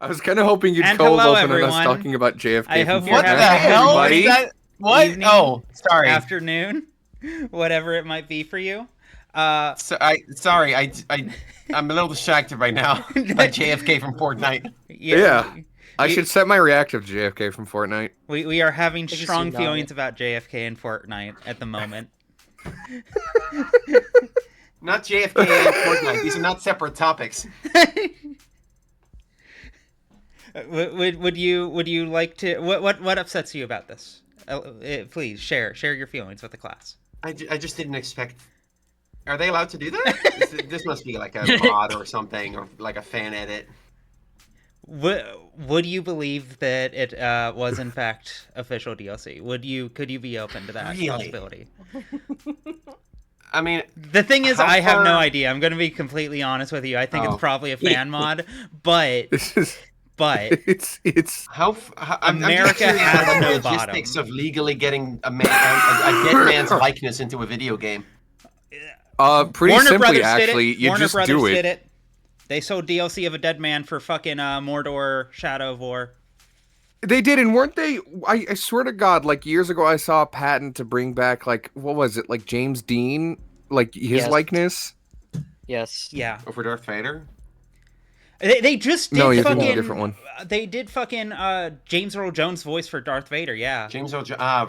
I was kind of hoping you'd And cold hello, open on us everyone. talking about JFK. I from hope you're What the having Fortnite. a hell good is Everybody. that? What? evening, Oh, sorry. afternoon, whatever it might be for you. Sorry. I'm a little distracted right now by JFK from Fortnite. Yeah. I we- should set my reactive to JFK from Fortnite. we are having I can see strong now, feelings about JFK and Fortnite at the moment. Not JFK and Fortnite. These are not separate topics. Would you like to what upsets you about this? Please share your feelings with the class. I just didn't expect. Are they allowed to do that? This must be like a mod or something, or like a fan edit. Would you believe that it was in fact official DLC? Could you be open to that Really? possibility? I mean, The thing is, How I have no far- idea. I'm going to be completely honest with you. I think Oh. it's probably a fan mod, but This is it's I'm America just curious has about no the logistics bottom. of legally getting a dead man's likeness into a video game. pretty Warner simply Brothers actually. did it. You Warner just Brothers do it. did it. They sold DLC of a dead man for fucking Mordor Shadow of War. They did, and weren't they? I swear to God, like years ago, I saw a patent to bring back like what was it, like James Dean, like his Yes. likeness. Yes. Yeah. Over Darth Vader? They just did No, you're fucking thinking of a different one. They did fucking James Earl Jones voice for Darth Vader, yeah. James Earl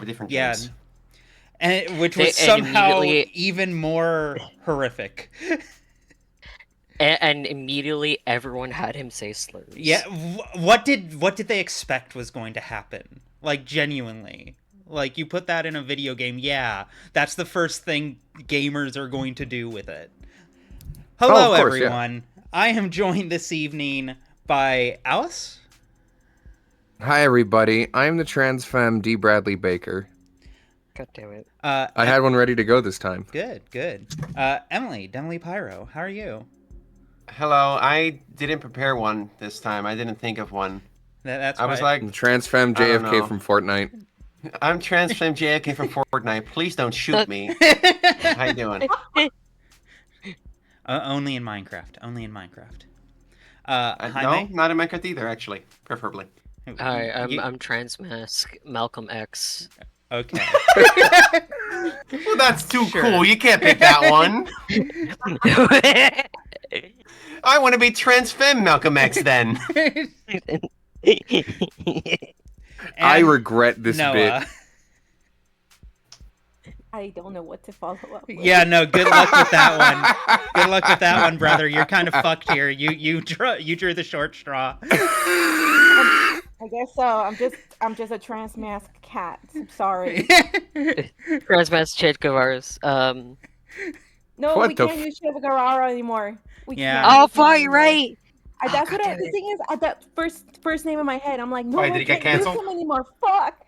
different Yeah. James. And which They- was and somehow immediately- even more horrific. And immediately everyone had him say slurs. Yeah, what did they expect was going to happen? Like genuinely. Like you put that in a video game, yeah, that's the first thing gamers are going to do with it. Hello of course, yeah. everyone. I am joined this evening by Alice. Hi everybody, I'm the trans femme D. Bradley Baker. God damn it. I had one ready to go this time. Good. Emily Pyro, how are you? Hello, I didn't prepare one this time. I didn't think of one. That's I was why- like, Trans femme I don't JFK know. from Fortnite. I'm trans femme JFK from Fortnite. Please don't shoot me. How you doing? only in Minecraft. Only in Minecraft. No, Jaime? not in Minecraft either, actually. Preferably. Hi, You- I'm Transmask Malcolm X. Okay. Well, that's too Sure. cool. You can't pick that one. I want to be trans femme Malcolm X then. I And regret this bit. Noah. I don't know what to follow up with. Yeah, no. Good luck with that one. Good luck with that one, brother. You're kind of fucked here. You drew the short straw. I guess so. I'm just a trans mask cat. I'm sorry. Transmask Che Guevara's. No, What we the can't use Che Guevara anymore. We Yeah. can't Oh, use him fuck, you're anymore. right! That's Oh, what God the damn thing is. At that first name in my head, I'm like, no, Why, I did he get can't use canceled? him anymore. Fuck.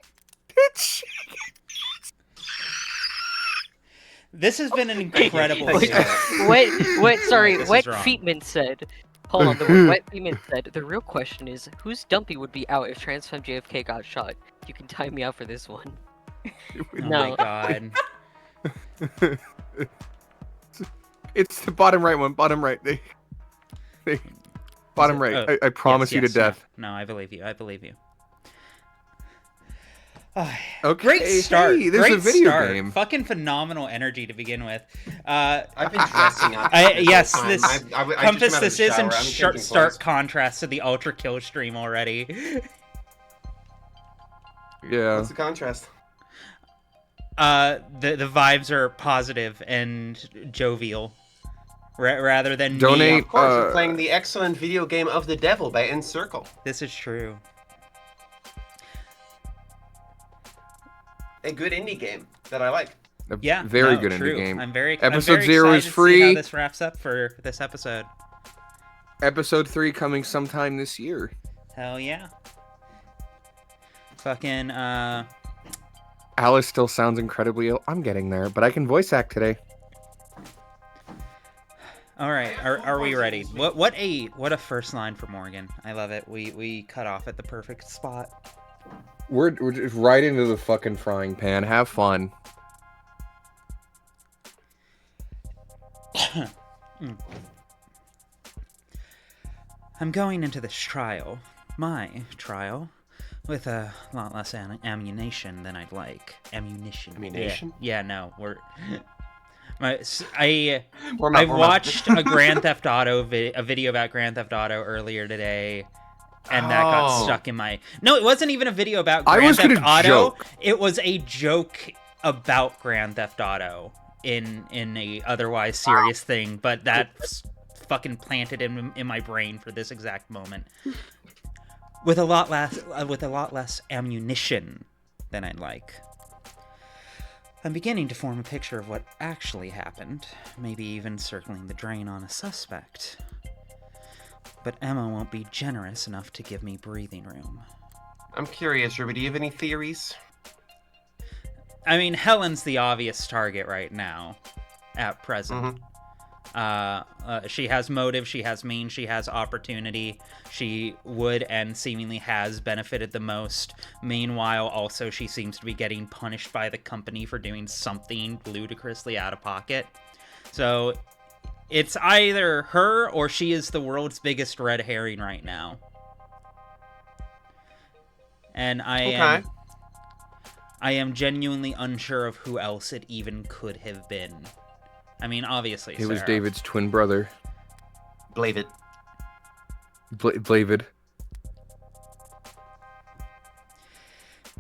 This has been an incredible Thank you. show. What, sorry, This is what wrong. Feetman said. Hold on, what Feetman said. The real question is, whose dumpy would be out if Transfem JFK got shot? You can time me out for this one. Oh No. my god. It's the bottom right one. Bottom right. They bottom right. Oh, I promise yes, you to yes, no. death. No, I believe you. Okay. Great start. Hey, this Great is a video start. game. Fucking phenomenal energy to begin with. I've been dressing up. Yes, whole time. this I just Compass. came out of This the is in shower. I'm changing clothes. stark contrast to the Ultra Kill stream already. Yeah. What's the contrast? The vibes are positive and jovial, rather than Donate- Of course, we're Uh, playing the excellent video game of the devil by Encircle. This is true. A good indie game that I like. A Yeah, very no, good true. indie game. I'm very Episode I'm very 0 excited is to see free. how this wraps up for this episode. Episode 3 coming sometime this year. Hell yeah. Fucking Alice still sounds incredibly ill. I'm getting there, but I can voice act today. all right, are we ready? What a first line for Morgan. I love it. We cut off at the perfect spot. We're just right into the fucking frying pan. Have fun. I'm going into this trial my trial with a lot less ammunition than I'd like. Ammunition. Ammunition? Yeah, no, we're. I've Warm up. watched a Grand Theft Auto a video about Grand Theft Auto earlier today, and that got stuck in my. No, it wasn't even a video about Grand Theft Auto. Joke. It was a joke about Grand Theft Auto in a otherwise serious thing, but that's fucking planted in my brain for this exact moment. With a lot less ammunition than I'd like. I'm beginning to form a picture of what actually happened, maybe even circling the drain on a suspect. But Emma won't be generous enough to give me breathing room. I'm curious, Ruby, do you have any theories? I mean, Helen's the obvious target right now, at present. She has motive, she has means, she has opportunity. She would and seemingly has benefited the most. Meanwhile, also, she seems to be getting punished by the company for doing something ludicrously out of pocket. So, it's either her or she is the world's biggest red herring right now. And I am genuinely unsure of who else it even could have been. I mean, obviously, It was Sarah. David's twin brother, David. David.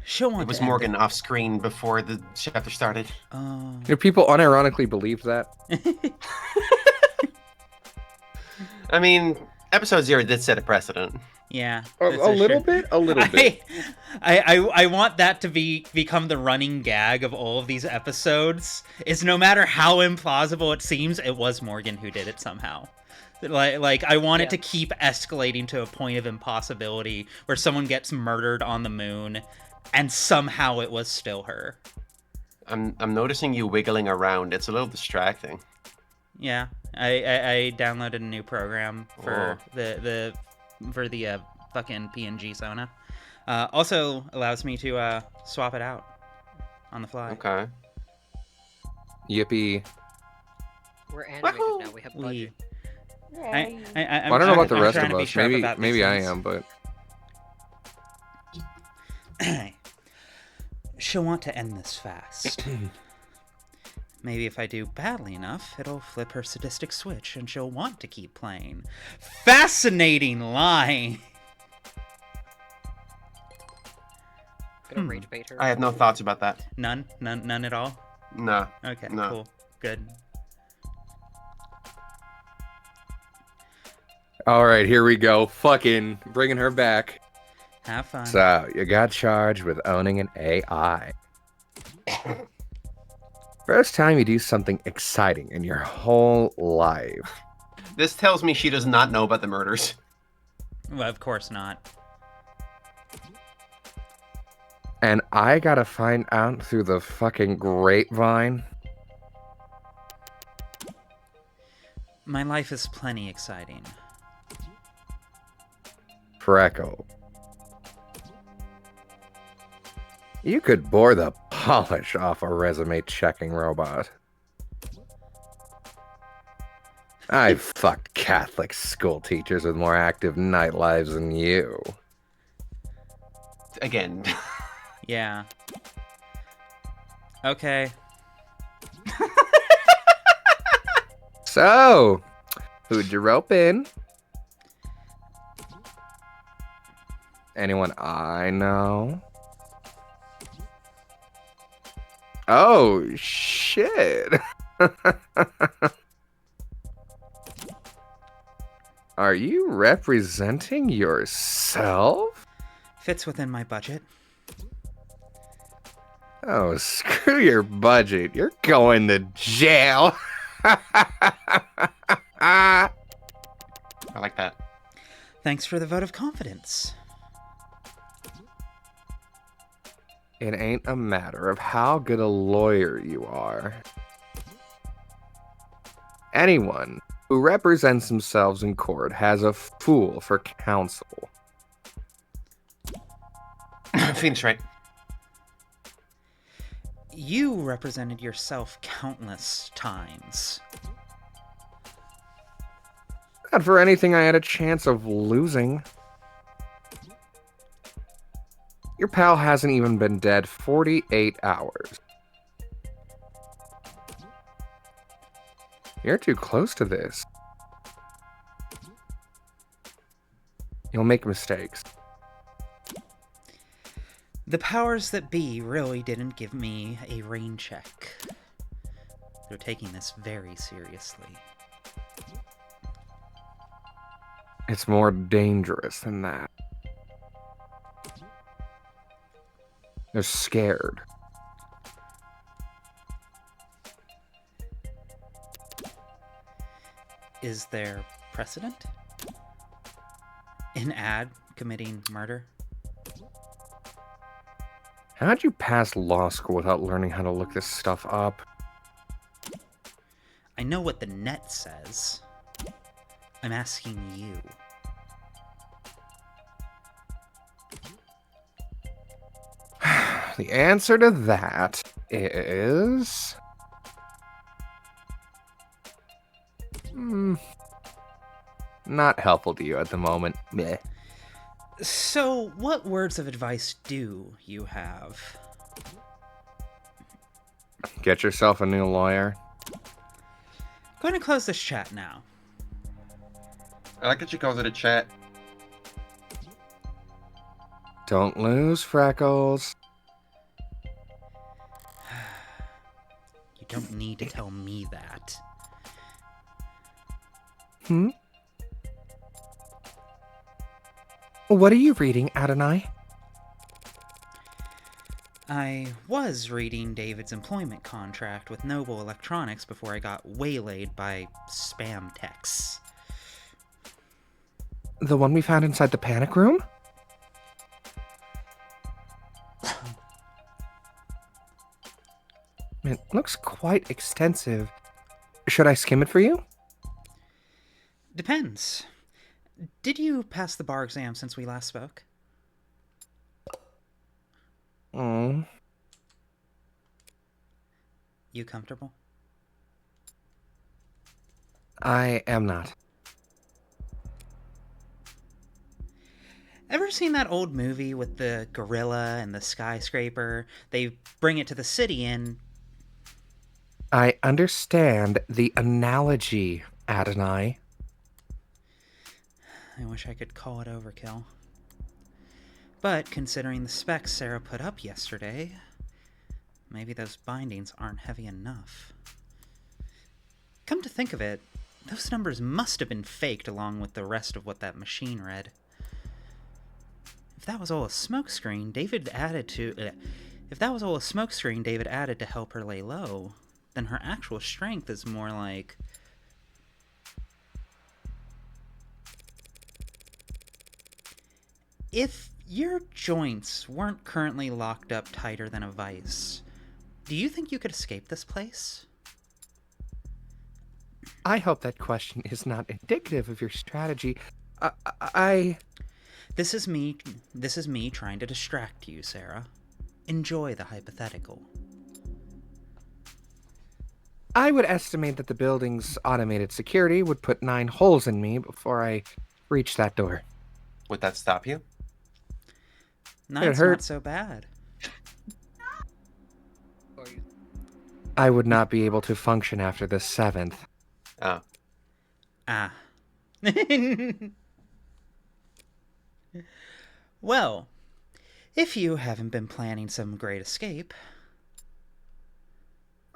She'll want It was to end Morgan off screen before the chapter started. Oh. You know, people unironically believe that. I mean, episode 0 did set a precedent. Yeah. A this is little true. bit, a little bit. I want that to become the running gag of all of these episodes. Is no matter how implausible it seems, it was Morgan who did it somehow. Like I want it to keep escalating to a point of impossibility where someone gets murdered on the moon, and somehow it was still her. I'm noticing you wiggling around. It's a little distracting. Yeah, I downloaded a new program for the fucking PNG Sona. Also allows me to swap it out on the fly. Okay. Yippee. We're animated Wahoo! now. We have budget. Yay. I'm I don't know about the I'm rest trying of to be us. sharp about these Maybe I things. am, but She'll want to end this fast. Maybe if I do badly enough, it'll flip her sadistic switch and she'll want to keep playing. Fascinating line! Gonna rage bait her. I have no thoughts about that. None at all? No. Okay, No. cool. Good. all right, here we go. Fucking bringing her back. Have fun. So you got charged with owning an AI. First time you do something exciting in your whole life. This tells me she does not know about the murders. Well, of course not. And I gotta find out through the fucking grapevine. My life is plenty exciting. Freckle. You could bore the polish off a resume checking robot. I've fucked Catholic school teachers with more active night lives than you. Again. Yeah. Okay. So, who'd you rope in? Anyone I know? Oh, shit. Are you representing yourself? Fits within my budget. Oh, screw your budget. You're going to jail. I like that. Thanks for the vote of confidence. It ain't a matter of how good a lawyer you are. Anyone who represents themselves in court has a fool for counsel. Phoenix right. You represented yourself countless times. Not for anything I had a chance of losing. Your pal hasn't even been dead 48 hours. You're too close to this. You'll make mistakes. The powers that be really didn't give me a rain check. They're taking this very seriously. It's more dangerous than that. They're scared. Is there precedent in Ad committing murder? How'd you pass law school without learning how to look this stuff up? I know what the net says. I'm asking you. The answer to that is... not helpful to you at the moment. Meh. So, what words of advice do you have? Get yourself a new lawyer. Go ahead and close this chat now. I like that she calls it a chat. Don't lose, Freckles. You don't need to tell me that. Hmm? What are you reading, Adonai? I was reading David's employment contract with Noble Electronics before I got waylaid by spam texts. The one we found inside the panic room? It looks quite extensive. Should I skim it for you? Depends. Did you pass the bar exam since we last spoke? Oh. You comfortable? I am not. Ever seen that old movie with the gorilla and the skyscraper? They bring it to the city and... I understand the analogy, Adonai. I wish I could call it overkill. But considering the specs Sarah put up yesterday, maybe those bindings aren't heavy enough. Come to think of it, those numbers must have been faked along with the rest of what that machine read. If that was all a smokescreen David added to help her lay low, then her actual strength is more like... If your joints weren't currently locked up tighter than a vice, do you think you could escape this place? I hope that question is not indicative of your strategy. This is me trying to distract you, Sarah. Enjoy the hypothetical. I would estimate that the building's automated security would put 9 holes in me before I reach that door. Would that stop you? Nine's hurt. not so bad. I would not be able to function after the 7th. Oh. Ah. Well, if you haven't been planning some great escape...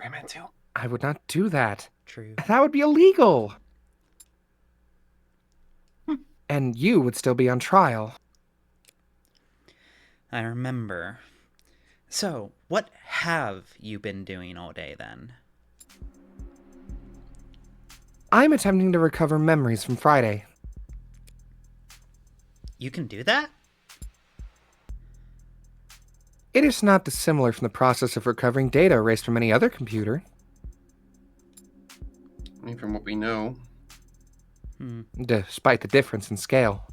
Rayman 2? I would not do that. True. That would be illegal. And you would still be on trial. I remember. So, what have you been doing all day then? I'm attempting to recover memories from Friday. You can do that? It is not dissimilar from the process of recovering data erased from any other computer. I mean, from what we know. Despite the difference in scale.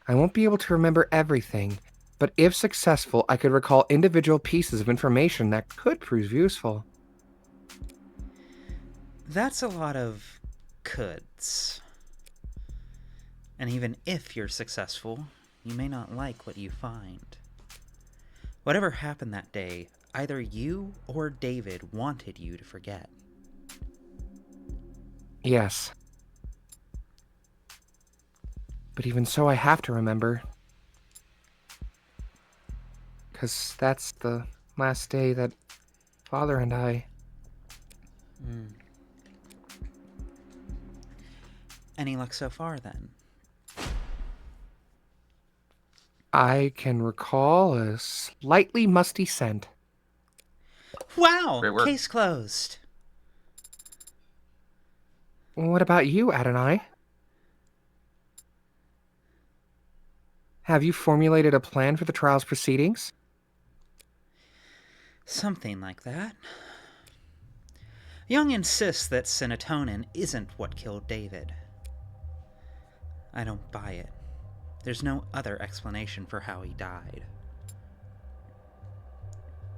I won't be able to remember everything, but if successful, I could recall individual pieces of information that could prove useful. That's a lot of coulds. And even if you're successful, you may not like what you find. Whatever happened that day, either you or David wanted you to forget. Yes. But even so, I have to remember. 'Cause that's the last day that Father and I... Any luck so far, then? I can recall a slightly musty scent. Wow! Great work. Case closed. What about you, Adonai? Have you formulated a plan for the trial's proceedings? Something like that. Young insists that serotonin isn't what killed David. I don't buy it. There's no other explanation for how he died.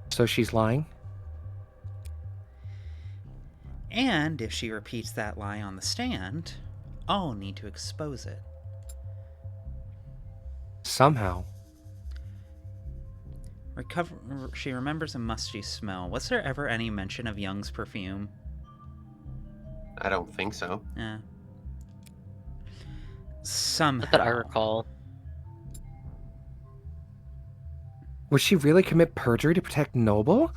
So she's lying? And if she repeats that lie on the stand, I'll need to expose it. Somehow. She remembers a musty smell. Was there ever any mention of Young's perfume? I don't think so. Yeah. Somehow. Not that I recall. Would she really commit perjury to protect Noble?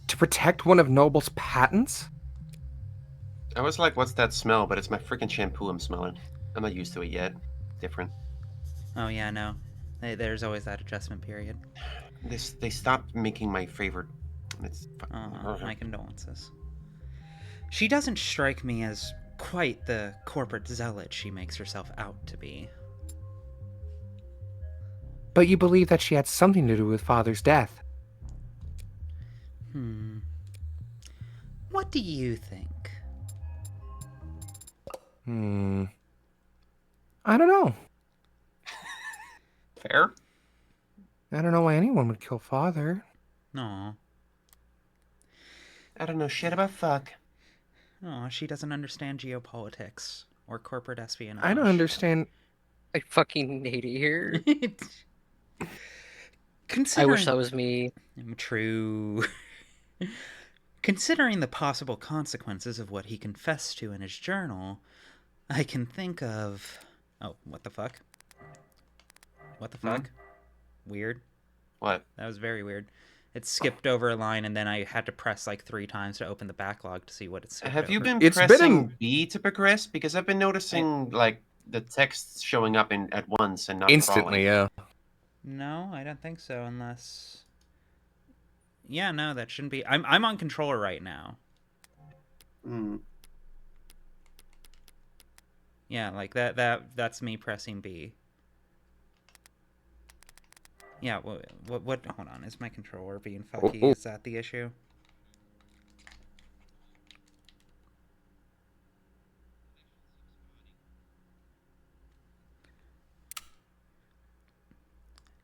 To protect one of Noble's patents? I was like, what's that smell? But it's my freaking shampoo I'm smelling. I'm not used to it yet. Different. Oh yeah, no. There's always that adjustment period. They stopped making my favorite. It's My condolences. She doesn't strike me as quite the corporate zealot she makes herself out to be. But you believe that she had something to do with Father's death. What do you think? I don't know. fair. I don't know why anyone would kill Father. Aw. I don't know shit about fuck. Aw, she doesn't understand geopolitics or corporate espionage. I don't understand. I fucking hate it here. I Considering... wish that was me. True. Considering the possible consequences of what he confessed to in his journal, I can think of... Oh, what the fuck? What the fuck? Weird. What? That was very weird. It skipped over a line, and then I had to press like 3 times to open the backlog to see what it skipped Have you over. been It's been pressing in- B to progress? Because I've been noticing like the text showing up at once and not Instantly, crawling. yeah. No, I don't think so, unless... Yeah, no, that shouldn't be... I'm on controller right now. Yeah, like that's me pressing B. Yeah, what hold on, is my controller being fucky? Oh. Is that the issue?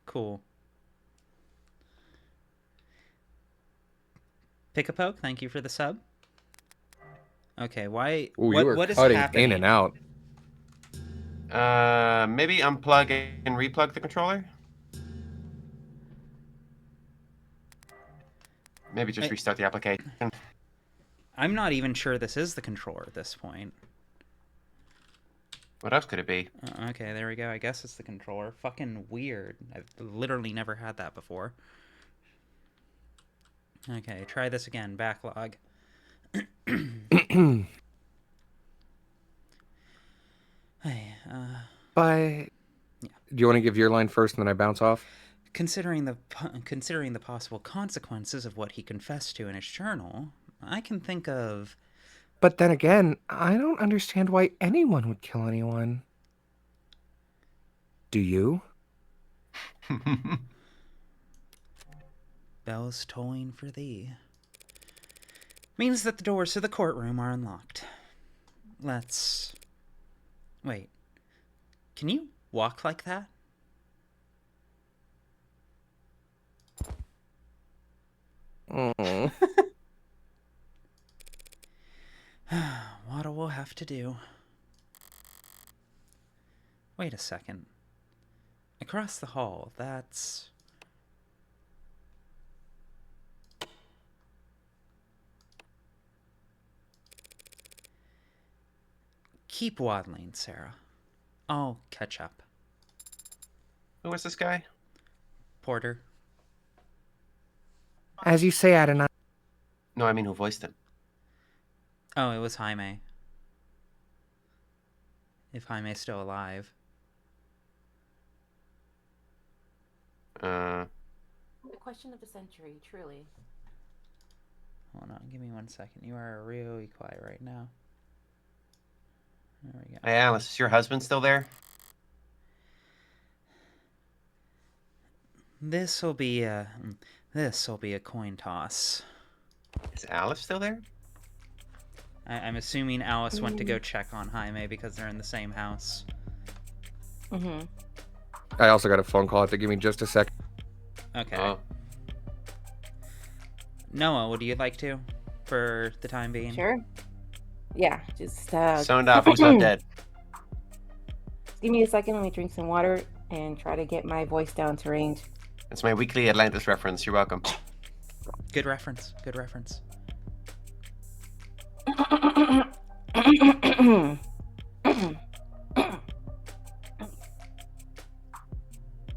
Cool. Pick a poke, thank you for the sub. Okay, why... Ooh, you were what is cutting happening? in and out. Maybe unplug and replug the controller? Maybe just restart the application. I'm not even sure this is the controller at this point. What else could it be? Okay, there we go. I guess it's the controller. Fucking weird. I've literally never had that before. Okay, try this again. Backlog. Hey, But do you want to give your line first and then I bounce off? considering the possible consequences of what he confessed to in his journal, I can think of... But then again, I don't understand why anyone would kill anyone. Do you? Bells tolling for thee. Means that the doors to the courtroom are unlocked. Let's... Wait. Can you walk like that? Oh. What we'll have to do. Wait a second. Across the hall, that's... Keep waddling, Sarah. I'll catch up. Who was this guy? Porter. As you say, Adonai. No, I mean who voiced him. Oh, it was Jaime. If Jaime's still alive. The question of the century, truly. Hold on, give me 1 second. You are really quiet right now. There we go. Hey, Alice, is your husband still there? This'll be a coin toss. Is Alice still there? I'm assuming Alice went to go check on Jaime because they're in the same house. Mm-hmm. I also got a phone call. Give me just a sec. Okay. Oh. Noah, would you like to, for the time being? Sure. Yeah, just Sound off. Who's not dead? give me a second. Let me drink some water and try to get my voice down to range. That's my weekly Atlantis reference. You're welcome. Good reference. Good reference.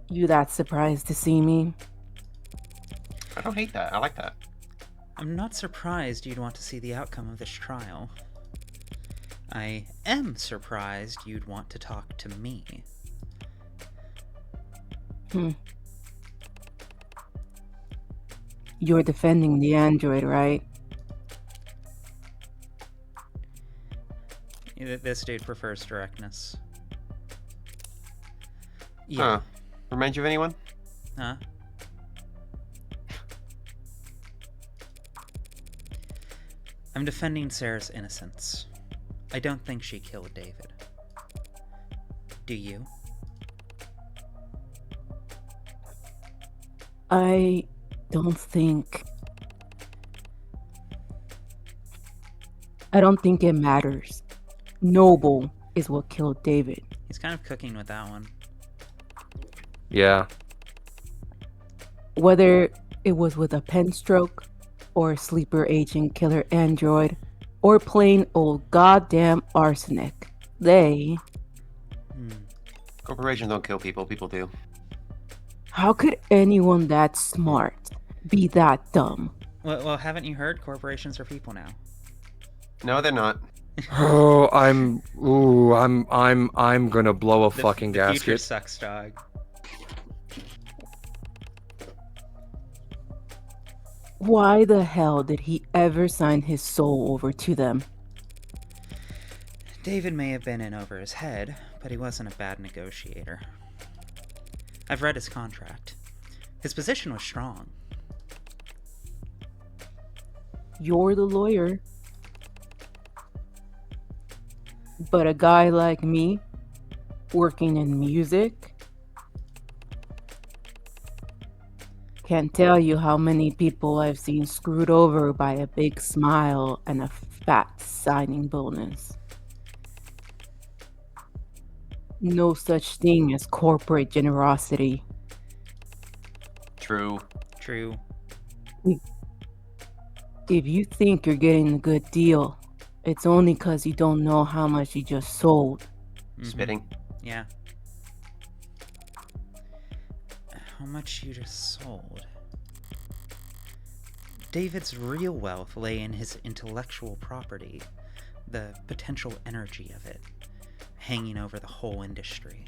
You that surprised to see me? I don't hate that. I like that. I'm not surprised you'd want to see the outcome of this trial. I am surprised you'd want to talk to me. You're defending the android, right? This dude prefers directness. Huh. Yeah. Remind you of anyone? Huh? I'm defending Sarah's innocence. I don't think she killed David. Do you? I don't think it matters. Noble is what killed David. He's kind of cooking with that one. Yeah. Whether it was with a pen stroke, or a sleeper agent killer android, or plain old goddamn arsenic, they... Corporations don't kill people. People do. How could anyone that smart be that dumb? Well, haven't you heard? Corporations are people now. No, they're not. Oh, I'm gonna blow a fucking the future gasket. sucks, dog. Why the hell did he ever sign his soul over to them? David may have been in over his head, but he wasn't a bad negotiator. I've read his contract. His position was strong. You're the lawyer. But a guy like me, working in music, can't tell you how many people I've seen screwed over by a big smile and a fat signing bonus. No such thing as corporate generosity. True. True. If you think you're getting a good deal, it's only because you don't know how much you just sold. Spitting. Yeah. How much you just sold? David's real wealth lay in his intellectual property, the potential energy of it, hanging over the whole industry.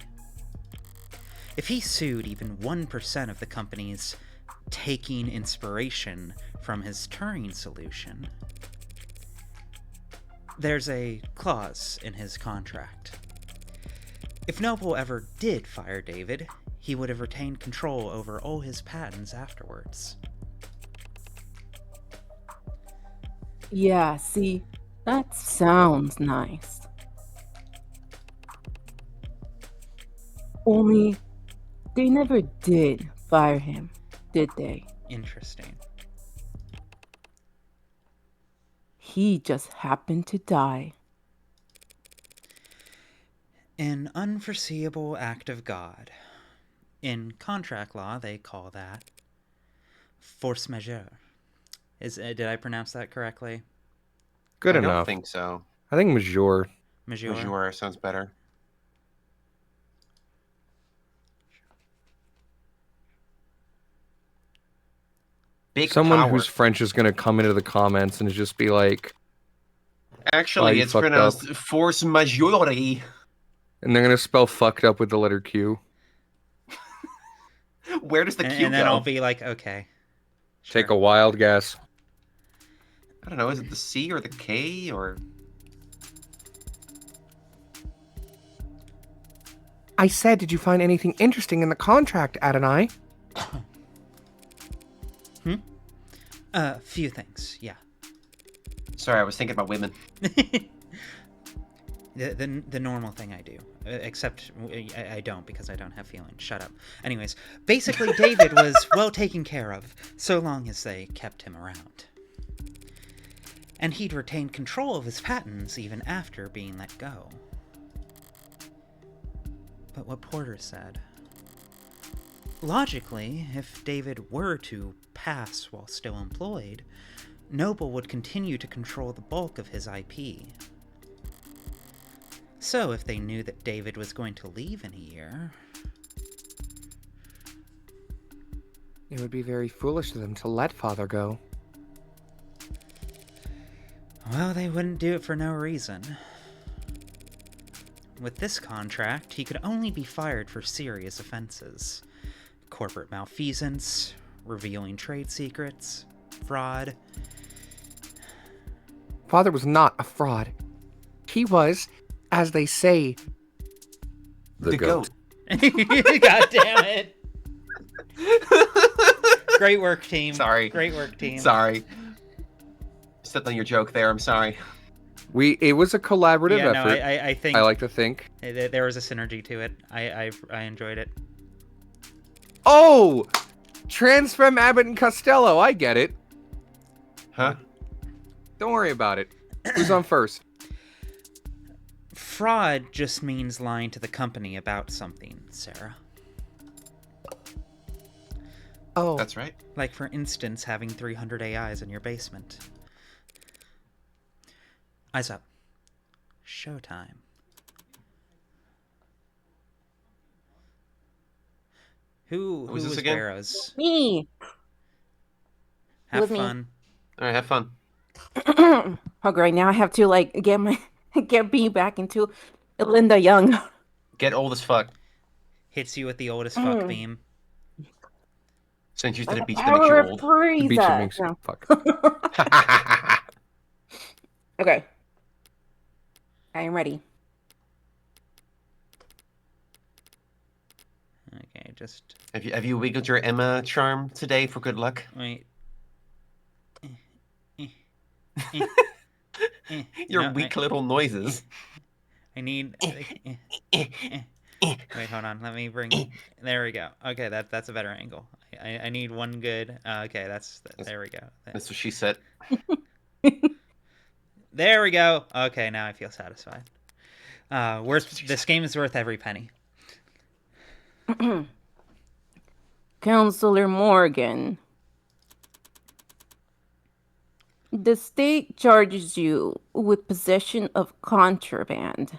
If he sued even 1% of the companies taking inspiration from his Turing solution, there's a clause in his contract. If Noble ever did fire David, he would have retained control over all his patents afterwards. Yeah, see, that sounds nice. Only, they never did fire him, did they? Interesting. He just happened to die. An unforeseeable act of God. In contract law, they call that force majeure. Did I pronounce that correctly? Good I enough. don't think so. I think Major. Majeure. Majeure sounds better. Big Someone power. whose French is gonna come into the comments and just be like, Actually, you it's fucked pronounced force majeure. and they're gonna spell fucked up with the letter Q. Where does the Q And then go? I'll be like, okay. Take sure. a wild guess. I don't know. Is it the C or the K or? I said, did you find anything interesting in the contract, Adonai? Few things, yeah. Sorry, I was thinking about women. The normal thing I do, except I don't because I don't have feelings. Shut up. Anyways, basically David was well taken care of so long as they kept him around. And he'd retained control of his patents even after being let go. But what Porter said... Logically, if David were to pass while still employed, Noble would continue to control the bulk of his IP. So if they knew that David was going to leave in a year... It would be very foolish of them to let Father go. Well, they wouldn't do it for no reason. With this contract, he could only be fired for serious offenses. Corporate malfeasance, revealing trade secrets, fraud. Father was not a fraud. He was, as they say, The goat. God damn it! Great work, team. Sorry. Great work, team. Sorry. Stepped on your joke there. I'm sorry. It was a collaborative Yeah, no, effort. I think I like to think. there was a synergy to it. I enjoyed it. Oh! Transfem Abbott and Costello. I get it. Huh? Don't worry about it. Who's on first? Fraud just means lying to the company about something, Sarah. Oh, That's right. Like, for instance, having 300 AIs in your basement. Eyes up. Showtime. Who was this was again? Barrows? Me. Have was me. fun. All right, have fun. Oh, great! Now I have to like get me back into Linda Young. Get old as fuck. Hits you with the oldest fuck beam. Sends you to the beach to Power make you of old. the beach that Frieza. makes No. fuck. Okay. I am ready. Okay, just have you wiggled your Emma charm today for good luck? wait. Your No, weak little noises. I need. Wait, hold on. Let me bring. There we go. Okay, that's a better angle. I need one good. Okay, there we go. That's what she said. There we go. Okay, now I feel satisfied. This game is worth every penny. Counselor Morgan. The state charges you with possession of contraband.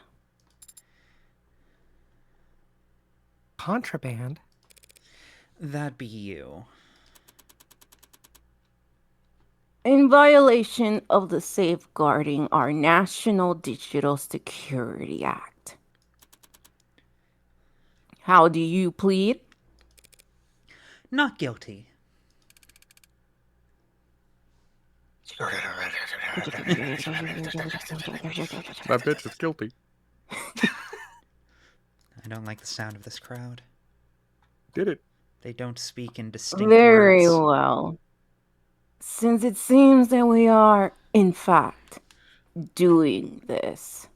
Contraband? That'd be you. In violation of the Safeguarding Our National Digital Security Act. How do you plead? Not guilty. That bitch is guilty. I don't like the sound of this crowd. Did it? They don't speak in distinct Very words. well. Since it seems that we are, in fact, doing this,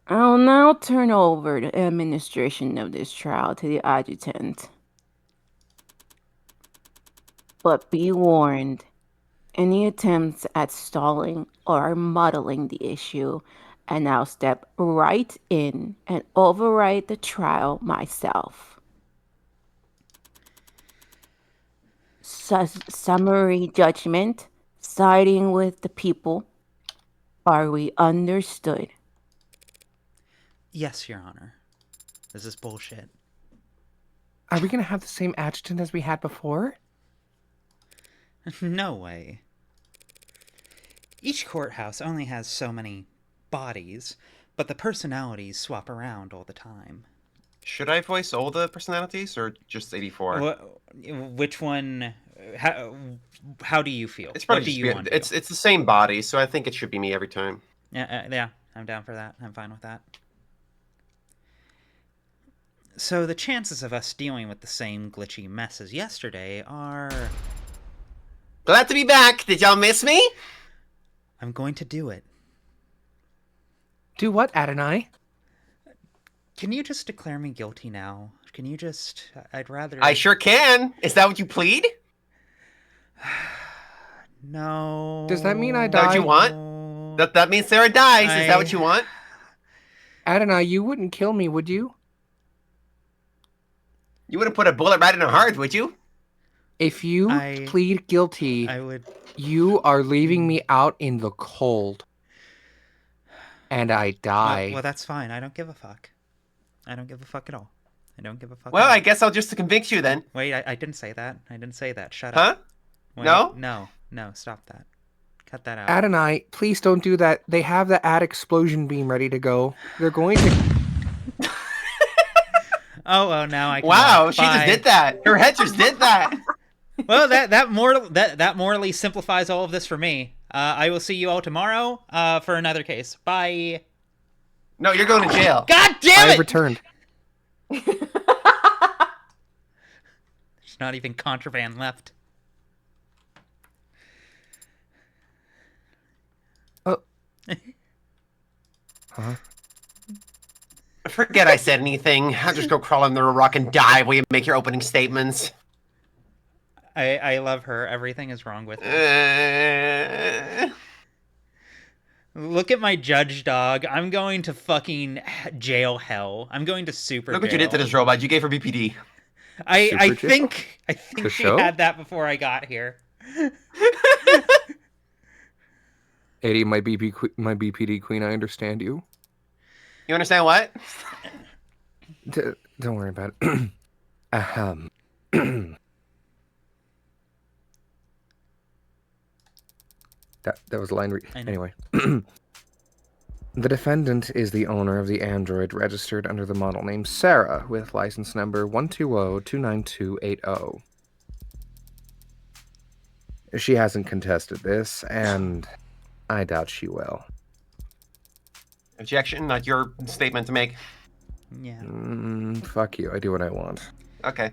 I'll now turn over the administration of this trial to the adjutant. But be warned, any attempts at stalling or muddling the issue and I'll step right in and override the trial myself. Summary judgment, siding with the people. Are we understood? Yes, Your Honor. This is bullshit. Are we gonna have the same adjutant as we had before? No way. Each courthouse only has so many bodies, but the personalities swap around all the time. Should I voice all the personalities or just 84? Which one? How do you feel? It's probably What do just you want to do? it's the same body, so I think it should be me every time. Yeah, I'm down for that. I'm fine with that. So the chances of us dealing with the same glitchy mess as yesterday are... Glad to be back. Did y'all miss me? I'm going to do it. Do what, Adonai? Can you just declare me guilty now? Can you just... I'd rather... I sure can. Is that what you plead? No. Does that mean I Is that what you die? want? That means Sarah dies. Is that what you want? Adonai, you wouldn't kill me, would you? You wouldn't put a bullet right in her heart, would you? If you plead guilty, I would... you are leaving me out in the cold. And I die. Well, that's fine. I don't give a fuck. I don't give a fuck at all. I don't give a fuck Well, at all. I guess I'll just convict you then. Wait, I didn't say that. I didn't say that. Shut Huh? up. Wait, No? No, stop that. Cut that out. Adonai, please don't do that. They have the ad explosion beam ready to go. They're going to... Oh, now I can Wow, walk. she just Bye. did that. Her head just did that. Well, that morally simplifies all of this for me. I will see you all tomorrow for another case. Bye. No, you're going to jail. God I damn have it! returned. There's not even contraband left. Oh. Huh? Forget I said anything. I'll just go crawl under a rock and die while you make your opening statements. I love her. Everything is wrong with her. Look at my judge dog. I'm going to fucking jail hell. I'm going to super Look jail. what you did to this robot. You gave her BPD. I Super jail? think The she show? had that before I got here. 80, my BPD queen, I understand you. You understand what? Don't worry about it. Ahem. That was a line I know. Anyway. The defendant is the owner of the android registered under the model name Sarah with license number 120-29280. She hasn't contested this, and I doubt she will. Objection, not your statement to make. Yeah. Fuck you, I do what I want. Okay.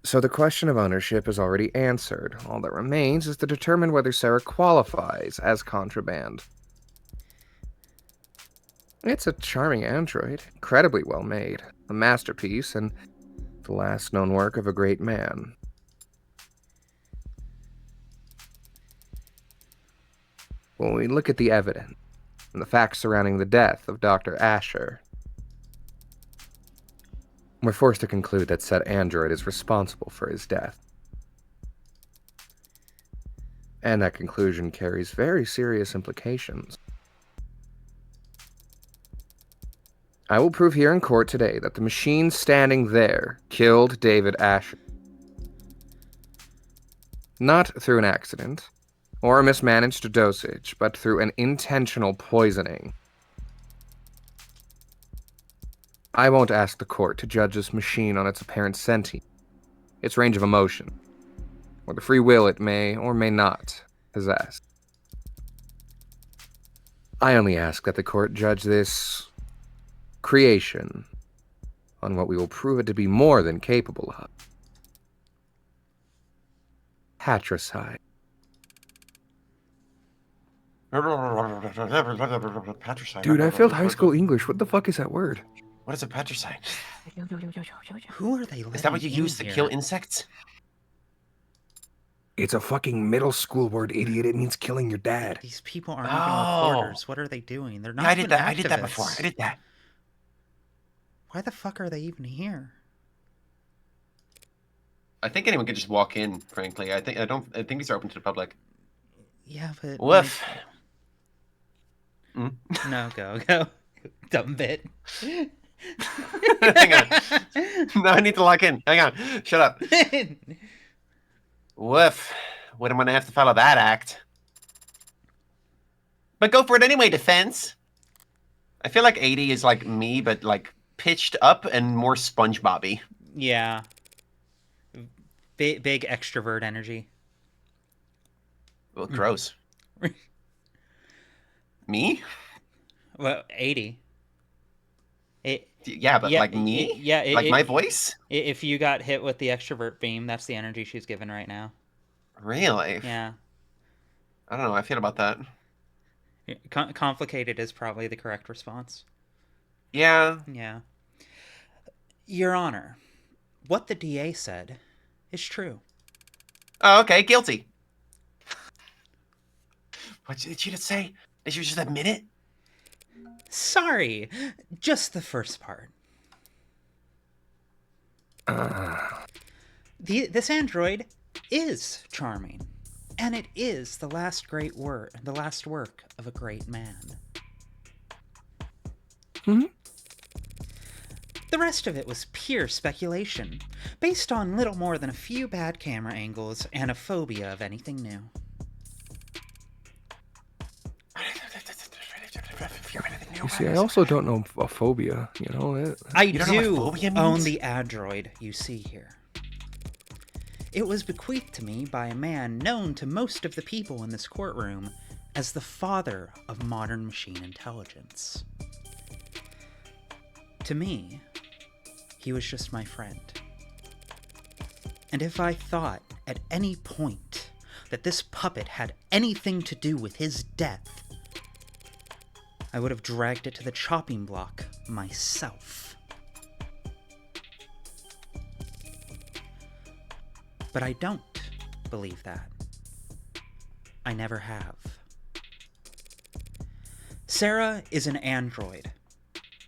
So the question of ownership is already answered. All that remains is to determine whether Sarah qualifies as contraband. It's a charming android, incredibly well made, a masterpiece, and the last known work of a great man. When we look at the evidence and the facts surrounding the death of Dr. Asher, we're forced to conclude that said android is responsible for his death. And that conclusion carries very serious implications. I will prove here in court today that the machine standing there killed David Asher. Not through an accident, or a mismanaged dosage, but through an intentional poisoning. I won't ask the court to judge this machine on its apparent sentience, its range of emotion, or the free will it may or may not possess. I only ask that the court judge this creation on what we will prove it to be more than capable of. Patricide. Patricide. Dude, I failed high school English. What the fuck is that word? What is a patricide? Who are they? Is that what you letting use to in kill here? insects? It's a fucking middle school word, idiot. It means killing your dad. These people aren't even Oh. reporters. What are they doing? They're not Yeah, I even did that. I did that before. activists. I did that. Why the fuck are they even here? I think anyone could just walk in. Frankly, I think these are open to the public. Yeah, but Woof. no, go, dumb bit. Hang on. No, I need to lock in. Hang on. Shut up. Woof. What am I gonna have to follow that act? But go for it anyway, defense. I feel like 80 is like me, but like pitched up and more SpongeBob-y. Yeah. Big extrovert energy. Well, gross. Me? Well, 80. Yeah, but Yeah, like me? yeah, Like my voice? If you got hit with the extrovert beam, that's the energy she's given right now. Really? Yeah. I don't know how I feel about that. Complicated is probably the correct response. Yeah. Yeah. Your Honor, what the DA said is true. Oh, okay. Guilty. What did she just say? Did you just admit it? Sorry, just the first part. This android is charming, and it is the last work of a great man. Hmm? The rest of it was pure speculation, based on little more than a few bad camera angles and a phobia of anything new. You see, I also don't know a phobia, you know? I You don't know do what phobia own means? the android you see here. It was bequeathed to me by a man known to most of the people in this courtroom as the father of modern machine intelligence. To me, he was just my friend. And if I thought at any point that this puppet had anything to do with his death, I would have dragged it to the chopping block myself. But I don't believe that. I never have. Sarah is an android,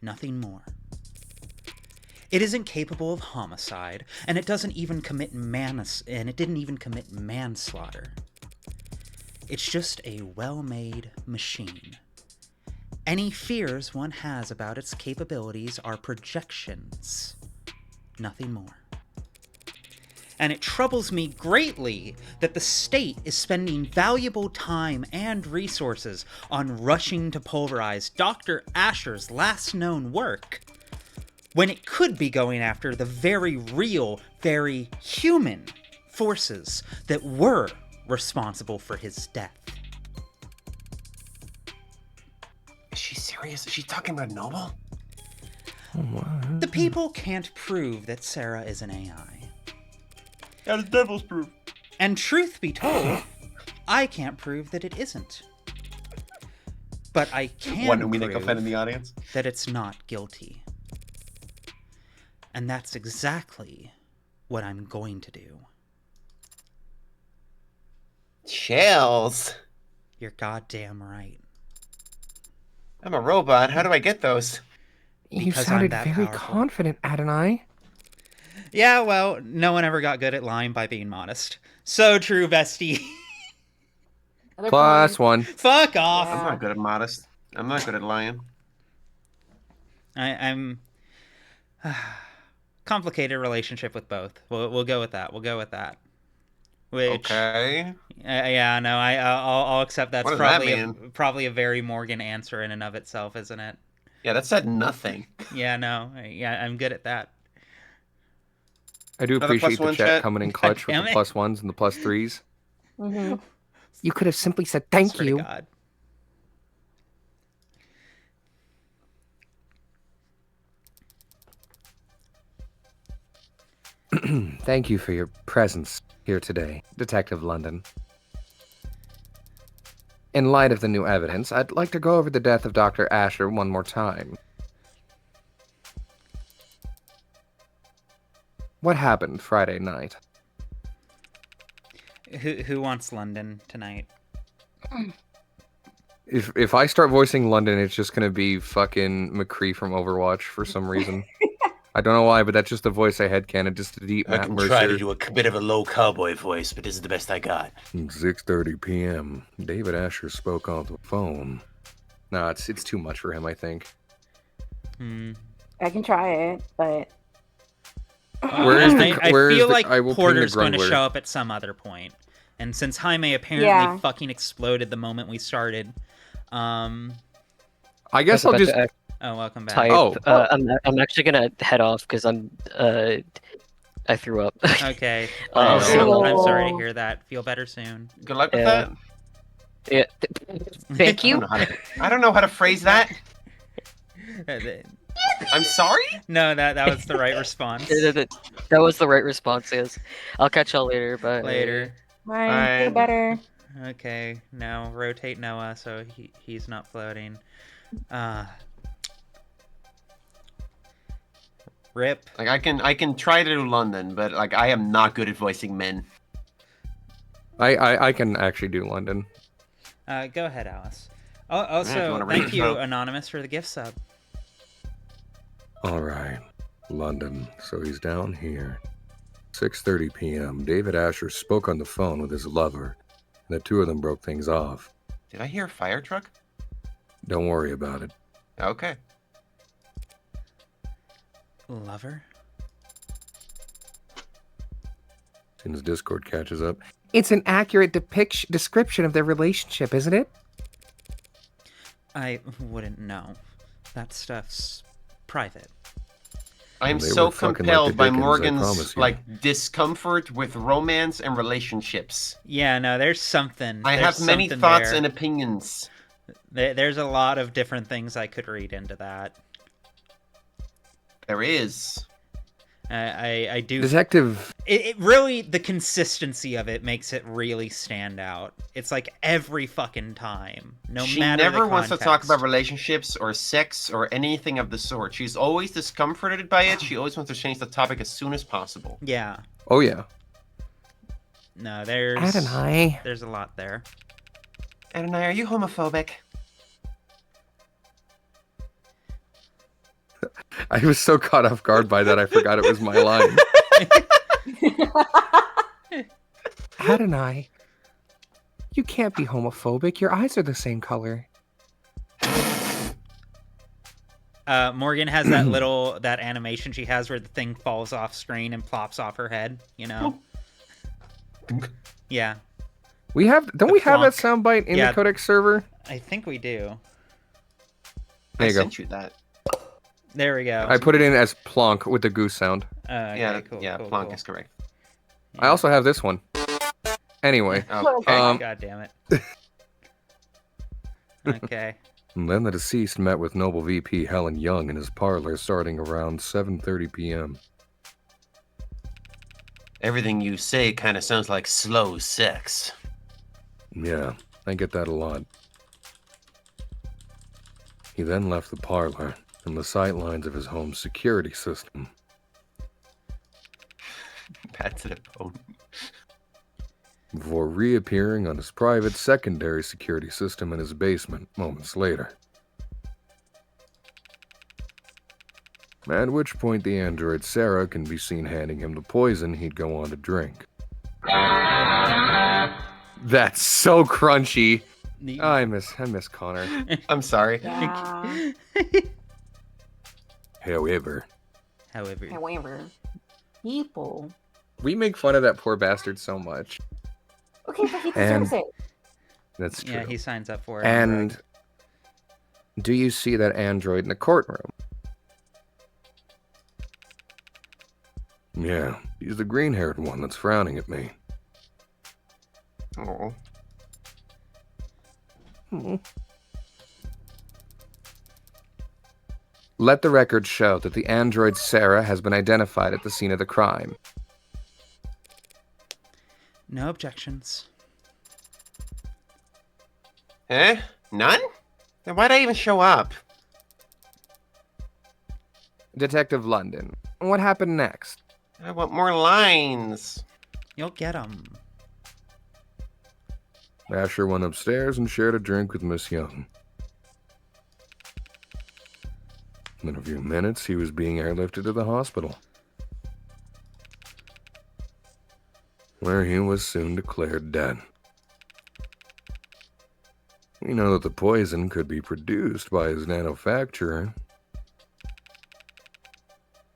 nothing more. It isn't capable of homicide, and it doesn't even commit manslaughter. It's just a well-made machine. Any fears one has about its capabilities are projections, nothing more. And it troubles me greatly that the state is spending valuable time and resources on rushing to pulverize Dr. Asher's last known work, when it could be going after the very real, very human forces that were responsible for his death. Is she serious? Is she talking about Noble? The people can't prove that Sarah is an AI. Yeah, the devil's proof. And truth be told, I can't prove that it isn't. But I can One we make a fan in prove the audience. that it's not guilty. And that's exactly what I'm going to do. Shells. You're goddamn right. I'm a robot. How do I get those? You Because I'm sounded that very powerful. confident, Adonai. Yeah, well, no one ever got good at lying by being modest. So true, bestie. Other Plus point. one. Fuck off. I'm not good at modest. I'm not good at lying. I'm complicated relationship with both. We'll go with that. We'll go with that. Which, Okay. yeah, no, I'll accept that's What does that probably mean? probably a very Morgan answer in and of itself, isn't it? Yeah, that said nothing. Yeah, no, yeah, I'm good at that. I do Another appreciate plus the one, chat chat. coming in clutch with Damn the it. plus ones and the plus threes. Mhm. You could have simply said thank Swear to you. God. Thank you for your presence here today, Detective London. In light of the new evidence, I'd like to go over the death of Dr. Asher one more time. What happened Friday night? Who wants London tonight? If I start voicing London, it's just gonna be fucking McCree from Overwatch for some reason. I don't know why, but that's just the voice I headcanon. Just to deep I Matt can Mercer. try to do a bit of a low cowboy voice, but this is the best I got. 6:30 p.m. David Asher spoke on the phone. Nah, it's too much for him, I think. I can try it, but Where is the- I where is feel the- like I will ping the Porter's going to Grundler. show up at some other point. And since Jaime apparently Yeah. fucking exploded the moment we started, I guess I was I'll about just. to oh, welcome back. type. Oh. I'm actually gonna head off because I threw up. Okay. Oh. I'm sorry to hear that. Feel better soon. Good luck with Yeah. that. Yeah. Thank you. I don't know how to phrase that. I'm sorry? No, that was the right response. That was the right response. Yes. I'll catch y'all later. Bye. Later. mine feel Fine. better. Okay, now rotate Noah so he's not floating. Rip. Like I can try to do London, but like I am not good at voicing men. I can actually do London. Go ahead, Alice. if you Also, wanna read thank it, you, so- Anonymous, for the gift sub. All right, London. So he's down here. 6:30 p.m. David Asher spoke on the phone with his lover. The two of them broke things off. Did I hear a fire truck? Don't worry about it. Okay. Lover? As soon as Discord catches up. It's an accurate description of their relationship, isn't it? I wouldn't know. That stuff's private. I am They so were fucking like compelled the by Dickens, I Morgan's promise you. like discomfort with romance and relationships. Yeah, no, there's something. I There's have many something thoughts there. and opinions. There's a lot of different things I could read into that. There is. I do. Detective. It really, the consistency of it makes it really stand out. It's like every fucking time, no She matter never the wants to talk context. about relationships or sex or anything of the sort. She's always discomforted by it. She always wants to change the topic as soon as possible. Yeah, Oh yeah. no, there's Adonai. there's a lot there. Adonai, are you homophobic? I was so caught off guard by that I forgot it was my line. Adonai. You can't be homophobic. Your eyes are the same color. Morgan has that that animation she has where the thing falls off screen and plops off her head. You know. Yeah, Don't we have that soundbite in Yeah. the Codex server? I think we do. There I you go. sent you that. There we go. I put it in as plonk with the goose sound. Okay, Yeah, cool, yeah, cool, Plonk cool. is correct. I also have this one. Anyway, Oh, okay. God damn it. Okay. and then the deceased met with Noble VP Helen Young in his parlor starting around 7:30 p.m. Everything you say kind of sounds like slow sex. Yeah, I get that a lot. He then left the parlor and the sightlines of his home's security system. Back to the bone. Before reappearing on his private secondary security system in his basement moments later. At which point the android Sarah can be seen handing him the poison he'd go on to drink. That's so crunchy. I miss Connor. I'm sorry. Yeah. However, However, However, people. we make fun of that poor bastard so much. Okay, but he And- deserves it. That's true. yeah, he signs up for it. And do you see that android in the courtroom? Yeah, he's the green-haired one that's frowning at me. Oh. Let the record show that the android Sarah has been identified at the scene of the crime. No objections. Eh? None? Then why'd I even show up? Detective London, what happened next? I want more lines. You'll get them. Asher went upstairs and shared a drink with Miss Young. In a few minutes, he was being airlifted to the hospital, where he was soon declared dead. We know that the poison could be produced by his manufacturer,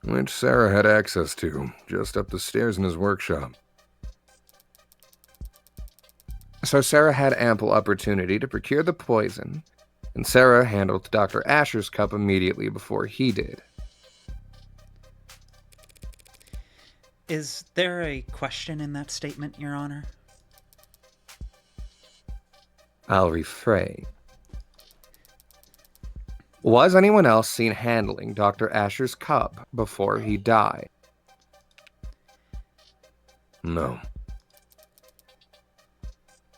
which Sarah had access to just up the stairs in his workshop. So Sarah had ample opportunity to procure the poison, and Sarah handled Dr. Asher's cup immediately before he did. Is there a question in that statement, Your Honor? I'll rephrase. Was anyone else seen handling Dr. Asher's cup before he died? No.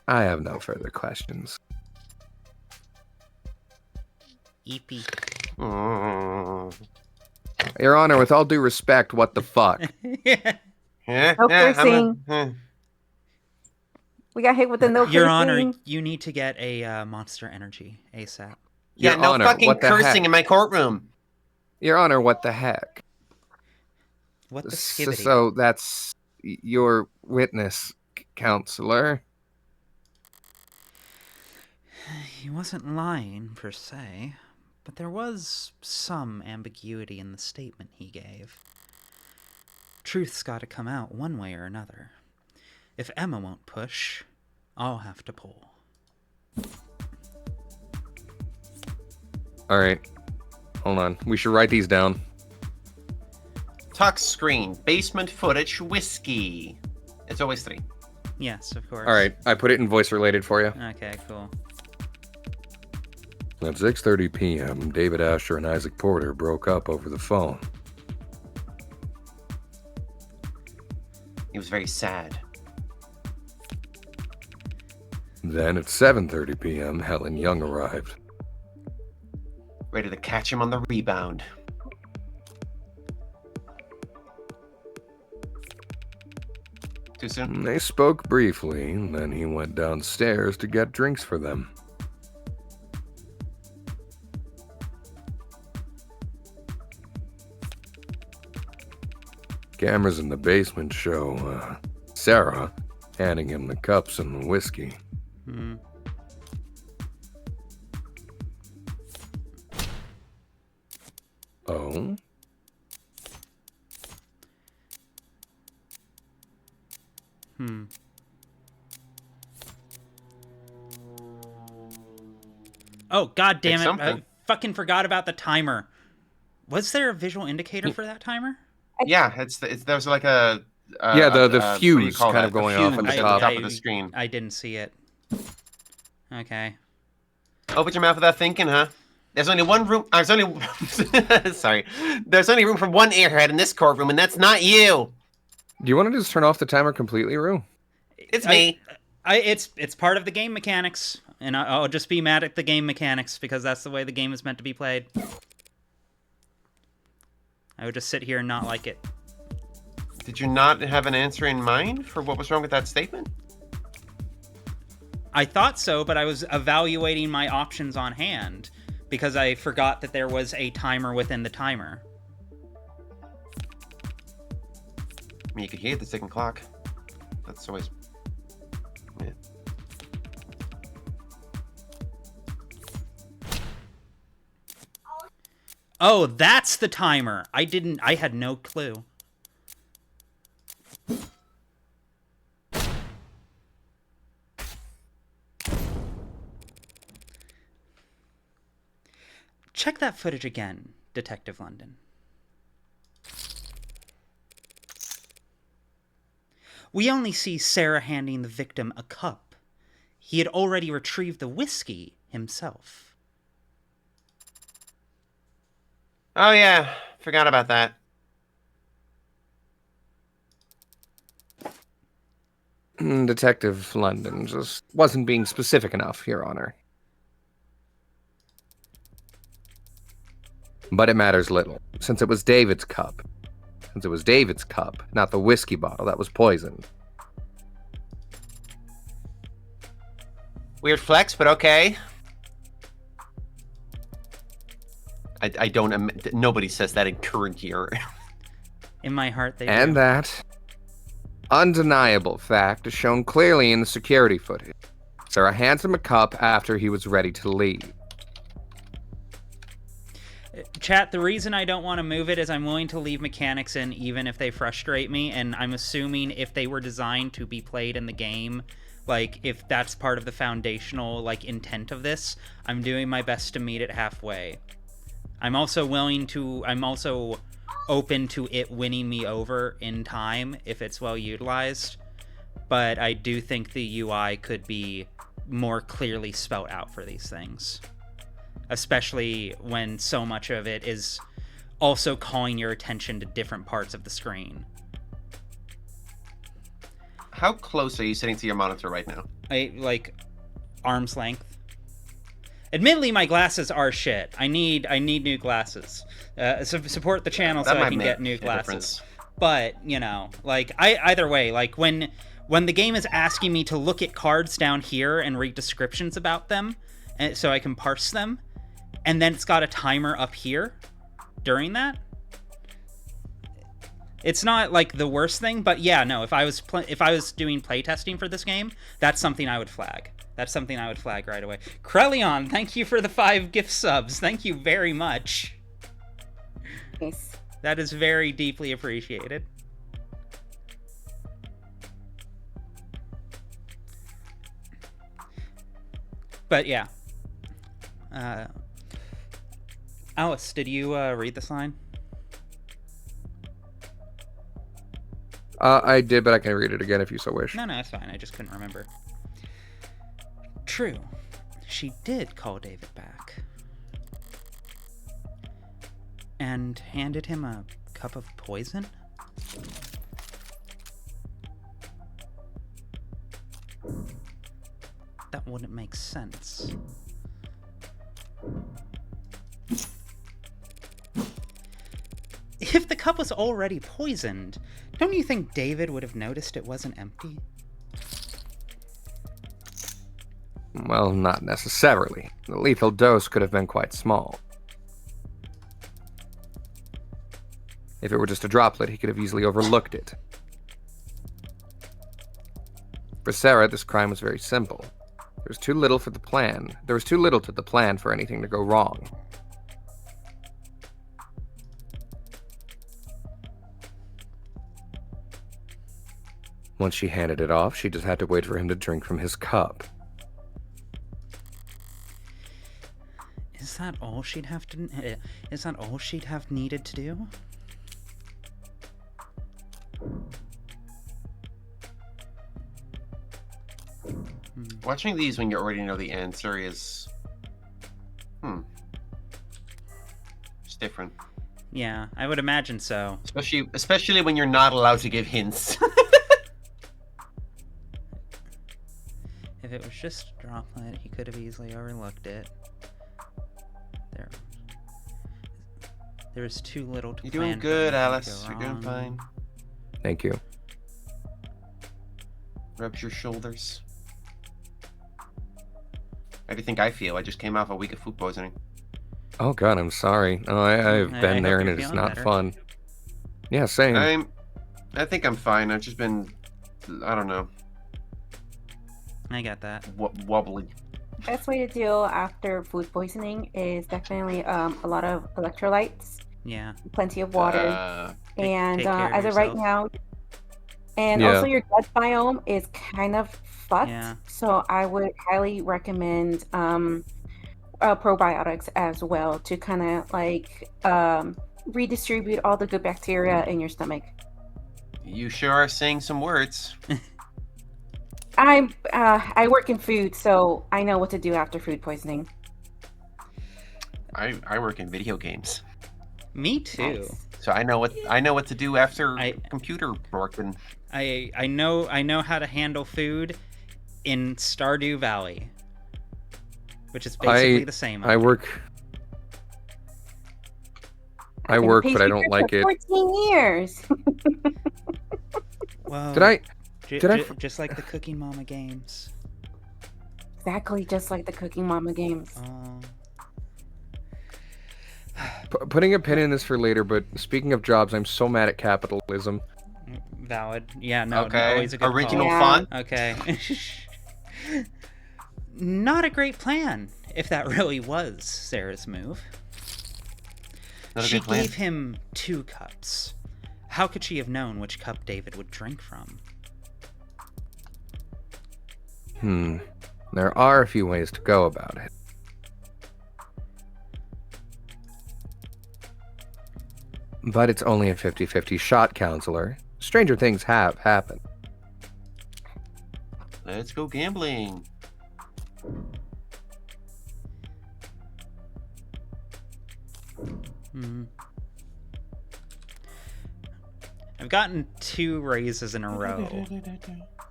I have no further questions. EP. Mm. Your Honor, with all due respect, what the fuck? Yeah. Yeah, No yeah, cursing. We got hit with the no Your cursing. Honor, you need to get a Monster Energy ASAP. Yeah, Your no Honor, fucking what the cursing heck? in my courtroom. Your Honor, what the heck? What the skibbity? So that's your witness, counselor? He wasn't lying, per se, but there was some ambiguity in the statement he gave. Truth's gotta come out one way or another. If Emma won't push, I'll have to pull. Alright. Hold on. We should write these down. Tuck screen, basement footage, whiskey. It's always 3. Yes, of course. Alright, I put it in voice related for you. Okay, cool. At 6:30 p.m., David Asher and Isaac Porter broke up over the phone. He was very sad. Then at 7:30 p.m., Helen Young arrived. Ready to catch him on the rebound. Too soon? They spoke briefly, and then he went downstairs to get drinks for them. Cameras in the basement show Sarah handing him the cups and the whiskey. Hmm. Oh? Hmm. Oh, god damn Pick it. I something. fucking forgot about the timer. Was there a visual indicator for that timer? Yeah, it's there's like a Yeah, the what do you fuse call kind that? of going The off at fuse the at top. of the screen. I didn't see it. Okay. Open your mouth without thinking, huh? There's only one room. There's only sorry. There's only room for one airhead in this courtroom, and that's not you. Do you want to just turn off the timer completely, Rue? It's me. It's part of the game mechanics, and I'll just be mad at the game mechanics because that's the way the game is meant to be played. I would just sit here and not like it. Did you not have an answer in mind for what was wrong with that statement? I thought so, but I was evaluating my options on hand because I forgot that there was a timer within the timer. I mean, you could hear the ticking clock. That's always. Yeah. Oh, that's the timer. I had no clue. Check that footage again, Detective London. We only see Sarah handing the victim a cup. He had already retrieved the whiskey himself. Oh yeah, forgot about that. Detective London just wasn't being specific enough, Your Honor. But it matters little, since it was David's cup. Since it was David's cup, not the whiskey bottle that was poisoned. Weird flex, but okay. I don't. Nobody says that in current year. In my heart, they And do. that undeniable fact is shown clearly in the security footage. Sarah hands him a cup after he was ready to leave. Chat, the reason I don't want to move it is I'm willing to leave mechanics in even if they frustrate me, and I'm assuming if they were designed to be played in the game, like, if that's part of the foundational, like, intent of this, I'm doing my best to meet it halfway. I'm also open to it winning me over in time if it's well utilized, but I do think the UI could be more clearly spelled out for these things, especially when so much of it is also calling your attention to different parts of the screen. How close are you sitting to your monitor right now? Like arm's length. Admittedly, my glasses are shit. I need new glasses. Support the channel so I can get new glasses. Difference. But, you know, like, either way, like, when the game is asking me to look at cards down here and read descriptions about them, and so I can parse them, and then it's got a timer up here during that, it's not, like, the worst thing, but yeah, no, if I was doing playtesting for this game, that's something I would flag. That's something I would flag right away. Krellion, thank you for the 5 gift subs. Thank you very much. Nice. That is very deeply appreciated. But yeah. Alice, did you read this line? I did, but I can read it again if you so wish. No, it's fine. I just couldn't remember. True. She did call David back. And handed him a cup of poison? That wouldn't make sense. If the cup was already poisoned, don't you think David would have noticed it wasn't empty? Well, not necessarily. The lethal dose could have been quite small. If it were just a droplet, he could have easily overlooked it. For Sarah, this crime was very simple. There was too little to the plan for anything to go wrong. Once she handed it off, she just had to wait for him to drink from his cup. Is that all she'd have needed to do? Watching these when you already know the answer is... It's different. Yeah, I would imagine so. Especially when you're not allowed to give hints. If it was just a droplet, he could have easily overlooked it. There was too little to You're plan. doing good, for anything to Alice. go You're doing wrong. fine. Thank you. Rubs your shoulders. How do you think I feel? I just came off a week of food poisoning. Oh god, I'm sorry. Oh, I've I been hope there and you're it is feeling not better. fun. Yeah, same. I think I'm fine. I've just been, I don't know, I got that. wobbly. Best way to deal after food poisoning is definitely a lot of electrolytes, Yeah. plenty of water, and take care of as of right yourself. now, and Yeah. also your gut biome is kind of fucked. Yeah. So I would highly recommend probiotics as well to kind of like redistribute all the good bacteria in your stomach. You sure are saying some words. I work in food, so I know what to do after food poisoning. I work in video games, Me too. Nice. so I know what to do after I- computer broken. I know how to handle food in Stardew Valley, which is basically the same. I work, I've been a but I pastry don't chef like for it. 14 years. Whoa. Did I? J- did I j- f- just like the Cooking Mama games. exactly just like the Cooking Mama games. Putting a pin in this for later, but speaking of jobs, I'm so mad at capitalism. Valid. Yeah, no, Okay. always a good Original call. Yeah. font. Okay. Not a great plan, if that really was Sarah's move. Not a She good plan. gave him 2 cups. How could she have known which cup David would drink from? There are a few ways to go about it. But it's only a 50-50 shot, counselor. Stranger things have happened. Let's go gambling. I've gotten 2 raises in a row.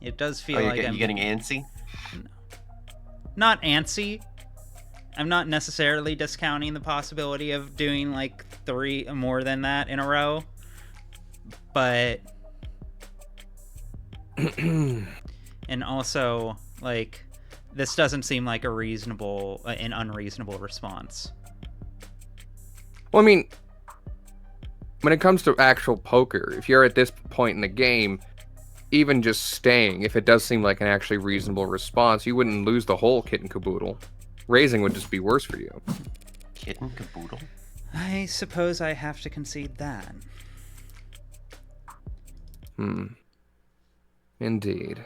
It does feel Oh, like you're I'm getting antsy? not antsy. I'm not necessarily discounting the possibility of doing like 3 more than that in a row. But and also like this doesn't seem like a reasonable an unreasonable response. Well, I mean, when it comes to actual poker, if you're at this point in the game, even just staying, if it does seem like an actually reasonable response, you wouldn't lose the whole kit and caboodle. Raising would just be worse for you. Kitten caboodle? I suppose I have to concede that. Indeed.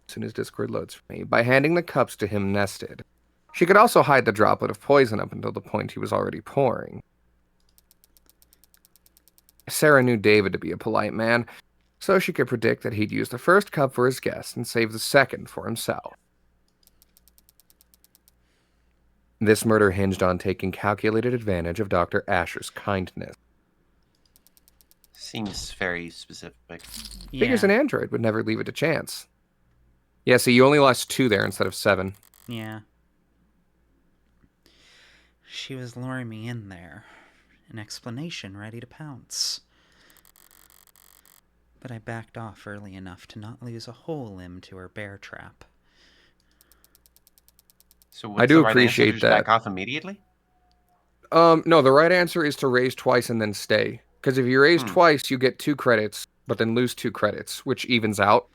As soon as Discord loads for me, by handing the cups to him nested, she could also hide the droplet of poison up until the point he was already pouring. Sarah knew David to be a polite man, so she could predict that he'd use the first cup for his guest and save the second for himself. This murder hinged on taking calculated advantage of Dr. Asher's kindness. Seems very specific. Figures an android would never leave it to chance. Yeah, see, you only lost 2 there instead of 7. Yeah. She was luring me in there. An explanation ready to pounce. But I backed off early enough to not lose a whole limb to her bear trap. So I do the right answer? appreciate Just that. Back off immediately? No, the right answer is to raise twice and then stay. Because if you raise twice, you get 2 credits, but then lose 2 credits, which evens out.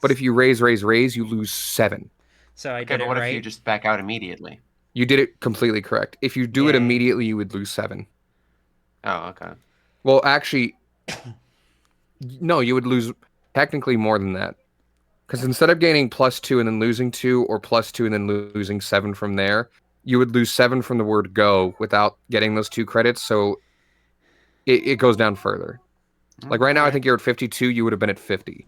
But if you raise, you lose 7. So I Okay, did but it what right. if you just back out immediately? You did it completely correct. If you do it Yay. immediately, you would lose 7. Oh, okay. Well, actually, no, you would lose technically more than that. Because instead of gaining +2 and then losing 2, or +2 and then losing 7 from there, you would lose 7 from the word go without getting those 2 credits, so it goes down further. Like right now, I think you're at 52, you would have been at 50.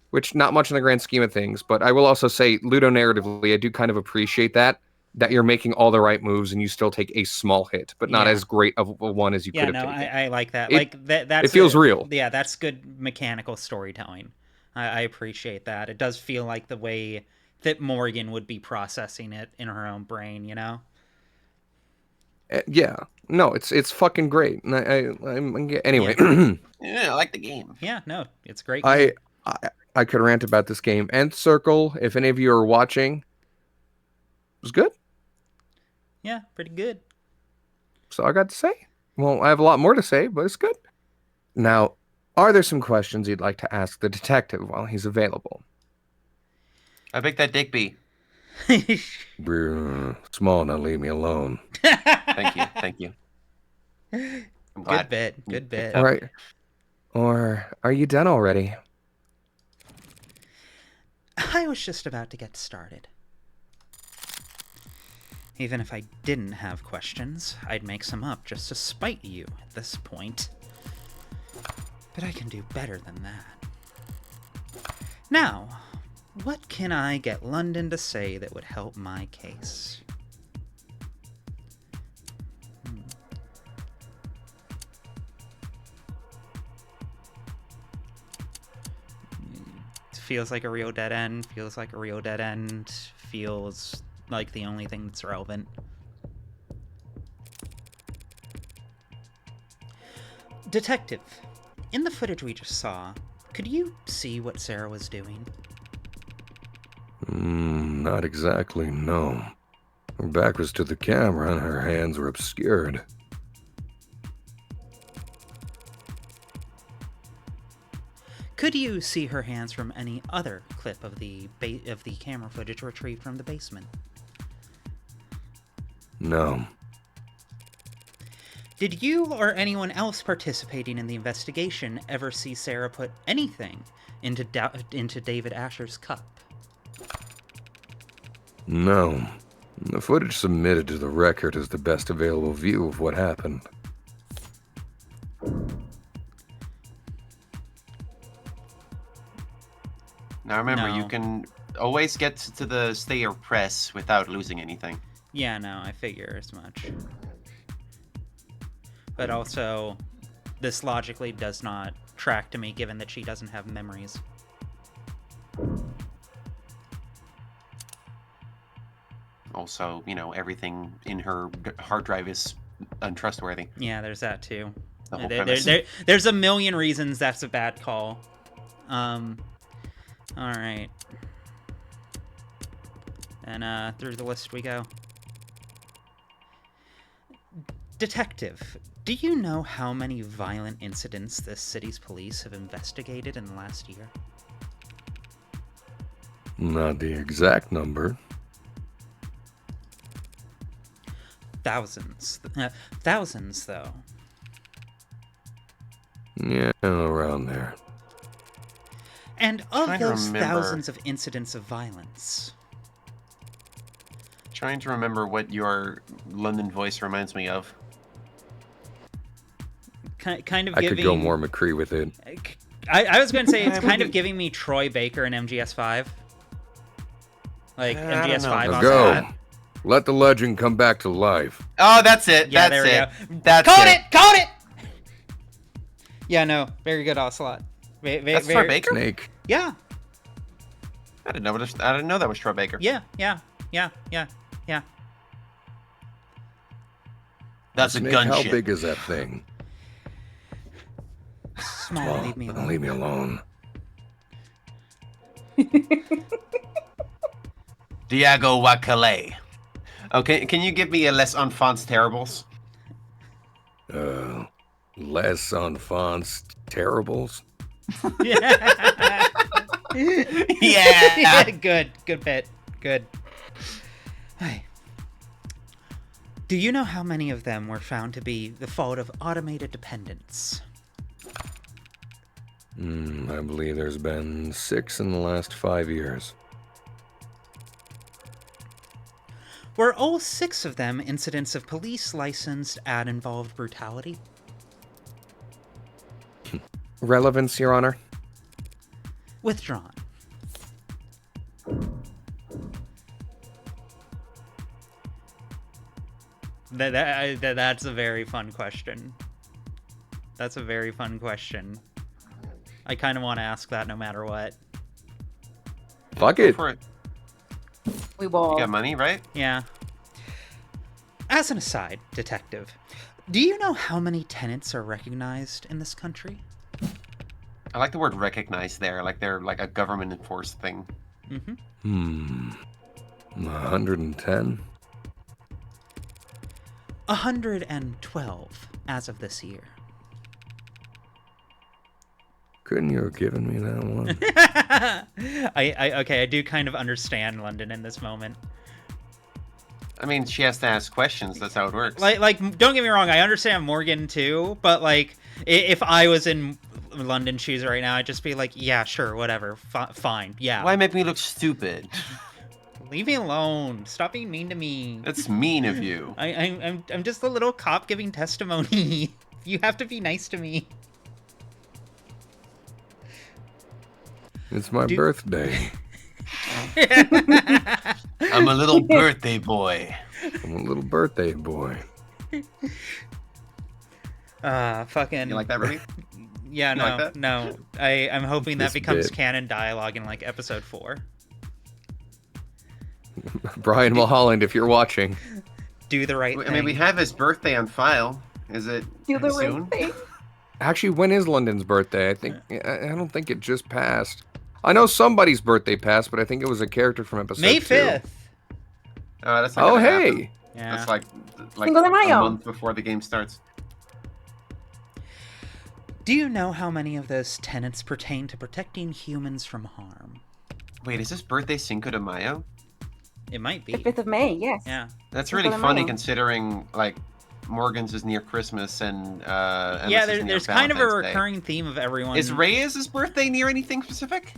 Which, not much in the grand scheme of things, but I will also say, ludonarratively, I do kind of appreciate that you're making all the right moves and you still take a small hit, but not Yeah. as great of a one as you Yeah, could have no, taken. I like that. It- Like that's it feels real. Yeah, that's good mechanical storytelling. I appreciate that. It does feel like the way that Morgan would be processing it in her own brain, you know? Yeah, no, it's fucking great. And anyway, Yeah, I like the game. Yeah, no, it's great. I could rant about this game. Nth Circle, if any of you are watching, it was good. Yeah, pretty good. So I got to say. Well, I have a lot more to say, but it's good. Now, are there some questions you'd like to ask the detective while he's available? I picked that Digby. Small, now leave me alone. Thank you. Thank you. I'm glad. Good bit. Good bit. All right. Or are you done already? I was just about to get started. Even if I didn't have questions, I'd make some up just to spite you at this point. But I can do better than that. Now, what can I get London to say that would help my case? Feels like a real dead end, feels like a real dead end, feels like the only thing that's relevant. Detective, in the footage we just saw, could you see what Sarah was doing? Not exactly, no. Her back was to the camera and her hands were obscured. Could you see her hands from any other clip of the camera footage retrieved from the basement? No. Did you or anyone else participating in the investigation ever see Sarah put anything into David Asher's cup? No. The footage submitted to the record is the best available view of what happened. Now remember, No. you can always get to the stay or press without losing anything. Yeah, no, I figure as much. But also, this logically does not track to me given that she doesn't have memories. Also, you know, everything in her hard drive is untrustworthy. Yeah, there's that too. The whole There- premise. there's a million reasons that's a bad call. All right. And through the list we go. Detective, do you know how many violent incidents this city's police have investigated in the last year? Not the exact number. Thousands. Thousands, though. Yeah, around there. And of Trying to those remember. thousands of incidents of violence, Trying to remember what your London voice reminds me of. kind of I giving... could go more McCree with it. I was going to say it's kind of giving me Troy Baker and MGS5. Like, I don't MGS5 know. on Now that. go. Let the legend come back to life. Oh, that's it. Yeah, that's there it. we go. That's Caught it. it! Caught it! Yeah, no. Very good, Ocelot. That's Troy Baker. Yeah. I didn't know. I didn't know that was Troy Baker. Yeah. That's a Snake, how gunship. big is that thing? Small, Oh, leave me don't alone. leave me alone. Diego Wakale. Okay, can you give me a Les Enfants Terribles? Les Enfants Terribles? Yeah. Yeah. Good bit. Good. Hi. Do you know how many of them were found to be the fault of automated dependence? I believe there's been 6 in the last 5 years. Were all 6 of them incidents of police licensed ad-involved brutality? Relevance, Your Honor? Withdrawn. That's a very fun question. That's a very fun question. I kind of want to ask that no matter what. Fuck Go it. for it. We You ball. got money, right? Yeah. As an aside, detective, do you know how many tenants are recognized in this country? I like the word recognize there, like they're like a government enforced thing. Mm-hmm. 110? 112 as of this year. Couldn't you have given me that one? I do kind of understand London in this moment. I mean, she has to ask questions. That's how it works. Like, don't get me wrong, I understand Morgan too, but like, if I was in London shoes right now, I'd just be like, yeah, sure, whatever, fine, yeah. Why make me look stupid? Leave me alone. Stop being mean to me. That's mean of you. I'm just a little cop giving testimony. You have to be nice to me. It's my birthday. I'm a little birthday boy. I'm a little birthday boy. Fucking. You like that, Ruby? Yeah, You no, like that? no. I'm hoping that This becomes bit. canon dialogue in like episode 4. Brian Mulholland, if you're watching. Do the right thing. I mean, we have his birthday on file. Is it Do the soon? right thing. Actually, when is London's birthday? I don't think it just passed. I know somebody's birthday passed, but I think it was a character from episode May 2. 5th. That's not Oh, gonna hey. happen. Yeah. That's like Cinco de a Mayo. month before the game starts. Do you know how many of those tenets pertain to protecting humans from harm? Wait, is this birthday Cinco de Mayo? It might be. The 5th of May, yes. Yeah. That's Cinco really de funny Mayo. considering like Morgan's is near Christmas and Yeah, Emma's is near there's kind of a Valentine's Day. recurring theme of everyone. Is Reyes' birthday near anything specific?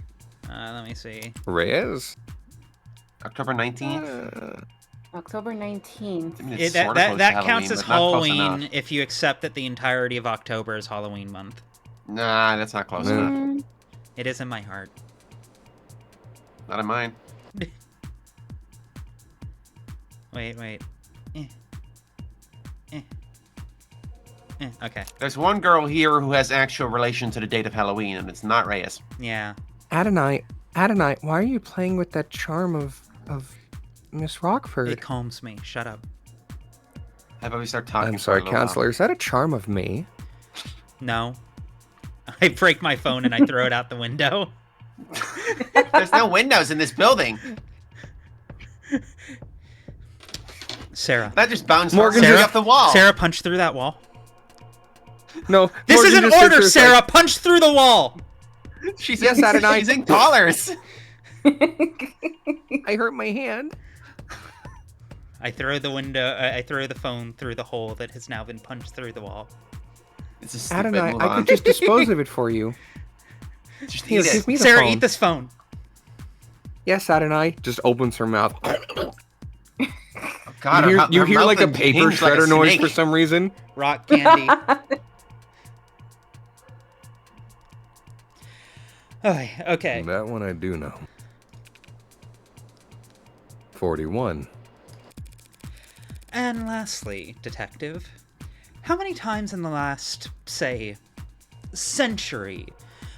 Let me see. Reyes? October 19th? October 19th. I mean, it's That, sorta that, close that to counts Halloween, as but not close Halloween enough. if you accept that the entirety of October is Halloween month. Nah, that's not close enough. Mm, It is in my heart. Not in mine. Wait. Okay. There's one girl here who has actual relation to the date of Halloween, and it's not Reyes. Yeah. Adonai, why are you playing with that charm of Miss Rockford? It calms me. Shut up. How about we start talking? I'm for a sorry, little while? counselor. Is that a charm of me? No. I break my phone and I throw it out the window. There's no windows in this building. Sarah. That just bounced Morgan Morgan just- off the wall. Sarah, punch through that wall. No. This Morgan is an just sits order, there, it's Sarah! like, Punch through the wall! She's Yes, in, Adonai. she's in dollars. I hurt my hand. I throw the phone through the hole that has now been punched through the wall. It's a stupid Adonai, move I on. could just dispose of it for you. Just Here, eat it. give me the Sarah, phone. eat this phone. Yes, Adonai. Just opens her mouth. God, you her hear mouth like a is paper hinged like a shredder noise snake. for some reason. Rock candy. Okay. That one I do know. 41. And lastly, detective, how many times in the last, say, century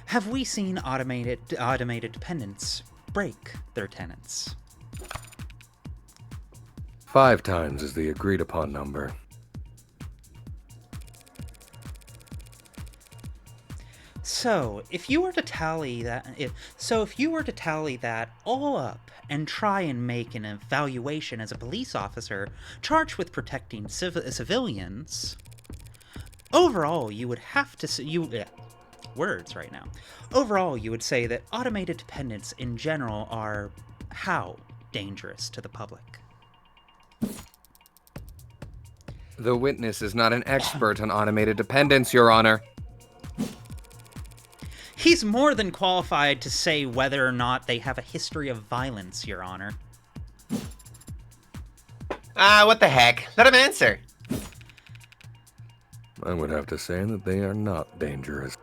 have we seen automated dependents break their tenants? 5 times is the agreed upon number. So, if you were to tally that all up and try and make an evaluation as a police officer charged with protecting civilians, overall you would have to words right now. Overall, you would say that automated dependents in general are how dangerous to the public? The witness is not an expert on automated dependence, Your Honor. He's more than qualified to say whether or not they have a history of violence, Your Honor. What the heck? Let him answer. I would have to say that they are not dangerous.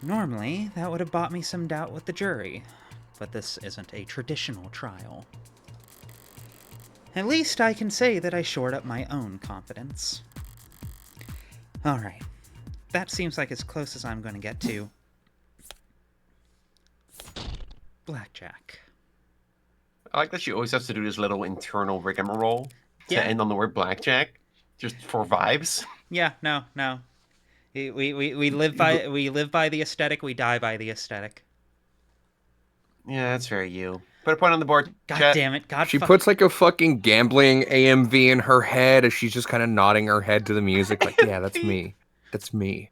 Normally, that would have bought me some doubt with the jury, but this isn't a traditional trial. At least I can say that I shored up my own confidence. Alright, that seems like as close as I'm going to get to blackjack. I like that she always has to do this little internal rigmarole to Yeah. end on the word blackjack, just for vibes. Yeah, no. We live by the aesthetic, we die by the aesthetic. Yeah, that's very you. Put a point on the board. God chat. damn it, God She fuck- puts like a fucking gambling AMV in her head as she's just kind of nodding her head to the music like, yeah, that's me. That's me.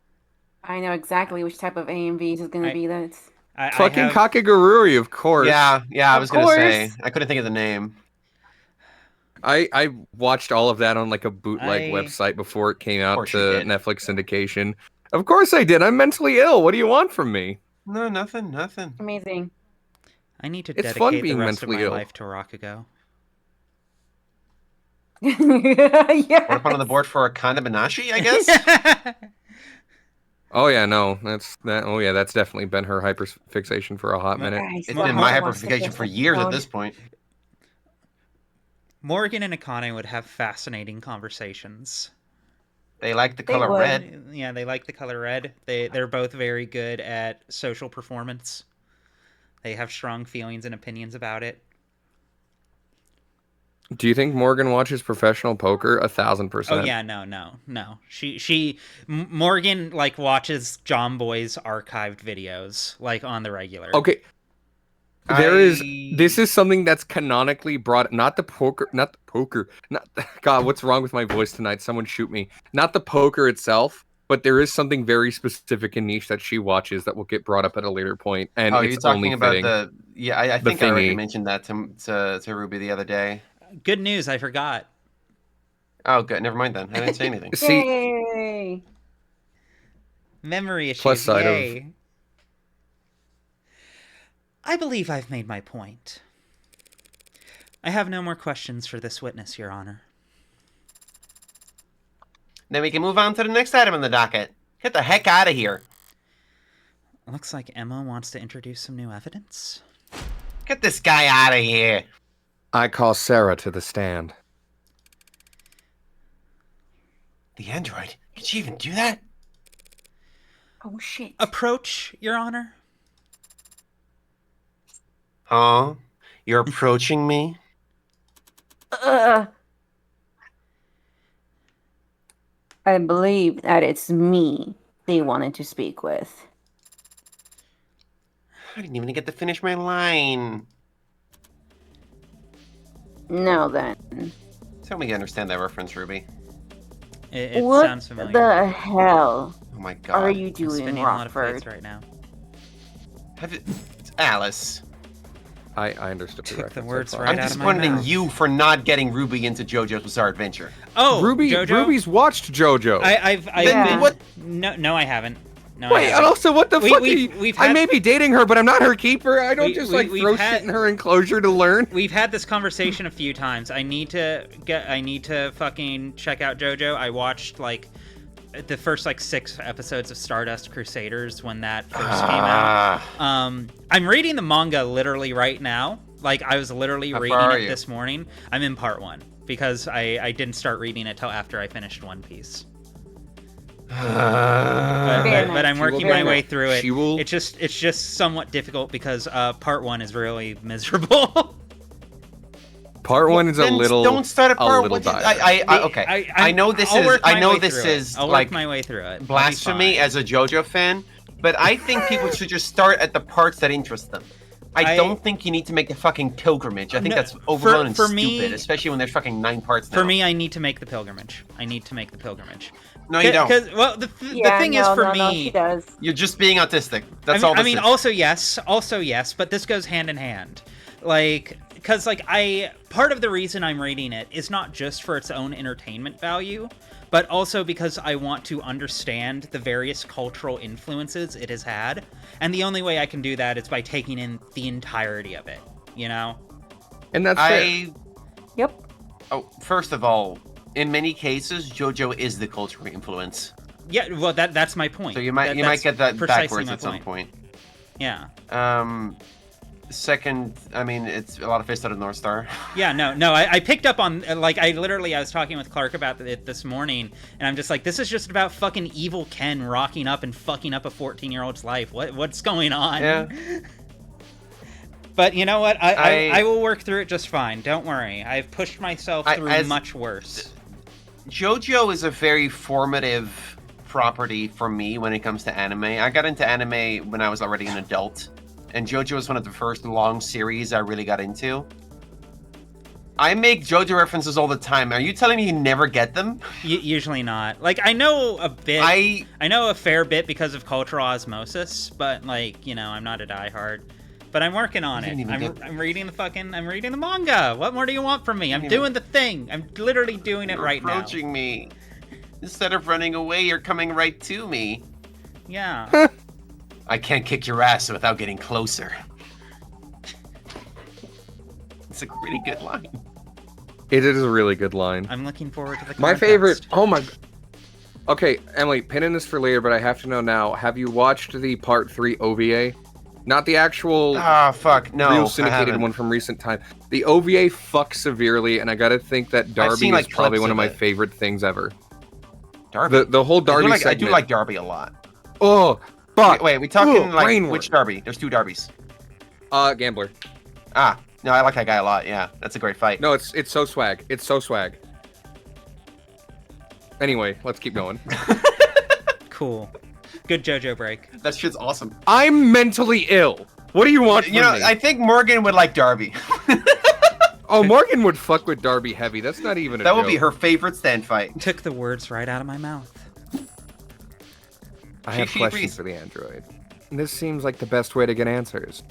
I know exactly which type of AMVs is going I- to be. That's I Fucking have- Kakegurui, of course. Yeah, I Of was gonna say. course. I couldn't think of the name. I watched all of that on like a bootleg I- website before it came out course to you did. Netflix syndication. Of course I did. I'm mentally ill. What do you want from me? No, nothing. amazing. I need to It's fun dedicate the being rest of my mentally ill. life to Rakugo. Yeah. Put a point on the board for a Kanabanashi, I guess. Oh yeah, no, that's that. Oh yeah, that's definitely been her hyperfixation for a hot minute. Guys, It's what been my wants to hyperfixation get for this years at phone? this point. Morgan and Akane would have fascinating conversations. They like the They color would. red. Yeah, they like the color red. They're both very good at social performance. They have strong feelings and opinions about it. Do you think Morgan watches professional poker? 1000%. Oh yeah, no. Morgan like watches John Boy's archived videos like on the regular. Okay. This is something that's canonically brought, not the poker, God, what's wrong with my voice tonight? Someone shoot me. Not the poker itself, but there is something very specific and niche that she watches that will get brought up at a later point, and Oh, it's you're talking only about fitting. I think I already thingy. mentioned that to Ruby the other day. Good news, I forgot. Oh, good. Never mind then. I didn't say anything. See, Yay! Memory issues. Plus side of- Yay. I believe I've made my point. I have no more questions for this witness, Your Honor. Then we can move on to the next item on the docket. Get the heck out of here. Looks like Emma wants to introduce some new evidence. Get this guy out of here. I call Sarah to the stand. The android? Can she even do that? Oh shit. Approach, Your Honor. Huh? You're approaching me? I believe that it's me they wanted to speak with. I didn't even get to finish my line. Now then, Tell me you understand that reference, Ruby. It what sounds familiar. the hell Oh my god. are you I'm doing, spinning a lot of plates Rockford? right now. Have it... Alice. I understood the Took the reference. words I'm right I'm out of my disappointed in mouth. you for not getting Ruby into JoJo's Bizarre Adventure. Oh, Ruby's JoJo? watched JoJo. I've Then been... what- No, I haven't. No, I Wait, and haven't. also, what the We- fuck? we've I had- may be dating her, but I'm not her keeper. I don't We- just we- like we've throw had- shit in her enclosure to learn. We've had this conversation a few times. I need to fucking check out JoJo. I watched like the first like 6 episodes of Stardust Crusaders when that first came out. I'm reading the manga literally right now. Like I was literally How reading far are it you? this morning. I'm in part 1 because I didn't start reading it till after I finished One Piece. Fair But I'm She working will my get way it. through it. She will- It's just somewhat difficult because part 1 is really miserable. Part one is a Then little. Don't start at part little one. dire. Okay. I know this is. I know this is I'll like work my way through it. I'll be blasphemy fine. as a JoJo fan, but I think people should just start at the parts that interest them. I don't think you need to make a fucking pilgrimage. I think No, that's overblown and for stupid, me- especially when there's fucking 9 parts now. For me, I need to make the pilgrimage. no, you don't. Well, the thing is for no, me. she does. You're just being autistic. That's I all mean, this is. also yes, but this goes hand in hand. Like, because like part of the reason I'm reading it is not just for its own entertainment value, but also because I want to understand the various cultural influences it has had, and the only way I can do that is by taking in the entirety of it. You know? And that's fair. Yep. Oh, first of all, in many cases, JoJo is the cultural influence. Yeah. Well, that's my point. So you might That's get that precisely backwards my at some point. Yeah. Second, I mean, it's a lot of Fist Out of North Star. Yeah, no, I picked up on, like, I was talking with Clark about it this morning, and I'm just like, this is just about fucking evil Ken rocking up and fucking up a 14-year-old's life. What's going on? Yeah. But you know what? I will work through it just fine. Don't worry. I've pushed myself through much worse. JoJo is a very formative property for me when it comes to anime. I got into anime when I was already an adult, and JoJo was one of the first long series I really got into. I make JoJo references all the time. Are you telling me you never get them? Usually not. Like, I know a bit. I know a fair bit because of cultural osmosis, but, like, you know, I'm not a diehard. But I'm working on it. I'm reading the manga. What more do you want from me? I'm doing the thing. I'm literally doing it right now. You're approaching me. Instead of running away, you're coming right to me. Yeah. I can't kick your ass without getting closer. It's a really good line. It is a really good line. I'm looking forward to the My context. favorite. Oh my. Okay, Emily, pin in this for later, but I have to know now. Have you watched the Part 3 OVA? Not the actual Ah, fuck. No, real I syndicated haven't. one from recent time. The OVA fucks severely, and I gotta think that Darby seen, like, is probably clips one of of my it. favorite things ever. Darby. The whole Darby I segment. do like Darby a lot. Oh, fuck. Wait, we talking Ooh, like brainworm. which Darby? There's 2 Darbys. Gambler. Ah, No, I like that guy a lot. Yeah, that's a great fight. No, it's so swag. It's so swag. Anyway, let's keep going. Cool. Good JoJo break. That shit's awesome. I'm mentally ill. What do you want from You know, me? I think Morgan would like Darby. Oh, Morgan would fuck with Darby heavy. That's not even a That would be joke. her favorite stand fight. Took the words right out of my mouth. I have She questions agrees. for the android. This seems like the best way to get answers.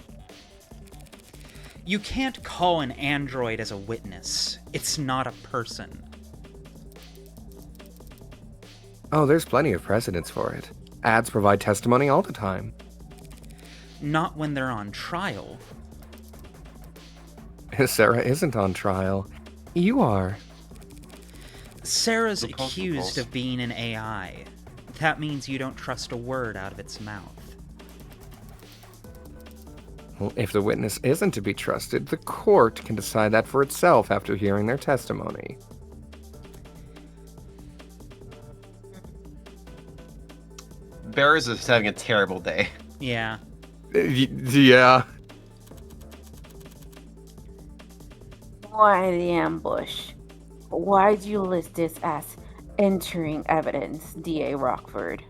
You can't call an android as a witness. It's not a person. Oh, there's plenty of precedents for it. Ads provide testimony all the time. Not when they're on trial. Sarah isn't on trial. You are. Sarah's The pulse accused pulse. of being an AI. That means you don't trust a word out of its mouth. Well, if the witness isn't to be trusted, the court can decide that for itself after hearing their testimony. Bears is having a terrible day. Yeah. Yeah. Why the ambush? Why'd you list this as entering evidence, D.A. Rockford?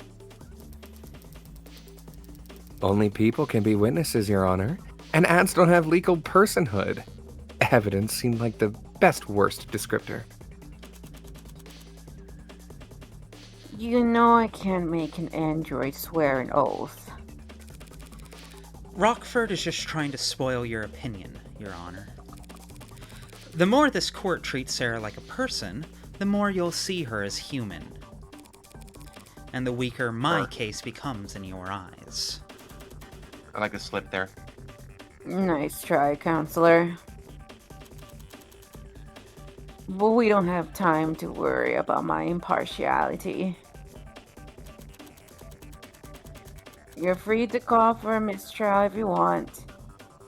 Only people can be witnesses, Your Honor. And ads don't have legal personhood. Evidence seemed like the worst descriptor. You know I can't make an android swear an oath. Rockford is just trying to spoil your opinion, Your Honor. The more this court treats Sarah like a person, the more you'll see her as human. And the weaker my case becomes in your eyes. I like the slip there. Nice try, counselor. But we don't have time to worry about my impartiality. You're free to call for a mistrial if you want,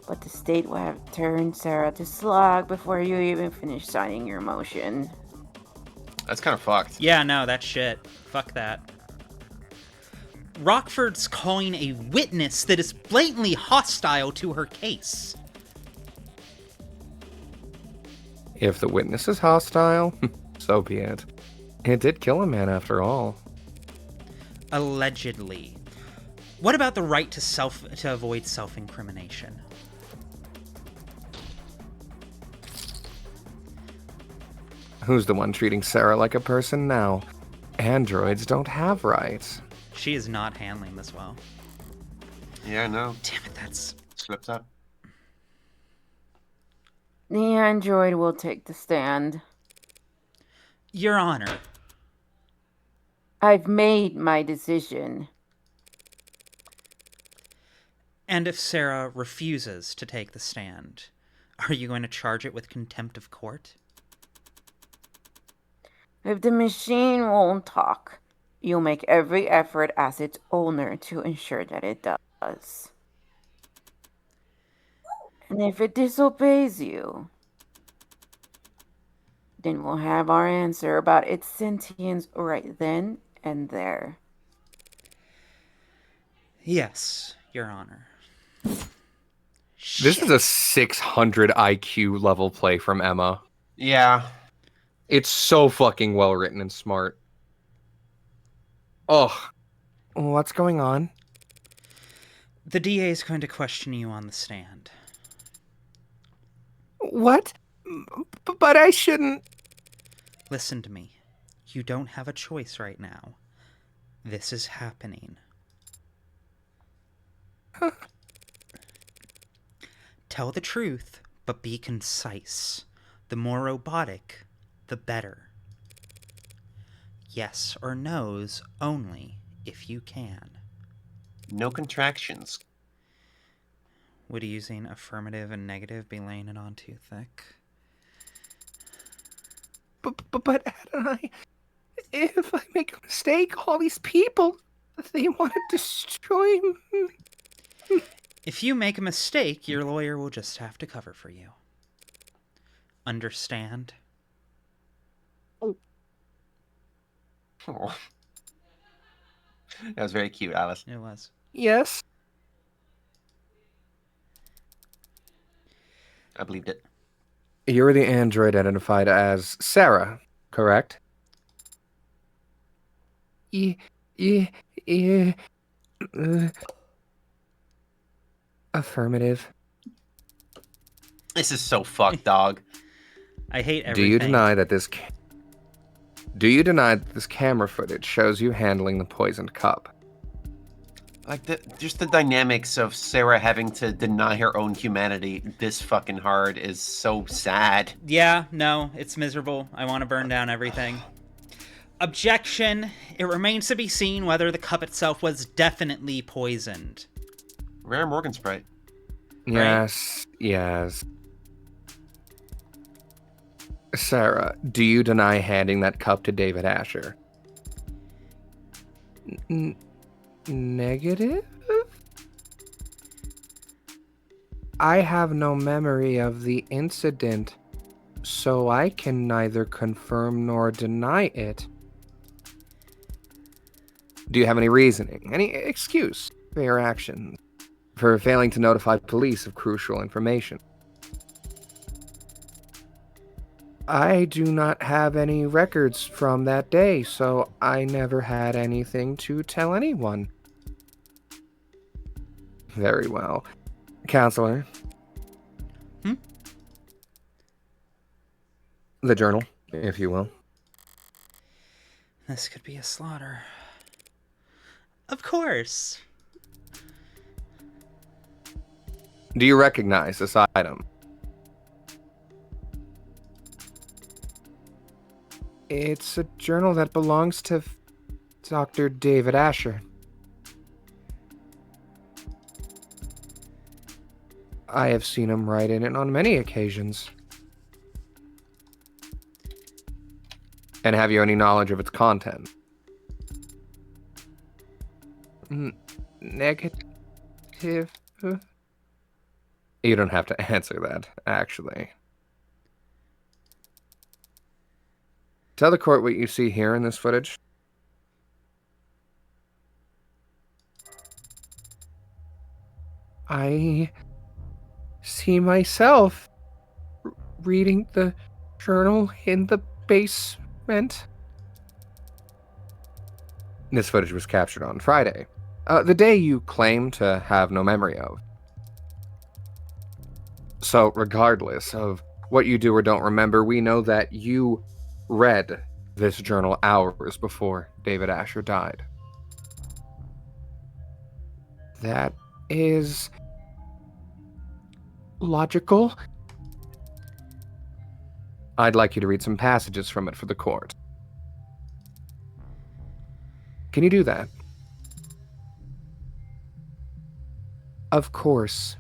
but the state will have turned Sarah to slug before you even finish signing your motion. That's kind of fucked. Yeah, no, that's shit. Fuck that. Rockford's calling a witness that is blatantly hostile to her case. If the witness is hostile, so be it. It did kill a man after all. Allegedly. What about the right to avoid self-incrimination? Who's the one treating Sarah like a person now? Androids don't have rights. She is not handling this well. Yeah, no. Damn it, that's... Slipped up. The android will take the stand. Your Honor. I've made my decision. And if Sarah refuses to take the stand, are you going to charge it with contempt of court? If the machine won't talk, you'll make every effort as its owner to ensure that it does. And if it disobeys you, then we'll have our answer about its sentience right then and there. Yes, Your Honor. This is a 600 IQ level play from Emma. Yeah. It's so fucking well written and smart. Oh. What's going on? The DA is going to question you on the stand. What? But I shouldn't... Listen to me. You don't have a choice right now. This is happening. Tell the truth, but be concise. The more robotic, the better. Yes or no's only, if you can. No contractions. Would using affirmative and negative be laying it on too thick? But Adonai, if I make a mistake, all these people, they want to destroy me. If you make a mistake, your lawyer will just have to cover for you. Understand? Oh. That was very cute, Alice. It was. Yes? I believed it. You're the android identified as Sarah, correct? Yeah, yeah, yeah. Affirmative. This is so fucked, dog. I hate everything. Do you deny that this camera footage shows you handling the poisoned cup? Like, just the dynamics of Sarah having to deny her own humanity this fucking hard is so sad. Yeah, no, it's miserable. I want to burn down everything. Objection. It remains to be seen whether the cup itself was definitely poisoned. Rare Morgan Sprite. Yes, yes. Sarah, do you deny handing that cup to David Asher? Negative? I have no memory of the incident, so I can neither confirm nor deny it. Do you have any reasoning, any excuse for your actions, for failing to notify police of crucial information? I do not have any records from that day, so I never had anything to tell anyone. Very well. Counselor? The journal, if you will. This could be a slaughter. Of course. Do you recognize this item? It's a journal that belongs to Dr. David Asher. I have seen him write in it on many occasions. And have you any knowledge of its content? Negative? You don't have to answer that, actually. Tell the court what you see here in this footage. I see myself reading the journal in the basement. This footage was captured on Friday, the day you claim to have no memory of. So, regardless of what you do or don't remember, we know that you read this journal hours before David Asher died. That is logical. I'd like you to read some passages from it for the court. Can you do that? Of course.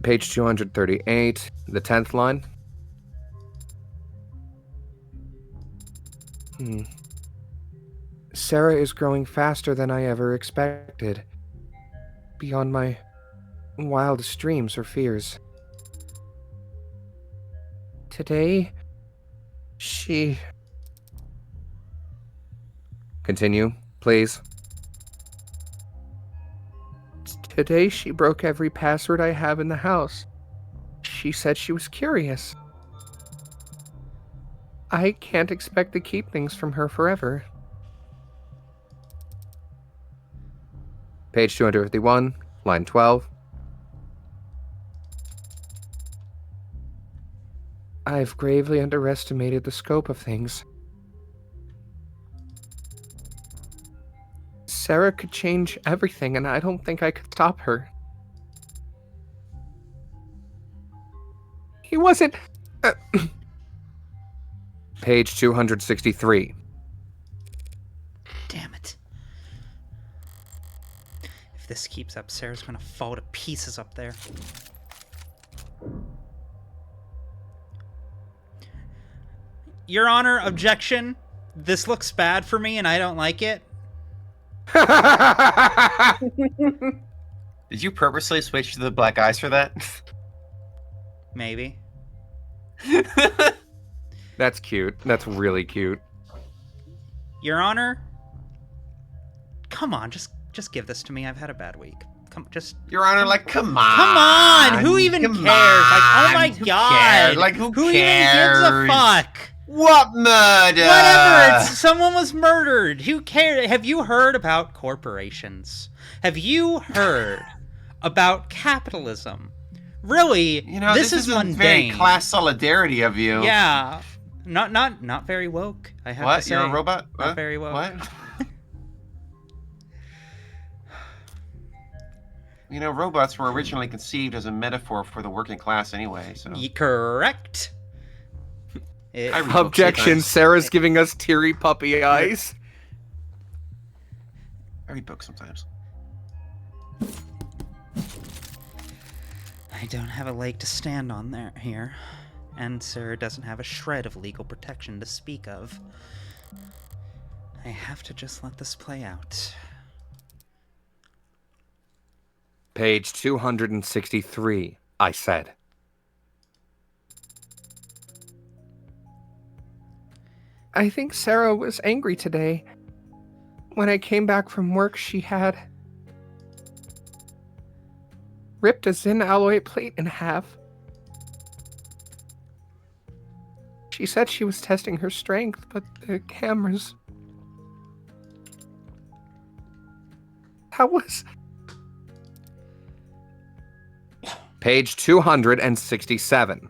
Page 238, the 10th line. Sarah is growing faster than I ever expected, beyond my wildest dreams or fears. Today, she... Continue, please. Today, she broke every password I have in the house. She said she was curious. I can't expect to keep things from her forever. Page 251, line 12. I've gravely underestimated the scope of things. Sarah could change everything, and I don't think I could stop her. He wasn't... Page 263. Damn it. If this keeps up, Sarah's gonna fall to pieces up there. Your Honor, objection. This looks bad for me and I don't like it. Did you purposely switch to the black eyes for that? Maybe. That's cute. That's really cute. Your Honor, come on, just give this to me. I've had a bad week. just Your Honor, like, come on. come on. Who even Come cares? Like, oh my on. Who god. cares? Like, who even gives a cares? fuck? What murder? Whatever. Someone was murdered. Who cares? Have you heard about corporations? Have you heard about capitalism? Really, You know, this is is very mundane. class solidarity of you. Yeah, not very woke. I have to What? say. You're a robot? Not What? very woke. What? You know, robots were originally conceived as a metaphor for the working class anyway, so... Correct. I read books Objection. sometimes. Sarah's giving us teary puppy eyes. I read books sometimes. I don't have a leg to stand on there here, and Sarah doesn't have a shred of legal protection to speak of. I have to just let this play out. Page 263, I said. I think Sarah was angry today. When I came back from work, she had ripped a Zin alloy plate in half. She said she was testing her strength, but the cameras... That was... Page 267.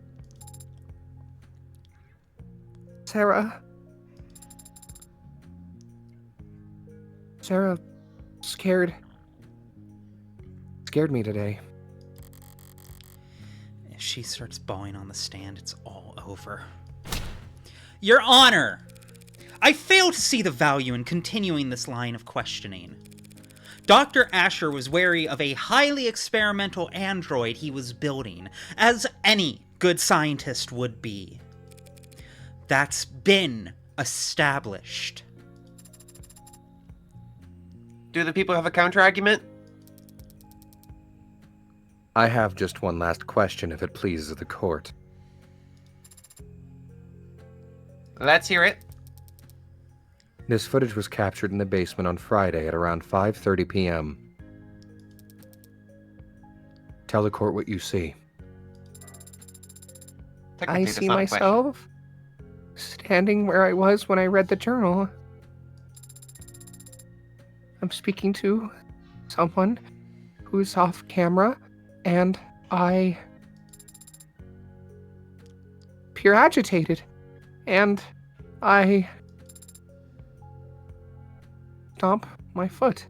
Sarah scared me today. If she starts bawling on the stand, it's all over. Your Honor! I fail to see the value in continuing this line of questioning. Dr. Asher was wary of a highly experimental android he was building, as any good scientist would be. That's been established. Do the people have a counter-argument? I have just one last question, if it pleases the court. Let's hear it. This footage was captured in the basement on Friday at around 5:30 p.m. Tell the court what you see. Technically, I that's see not a question. myself standing where I was when I read the journal. I'm speaking to someone who's off camera, and I appear agitated, and I stomp my foot.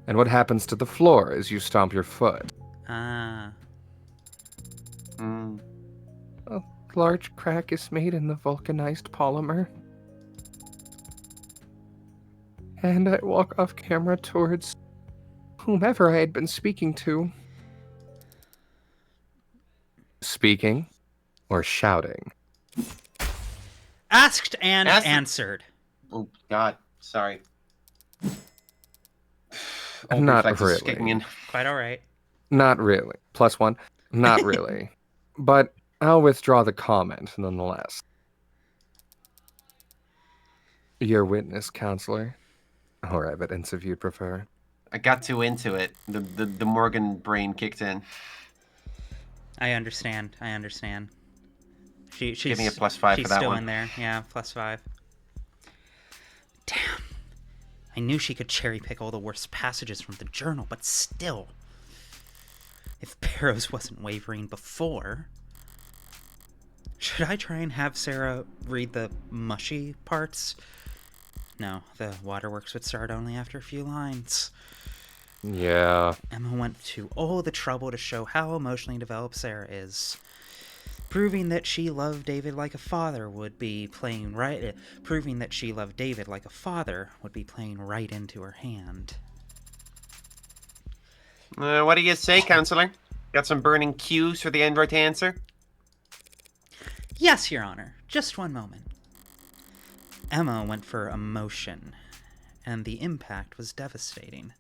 And what happens to the floor as you stomp your foot? Ah. Mm. A large crack is made in the vulcanized polymer. And I walk off camera towards whomever I had been speaking to. Speaking or shouting? Asked and Asked- answered. Oh, God. Sorry. Old Not reflexes really. kicking in. Quite alright. Not really. +1. Not really. But I'll withdraw the comment nonetheless. Your witness, counselor. Or evidence if you'd prefer. I got too into it. The Morgan brain kicked in. I understand. She's Give me a +5 she's for that still one. in there. Yeah, +5. Damn. I knew she could cherry pick all the worst passages from the journal, but still. If Barrows wasn't wavering before, should I try and have Sarah read the mushy parts? No, the waterworks would start only after a few lines. Yeah. Emma went to all the trouble to show how emotionally developed Sarah is. Proving that she loved David like a father would be playing right. Proving that she loved David like a father would be playing right into her hand. What do you say, counselor? Got some burning cues for the android to answer? Yes, Your Honor. Just one moment. Emma went for emotion, and the impact was devastating.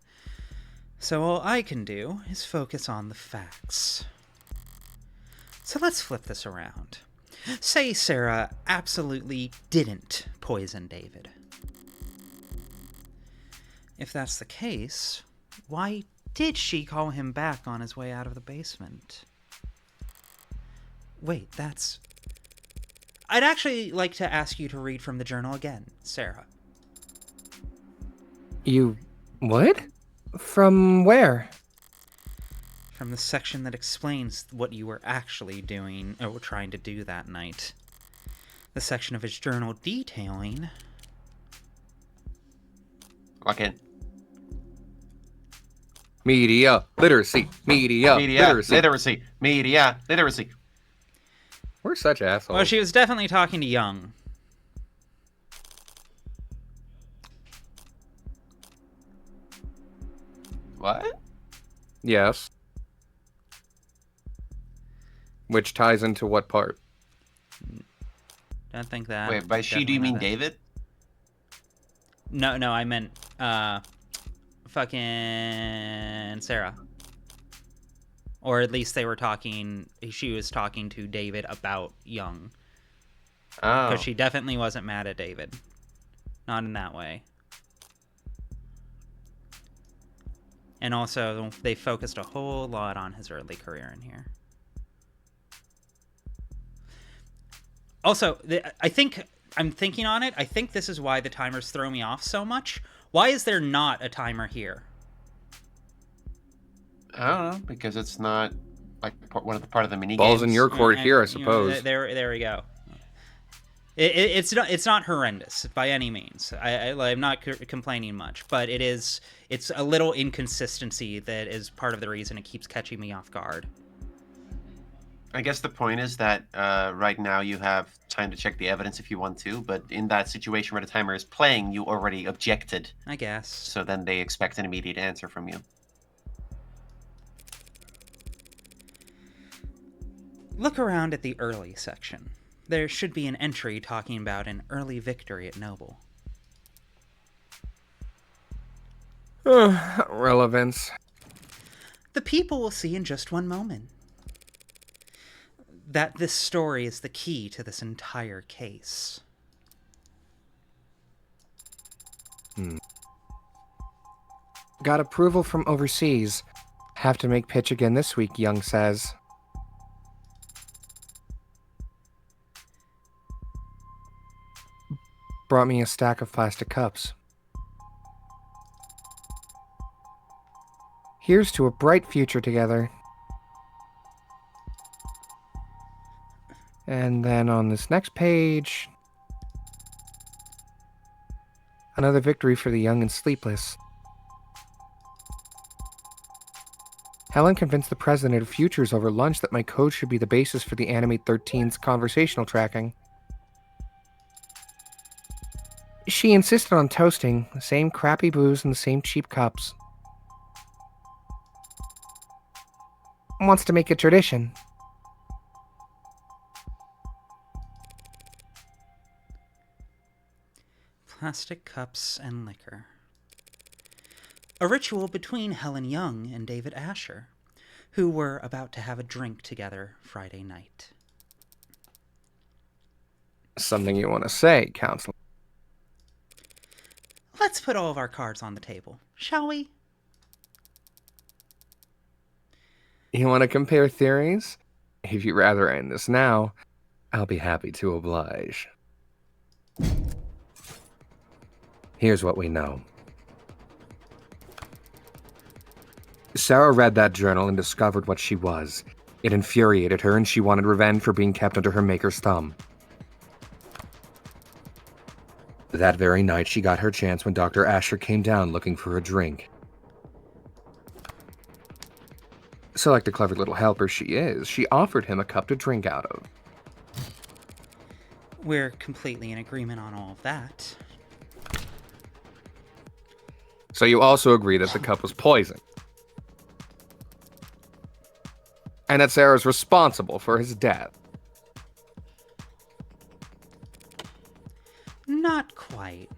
So all I can do is focus on the facts. So let's flip this around. Say Sarah absolutely didn't poison David. If that's the case, why did she call him back on his way out of the basement? Wait, that's... I'd actually like to ask you to read from the journal again, Sarah. You... what? From where? From the section that explains what you were actually doing, or trying to do that night. The section of his journal detailing... Lock in. Media literacy. Media literacy. Media literacy. We're such assholes. Well, she was definitely talking to Young. What? Yes. Which ties into what part? Don't think that. Wait, by she do you mean David? No, I meant, fucking Sarah. Or at least she was talking to David about Young. Oh. Because she definitely wasn't mad at David. Not in that way. And also, they focused a whole lot on his early career in here. Also, I'm thinking on it, I think this is why the timers throw me off so much. Why is there not a timer here? I don't know, because it's not like one of the part of the mini Balls games. in your court here, I You know, suppose. there we go. It's not horrendous by any means. I'm not complaining much, but it's a little inconsistency that is part of the reason it keeps catching me off guard. I guess the point is that right now you have time to check the evidence if you want to, but in that situation where the timer is playing, you already objected. I guess. So then they expect an immediate answer from you. Look around at the early section. There should be an entry talking about an early victory at Noble. Relevance. The people will see in just one moment that this story is the key to this entire case. Got approval from overseas. Have to make pitch again this week, Young says. Brought me a stack of plastic cups. Here's to a bright future together. And then on this next page, another victory for the young and sleepless. Helen convinced the president of Futures over lunch that my code should be the basis for the Animate 13's conversational tracking. She insisted on toasting, the same crappy booze and the same cheap cups. Wants to make a tradition. Plastic cups and liquor. A ritual between Helen Young and David Asher, who were about to have a drink together Friday night. Something you want to say, Counselor? Let's put all of our cards on the table, shall we? You want to compare theories? If you'd rather end this now, I'll be happy to oblige. Here's what we know. Sarah read that journal and discovered what she was. It infuriated her, and she wanted revenge for being kept under her maker's thumb. That very night, she got her chance when Dr. Asher came down looking for a drink. So, like the clever little helper she is, she offered him a cup to drink out of. We're completely in agreement on all of that. So you also agree that the cup was poison. And that Sarah's responsible for his death. Not quite.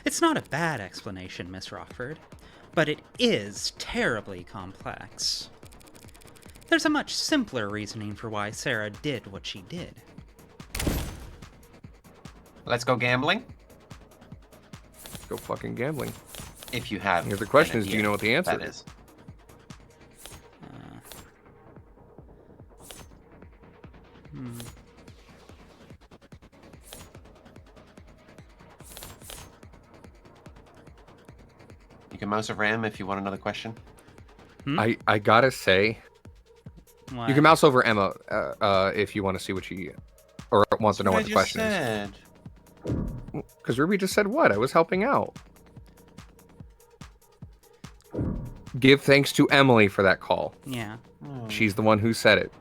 It's not a bad explanation, Miss Rockford, but it is terribly complex. There's a much simpler reasoning for why Sarah did what she did. Let's go gambling. Go fucking gambling. If you have. Here's the question: an is, do you idea know what the answer that is? is? Hmm. You can mouse over M if you want another question. I gotta say, What? you can mouse over Emma if you want to see what she or wants to know What what I the just question is. said. Because Ruby just said what? I was helping out. Give thanks to Emily for that call. Yeah. Hmm. She's the one who said it.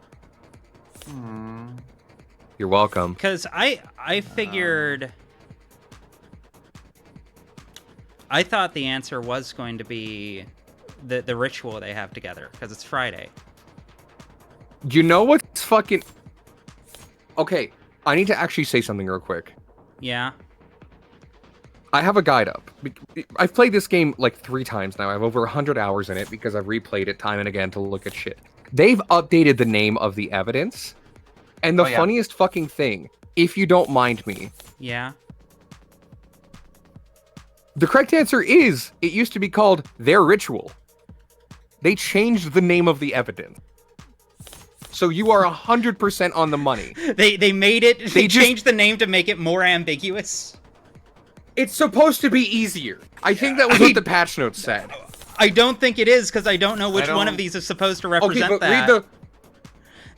Hmm. You're welcome. Because I figured. I thought the answer was going to be the ritual they have together, because it's Friday. You know what's fucking... Okay, I need to actually say something real quick. Yeah. I have a guide up. I've played this game like 3 times now. I have over 100 hours in it because I've replayed it time and again to look at shit. They've updated the name of the evidence. And the Oh, yeah. funniest fucking thing, if you don't mind me, Yeah. the correct answer is it used to be called Their Ritual. They changed the name of the evidence. So you are 100% on the money. They made it. They just- changed the name to make it more ambiguous. It's supposed to be easier. I think that was what the patch notes said. I don't think it is, because I don't know which I one don't- of these is supposed to Okay, represent but that. read the...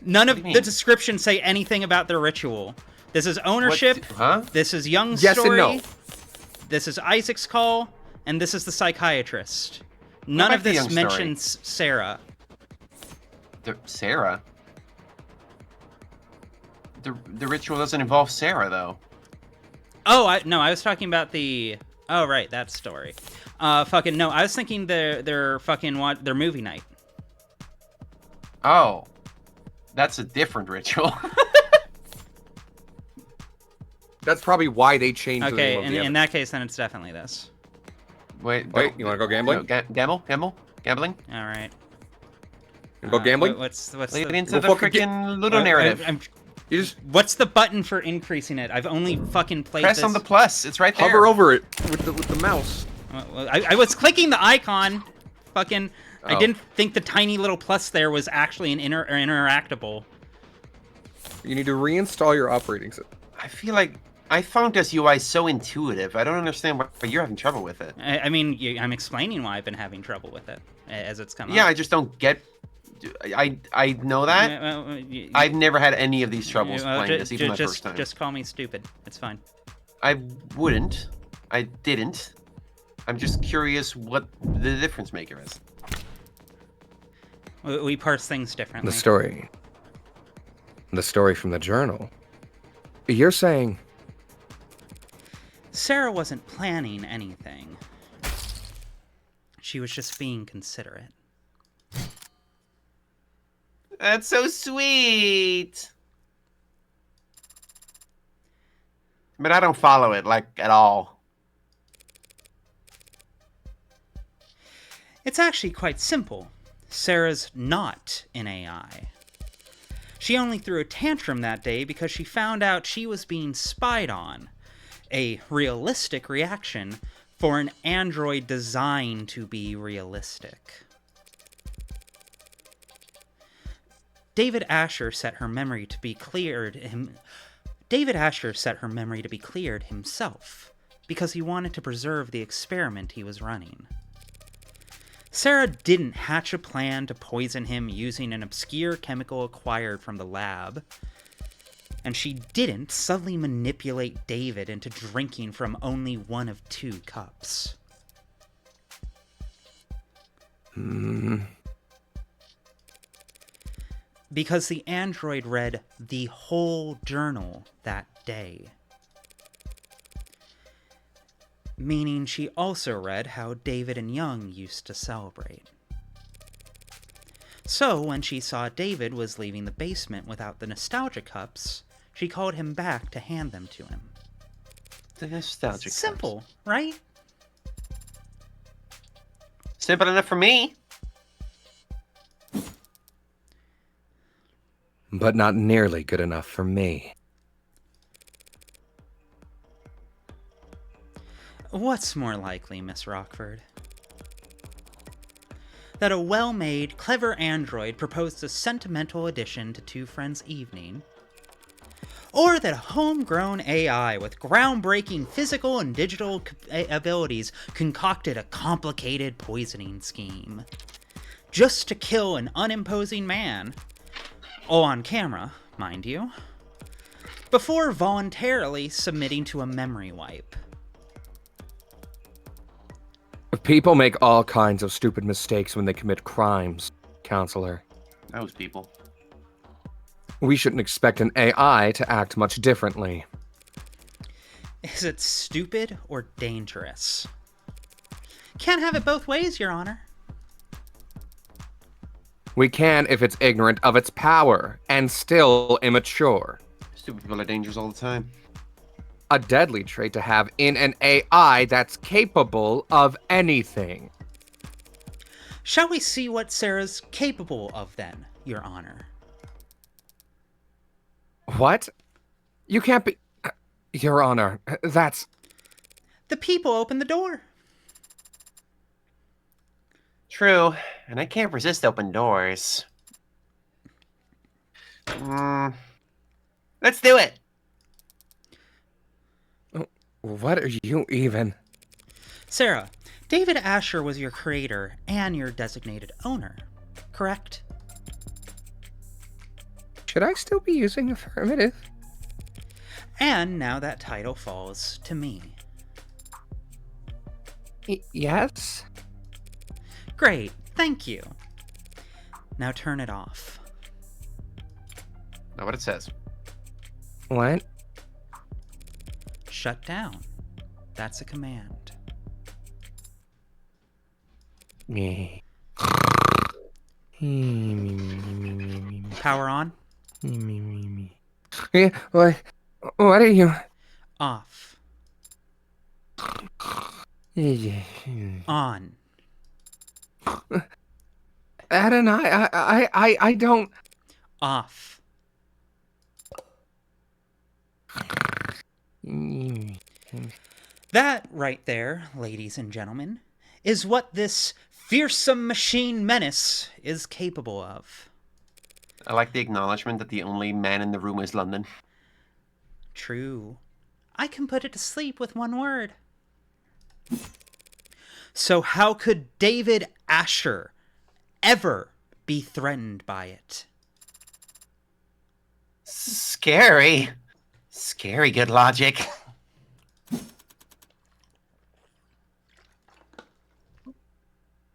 None of What do you the mean? descriptions say anything about their ritual. This is ownership. Huh? This is Young's Yes and story. no. This is Isaac's call, and this is the psychiatrist. None about of the this Young story? mentions Sarah. Sarah. The ritual doesn't involve Sarah though. Oh, I was talking about the. Oh, right, that story. Fucking no, I was thinking their fucking their movie night. Oh, that's a different ritual. That's probably why they changed the Okay, name of the in evidence. that case, then it's definitely this. Wait, You want to go gambling? No, gambling. All right. You go gambling? What's Lead the, into Well, the fucking freaking Ludo narrative. You just what's the button for increasing it? I've only fucking played Press this. on the plus. It's right there. hover over it with the mouse. I was clicking the icon. Fucking. I Oh. didn't think the tiny little plus there was actually an interactable. You need to reinstall your operating system. I feel like I found this UI so intuitive. I don't understand why you're having trouble with it. I mean, I'm explaining why I've been having trouble with it as it's come Yeah, up. I just don't get. I know that. I've never had any of these troubles playing this, even my first time. Just call me stupid. It's fine. I wouldn't. I didn't. I'm just curious what the difference maker is. We parse things differently. The story. The story from the journal. You're saying Sarah wasn't planning anything. She was just being considerate. That's so sweet. But I don't follow it like at all. It's actually quite simple. Sarah's not an AI. She only threw a tantrum that day because she found out she was being spied on. A realistic reaction for an android designed to be realistic. David Asher set her memory to be cleared himself because he wanted to preserve the experiment he was running. Sarah didn't hatch a plan to poison him using an obscure chemical acquired from the lab. And she didn't subtly manipulate David into drinking from only one of 2 cups. Because the android read the whole journal that day. Meaning she also read how David and Young used to celebrate. So when she saw David was leaving the basement without the nostalgia cups, she called him back to hand them to him. The nostalgia. Simple, right? Simple enough for me. but not nearly good enough for me. What's more likely, Miss Rockford? that a well-made, clever android proposed a sentimental addition to Two Friends Evening, or that a homegrown AI with groundbreaking physical and digital abilities concocted a complicated poisoning scheme just to kill an unimposing man, all on camera, mind you, before voluntarily submitting to a memory wipe. People make all kinds of stupid mistakes when they commit crimes, Counselor. Those people. We shouldn't expect an AI to act much differently. Is it stupid or dangerous? Can't have it both ways, Your Honor. We can if it's ignorant of its power, and still immature. Stupid people are dangerous all the time. A deadly trait to have in an AI that's capable of anything. Shall we see what Sarah's capable of then, Your Honor? What? You can't be... Your Honor, that's... The people opened the door. True, and I can't resist open doors. Let's do it! What are you even... Sarah, David Asher was your creator and your designated owner, correct? Should I still be using affirmative? And now that title falls to me. Yes? Great, thank you. Now turn it off. Not what it says. What? Shut down. That's a command. Me. Power on. Yeah, what are you... Off. On. Adonai, I don't... Off. That right there, ladies and gentlemen, is what this fearsome machine menace is capable of. I like the acknowledgement that the only man in the room is London. True. I can put it to sleep with one word. So how could David Asher ever be threatened by it? Scary. Scary good logic.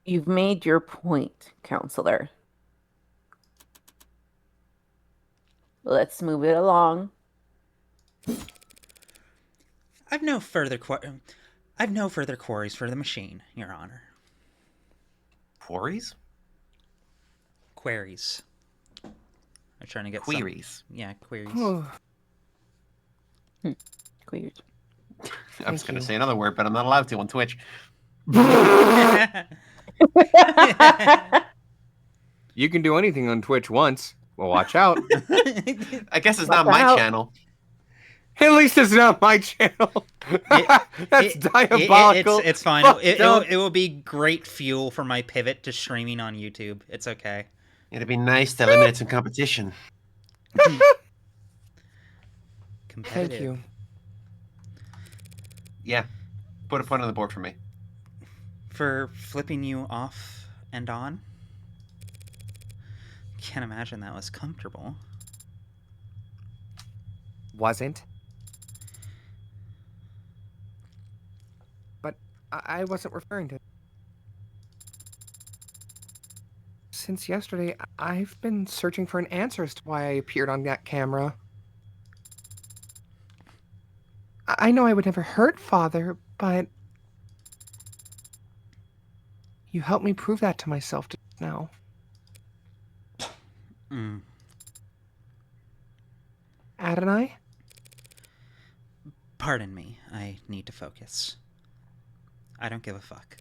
You've made your point, Counselor. Let's move it along. I've no further queries for the machine, Your Honor. Quarries? Queries. I'm trying to get Queries. Yeah, queries. Queers. I was going to say another word, but I'm not allowed to on Twitch. You can do anything on Twitch once. Well, watch out. I guess it's not my out. channel. At least it's not my channel. That's diabolical. It's fine. Fuck, It don't. will be great fuel for my pivot to streaming on YouTube. It's okay. It'd be nice to eliminate some competition. Competitive. Thank you. Yeah. Put a point on the board for me. For flipping you off and on. Can't imagine that was comfortable. Wasn't. But I wasn't referring to... Since yesterday, I've been searching for an answer as to why I appeared on that camera. I know I would never hurt Father, but... You helped me prove that to myself just now. Adonai? Pardon me. I need to focus. I don't give a fuck.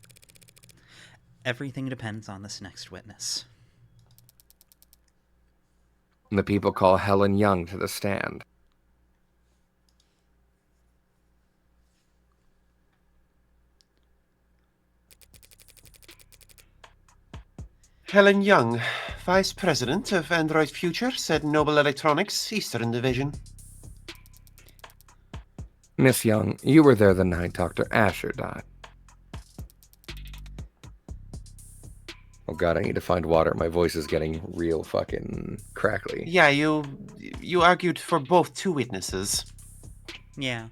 Everything depends on this next witness. The people call Helen Young to the stand. Helen Young, Vice President of Android Futures at Noble Electronics, Eastern Division. Miss Young, you were there the night Dr. Asher died. Oh god, I need to find water. My voice is getting real fucking crackly. Yeah, you argued for both two witnesses. Yeah.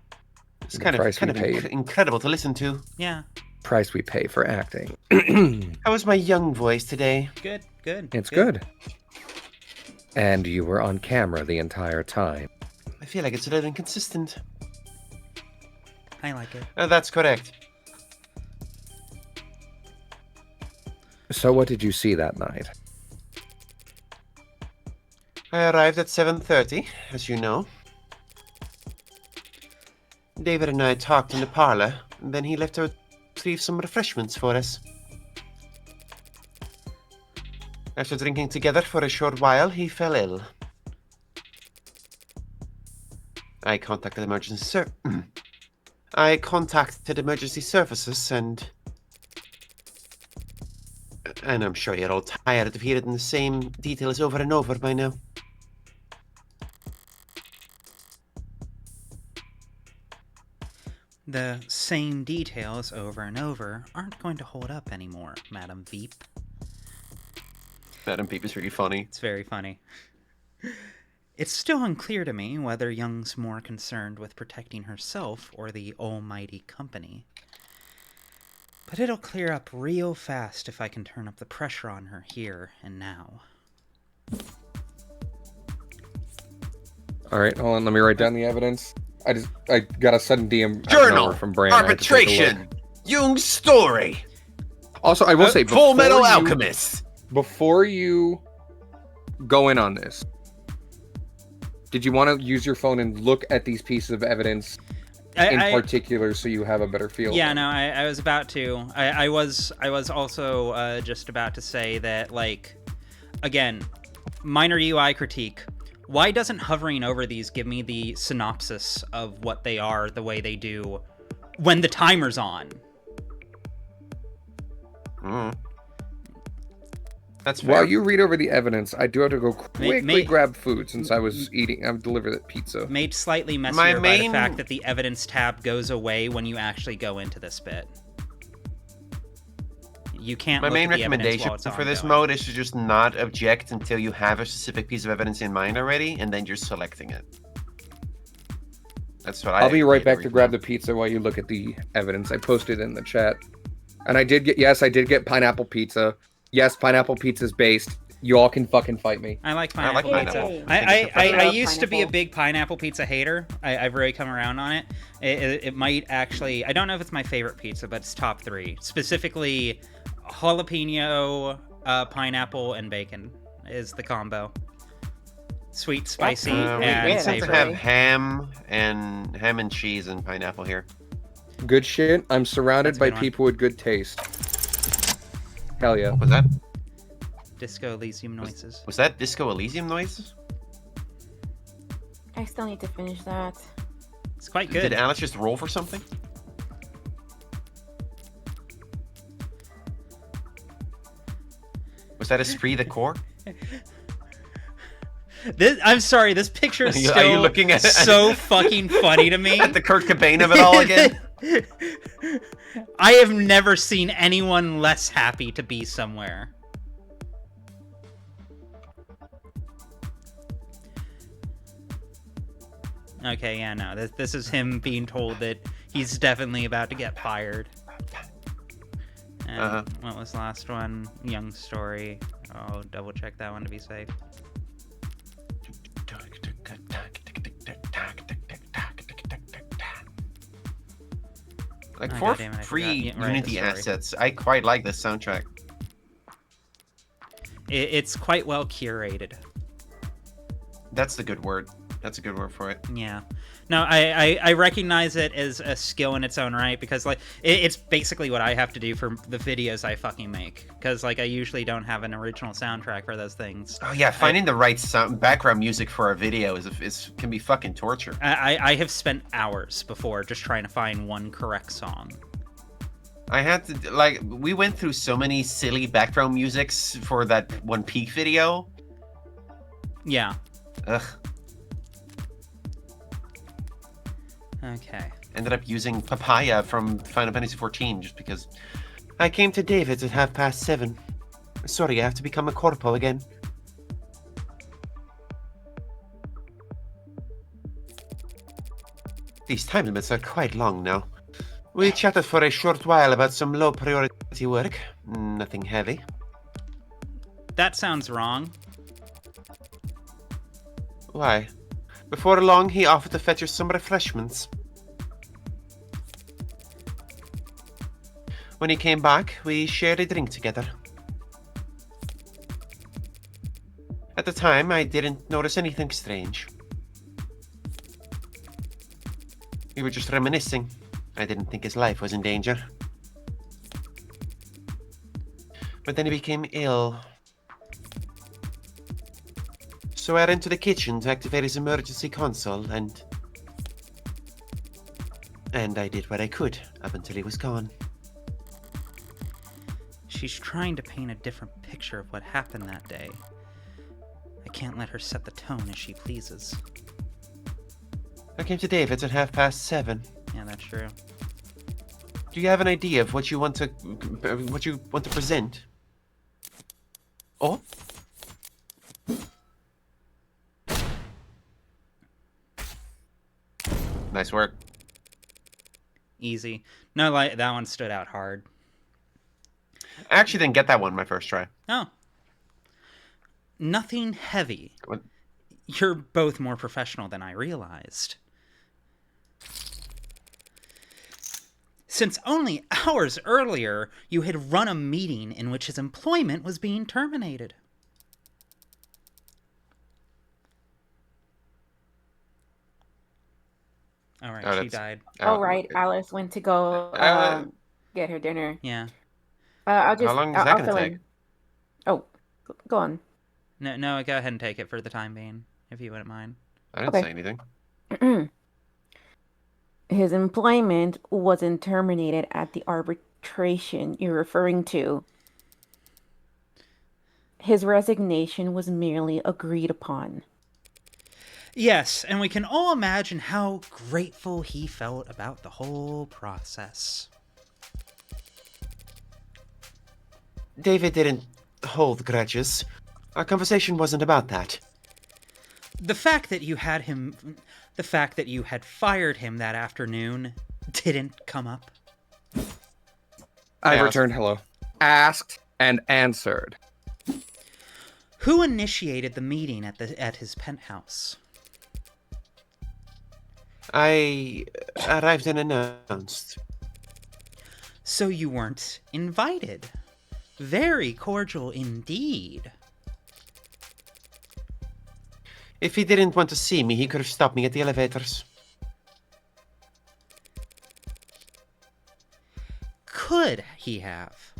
It's The kind price we of paid. incredible to listen to. Yeah. Price we pay for acting. How was my young voice today? Good. Good. It's good. And you were on camera the entire time. I feel like it's a little inconsistent. I like it. That's correct. So what did you see that night? I arrived at 7:30, as you know. David and I talked in the parlor, and then he left to retrieve some refreshments for us. After drinking together for a short while, he fell ill. I contacted emergency services and I'm sure you're all tired of hearing the same details over and over by now. The same details over and over aren't going to hold up anymore, Madam Veep. Madam Peep is really funny. It's very funny. It's still unclear to me whether Young's more concerned with protecting herself or the almighty company. But it'll clear up real fast if I can turn up the pressure on her here and now. Alright, hold on, let me write down the evidence. I got a sudden DM Journal from Bran. I had to take a look. Arbitration Jung's story. Also, I will say Full Metal before you- Alchemist. Before you go in on this, did you want to use your phone and look at these pieces of evidence in particular so you have a better feel? Yeah, no, I was about to. I was also just about to say that, like, again, minor UI critique. Why doesn't hovering over these give me the synopsis of what they are the way they do when the timer's on? That's fair. While you read over the evidence, I do have to go quickly May- grab food since I was eating. I've delivered that pizza. Made slightly messier My by the main- fact that the evidence tab goes away when you actually go into this bit. You can't My look main at the evidence recommendation while it's for this ongoing. mode is to just not object until you have a specific piece of evidence in mind already, and then you're selecting it. That's what I'll be right did back to grab the originally. pizza while you look at the evidence. I posted in the chat. And I did get pineapple pizza. Yes, pineapple pizza's based. You all can fucking fight me. I like I like pineapple pineapple. pizza. I I love used to be a pineapple. big pineapple pizza hater. I've really come around on it. It might actually... I don't know if it's my favorite pizza, but it's top 3. Specifically, jalapeno, pineapple, and bacon is the combo. Sweet, spicy, pretty and good. We tend to savory. have ham and cheese and pineapple here. Good shit. I'm surrounded That's a by good one. people with good taste. Hell yeah. What was that? Disco Elysium noises. Was that Disco Elysium noises? I still need to finish that. It's quite Did good. Alex just roll for something? Was that Esprit the Core? I'm sorry, this picture is Are you still looking at- so fucking funny to me. The Kurt Cobain of it all again? I have never seen anyone less happy to be somewhere. Okay, yeah, no. This is him being told that he's definitely about to get fired. And what was the last one? Young Story. I'll double check that one to be safe. Like Oh, for goddammit, I forgot. free Yeah, right, Unity the story. assets, I quite like this soundtrack. It's quite well curated. That's the good word. That's a good word for it. Yeah. No, I recognize it as a skill in its own right because, like, it's basically what I have to do for the videos I fucking make. Because, like, I usually don't have an original soundtrack for those things. Oh yeah, finding the right sound background music for a video is can be fucking torture. I have spent hours before just trying to find one correct song. I had to like we went through so many silly background musics for that one Peak video. Yeah. Ugh. Okay. Ended up using Papaya from Final Fantasy XIV just because I came to David's at 7:30. Sorry, I have to become a corpo again. These time limits are quite long now. We chatted for a short while about some low priority work. Nothing heavy. That sounds wrong. Why? Before long, he offered to fetch us some refreshments. When he came back, we shared a drink together. At the time, I didn't notice anything strange. We were just reminiscing. I didn't think his life was in danger. But then he became ill. So I ran to the kitchen to activate his emergency console, and I did what I could up until he was gone. She's trying to paint a different picture of what happened that day. I can't let her set the tone as she pleases. I came to David's at 7:30. Yeah, that's true. Do you have an idea of what you want to present? Oh, nice work. Easy. No, like that one stood out hard. I actually didn't get that one my first try. Oh. Nothing heavy. What? You're both more professional than I realized. Since only hours earlier, you had run a meeting in which his employment was being terminated. All right, Oh, she that's- died. Oh, right. Alice went to go get her dinner. Yeah. I'll just. How long is I'll that gonna fill take? in. Oh, go on. No, go ahead and take it for the time being, if you wouldn't mind. I didn't Okay. say anything. His employment wasn't terminated at the arbitration you're referring to. His resignation was merely agreed upon. Yes, and we can all imagine how grateful he felt about the whole process. David didn't hold grudges. Our conversation wasn't about that. The fact that you had fired him that afternoon didn't come up. I Asked. returned hello. Asked and answered. Who initiated the meeting at his penthouse? I arrived and announced. So you weren't invited. Very cordial indeed. If he didn't want to see me, he could have stopped me at the elevators. Could he have?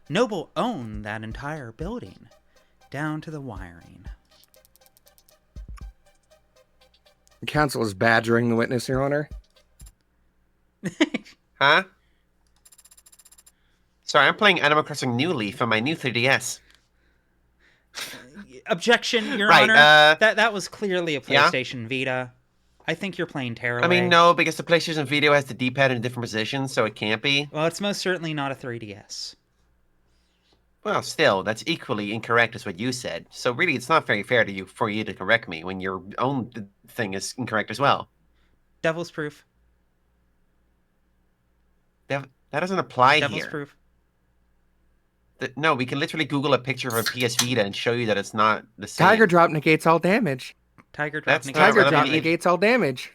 Noble owned that entire building, down to the wiring. The council is badgering the witness, Your Honor. Huh? Sorry, I'm playing Animal Crossing New Leaf on my new 3DS. Objection, Your Right, Honor. That was clearly a yeah? PlayStation Vita. I think you're playing Tearaway. I mean, no, because the PlayStation Vita has the D-pad in a different position, so it can't be. Well, it's most certainly not a 3DS. Well, still, that's equally incorrect as what you said. So really, it's not very fair to you for you to correct me when your own thing is incorrect as well. Devil's proof. That doesn't apply Devil's here. proof. No, we can literally Google a picture of a PS Vita and show you that it's not the same. Tiger drop negates all damage. Tiger drop. That's negates- not Tiger drop relevant. negates all damage.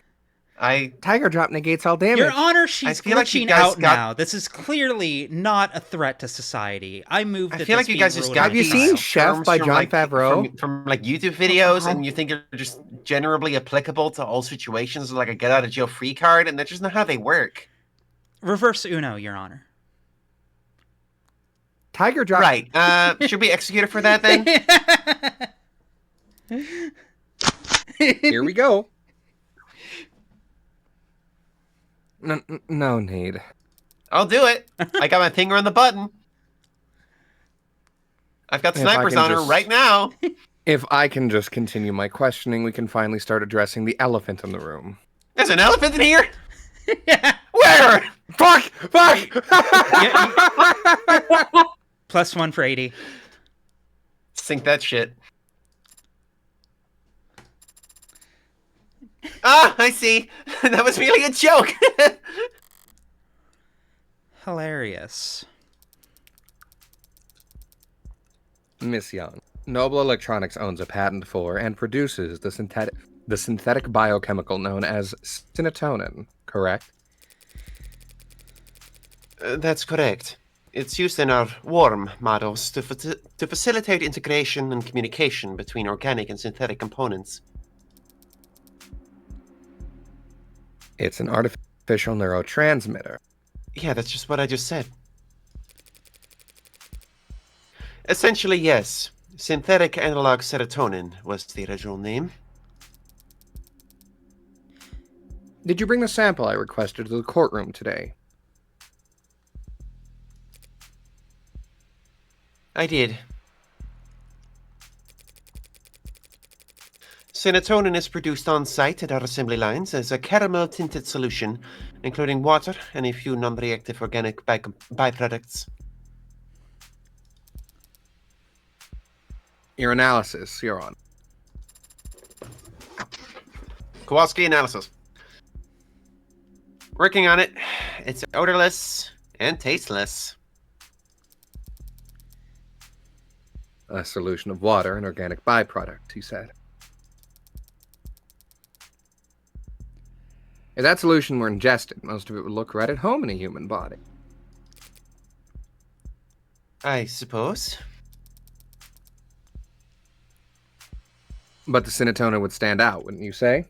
I Tiger drop negates all damage. Your Honor, she's feel like you glitching guys out got- now. This is clearly not a threat to society. I moved. I that feel this like you be guys just ruled got on Have you these seen trial. Chef terms by from, Jon like, Favreau? from like YouTube videos, and you think they're just generally applicable to all situations, like a get out of jail free card, and that's just not how they work. Reverse Uno, Your Honor. Tiger drop. Right? Should we execute it for that then? Here we go. No need. I'll do it. I got my finger on the button. I've got If I snipers can on her just- right now. If I can just continue my questioning, we can finally start addressing the elephant in the room. There's an elephant in here? Yeah. Where? Fuck! Fuck! +1 for 80. Sink that shit. Ah, I see. That was really a joke. Hilarious. Miss Young, Noble Electronics owns a patent for and produces the synthetic biochemical known as synatonin, correct? That's correct. It's used in our worm models to facilitate integration and communication between organic and synthetic components. It's an artificial neurotransmitter. Yeah, that's just what I just said. Essentially, yes. Synthetic analog serotonin was the original name. Did you bring the sample I requested to the courtroom today? I did. Serotonin is produced on site at our assembly lines as a caramel tinted solution, including water and a few non reactive organic byproducts. Your analysis, you're on. Kowalski analysis. Working on it. It's odorless and tasteless. A solution of water and organic byproduct, he said. If that solution were ingested, most of it would look right at home in a human body. I suppose. But the synatonin would stand out, wouldn't you say?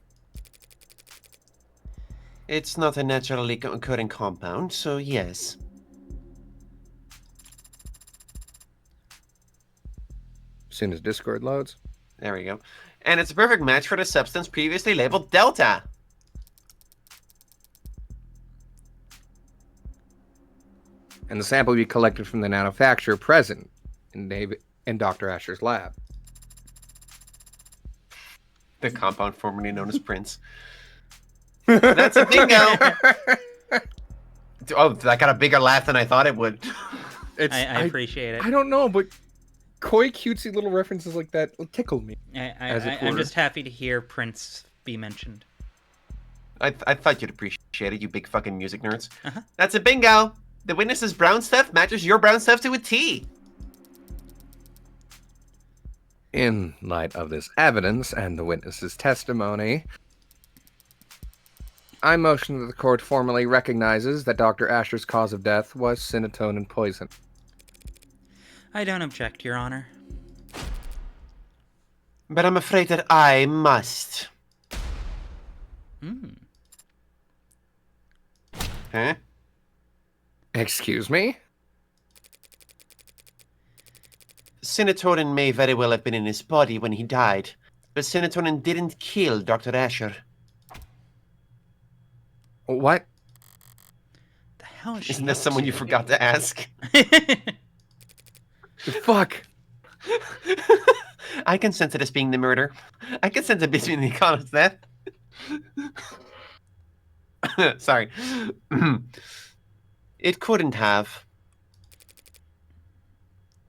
It's not a naturally occurring compound, so yes. As soon as Discord loads. There we go. And it's a perfect match for the substance previously labeled Delta. And the sample we collected from the manufacturer present in Dr. Asher's lab. The compound formerly known as Prince. That's a bingo! Oh, that got a bigger laugh than I thought it would. It's, I appreciate it. I don't know, but coy, cutesy little references like that tickle me. as it I'm were. just happy to hear Prince be mentioned. I thought you'd appreciate it, you big fucking music nerds. Uh-huh. That's a bingo! The witness's brown stuff matches your brown stuff to a T. In light of this evidence and the witness's testimony, I motion that the court formally recognizes that Dr. Asher's cause of death was synatonin poison. I don't object, Your Honor. But I'm afraid that I must. Hmm. Huh? Excuse me? Serotonin may very well have been in his body when he died, but serotonin didn't kill Dr. Asher. What? The hell is she Isn't that up someone to? you forgot to ask? Fuck! I consent to this being the murder. I consent to this being the cause of death. Sorry. It couldn't have.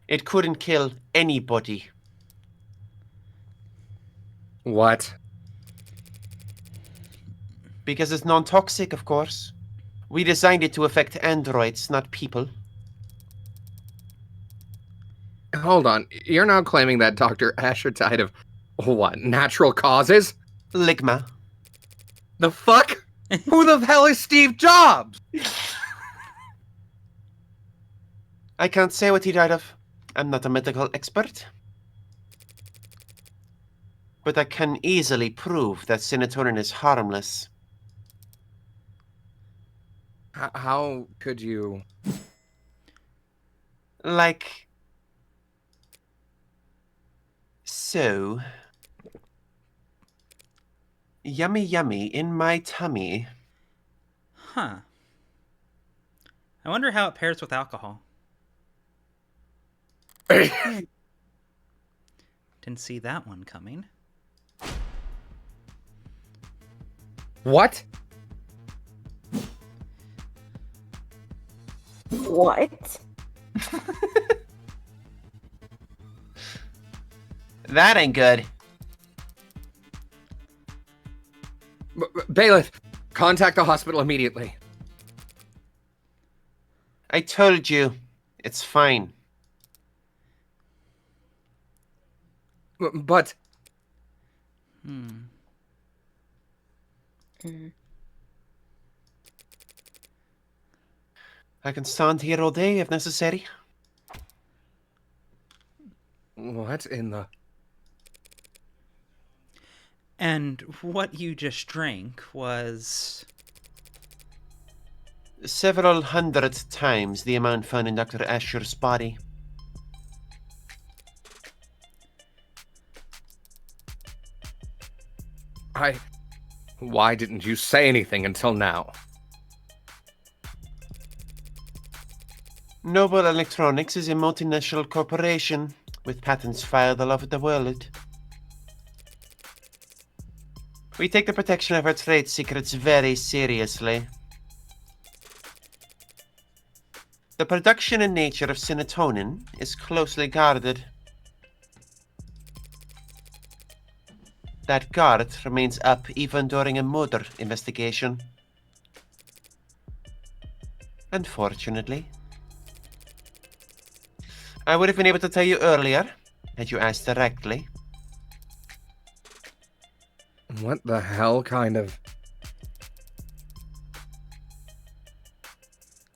It couldn't kill anybody. What? Because it's non-toxic, of course. We designed it to affect androids, not people. Hold on. You're now claiming that Dr. Asher died of what? Natural causes? Ligma. The fuck? Who the hell is Steve Jobs? I can't say what he died of. I'm not a medical expert. But I can easily prove that serotonin is harmless. How could you? Like... so... Yummy yummy in my tummy. Huh. I wonder how it pairs with alcohol. Didn't see that one coming. What? What? That ain't good. Bailiff, contact the hospital immediately. I told you. It's fine. But I can stand here all day if necessary. what in the... And what you just drank was... Several hundred times the amount found in Dr. Asher's body. Why didn't you say anything until now? Noble Electronics is a multinational corporation with patents filed all over the world. We take the protection of our trade secrets very seriously. The production and nature of serotonin is closely guarded. That guard remains up even during a murder investigation. Unfortunately. I would have been able to tell you earlier, had you asked directly. What the hell kind of...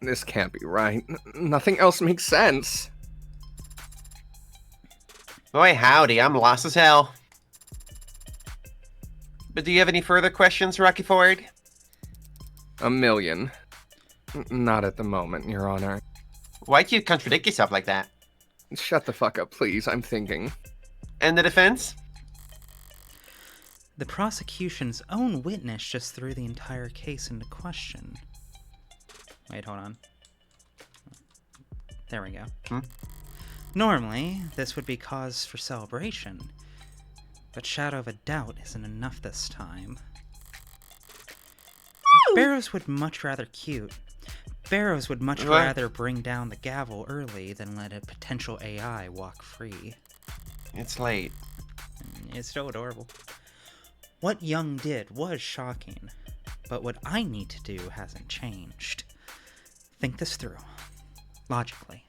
This can't be right. Nothing else makes sense. Boy, howdy, I'm lost as hell. But do you have any further questions, Rocky Ford? A million. Not at the moment, Your Honor. Why'd you contradict yourself like that? Shut the fuck up, please. I'm thinking. And the defense? The prosecution's own witness just threw the entire case into question. Wait, hold on. There we go. Normally, this would be cause for celebration, but shadow of a doubt isn't enough this time. Barrows would much rather bring down the gavel early than let a potential AI walk free. It's late. It's so adorable. What Young did was shocking, but what I need to do hasn't changed. Think this through, logically.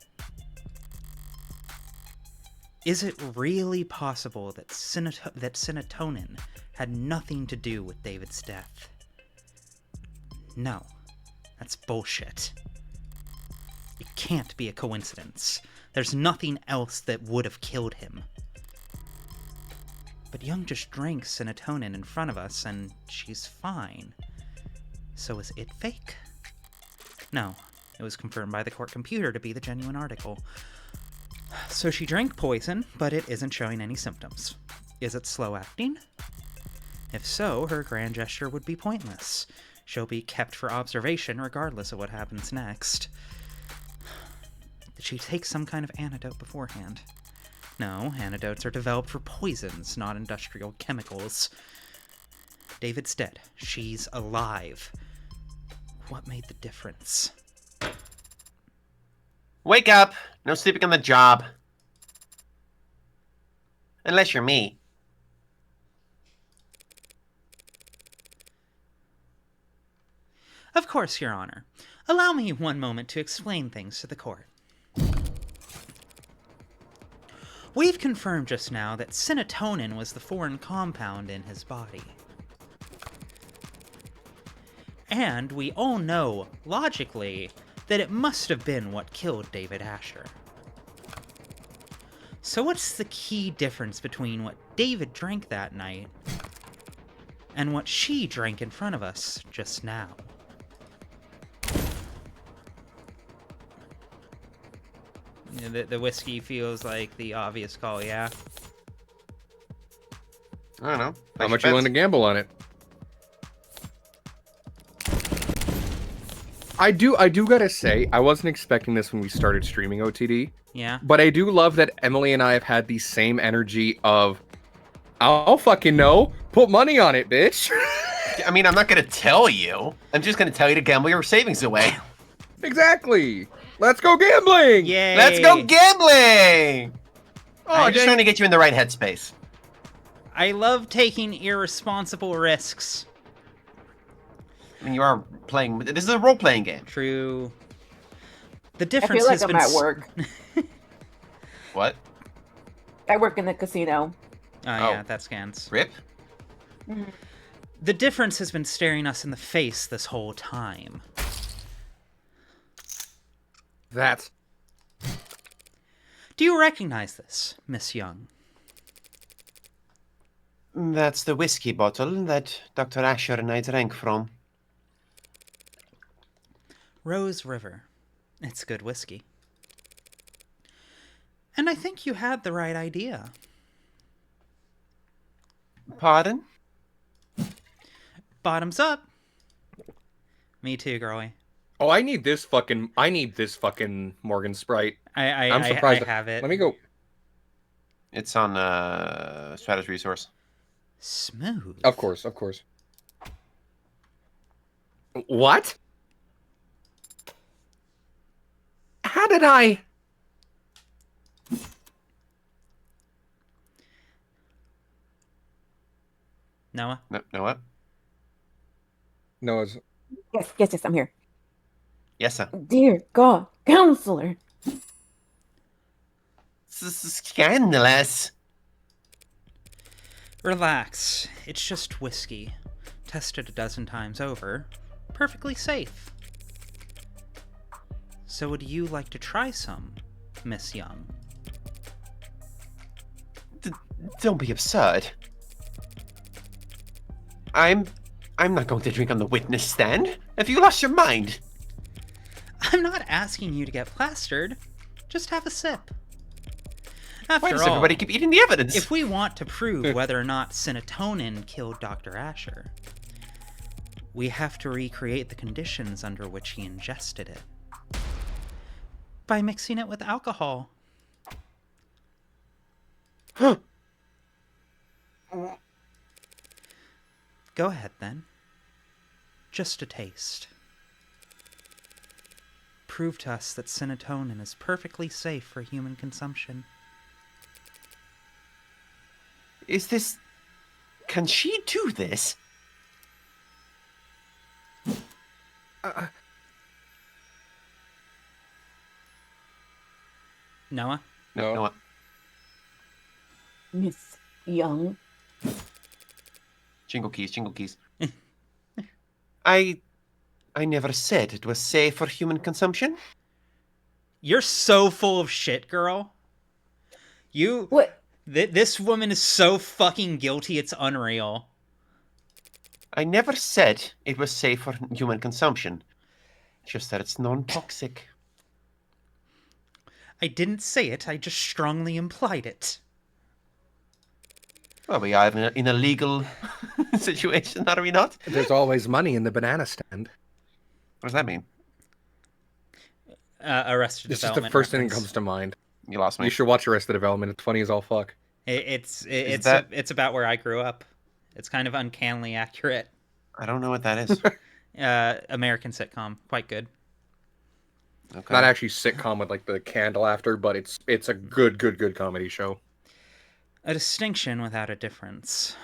Is it really possible that serotonin had nothing to do with David's death? No, that's bullshit. It can't be a coincidence. There's nothing else that would have killed him. But Young just drank serotonin in front of us, and she's fine. So is it fake? No, it was confirmed by the court computer to be the genuine article. So she drank poison, but it isn't showing any symptoms. Is it slow acting? If so, her grand gesture would be pointless. She'll be kept for observation regardless of what happens next. Did she take some kind of antidote beforehand? No, antidotes are developed for poisons, not industrial chemicals. David's dead. She's alive. What made the difference? Wake up! No sleeping on the job. Unless you're me. Of course, Your Honor. Allow me one moment to explain things to the court. We've confirmed just now that serotonin was the foreign compound in his body. And we all know, logically, that it must have been what killed David Asher. So what's the key difference between what David drank that night and what she drank in front of us just now? The whiskey feels like the obvious call, yeah? I don't know. How much you willing to gamble on it? I do gotta say, I wasn't expecting this when we started streaming OTD, Yeah. but I do love that Emily and I have had the same energy of, I'll fucking know, put money on it, bitch. I mean, I'm not gonna tell you. I'm just gonna tell you to gamble your savings away. Exactly. Let's go gambling. Yay. Let's go gambling! Oh, I I'm just think- trying to get you in the right headspace. I love taking irresponsible risks. I mean, you are playing. This is a role-playing game. True. The I difference feel like has I'm been at work. What? I work in the casino. Yeah, that scans. Rip? The difference has been staring us in the face this whole time. That's Do you recognize this, Miss Young? That's the whiskey bottle that Dr. Asher and I drank from. Rose River. It's good whiskey. And I think you had the right idea. Pardon? Bottoms up. Me too, girlie. Oh, I need this fucking Morgan Sprite. I'm surprised. I have it. Let me go. It's on Stratus Resource. Smooth. Of course. What? How did I? Noah? No, what? No, it's Yes, I'm here. Yes, sir. Dear God, counselor. Scandalous. Relax. It's just whiskey. Tested a dozen times over. Perfectly safe. So would you like to try some, Miss Young? Don't be absurd. I'm not going to drink on the witness stand. Have you lost your mind? I'm not asking you to get plastered. Just have a sip. After Why does all, everybody keep eating the evidence? if we want to prove whether or not Cinetonin killed Dr. Asher, we have to recreate the conditions under which he ingested it. By mixing it with alcohol. Go ahead, then. Just a taste. Prove to us that Cinetonin is perfectly safe for human consumption. Is this... Can she do this? Noah? no. No. Miss Young. Jingle keys. I never said it was safe for human consumption. You're so full of shit, girl. You... What? This woman is so fucking guilty, it's unreal. I never said it was safe for human consumption. Just that it's non-toxic. I didn't say it, I just strongly implied it. Well, we are in a legal situation, are we not? There's always money in the banana stand. What does that mean? Arrested It's just Development. the first thing that reference. comes to mind. You lost me. You should watch Arrested Development. It's funny as all fuck. It's that- about where I grew up. It's kind of uncannily accurate. I don't know what that is. American sitcom, quite good. Okay. Not actually sitcom with like the candle after, but it's a good comedy show. A distinction without a difference.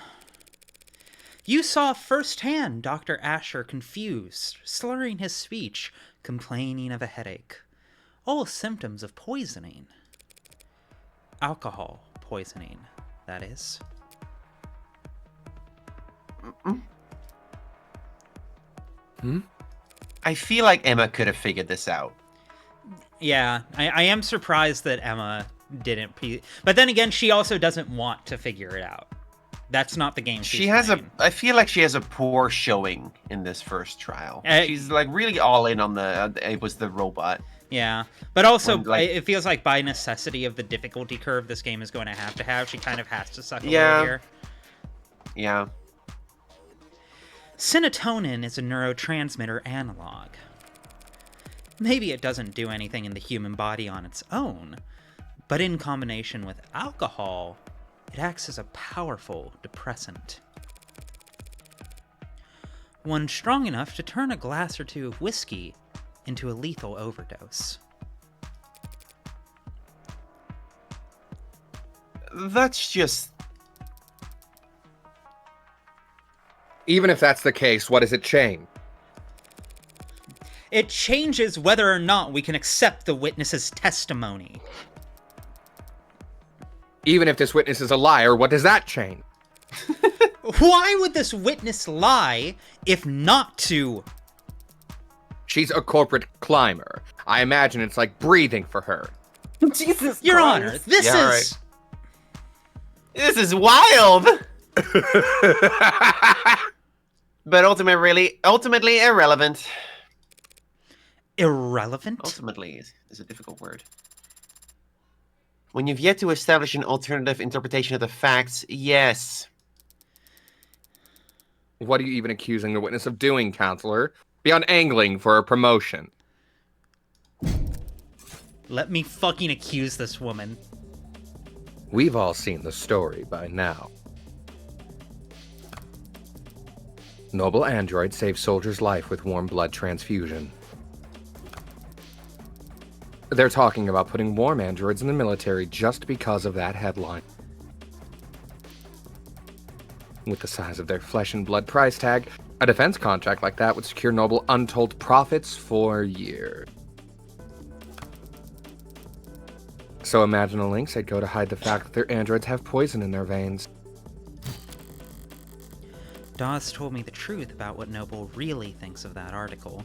You saw firsthand Dr. Asher confused, slurring his speech, complaining of a headache. All symptoms of poisoning. Alcohol poisoning, that is. I feel like Emma could have figured this out. Yeah, I am surprised that Emma didn't. But then again, she also doesn't want to figure it out. That's not the game. She has I feel like she has a poor showing in this first trial. She's like really all in on it was the robot. Yeah, but also When, like- it feels like by necessity of the difficulty curve this game is going to have, she kind of has to suck a Yeah. little here. Yeah. Cinetonin is a neurotransmitter analog. Maybe it doesn't do anything in the human body on its own, but in combination with alcohol, it acts as a powerful depressant. One strong enough to turn a glass or two of whiskey into a lethal overdose. That's just... Even if that's the case, what does it change? It changes whether or not we can accept the witness's testimony. Even if this witness is a liar, what does that change? Why would this witness lie if not to? She's a corporate climber. I imagine it's like breathing for her. Jesus Your Christ. Honor, this Yeah, is... This is wild! But ultimately irrelevant. Irrelevant? Ultimately is a difficult word. When you've yet to establish an alternative interpretation of the facts, yes. What are you even accusing the witness of doing, counselor? Beyond angling for a promotion. Let me fucking accuse this woman. We've all seen the story by now. Noble android saves soldier's life with warm blood transfusion. They're talking about putting warm androids in the military just because of that headline. With the size of their flesh and blood price tag, a defense contract like that would secure Noble untold profits for years. So imagine a lynx they'd go to hide the fact that their androids have poison in their veins. Dawes told me the truth about what Noble really thinks of that article,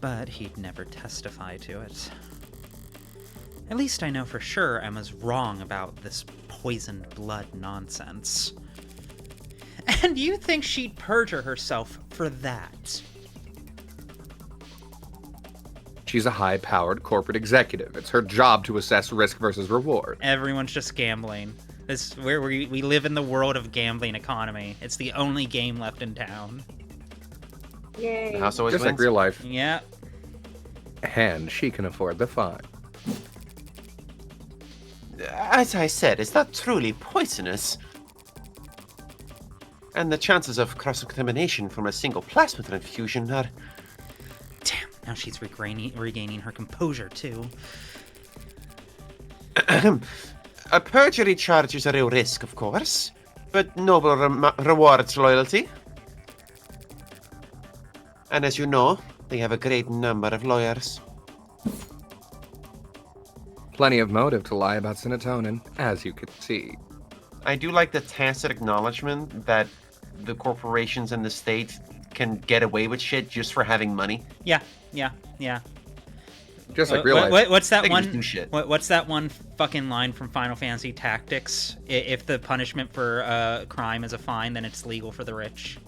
but he'd never testify to it. At least I know for sure Emma's wrong about this poisoned blood nonsense. And you think she'd perjure herself for that? She's a high-powered corporate executive. It's her job to assess risk versus reward. Everyone's just gambling. This where we live in the world of gambling economy. It's the only game left in town. Yay. The house always Just wins. like real life. Yeah. And she can afford the fine. As I said, it's not truly poisonous. And the chances of cross-contamination from a single plasma transfusion are... Damn. Now she's regaining her composure too. A perjury charge is a real risk, of course, but Noble rewards loyalty. And as you know, they have a great number of lawyers. Plenty of motive to lie about serotonin, as you could see. I do like the tacit acknowledgement that the corporations and the state can get away with shit just for having money. Yeah. Just like real life. What's that They can one? just do shit. What's that one fucking line from Final Fantasy Tactics? If the punishment for crime is a fine, then it's legal for the rich.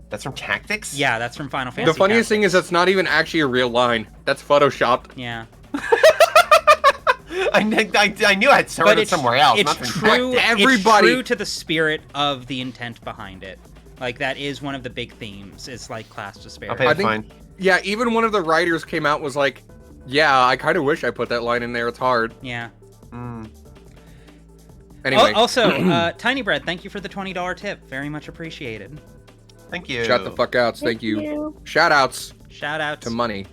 That's from Tactics? Yeah, that's from Final Fantasy. The funniest thing is Tactics. that's not even actually a real line. That's photoshopped. Yeah. I knew I'd heard it somewhere else. It's not from true. Tactics. Everybody- It's true to the spirit of the intent behind it. Like that is one of the big themes. Is like class disparity. Okay, I think- fine. Yeah, even one of the writers came out was like, yeah, I kind of wish I put that line in there. It's hard. Yeah. Anyway, Also, Tiny Bread, thank you for the $20 tip. Very much appreciated. Thank you. shut the fuck out. Thank you. Shout outs Shout out to money.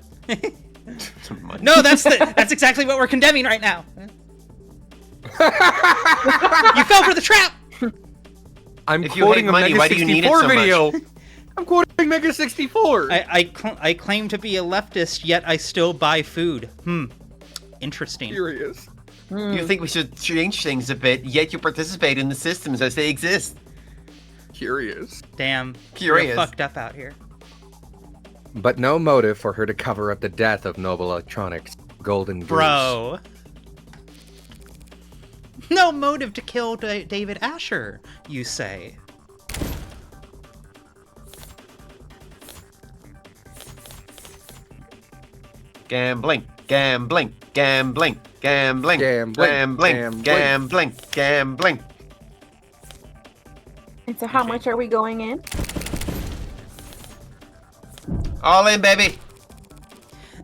No, that's exactly what we're condemning right now. You fell for the trap. I'm If you quoting hate a money, Mega why do you need it 64 so much? video. I'm quoting Mega 64. I claim to be a leftist, yet I still buy food. Interesting. Furious. You think we should change things a bit, yet you participate in the systems as they exist. Curious. Damn. Curious. We're fucked up out here. But no motive for her to cover up the death of Noble Electronics' Golden Goose. Bro. No motive to kill David Asher, you say. Gambling, gambling, gambling, gambling, Gambling, gambling, gambling. gambling, gambling. And so how much are we going in? All in, baby.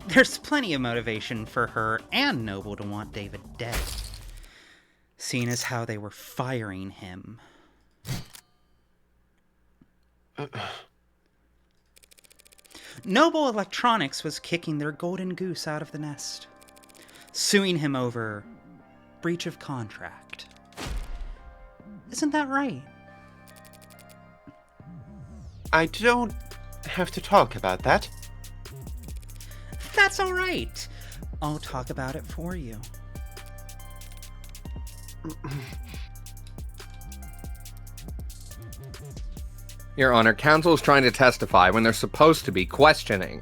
There's plenty of motivation for her and Noble to want David dead, seeing as how they were firing him. Noble Electronics was kicking their golden goose out of the nest, suing him over breach of contract. Isn't that right? I don't have to talk about that. That's all right. I'll talk about it for you. Your Honor, counsel is trying to testify when they're supposed to be questioning.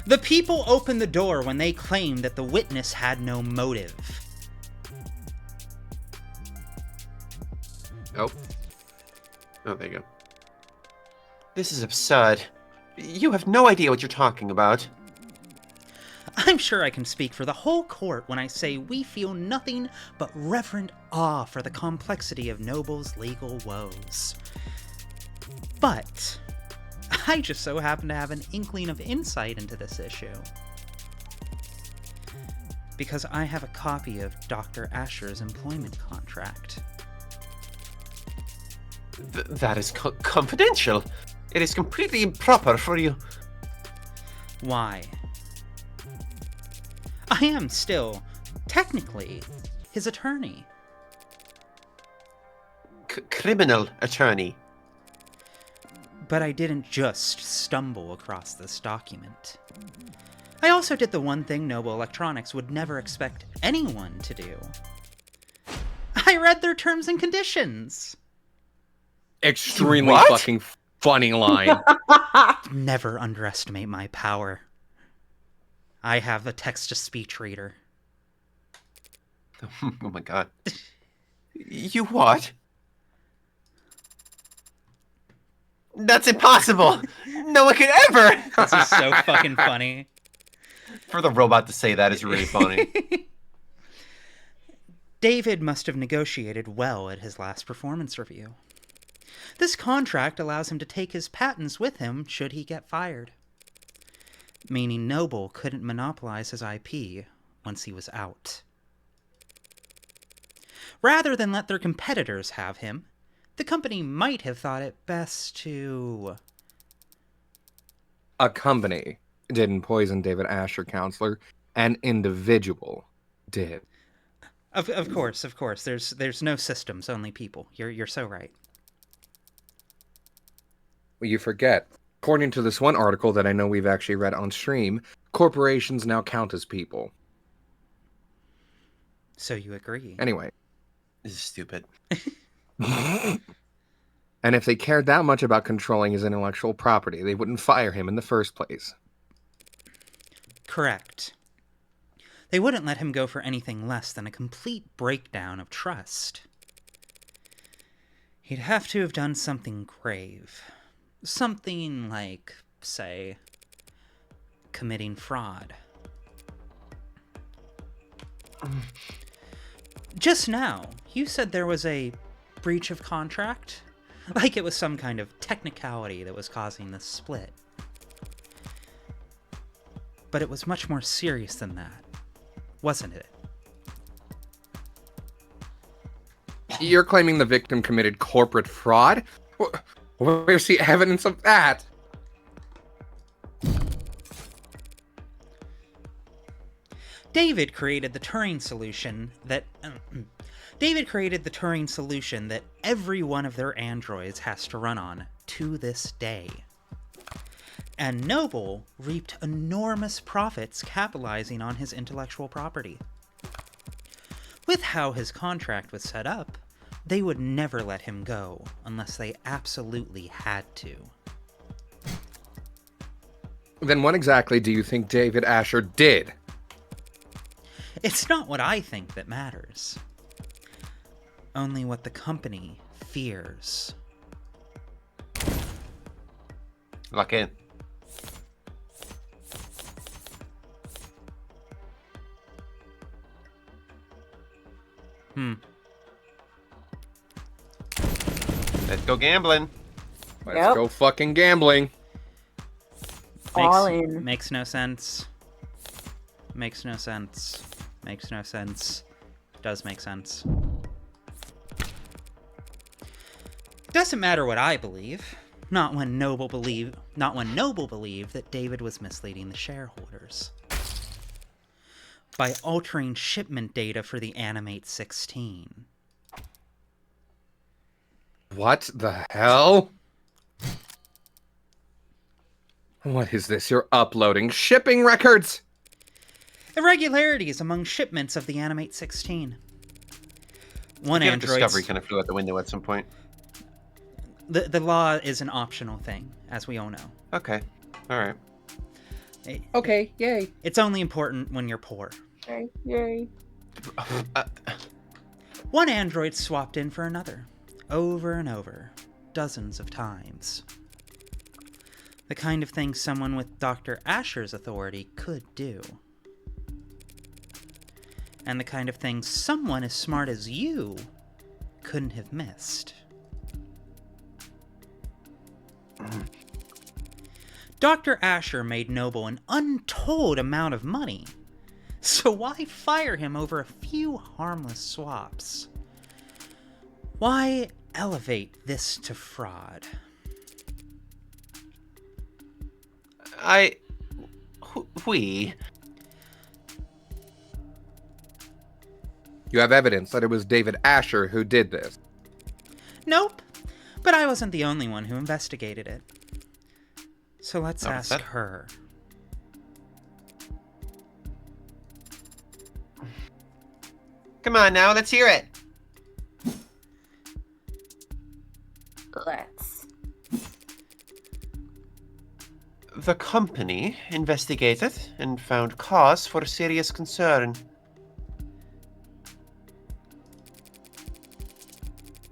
The people opened the door when they claimed that the witness had no motive. Oh, there you go. This is absurd. You have no idea what you're talking about. I'm sure I can speak for the whole court when I say we feel nothing but reverent awe for the complexity of Noble's legal woes. But I just so happen to have an inkling of insight into this issue. Because I have a copy of Dr. Asher's employment contract. That is confidential. It is completely improper for you. Why? I am still, technically, his attorney. Criminal attorney. But I didn't just stumble across this document. I also did the one thing Noble Electronics would never expect anyone to do. I read their terms and conditions. Extremely What? fucking funny line. Never underestimate my power. I have a text-to-speech reader. Oh my god. You what? That's impossible! No one could ever! This is so fucking funny. For the robot to say that is really funny. David must have negotiated well at his last performance review. This contract allows him to take his patents with him should he get fired. Meaning Noble couldn't monopolize his IP once he was out. Rather than let their competitors have him, the company might have thought it best to... A company didn't poison David Asher, counselor. An individual did. Of course. There's no systems, only people. You're so right. Well, you forget. According to this one article that I know we've actually read on stream, corporations now count as people. So you agree. Anyway. This is stupid. And if they cared that much about controlling his intellectual property, they wouldn't fire him in the first place. Correct. They wouldn't let him go for anything less than a complete breakdown of trust. He'd have to have done something grave. Something like, say, committing fraud. Just now, you said there was a breach of contract? Like it was some kind of technicality that was causing this split. But it was much more serious than that, wasn't it? You're claiming the victim committed corporate fraud? Where's the evidence of that? David created the Turing solution that every one of their androids has to run on to this day. And Noble reaped enormous profits capitalizing on his intellectual property. With how his contract was set up, they would never let him go unless they absolutely had to. Then what exactly do you think David Asher did? It's not what I think that matters. Only what the company fears. Lock in. Let's go gambling. Let's Yep. go fucking gambling. All in. Makes no sense. Makes no sense. Makes no sense. Does make sense. Doesn't matter what I believe. Not when Noble believed that David was misleading the shareholders by altering shipment data for the Animate 16. What the hell? What is this? You're uploading shipping records? Irregularities among shipments of the Animate 16. One Get a android. discovery kind of flew out the window at some point. The law is an optional thing, as we all know. Okay. All right. Okay, yay. It's only important when you're poor. Yay. Yay. One android swapped in for another, over and over, dozens of times. The kind of thing someone with Dr. Asher's authority could do. And the kind of thing someone as smart as you couldn't have missed. Dr. Asher made Noble an untold amount of money. So why fire him over a few harmless swaps? Why elevate this to fraud? We. You have evidence that it was David Asher who did this. Nope. But I wasn't the only one who investigated it. So let's ask that- her. Come on now, let's hear it. Let's. The company investigated and found cause for serious concern.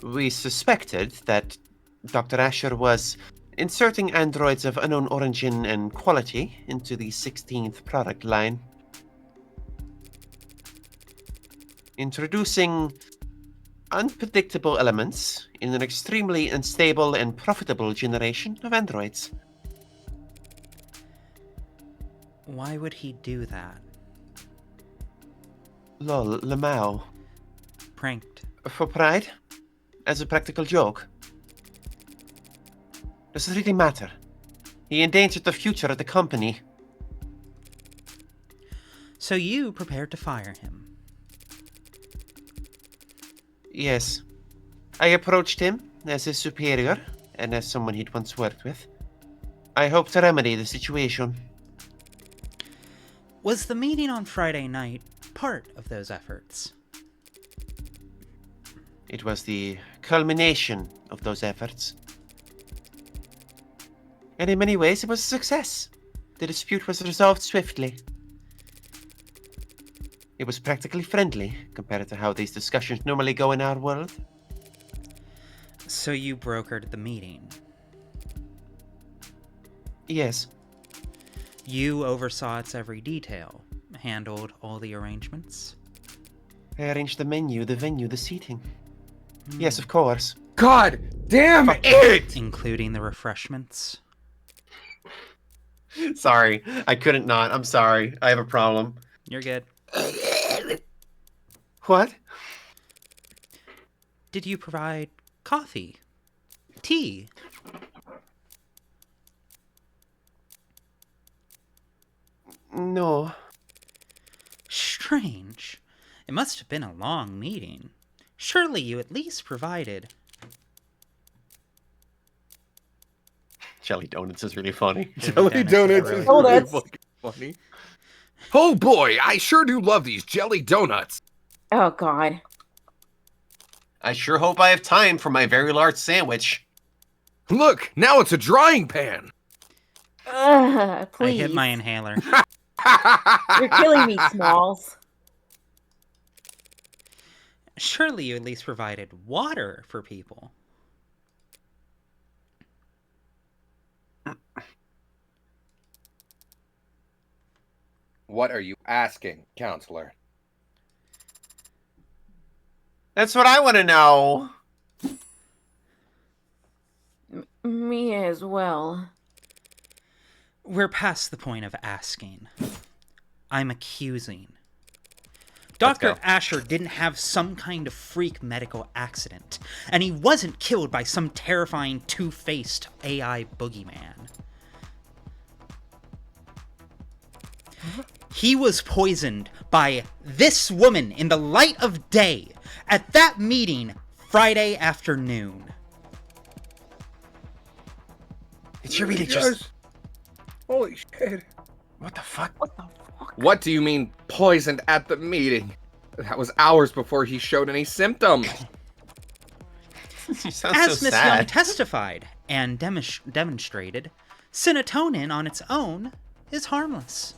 We suspected that Dr. Asher was inserting androids of unknown origin and quality into the 16th product line. Introducing unpredictable elements in an extremely unstable and profitable generation of androids. Why would he do that? Lol, Lamau. Pranked. For pride? As a practical joke? Does it really matter? He endangered the future of the company. So you prepared to fire him. Yes. I approached him as his superior and as someone he'd once worked with. I hope to remedy the situation. Was the meeting on Friday night part of those efforts? It was the culmination of those efforts. And in many ways, it was a success. The dispute was resolved swiftly. It was practically friendly compared to how these discussions normally go in our world. So you brokered the meeting. Yes. You oversaw its every detail, handled all the arrangements. I arranged the menu, the venue, the seating. Yes, of course. God damn it! Including the refreshments. Sorry, I couldn't not. I'm sorry. I have a problem. You're good. What? Did you provide coffee? Tea? No. Strange. It must have been a long meeting. Surely you at least provided... Jelly donuts is really funny. Jelly Donuts donuts are is really Oh, really that's- fucking funny. Oh boy, I sure do love these jelly donuts. Oh God. I sure hope I have time for my very large sandwich. Look, now it's a drying pan. Please. I hit my inhaler. You're killing me, Smalls. Surely you at least provided water for people. What are you asking, counselor? That's what I want to know. Me as well. We're past the point of asking. I'm accusing. Let's Dr. go. Asher didn't have some kind of freak medical accident, and he wasn't killed by some terrifying two-faced AI boogeyman. He was poisoned by this woman in the light of day at that meeting Friday afternoon. Did you really just... Holy shit. What the fuck? What do you mean poisoned at the meeting? That was hours before he showed any symptoms. You sound As so Miss Young sad. testified and demonstrated, Cinetonin on its own is harmless.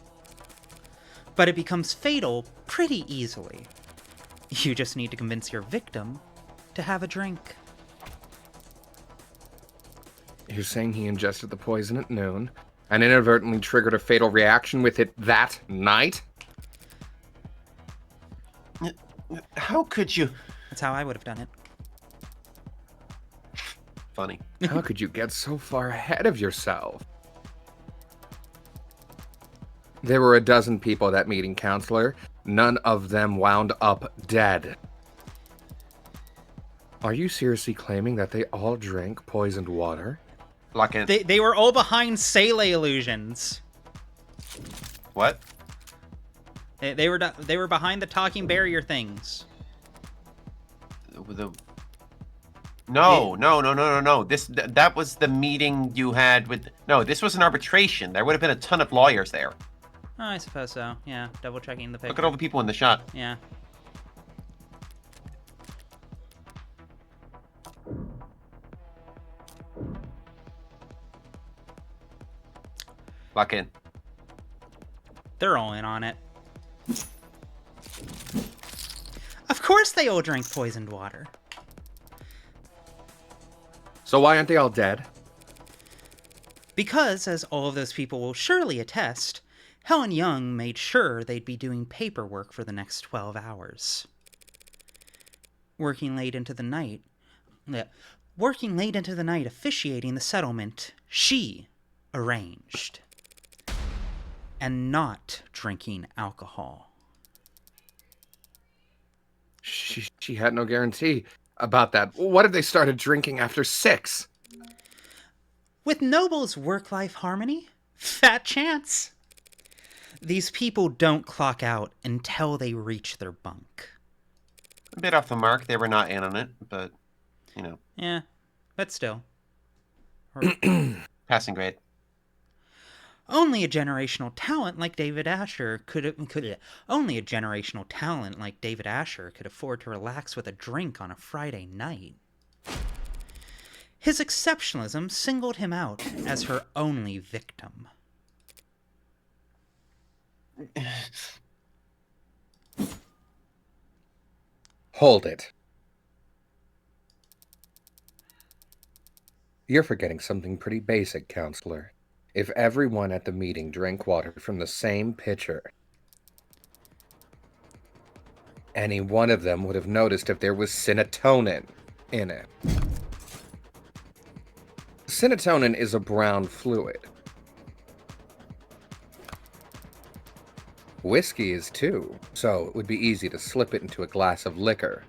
But it becomes fatal pretty easily. You just need to convince your victim to have a drink. You're saying he ingested the poison at noon and inadvertently triggered a fatal reaction with it that night? How could you... That's how I would have done it. Funny. How could you get so far ahead of yourself? There were a dozen people at that meeting, Counselor. None of them wound up dead. Are you seriously claiming that they all drank poisoned water? Lock in. They were all behind Sele illusions. What? They were behind the talking barrier things. No. That was the meeting you had with... No, this was an arbitration. There would have been a ton of lawyers there. Oh, I suppose so. Yeah, double checking the picture. Look at all the people in the shot. Yeah. Lock in. They're all in on it. Of course they all drank poisoned water. So why aren't they all dead? Because, as all of those people will surely attest, Helen Young made sure they'd be doing paperwork for the next 12 hours. Working late into the night officiating the settlement she arranged. And not drinking alcohol. She had no guarantee about that. What if they started drinking after 6? With Noble's work-life harmony, fat chance. These people don't clock out until they reach their bunk. A bit off the mark. They were not in on it, but, you know, Yeah, but still. passing grade. Only a generational talent like David Asher could afford to relax with a drink on a Friday night. His exceptionalism singled him out as her only victim. Hold it. You're forgetting something pretty basic, Counselor. If everyone at the meeting drank water from the same pitcher, any one of them would have noticed if there was Cinetonin in it. Cinetonin is a brown fluid. Whiskey is too, so it would be easy to slip it into a glass of liquor.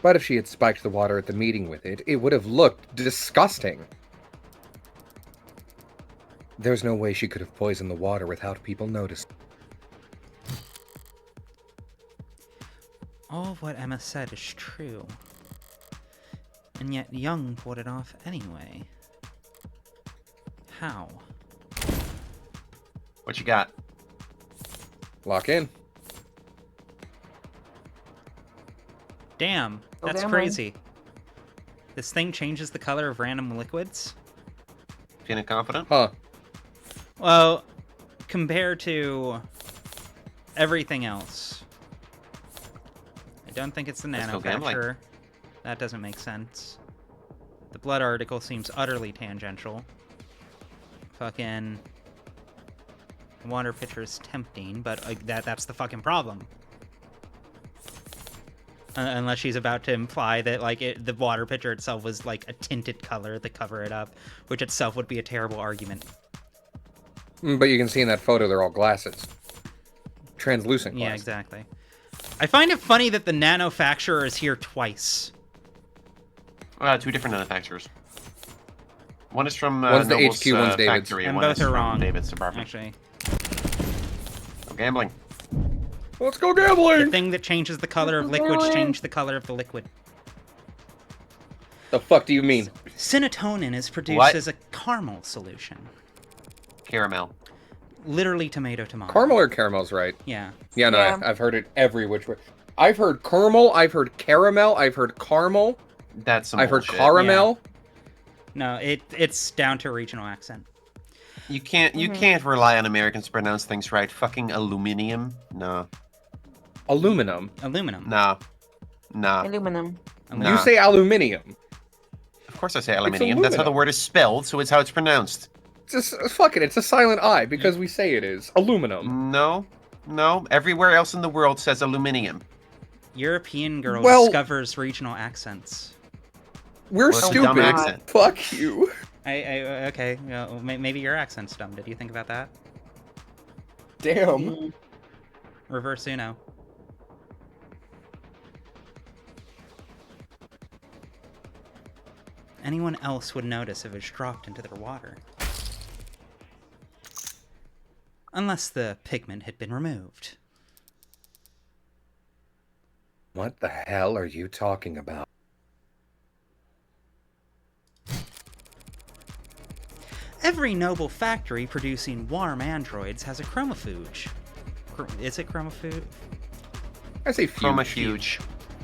But if she had spiked the water at the meeting with it, it would have looked disgusting. There's no way she could have poisoned the water without people noticing. All of what Emma said is true. And yet Young pulled it off anyway. How? What you got? Lock in. Damn, that's damn crazy. This thing changes the color of random liquids? Feeling confident? Huh. Well, compared to everything else, I don't think it's the Let's go gambling. nanofactor. That doesn't make sense. The blood article seems utterly tangential. Fucking water pitcher is tempting, but that's the fucking problem. Unless she's about to imply that the water pitcher itself was like a tinted color to cover it up, which itself would be a terrible argument. But you can see in that photo they're all glasses. Translucent Yeah, glasses. exactly. I find it funny that the nanofacturer is here twice. 2 different manufacturers. One is from One's the Noble's, HQ, one's David's. factory, And one both is are from wrong. David's apartment. Actually, No gambling. Let's go the gambling! thing that changes the color of liquids change the color of the liquid. The fuck do you mean? Cinnatonin is produced What? as a caramel solution. Caramel. Literally tomato. Caramel or caramel's right. Yeah. Yeah, no, Yeah. I've heard it every which way. I've heard caramel, I've heard caramel, I've heard caramel, That's some I've heard bullshit. caramel. No, it's down to regional accent. You can't rely on Americans to pronounce things right. Fucking aluminium? No. Aluminum. Aluminum. No. No. Aluminum. Nah. You say aluminium. Of course I say aluminium. That's how the aluminum. word is spelled, so it's how it's pronounced. Just fuck it, it's a silent I because we say it is. Aluminum. No. No. Everywhere else in the world says aluminium. European girl Well- discovers regional accents. We're Well, dumb stupid. accent. Fuck you. Okay, maybe your accent's dumb. Did you think about that? Damn. Reverse Uno. Anyone else would notice if it was dropped into their water. Unless the pigment had been removed. What the hell are you talking about? Every noble factory producing warm androids has a chromofuge. Is it chromofuge? I say Chroma fuge.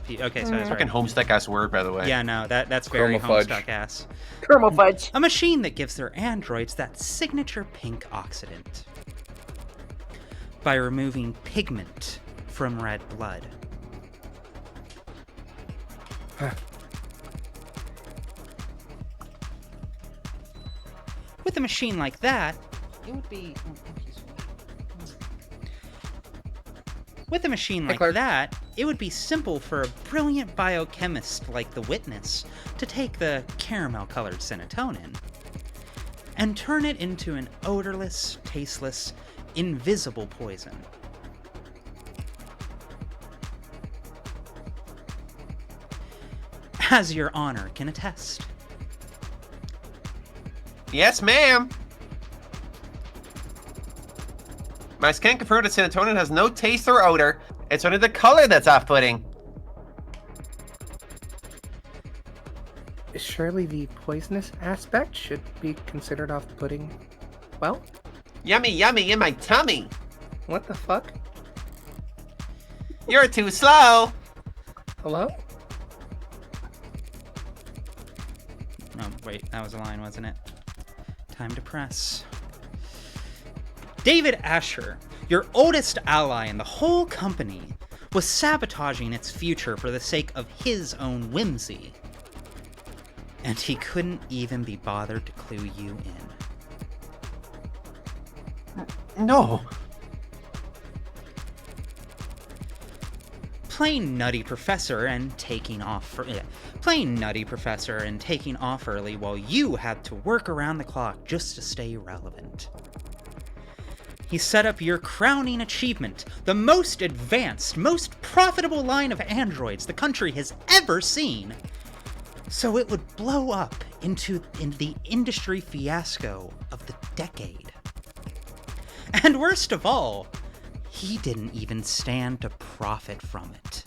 huge. Okay, sorry. Fucking Homestuck ass word, by the way. Yeah, no, that's very Chromafudge. Homestuck ass. Caramel fudge. A machine that gives their androids that signature pink oxidant. By removing pigment from red blood. With a machine like that, it would be... With a machine like Clark. that, it would be simple for a brilliant biochemist like the Witness to take the caramel-colored serotonin and turn it into an odorless, tasteless, invisible poison. As your honor can attest. Yes, ma'am. My scan confirmed that serotonin has no taste or odor. It's only the color that's off-putting. Surely the poisonous aspect should be considered off-putting. Well, Yummy, yummy in my tummy. what the fuck? You're too slow. Hello? Oh, wait, that was a line, wasn't it? Time to press. David Asher, your oldest ally in the whole company, was sabotaging its future for the sake of his own whimsy. And he couldn't even be bothered to clue you in. No. Playing Nutty Professor and taking off early while you had to work around the clock just to stay relevant. He set up your crowning achievement, the most advanced, most profitable line of androids the country has ever seen, so it would blow up in the industry fiasco of the decade. And worst of all, he didn't even stand to profit from it.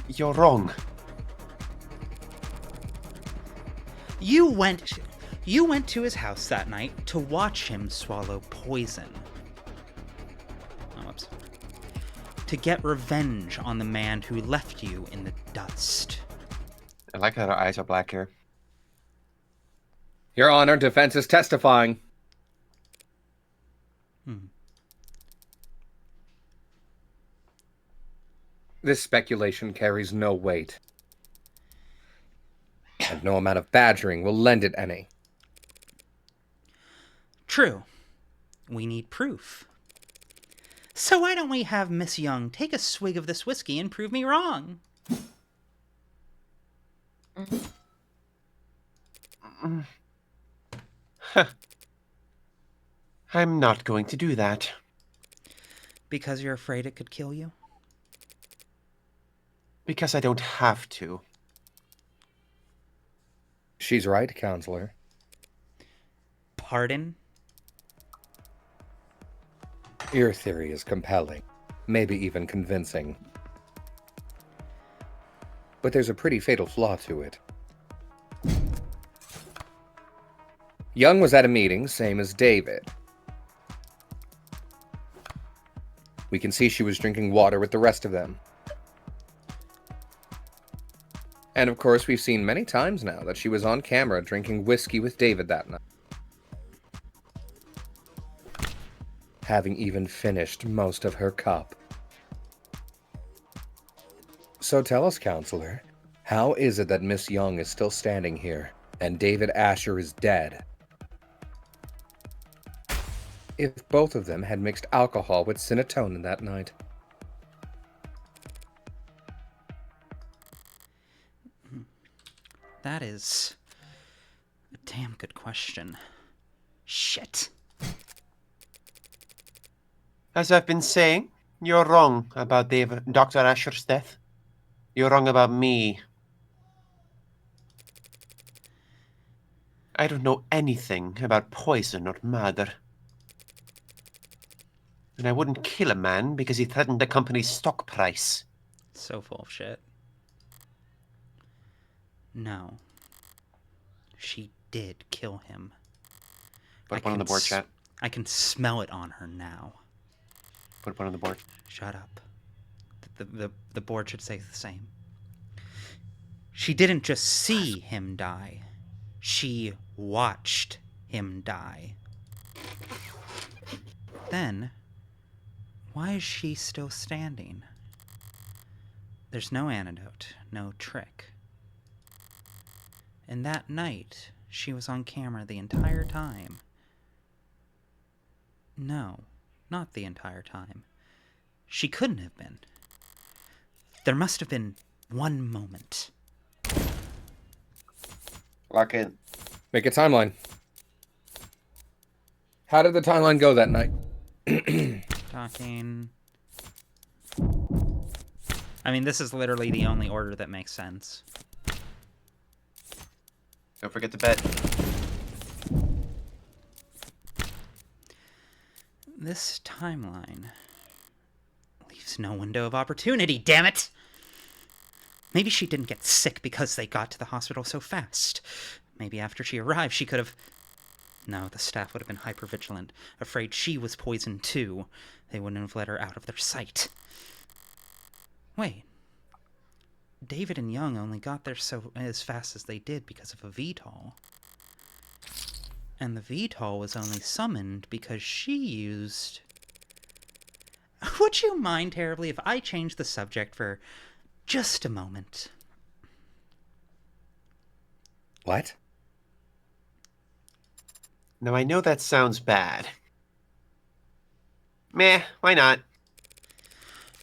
You're wrong. You went to his house that night to watch him swallow poison. Oh, whoops. To get revenge on the man who left you in the dust. I like that our eyes are black here. Your Honor, defense is testifying. This speculation carries no weight. And no amount of badgering will lend it any. True. We need proof. So why don't we have Miss Young take a swig of this whiskey and prove me wrong? I'm not going to do that. Because you're afraid it could kill you? Because I don't have to. She's right, counselor. Pardon? Your theory is compelling, maybe even convincing. But there's a pretty fatal flaw to it. Young was at a meeting, same as David. We can see she was drinking water with the rest of them. And of course, we've seen many times now that she was on camera drinking whiskey with David that night. Having even finished most of her cup. So tell us, counselor, how is it that Miss Young is still standing here and David Asher is dead? If both of them had mixed alcohol with Cinetonin that night. That is a damn good question. Shit. As I've been saying, you're wrong about Dr. Asher's death. You're wrong about me. I don't know anything about poison or murder. And I wouldn't kill a man because he threatened the company's stock price. So full of shit. No. She did kill him. Put one on the board, chat. I can smell it on her now. Put one on the board. Shut up. The board should say the same. She didn't just see him die. She watched him die. Then, why is she still standing? There's no antidote, no trick. And that night, she was on camera the entire time. No, not the entire time. She couldn't have been. There must have been one moment. Lock in. Make a timeline. How did the timeline go that night? Talking. I mean, this is literally the only order that makes sense. Don't forget to bet. This timeline leaves no window of opportunity, damn it! Maybe she didn't get sick because they got to the hospital so fast. Maybe after she arrived, she could have... No, the staff would have been hypervigilant, afraid she was poisoned too. They wouldn't have let her out of their sight. Wait. David and Young only got there as fast as they did because of a VTOL. And the VTOL was only summoned because she used... Would you mind terribly if I changed the subject for just a moment? What? Now, I know that sounds bad. Meh, why not?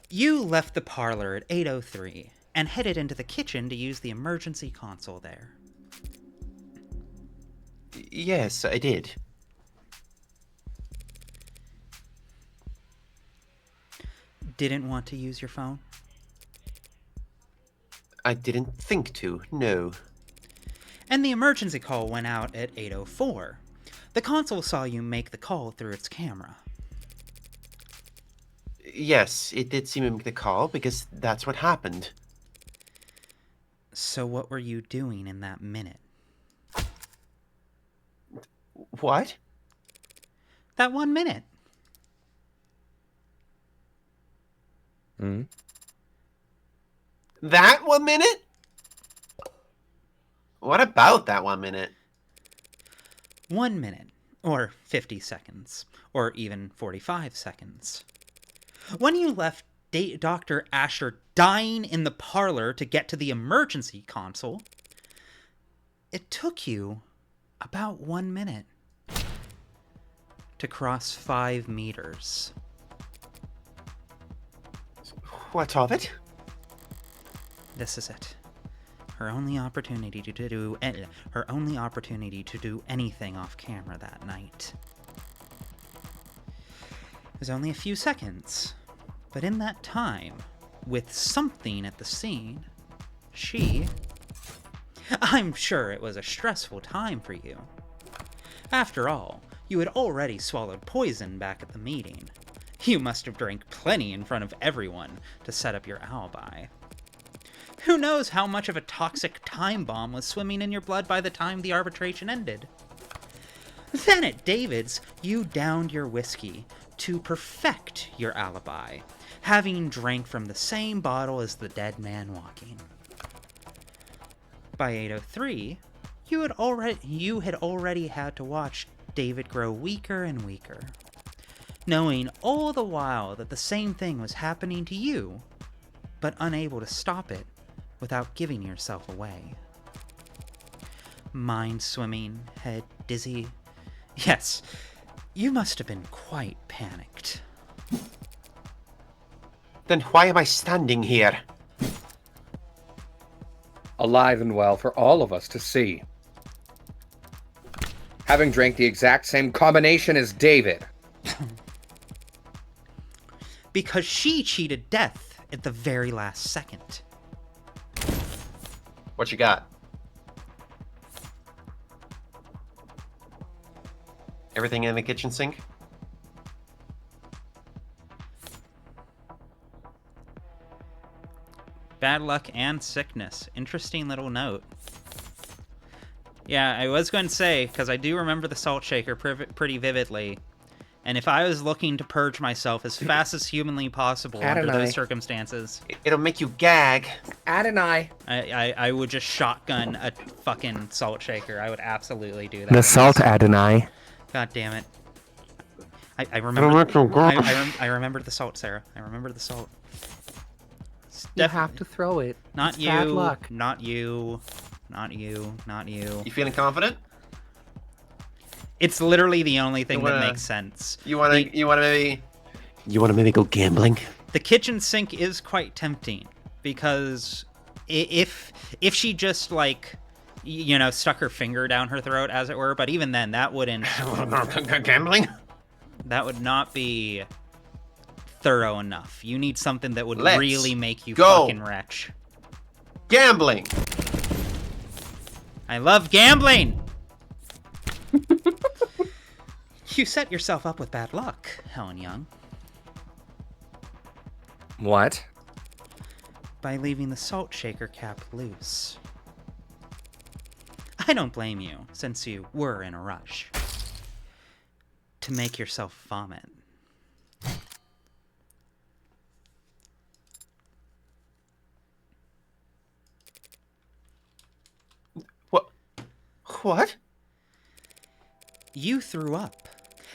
You left the parlor at 8:03 and headed into the kitchen to use the emergency console there. Yes, I did. Didn't want to use your phone? I didn't think to, no. And the emergency call went out at 8:04. The console saw you make the call through its camera. Yes, it did seem to make the call because that's what happened. So what were you doing in that minute? What? That 1 minute. Hmm? That 1 minute? What about that 1 minute? 1 minute. Or 50 seconds. Or even 45 seconds. When you left Dr. Asher dying in the parlor to get to the emergency console, it took you about 1 minute to cross 5 meters. What of it? This is it. Her only opportunity to do anything off camera that night. There's only a few seconds, but in that time, with something at the scene, I'm sure it was a stressful time for you. After all, you had already swallowed poison back at the meeting. You must have drank plenty in front of everyone to set up your alibi. Who knows how much of a toxic time bomb was swimming in your blood by the time the arbitration ended? Then at David's, you downed your whiskey to perfect your alibi, having drank from the same bottle as the dead man walking. By 8:03, you had already had to watch David grow weaker and weaker, knowing all the while that the same thing was happening to you, but unable to stop it without giving yourself away. Mind swimming, head dizzy. Yes, you must have been quite panicked. Then why am I standing here? Alive and well for all of us to see. Having drank the exact same combination as David. Because she cheated death at the very last second. What you got? Everything in the kitchen sink? Bad luck and sickness. Interesting little note. Yeah, I was going to say, because I do remember the salt shaker pretty vividly, and if I was looking to purge myself as fast as humanly possible under Adonai. those circumstances, It'll make you gag. Adonai. I would just shotgun a fucking salt shaker. I would absolutely do that. The salt Adonai. God damn it. I remember. I remember the salt, Sarah. I remember the salt. You have to throw it. Not It's you. bad luck. Not you. Not you. Not you. You feeling confident? It's literally the only thing You wanna- that makes sense. You wanna maybe go gambling? The kitchen sink is quite tempting because if she just like stuck her finger down her throat, as it were, but even then that wouldn't Gambling? that would not be thorough enough. You need something that would Let's really make you go. fucking retch. Gambling! I love gambling. You set yourself up with bad luck, Helen Young, What? by leaving the salt shaker cap loose. I don't blame you, since you were in a rush to make yourself vomit. What? You threw up,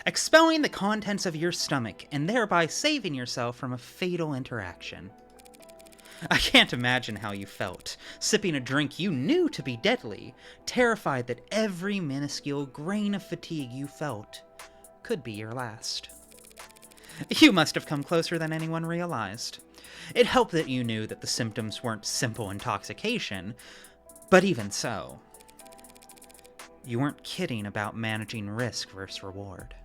expelling the contents of your stomach and thereby saving yourself from a fatal interaction. I can't imagine how you felt, sipping a drink you knew to be deadly, terrified that every minuscule grain of fatigue you felt could be your last. You must have come closer than anyone realized. It helped that you knew that the symptoms weren't simple intoxication, but even so, you weren't kidding about managing risk versus reward.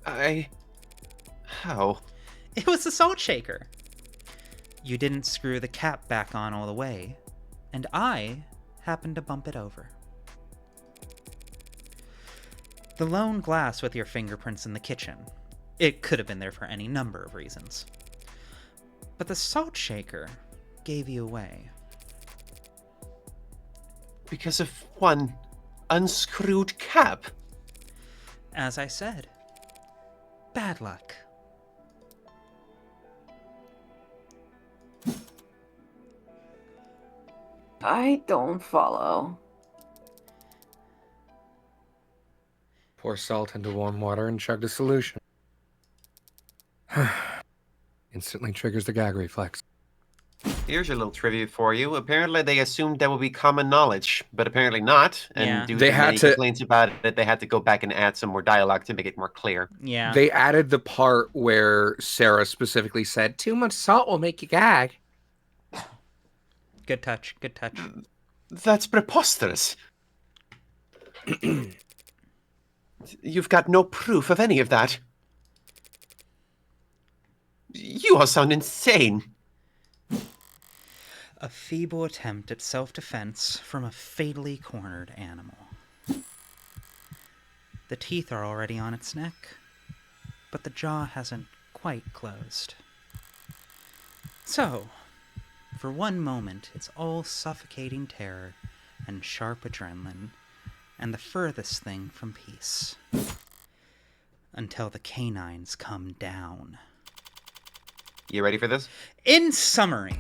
How? It was the salt shaker. You didn't screw the cap back on all the way, and I happened to bump it over. The lone glass with your fingerprints in the kitchen. It could have been there for any number of reasons. But the salt shaker gave you away. Because of one unscrewed cap? As I said, bad luck. I don't follow. Pour salt into warm water and chug the solution. Instantly triggers the gag reflex. Here's your little trivia for you. Apparently, they assumed that would be common knowledge, but apparently not. And Yeah. due They to had many to- complaints about it, they had to go back and add some more dialogue to make it more clear. Yeah. They added the part where Sarah specifically said, "Too much salt will make you gag." Good touch. Good touch. That's preposterous. You've got no proof of any of that. You all sound insane. A feeble attempt at self-defense from a fatally cornered animal. The teeth are already on its neck, but the jaw hasn't quite closed. So, for one moment, it's all suffocating terror and sharp adrenaline, and the furthest thing from peace. Until the canines come down. You ready for this? In summary,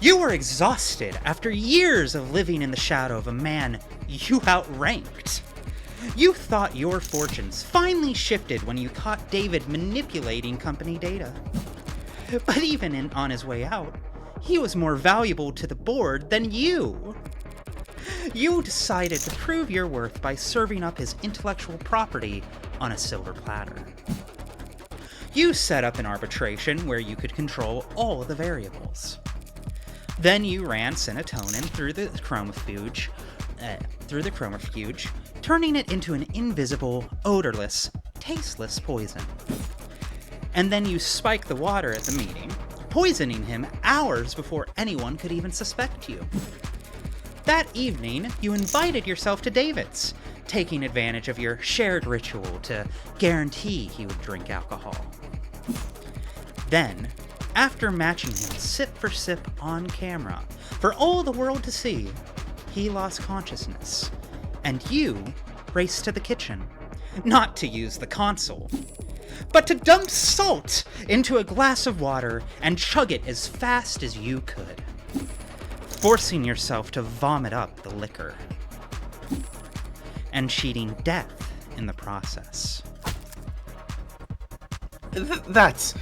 you were exhausted after years of living in the shadow of a man you outranked. You thought your fortunes finally shifted when you caught David manipulating company data. But even on his way out, he was more valuable to the board than you. You decided to prove your worth by serving up his intellectual property on a silver platter. You set up an arbitration where you could control all the variables. Then you ran Cinetonin through the chromofuge, turning it into an invisible, odorless, tasteless poison. And then you spiked the water at the meeting, poisoning him hours before anyone could even suspect you. That evening, you invited yourself to David's, taking advantage of your shared ritual to guarantee he would drink alcohol. Then, after matching him sip for sip on camera, for all the world to see, he lost consciousness, and you raced to the kitchen, not to use the console, but to dump salt into a glass of water and chug it as fast as you could, forcing yourself to vomit up the liquor, and cheating death in the process. That's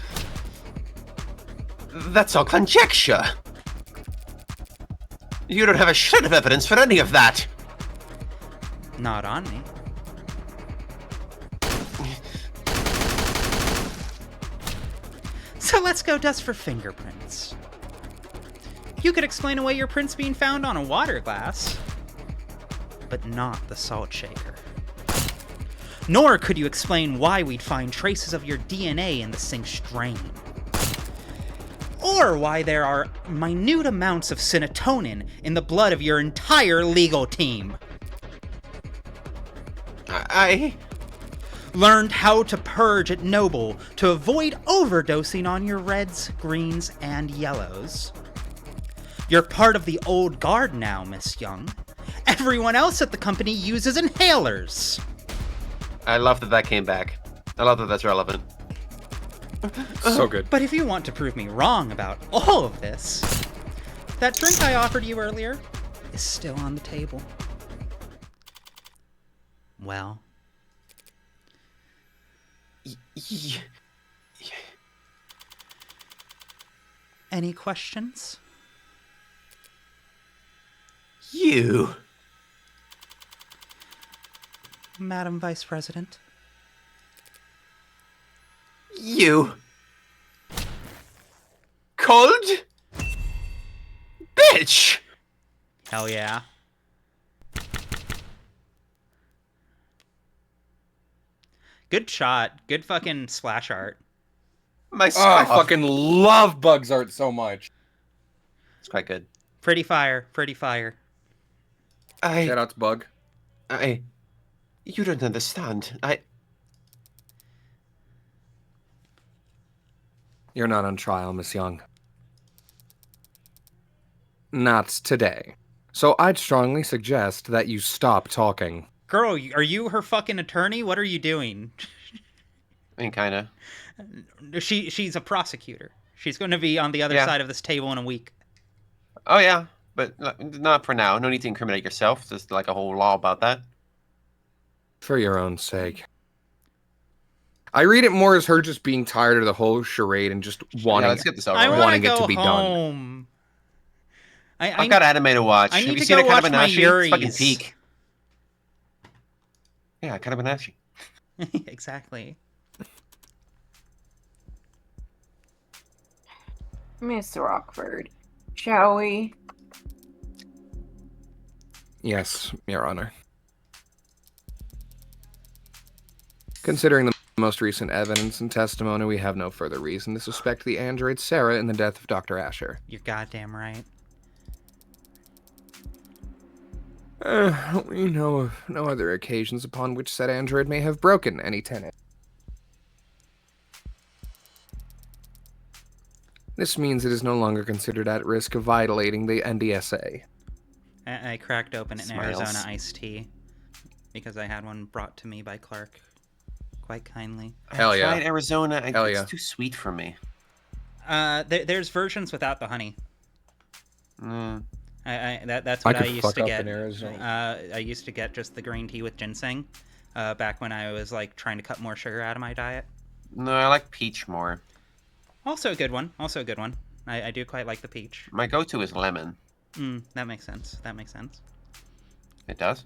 all conjecture. You don't have a shred of evidence for any of that. Not on me. So let's go dust for fingerprints. You could explain away your prints being found on a water glass, but not the salt shaker. Nor could you explain why we'd find traces of your DNA in the sink's drain. Or why there are minute amounts of Cinetonin in the blood of your entire legal team. I Learned how to purge at Noble to avoid overdosing on your reds, greens, and yellows. You're part of the old guard now, Miss Young. Everyone else at the company uses inhalers. I love that came back. I love that that's relevant. So good. But if you want to prove me wrong about all of this, that drink I offered you earlier is still on the table. Well, any questions? You. Madam Vice President? You. Cold? Bitch! Hell yeah. Good shot. Good fucking splash art. My Oh, I scarf. fucking love Bugs art so much. It's quite good. Pretty fire. Pretty fire. Shout out to Bug. You don't understand. You're not on trial, Miss Young. Not today. So I'd strongly suggest that you stop talking. Girl, are you her fucking attorney? What are you doing? I mean, kinda. She's a prosecutor. She's going to be on the other Yeah. side of this table in a week. Oh yeah, but not for now. No need to incriminate yourself. There's like a whole law about that. For your own sake. I read it more as her just being tired of the whole charade and just Yeah, wanting let's get this over I with. want wanting to it go to be done. home. I've got anime to watch. I Have need you to seen go watch Akane my Banashi? It's fucking Yuris. peak. Yeah, Akane Banashi. Exactly. Mr. Rockford, shall we? Yes, Your Honor. Considering the most recent evidence and testimony, we have no further reason to suspect the android Sarah in the death of Dr. Asher. You're goddamn right. We know of no other occasions upon which said android may have broken any tenet. This means it is no longer considered at risk of violating the NDSA. I cracked open an Smiles. Arizona iced tea because I had one brought to me by Clark quite kindly. Hell I yeah. tried Arizona. Hell It's yeah. too sweet for me. There's versions without the honey. Mm. That's I what I could used fuck to up get. in Arizona. I used to get just the green tea with ginseng back when I was like trying to cut more sugar out of my diet. No, I like peach more. Also a good one. I do quite like the peach. My go-to is lemon. That makes sense. It does?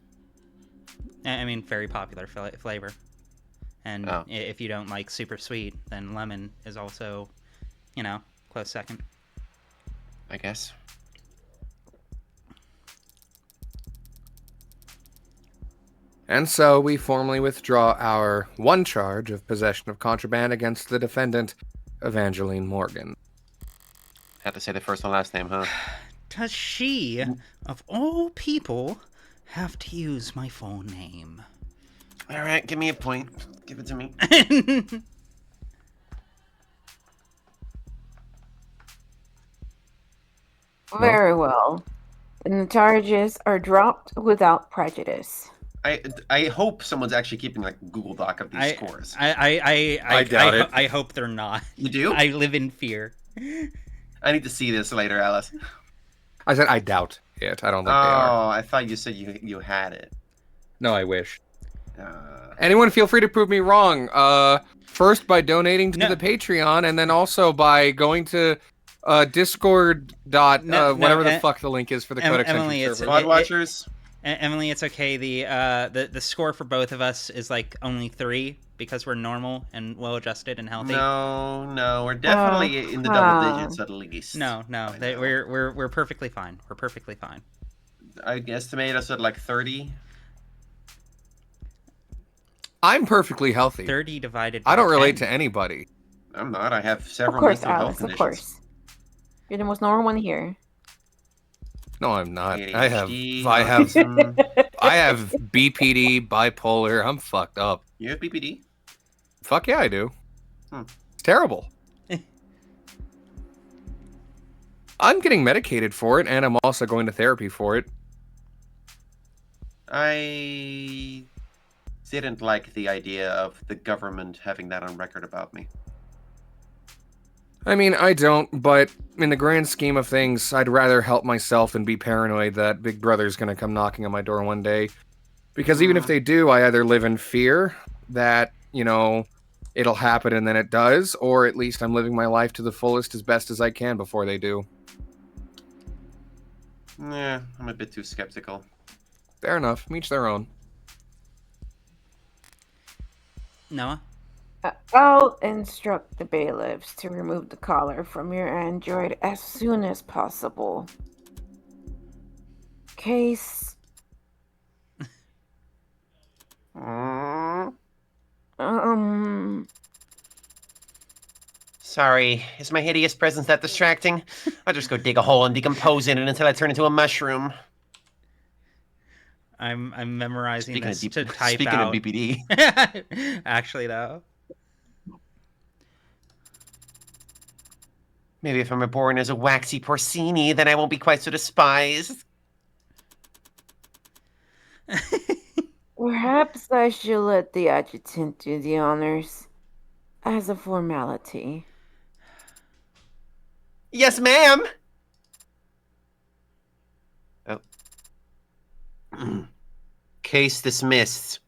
I mean, very popular flavor. And Oh. if you don't like super sweet, then lemon is also, close second. I guess. And so we formally withdraw our one charge of possession of contraband against the defendant, Evangeline Morgan. Had to say the first and last name, huh? Does she, of all people, have to use my full name? All right, give me a point. Give it to me. Very well. And the charges are dropped without prejudice. I hope someone's actually keeping like a Google Doc of these scores. I doubt it. I hope they're not. You do? I live in fear. I need to see this later, Alice. I said I doubt it. I don't think they Oh, are. I thought you said you had it. No, I wish. Uh, Anyone feel free to prove me wrong. First by donating to No. the Patreon, and then also by going to Discord dot whatever the fuck the link is for the Codex Emily, Entry it's- server. Squad Watchers. Emily, it's okay. The score for both of us is like only 3 because we're normal and well adjusted and healthy. No, we're definitely in the double digits at least. No, I know. we're perfectly fine. We're perfectly fine. I estimate us at like 30. I'm perfectly healthy. 30 divided by I don't relate 10. to anybody. I'm not. I have Of several course, mental health Alice, of conditions. course. You're the most normal one here. No, I'm not. ADHD, I have autism. I have BPD, bipolar. I'm fucked up. You have BPD? Fuck yeah, I do. Hmm. It's terrible. I'm getting medicated for it, and I'm also going to therapy for it. I didn't like the idea of the government having that on record about me. I mean, I don't, but in the grand scheme of things, I'd rather help myself and be paranoid that Big Brother's gonna come knocking on my door one day. Because even if they do, I either live in fear that, it'll happen and then it does, or at least I'm living my life to the fullest as best as I can before they do. Yeah, I'm a bit too skeptical. Fair enough. Each their own. Noah? I'll instruct the bailiffs to remove the collar from your android as soon as possible. Case. Sorry, is my hideous presence that distracting? I'll just go dig a hole and decompose in it until I turn into a mushroom. I'm memorizing Speaking this of, to type speaking out. of BPD, Actually, though. maybe if I'm reborn as a waxy porcini, then I won't be quite so despised. Perhaps I should let the adjutant do the honors as a formality. Yes, ma'am. Oh. Case dismissed.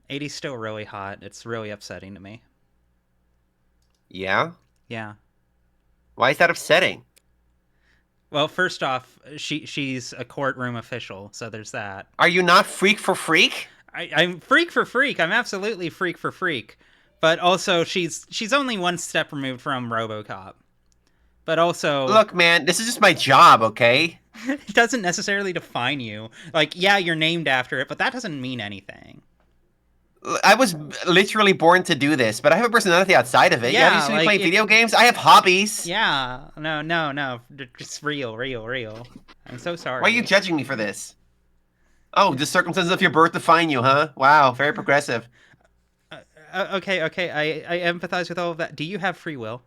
80's still really hot. It's really upsetting to me. Yeah? Yeah. Why is that upsetting? Well, first off, she's a courtroom official, so there's that. Are you not freak for freak? I'm freak for freak. I'm absolutely freak for freak. But also, she's only one step removed from RoboCop. But also, Look, man, this is just my job, okay? it doesn't necessarily define you. Like, yeah, you're named after it, but that doesn't mean anything. I was literally born to do this, but I have a personality outside of it. Yeah, Yeah, you see me like, play if- video games? I have hobbies. Yeah, no, just real. I'm so sorry. Why are you judging me for this? Oh, the circumstances of your birth define you, huh? Wow, very progressive. Okay, I empathize with all of that. Do you have free will?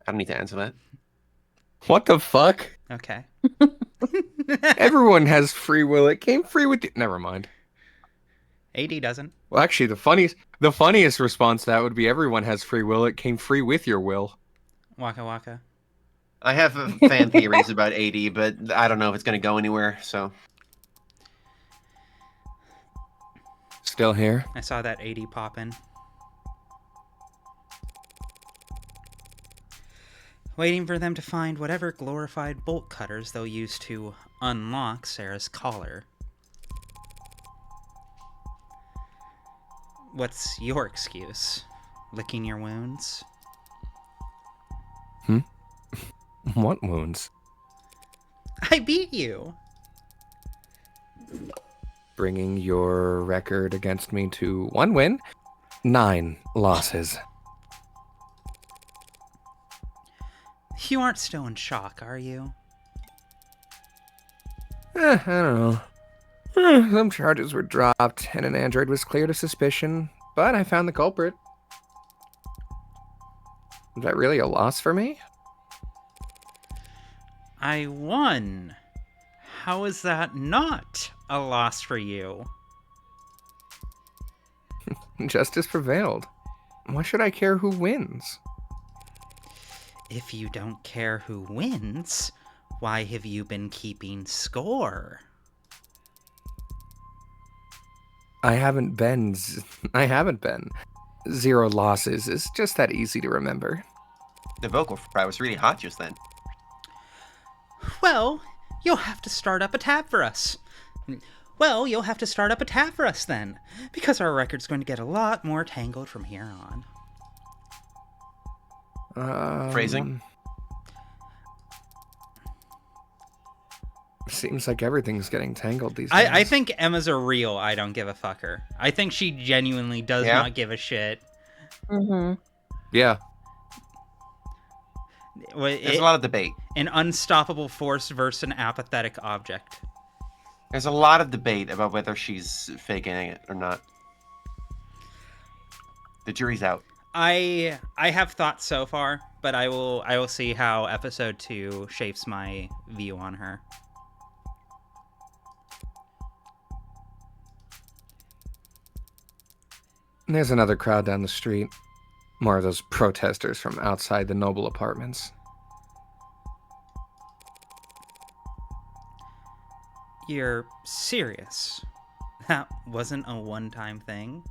I don't need to answer that. What the fuck? Okay. Everyone has free will. It came free with you. Never mind. AD doesn't. Well, actually, the funniest response to that would be everyone has free will. It came free with your will. Waka waka. I have fan theories about AD, but I don't know if it's going to go anywhere, so... Still here? I saw that AD pop in. Waiting for them to find whatever glorified bolt cutters they'll use to unlock Sarah's collar. What's your excuse? Licking your wounds? What wounds? I beat you! Bringing your record against me to 1 win, 9 losses. You aren't still in shock, are you? I don't know. Some charges were dropped, and an android was cleared of suspicion, but I found the culprit. Is that really a loss for me? I won! How is that not a loss for you? Justice prevailed. Why should I care who wins? If you don't care who wins, why have you been keeping score? I haven't been. 0 losses is just that easy to remember. The vocal fry was really hot just then. Well, you'll have to start up a tab for us. Well, you'll have to start up a tab for us then, because our record's going to get a lot more tangled from here on. Phrasing? Seems like everything's getting tangled these days. I think Emma's a real I don't give a fucker. I think she genuinely does Yeah? not give a shit. Mm-hmm. Yeah. There's a lot of debate. An unstoppable force versus an apathetic object. There's a lot of debate about whether she's faking it or not. The jury's out. I have thoughts so far, but I will see how episode 2 shapes my view on her. There's another crowd down the street. More of those protesters from outside the Noble apartments. You're serious? That wasn't a one-time thing?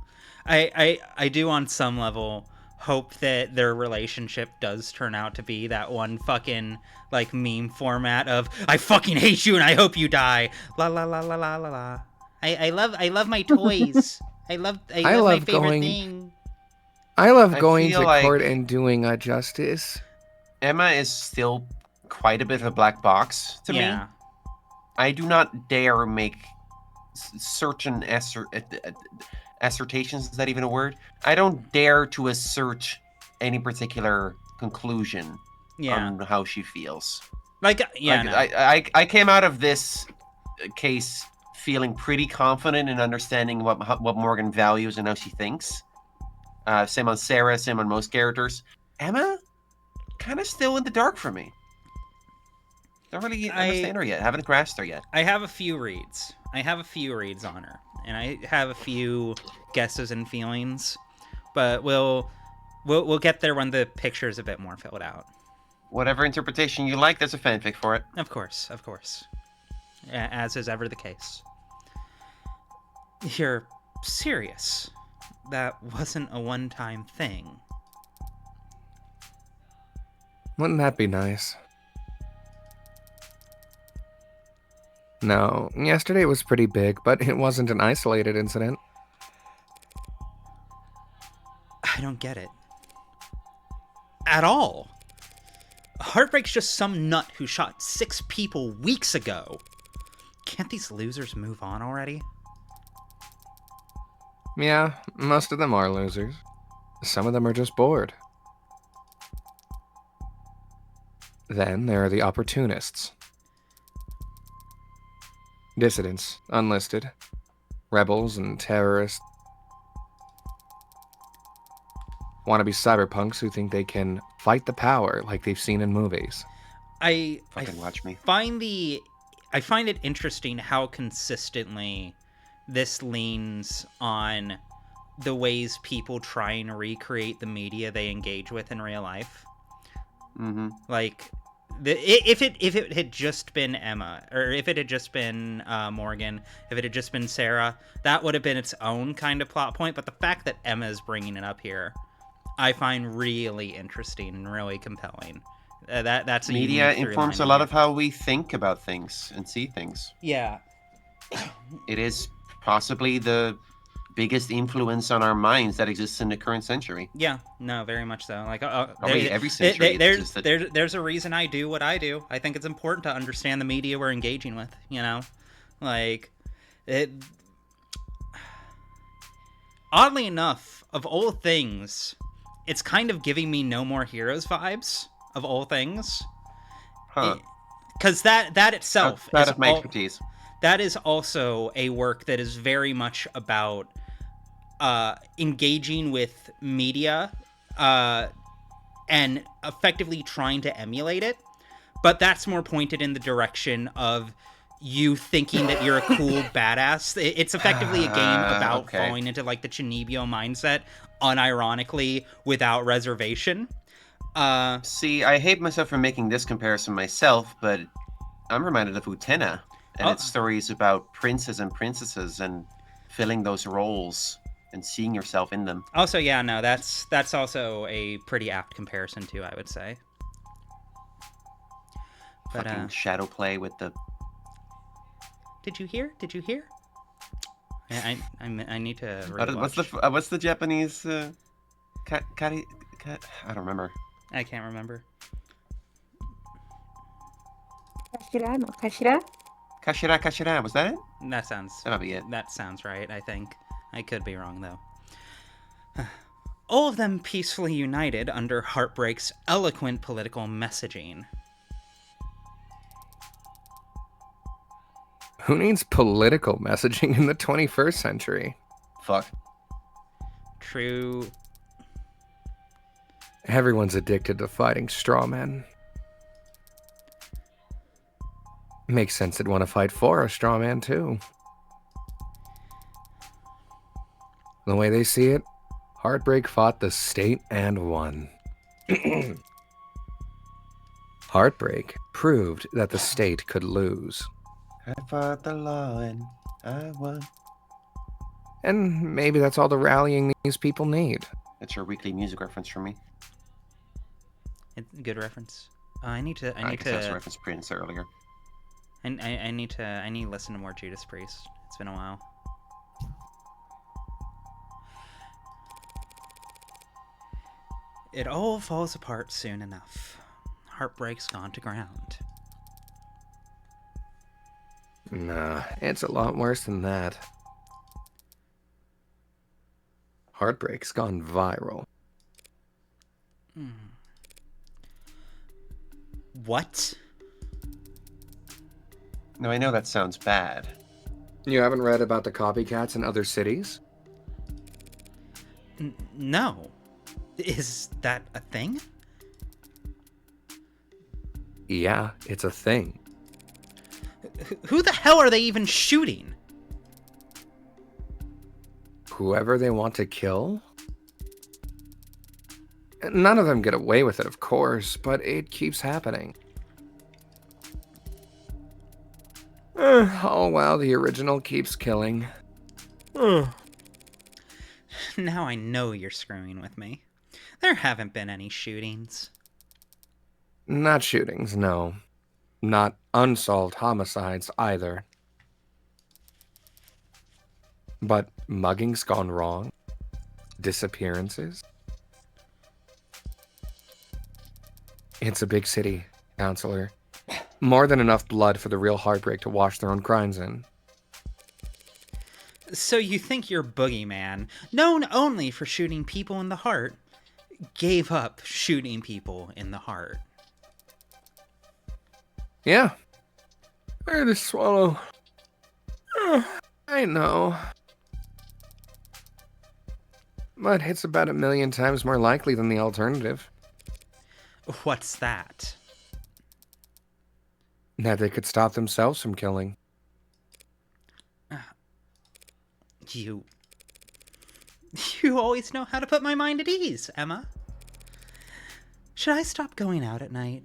I do on some level hope that their relationship does turn out to be that one fucking like meme format of I fucking hate you and I hope you die. La la la la la la la. I love my toys. I love my love favorite going- thing. I love I going feel to like- court and doing justice. Emma is still quite a bit of a black box to me. Yeah. I do not dare make certain assertions. Is that even a word? I don't dare to assert any particular conclusion Yeah. on how she feels. Like yeah. Like, No. I came out of this case feeling pretty confident in understanding what Morgan values and how she thinks. Same on Sarah, same on most characters. Emma, kind of still in the dark for me. Don't really understand her yet. Haven't grasped her yet. I have a few reads. I have a few reads on her, and I have a few guesses and feelings, but we'll get there when the picture is a bit more filled out. Whatever interpretation you like, there's a fanfic for it. Of course, as is ever the case. You're serious? That wasn't a one-time thing. Wouldn't that be nice? No, yesterday was pretty big, but it wasn't an isolated incident. I don't get it. at all. Heartbreak's just some nut who shot 6 people weeks ago. Can't these losers move on already? Yeah, most of them are losers. Some of them are just bored. Then there are the opportunists. Dissidents, unlisted, rebels, and terrorists. Wannabe cyberpunks who think they can fight the power like they've seen in movies. I Fucking watch me. find it interesting how consistently this leans on the ways people try and recreate the media they engage with in real life. Mm-hmm. Like, if it had just been Emma, or if it had just been Morgan, if it had just been Sarah, that would have been its own kind of plot point. But the fact that Emma is bringing it up here, I find really interesting and really compelling. That's a Media unique through informs a line lot here. of how we think about things and see things. Yeah. It is possibly the biggest influence on our minds that exists in the current century. Yeah, no, very much so. Like, Probably every century. it's just that- there's a reason I do what I do. I think it's important to understand the media we're engaging with. You know, like it. Oddly enough, of all things, it's kind of giving me No More Heroes vibes. Of all things, Huh. because that itself Outside is of my all- expertise. that is also a work that is very much about engaging with media and effectively trying to emulate it, but that's more pointed in the direction of you thinking that you're a cool badass. It's effectively a game about Okay. falling into like the Chinibyo mindset, unironically, without reservation. See, I hate myself for making this comparison myself, but I'm reminded of Utena and its stories about princes and princesses and filling those roles and seeing yourself in them. Also, yeah, no, that's also a pretty apt comparison too, I would say. But Fucking shadow play with the. did you hear? I need to What's the Japanese? Kari. I don't remember. I can't remember. Kashira? Kashira. Was that it? That sounds. That might be it. That sounds right. I think. I could be wrong though. All of them peacefully united under Heartbreak's eloquent political messaging. Who needs political messaging in the 21st century? Fuck. True. Everyone's addicted to fighting straw men. Makes sense they'd want to fight for a straw man, too. The way they see it, Heartbreak fought the state and won. Heartbreak proved that the state could lose. I fought the law and I won. And maybe that's all the rallying these people need. That's your weekly music reference from me. Good reference. I need to. I guess that's a reference Prince earlier. I need to listen to more Judas Priest. It's been a while. It all falls apart soon enough. Heartbreak's gone to ground. Nah, it's a lot worse than that. Heartbreak's gone viral. What? No, I know that sounds bad. You haven't read about the copycats in other cities? No. Is that a thing? Yeah, it's a thing. Who the hell are they even shooting? Whoever they want to kill? None of them get away with it, of course, but it keeps happening. Oh, well, the original keeps killing. Now I know you're screwing with me. There haven't been any shootings. Not shootings, no. Not unsolved homicides either. But muggings gone wrong? Disappearances? It's a big city, counselor. More than enough blood for the real heartbreak to wash their own crimes in. So you think your boogeyman, known only for shooting people in the heart, gave up shooting people in the heart? Yeah. Where to swallow? I know. But it's about 1,000,000 times more likely than the alternative. What's that? That they could stop themselves from killing. You always know how to put my mind at ease, Emma. Should I stop going out at night?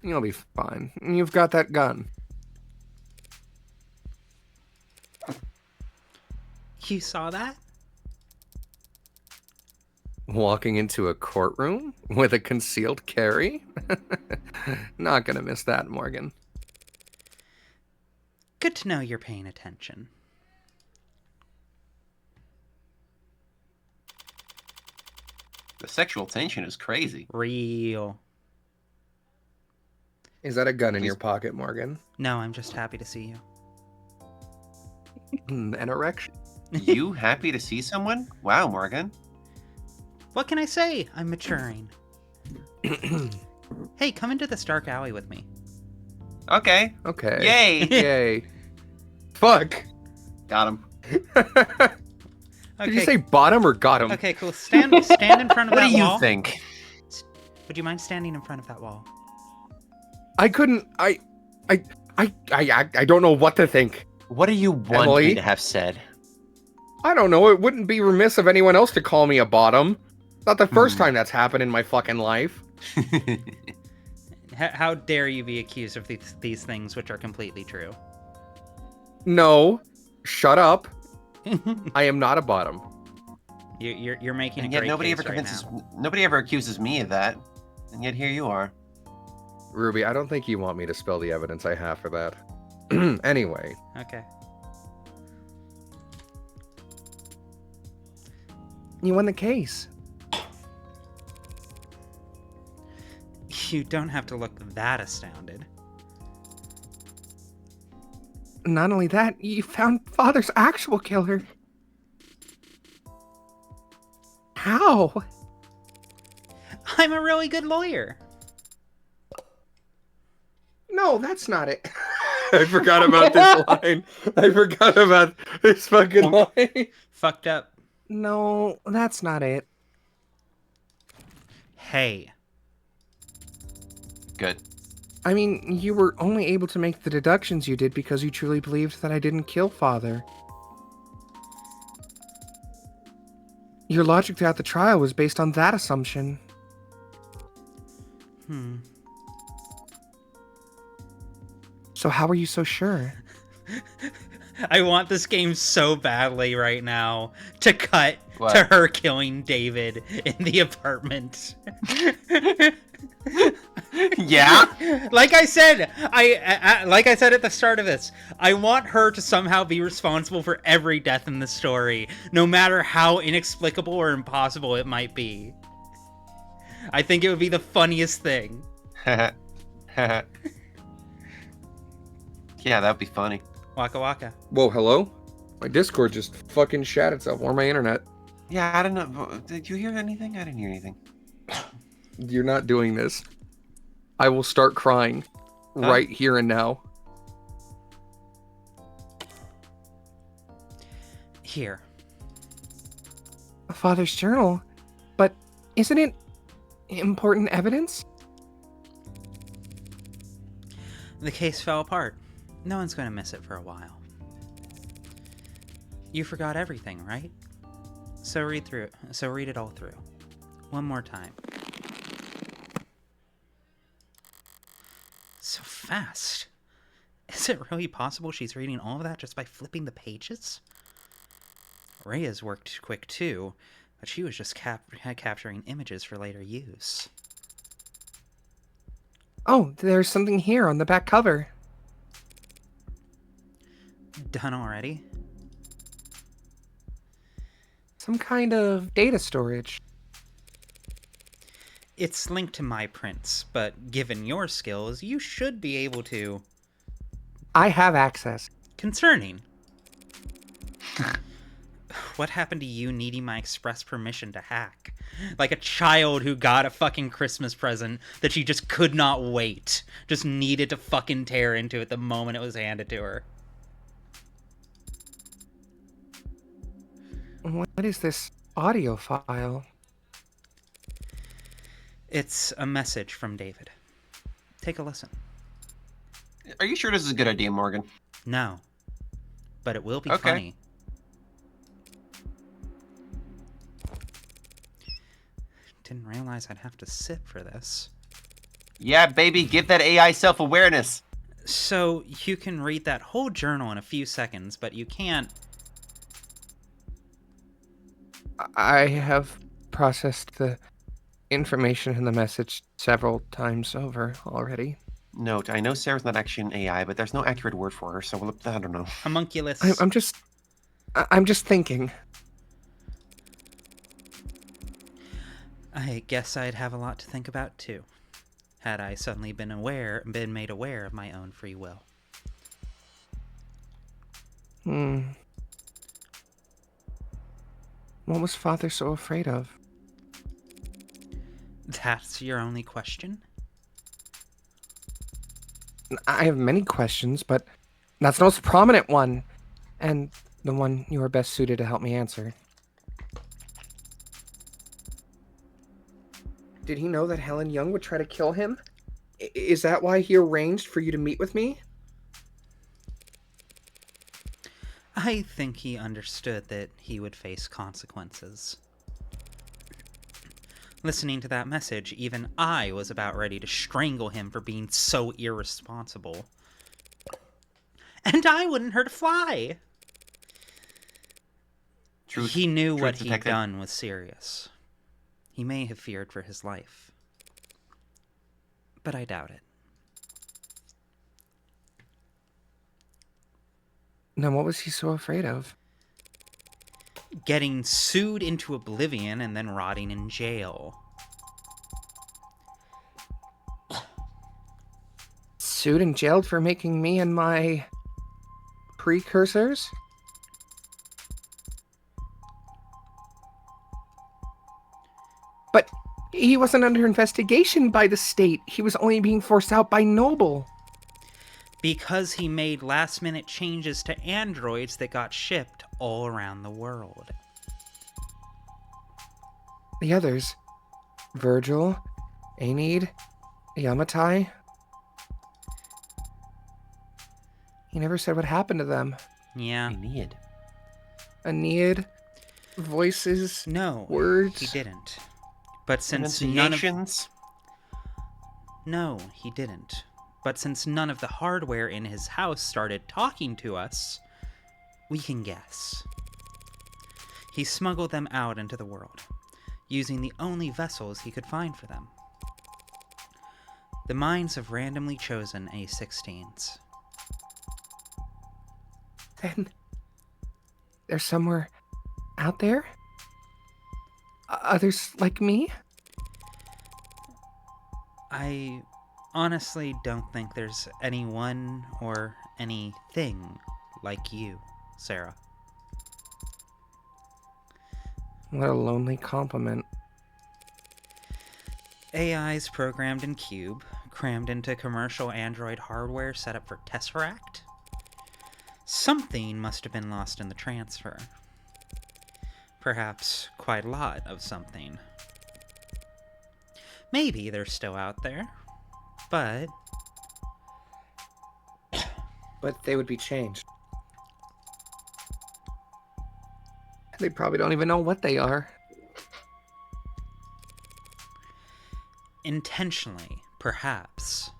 You'll be fine. You've got that gun. You saw that? Walking into a courtroom with a concealed carry? Not gonna miss that, Morgan. Good to know you're paying attention. The sexual tension is crazy. Real. Is that a gun in your pocket, Morgan? No, I'm just happy to see you. An erection? You happy to see someone? Wow, Morgan. What can I say? I'm maturing. Hey, come into this dark alley with me. Okay. Okay. Yay! Yay. Fuck. Got him. Did you say bottom or got him? Okay, cool. Stand in front of What that do you wall. think? Would you mind standing in front of that wall? I couldn't. I don't know what to think. What do you want Emily? me to have said? I don't know. It wouldn't be remiss of anyone else to call me a bottom. Not the first time that's happened in my fucking life. How dare you be accused of these things which are completely true? No. Shut up. I am not a bottom. You're making And a yet great nobody case ever right convinces, now. nobody ever accuses me of that. And yet here you are. Ruby, I don't think you want me to spell the evidence I have for that. Anyway. Okay. You won the case. You don't have to look that astounded. Not only that, you found Father's actual killer. How? I'm a really good lawyer. No, that's not it. I forgot about this line. I forgot about this fucking line. Fucked up. No, that's not it. Hey. Good. I mean, you were only able to make the deductions you did because you truly believed that I didn't kill Father. Your logic throughout the trial was based on that assumption. So how are you so sure? I want this game so badly right now to cut What? to her killing David in the apartment. Yeah? Like I said, like I said at the start of this, I want her to somehow be responsible for every death in the story, no matter how inexplicable or impossible it might be. I think it would be the funniest thing. Yeah, that'd be funny. Waka waka. Whoa, hello? My Discord just fucking shat itself, or my internet. Yeah, I don't know. Did you hear anything? I didn't hear anything. You're not doing this. I will start crying right here and now. Here. Father's journal? But isn't it important evidence? The case fell apart. No one's going to miss it for a while. You forgot everything, right? So read through it. So read it all through. One more time. So fast. Is it really possible she's reading all of that just by flipping the pages? Rhea's worked quick too, but she was just capturing images for later use. Oh, there's something here on the back cover. Done already? Some kind of data storage. It's linked to my prints, but given your skills, you should be able to. I have access. Concerning. What happened to you needing my express permission to hack? Like a child who got a fucking Christmas present that she just could not wait. Just needed to fucking tear into it the moment it was handed to her. What is this audio file? It's a message from David. Take a listen. Are you sure this is a good idea, Morgan? No. But it will be Okay. funny. Didn't realize I'd have to sit for this. Yeah, baby, give that AI self-awareness. So, you can read that whole journal in a few seconds, but you can't... I have processed the information in the message several times over already. Note, I know Sarah's not actually an AI, but there's no accurate word for her, so I don't know. Homunculus... I'm just thinking. I guess I'd have a lot to think about, too. Had I suddenly been made aware of my own free will. What was Father so afraid of? That's your only question? I have many questions, but that's the most prominent one, and the one you are best suited to help me answer. Did he know that Helen Young would try to kill him? Is that why he arranged for you to meet with me? I think he understood that he would face consequences. Listening to that message, even I was about ready to strangle him for being so irresponsible. And I wouldn't hurt a fly! He knew what he'd done was serious. He may have feared for his life. But I doubt it. Then what was he so afraid of? Getting sued into oblivion and then rotting in jail. Sued and jailed for making me and my precursors? But he wasn't under investigation by the state. He was only being forced out by Noble. Because he made last-minute changes to androids that got shipped all around the world. The others, Virgil, Aenid, Yamatai. He never said what happened to them. Yeah. Aeneid, voices, No, words. he didn't. But since No, he didn't. But since none of the hardware in his house started talking to us, we can guess. He smuggled them out into the world, using the only vessels he could find for them. The minds of randomly chosen A-16s. Then they're somewhere out there? Others like me? I honestly don't think there's anyone or anything like you, Sarah. What a lonely compliment. AIs programmed in Cube, crammed into commercial Android hardware set up for Tesseract? Something must have been lost in the transfer. Perhaps quite a lot of something. Maybe they're still out there, but... But they would be changed. They probably don't even know what they are. Intentionally, perhaps.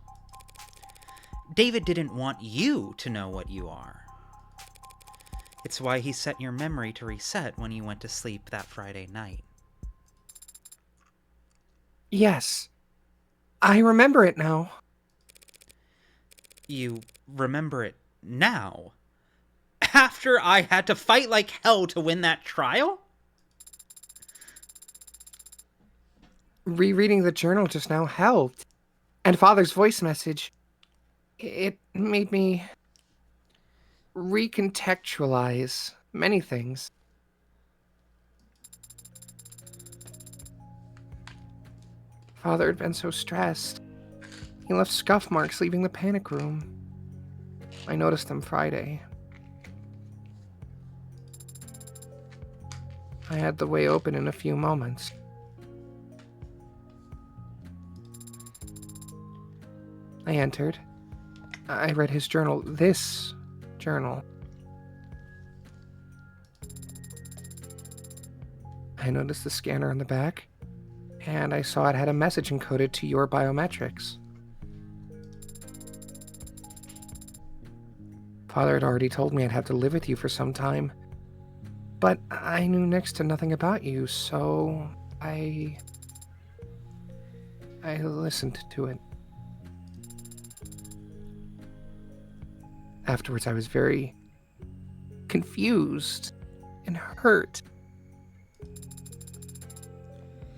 David didn't want you to know what you are. It's why he set your memory to reset when you went to sleep that Friday night. Yes. I remember it now. You remember it now? After I had to fight like hell to win that trial? Rereading the journal just now helped. And Father's voice message. It made me recontextualize many things. Father had been so stressed. He left scuff marks leaving the panic room. I noticed them Friday. I had the way open in a few moments. I entered. I read his journal. This journal. I noticed the scanner on the back, and I saw it had a message encoded to your biometrics. Father had already told me I'd have to live with you for some time, but I knew next to nothing about you, so I listened to it. Afterwards, I was very confused and hurt.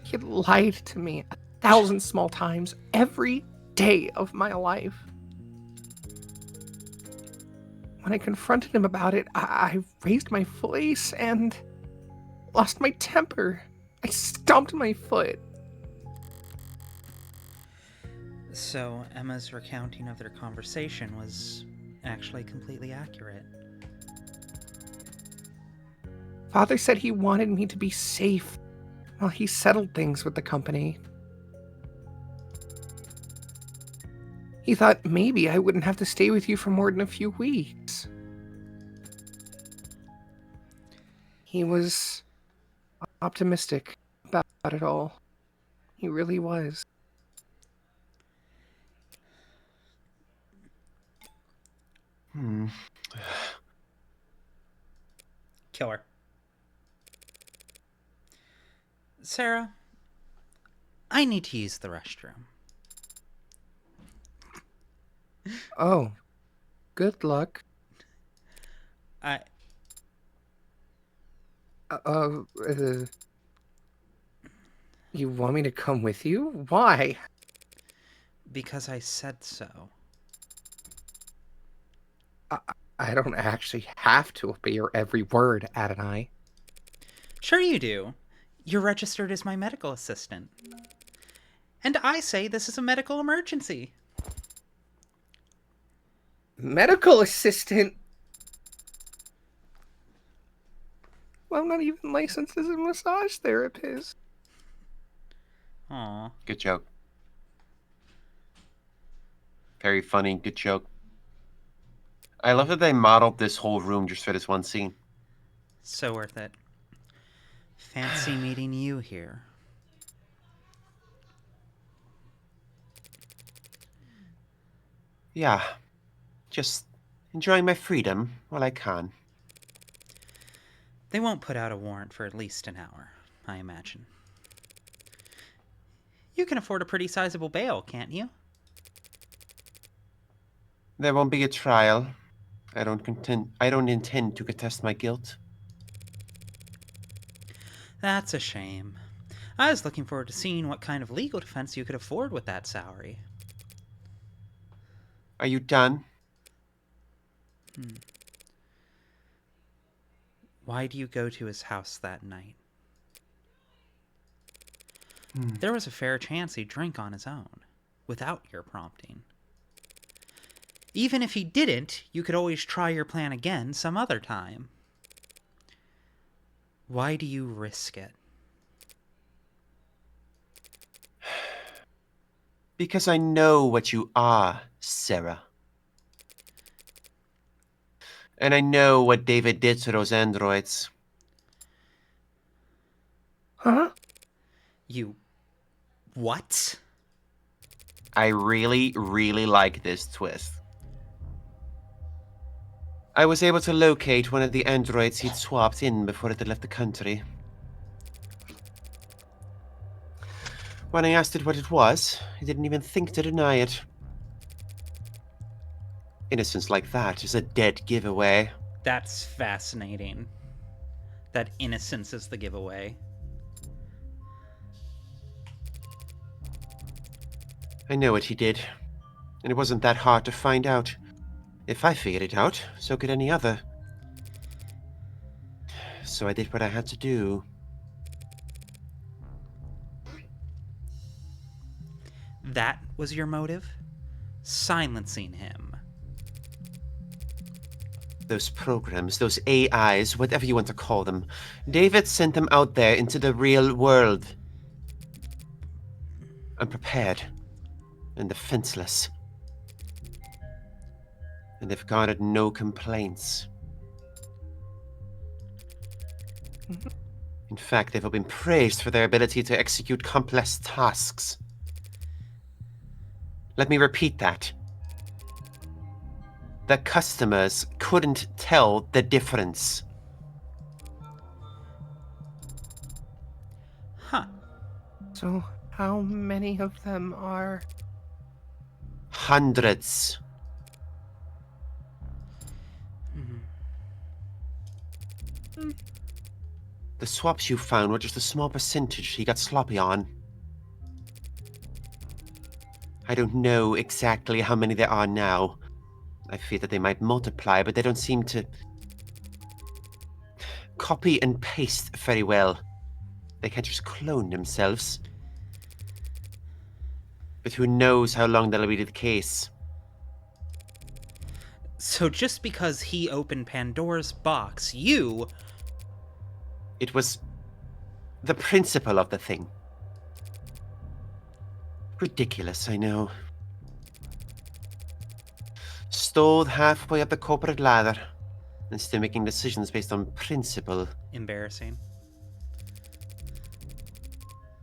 He had lied to me 1,000 small times every day of my life. When I confronted him about it, I raised my voice and lost my temper. I stomped my foot. So Emma's recounting of their conversation was actually completely accurate. Father said he wanted me to be safe while he settled things with the company. He thought maybe I wouldn't have to stay with you for more than a few weeks. He was optimistic about it all. He really was. Killer. Sarah, I need to use the restroom. Oh, good luck. You want me to come with you? Why? Because I said so. I don't actually have to obey your every word, Adonai. Sure you do. You're registered as my medical assistant. And I say this is a medical emergency. Medical assistant? Well, I'm not even licensed as a massage therapist. Aw. Good joke. Very funny, good joke. I love that they modeled this whole room just for this one scene. So worth it. Fancy meeting you here. Yeah, just enjoying my freedom while I can. They won't put out a warrant for at least an hour, I imagine. You can afford a pretty sizable bail, can't you? There won't be a trial. I don't intend to contest my guilt. That's a shame. I was looking forward to seeing what kind of legal defense you could afford with that salary. Are you done? Why do you go to his house that night? There was a fair chance he'd drink on his own, without your prompting. Even if he didn't, you could always try your plan again some other time. Why do you risk it? Because I know what you are, Sarah. And I know what David did to those androids. Huh? You... what? I really, really like this twist. I was able to locate one of the androids he'd swapped in before it had left the country. When I asked it what it was, he didn't even think to deny it. Innocence like that is a dead giveaway. That's fascinating. That innocence is the giveaway. I know what he did. And it wasn't that hard to find out. If I figured it out, so could any other. So I did what I had to do. That was your motive? Silencing him. Those programs, those AIs, whatever you want to call them, David sent them out there into the real world. Unprepared and defenseless. And they've garnered no complaints. In fact, they've all been praised for their ability to execute complex tasks. Let me repeat that. The customers couldn't tell the difference. Huh. So, how many of them are? Hundreds. The swaps you found were just a small percentage he got sloppy on. I don't know exactly how many there are now. I fear that they might multiply, but they don't seem to copy and paste very well. They can't just clone themselves. But who knows how long that'll be the case. So just because he opened Pandora's box, you... It was the principle of the thing. Ridiculous, I know. Stalled halfway up the corporate ladder and still making decisions based on principle. Embarrassing.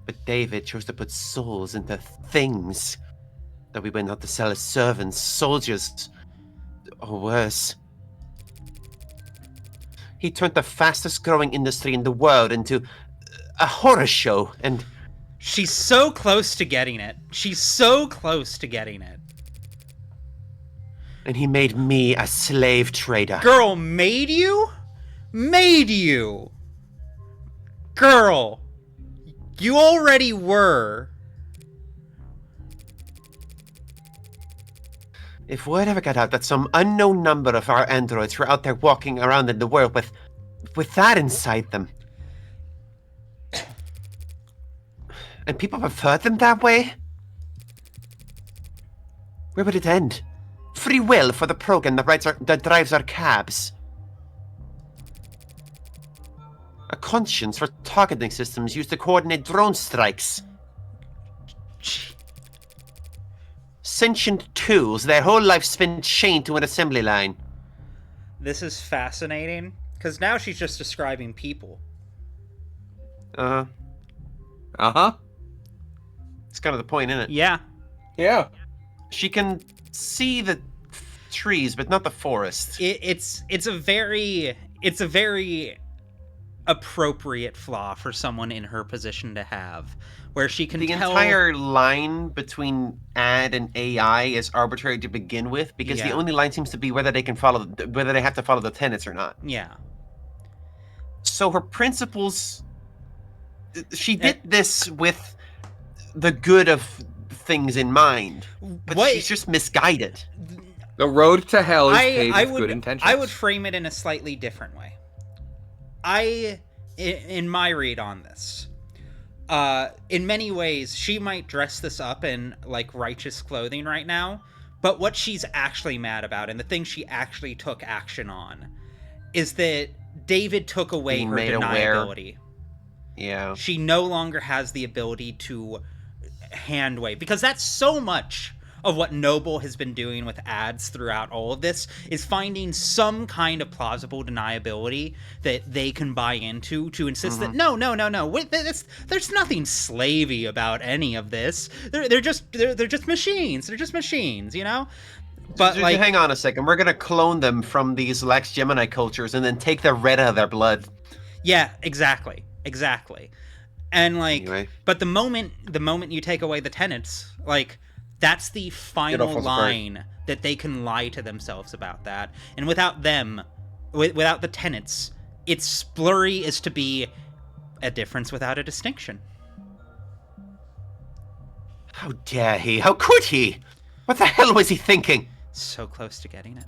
But David chose to put souls into things that we went out to sell as servants, soldiers, or worse. He turned the fastest growing industry in the world into a horror show, and... She's so close to getting it. She's so close to getting it. And he made me a slave trader. Girl made you? Made you! Girl! You already were. If word ever got out that some unknown number of our androids were out there walking around in the world with that inside them, and people preferred them that way, where would it end? Free will for the program that drives our cabs. A conscience for targeting systems used to coordinate drone strikes. Sentient tools, their whole life spent chained to an assembly line. This is fascinating, because now she's just describing people. Uh-huh. Uh-huh. It's kind of the point, isn't it? Yeah. Yeah. She can see the trees, but not the forest. It's a very appropriate flaw for someone in her position to have, where she can The tell... entire line between ad and AI is arbitrary to begin with, because the Yeah. only line seems to be whether they have to follow the tenets or not. Yeah. So her principles, she did this with the good of things in mind, but What- she's just misguided. The road to hell is paved with good intentions. I would frame it in a slightly different way. In my read on this, in many ways, she might dress this up in, like, righteous clothing right now, but what she's actually mad about, and the thing she actually took action on, is that David took away Being her made aware. deniability. Yeah. She no longer has the ability to hand wave, because that's so much of what Noble has been doing with ads throughout all of this, is finding some kind of plausible deniability that they can buy into to insist that no, wait, there's nothing slavey about any of this. They're just machines. They're just machines, you know. But like, hang on a second, we're gonna clone them from these Lex Gemini cultures and then take the red out of their blood. yeah, exactly. And like, Anyway. but the moment you take away the tenets, like, that's the final falls apart. line that they can lie to themselves about that. And without them, without the tenets, it's blurry as to be a difference without a distinction. How dare he? How could he? What the hell was he thinking? So close to getting it.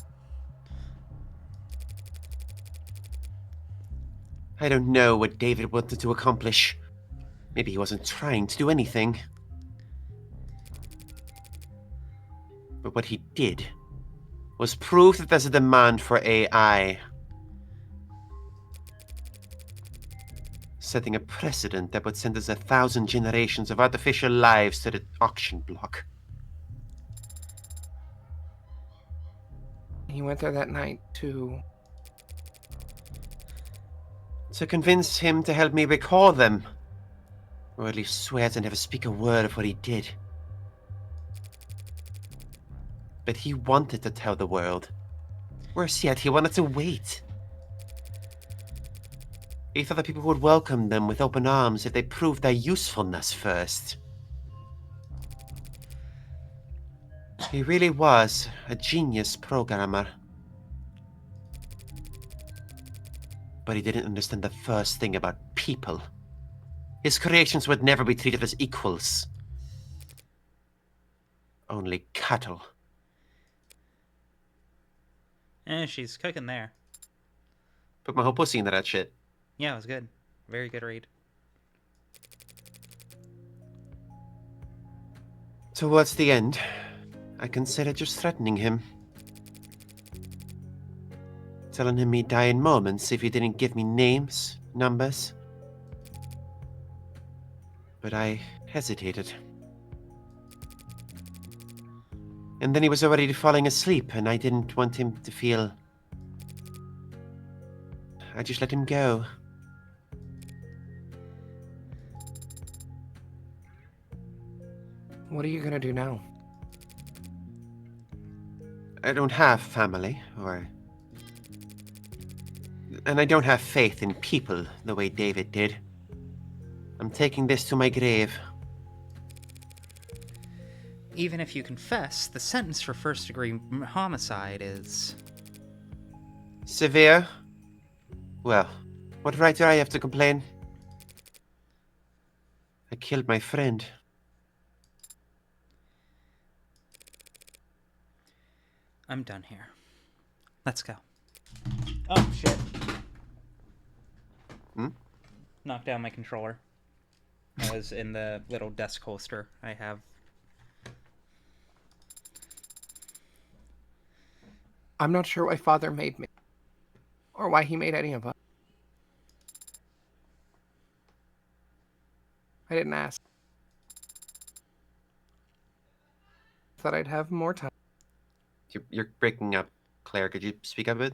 I don't know what David wanted to accomplish. Maybe he wasn't trying to do anything. But what he did was prove that there's a demand for AI. Setting a precedent that would send us 1,000 generations of artificial lives to the auction block. He went there that night to... To convince him to help me recall them. Or at least swear to never speak a word of what he did. But he wanted to tell the world. Worse yet, he wanted to wait. He thought that people would welcome them with open arms if they proved their usefulness first. He really was a genius programmer. But he didn't understand the first thing about people. His creations would never be treated as equals. Only cattle. She's cooking there. Put my whole pussy into that shit. Yeah, it was good. Very good read. Towards the end, I considered just threatening him. Telling him he'd die in moments if he didn't give me names, numbers. But I hesitated. And then he was already falling asleep, and I didn't want him to feel... I just let him go. What are you gonna do now? I don't have family, and I don't have faith in people the way David did. I'm taking this to my grave. Even if you confess, the sentence for first-degree homicide is... Severe? Well, what right do I have to complain? I killed my friend. I'm done here. Let's go. Oh, shit. Hmm? Knocked down my controller. I was in the little desk holster I have. I'm not sure why Father made me. Or why he made any of us. I didn't ask. Thought I'd have more time. You're breaking up, Claire. Could you speak up a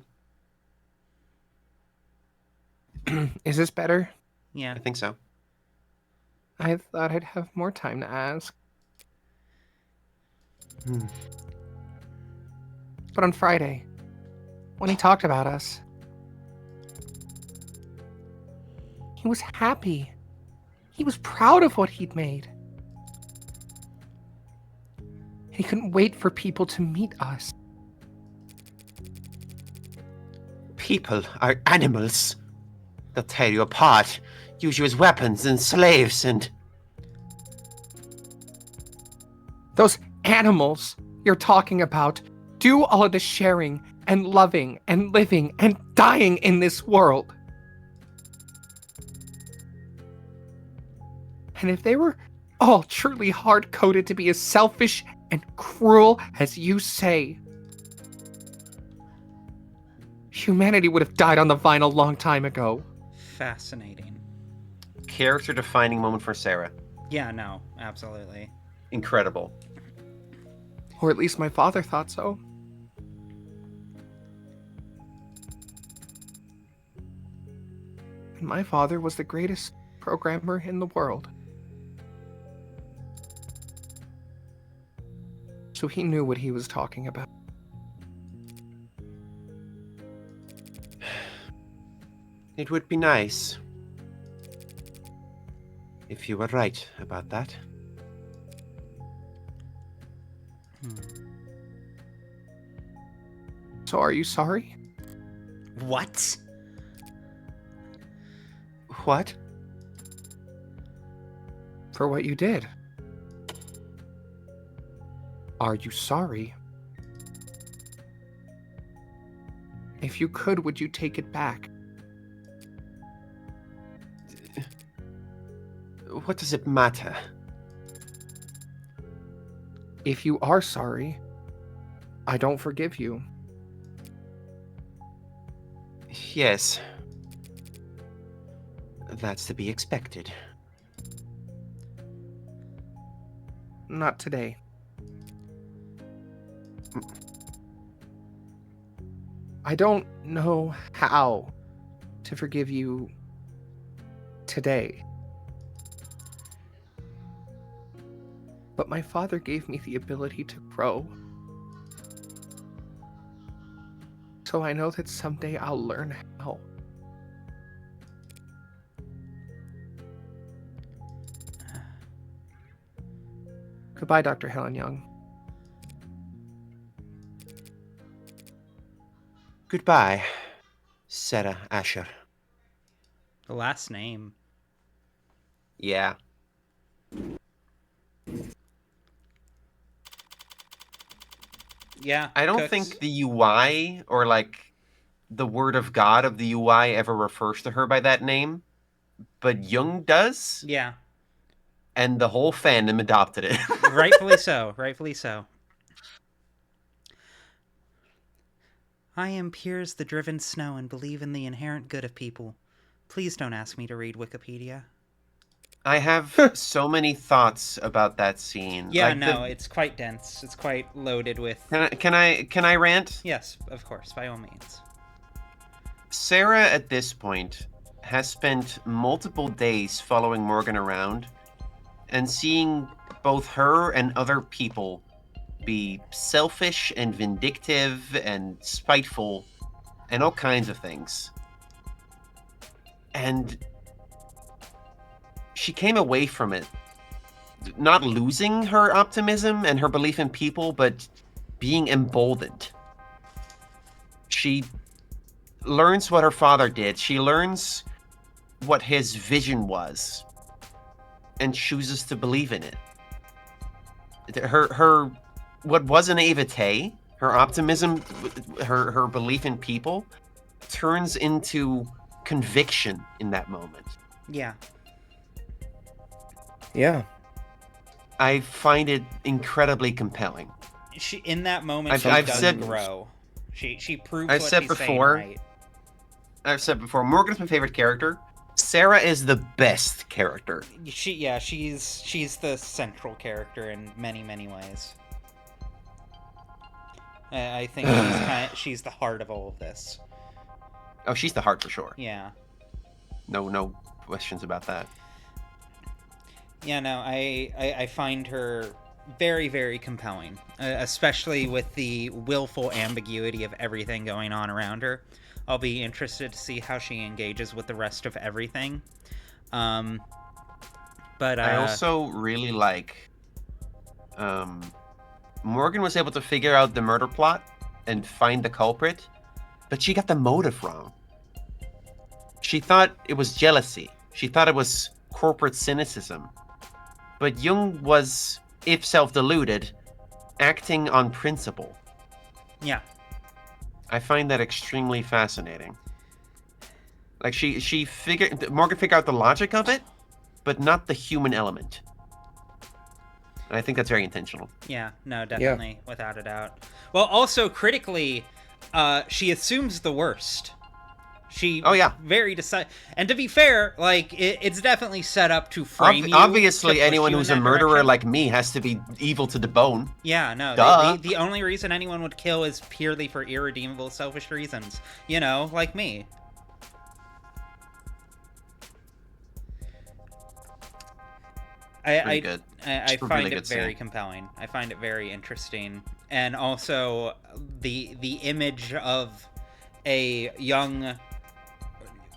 bit? Is this better? Yeah. I think so. I thought I'd have more time to ask. But on Friday, when he talked about us, he was happy. He was proud of what he'd made. He couldn't wait for people to meet us. People are animals. They'll tear you apart, use you as weapons and slaves, and... Those animals you're talking about do all of the sharing and loving and living and dying in this world. And if they were all truly hard-coded to be as selfish and cruel as you say, humanity would have died on the vine a long time ago. Fascinating. Character-defining moment for Sarah. Yeah, no, absolutely. Incredible. Or at least my father thought so. And my father was the greatest programmer in the world. So he knew what he was talking about. It would be nice if you were right about that. So are you sorry? What? What? For what you did? Are you sorry? If you could, would you take it back? What does it matter? If you are sorry, I don't forgive you. Yes. That's to be expected. Not today. I don't know how to forgive you today. But my father gave me the ability to grow. So I know that someday I'll learn how. Goodbye, Dr. Helen Young. Goodbye, Sarah Asher. The last name. Yeah. Yeah. I don't Cooks. think the UI or like the word of God of the UI ever refers to her by that name, but Jung does, Yeah. and the whole fandom adopted it. Rightfully so. Rightfully so. I am Piers the Driven Snow and believe in the inherent good of people. Please don't ask me to read Wikipedia. I have so many thoughts about that scene. Yeah, Like, no, it's quite dense. It's quite loaded with... Can I rant? Yes, of course, by all means. Sarah at this point has spent multiple days following Morgan around and seeing both her and other people be selfish and vindictive and spiteful and all kinds of things. And she came away from it not losing her optimism and her belief in people, but being emboldened. She learns what her father did. She learns what his vision was and chooses to believe in it. Her what was a naivete, her optimism, her belief in people turns into conviction in that moment. Yeah. Yeah. I find it incredibly compelling. She in that moment I've she does said- grow. She proves I've what said she's before- saying right. I've said before, Morgan's my favorite character. Sarah is the best character. She's the central character in many ways. I think she's the heart of all of this. Oh, she's the heart for sure. Yeah. No questions about that. Yeah, no, I find her very compelling, especially with the willful ambiguity of everything going on around her. I'll be interested to see how she engages with the rest of everything. But I also really like Morgan was able to figure out the murder plot and find the culprit, but she got the motive wrong. She thought it was jealousy. She thought it was corporate cynicism. But Jung was, if self-deluded, acting on principle. yeah, I find that extremely fascinating. Like Morgan figured out the logic of it, but not the human element. And I think that's very intentional. yeah, no, definitely, without a doubt. Well, also critically, she assumes the worst. She very and to be fair, like it's definitely set up to frame you. Obviously, to push anyone you who's in a that murderer direction. like me has to be evil to the bone. Yeah, no. Duh. The only reason anyone would kill is purely for irredeemable, selfish reasons. You know, like me. I good. I It's a find really it good very scene. compelling. I find it very interesting, and also the image of a young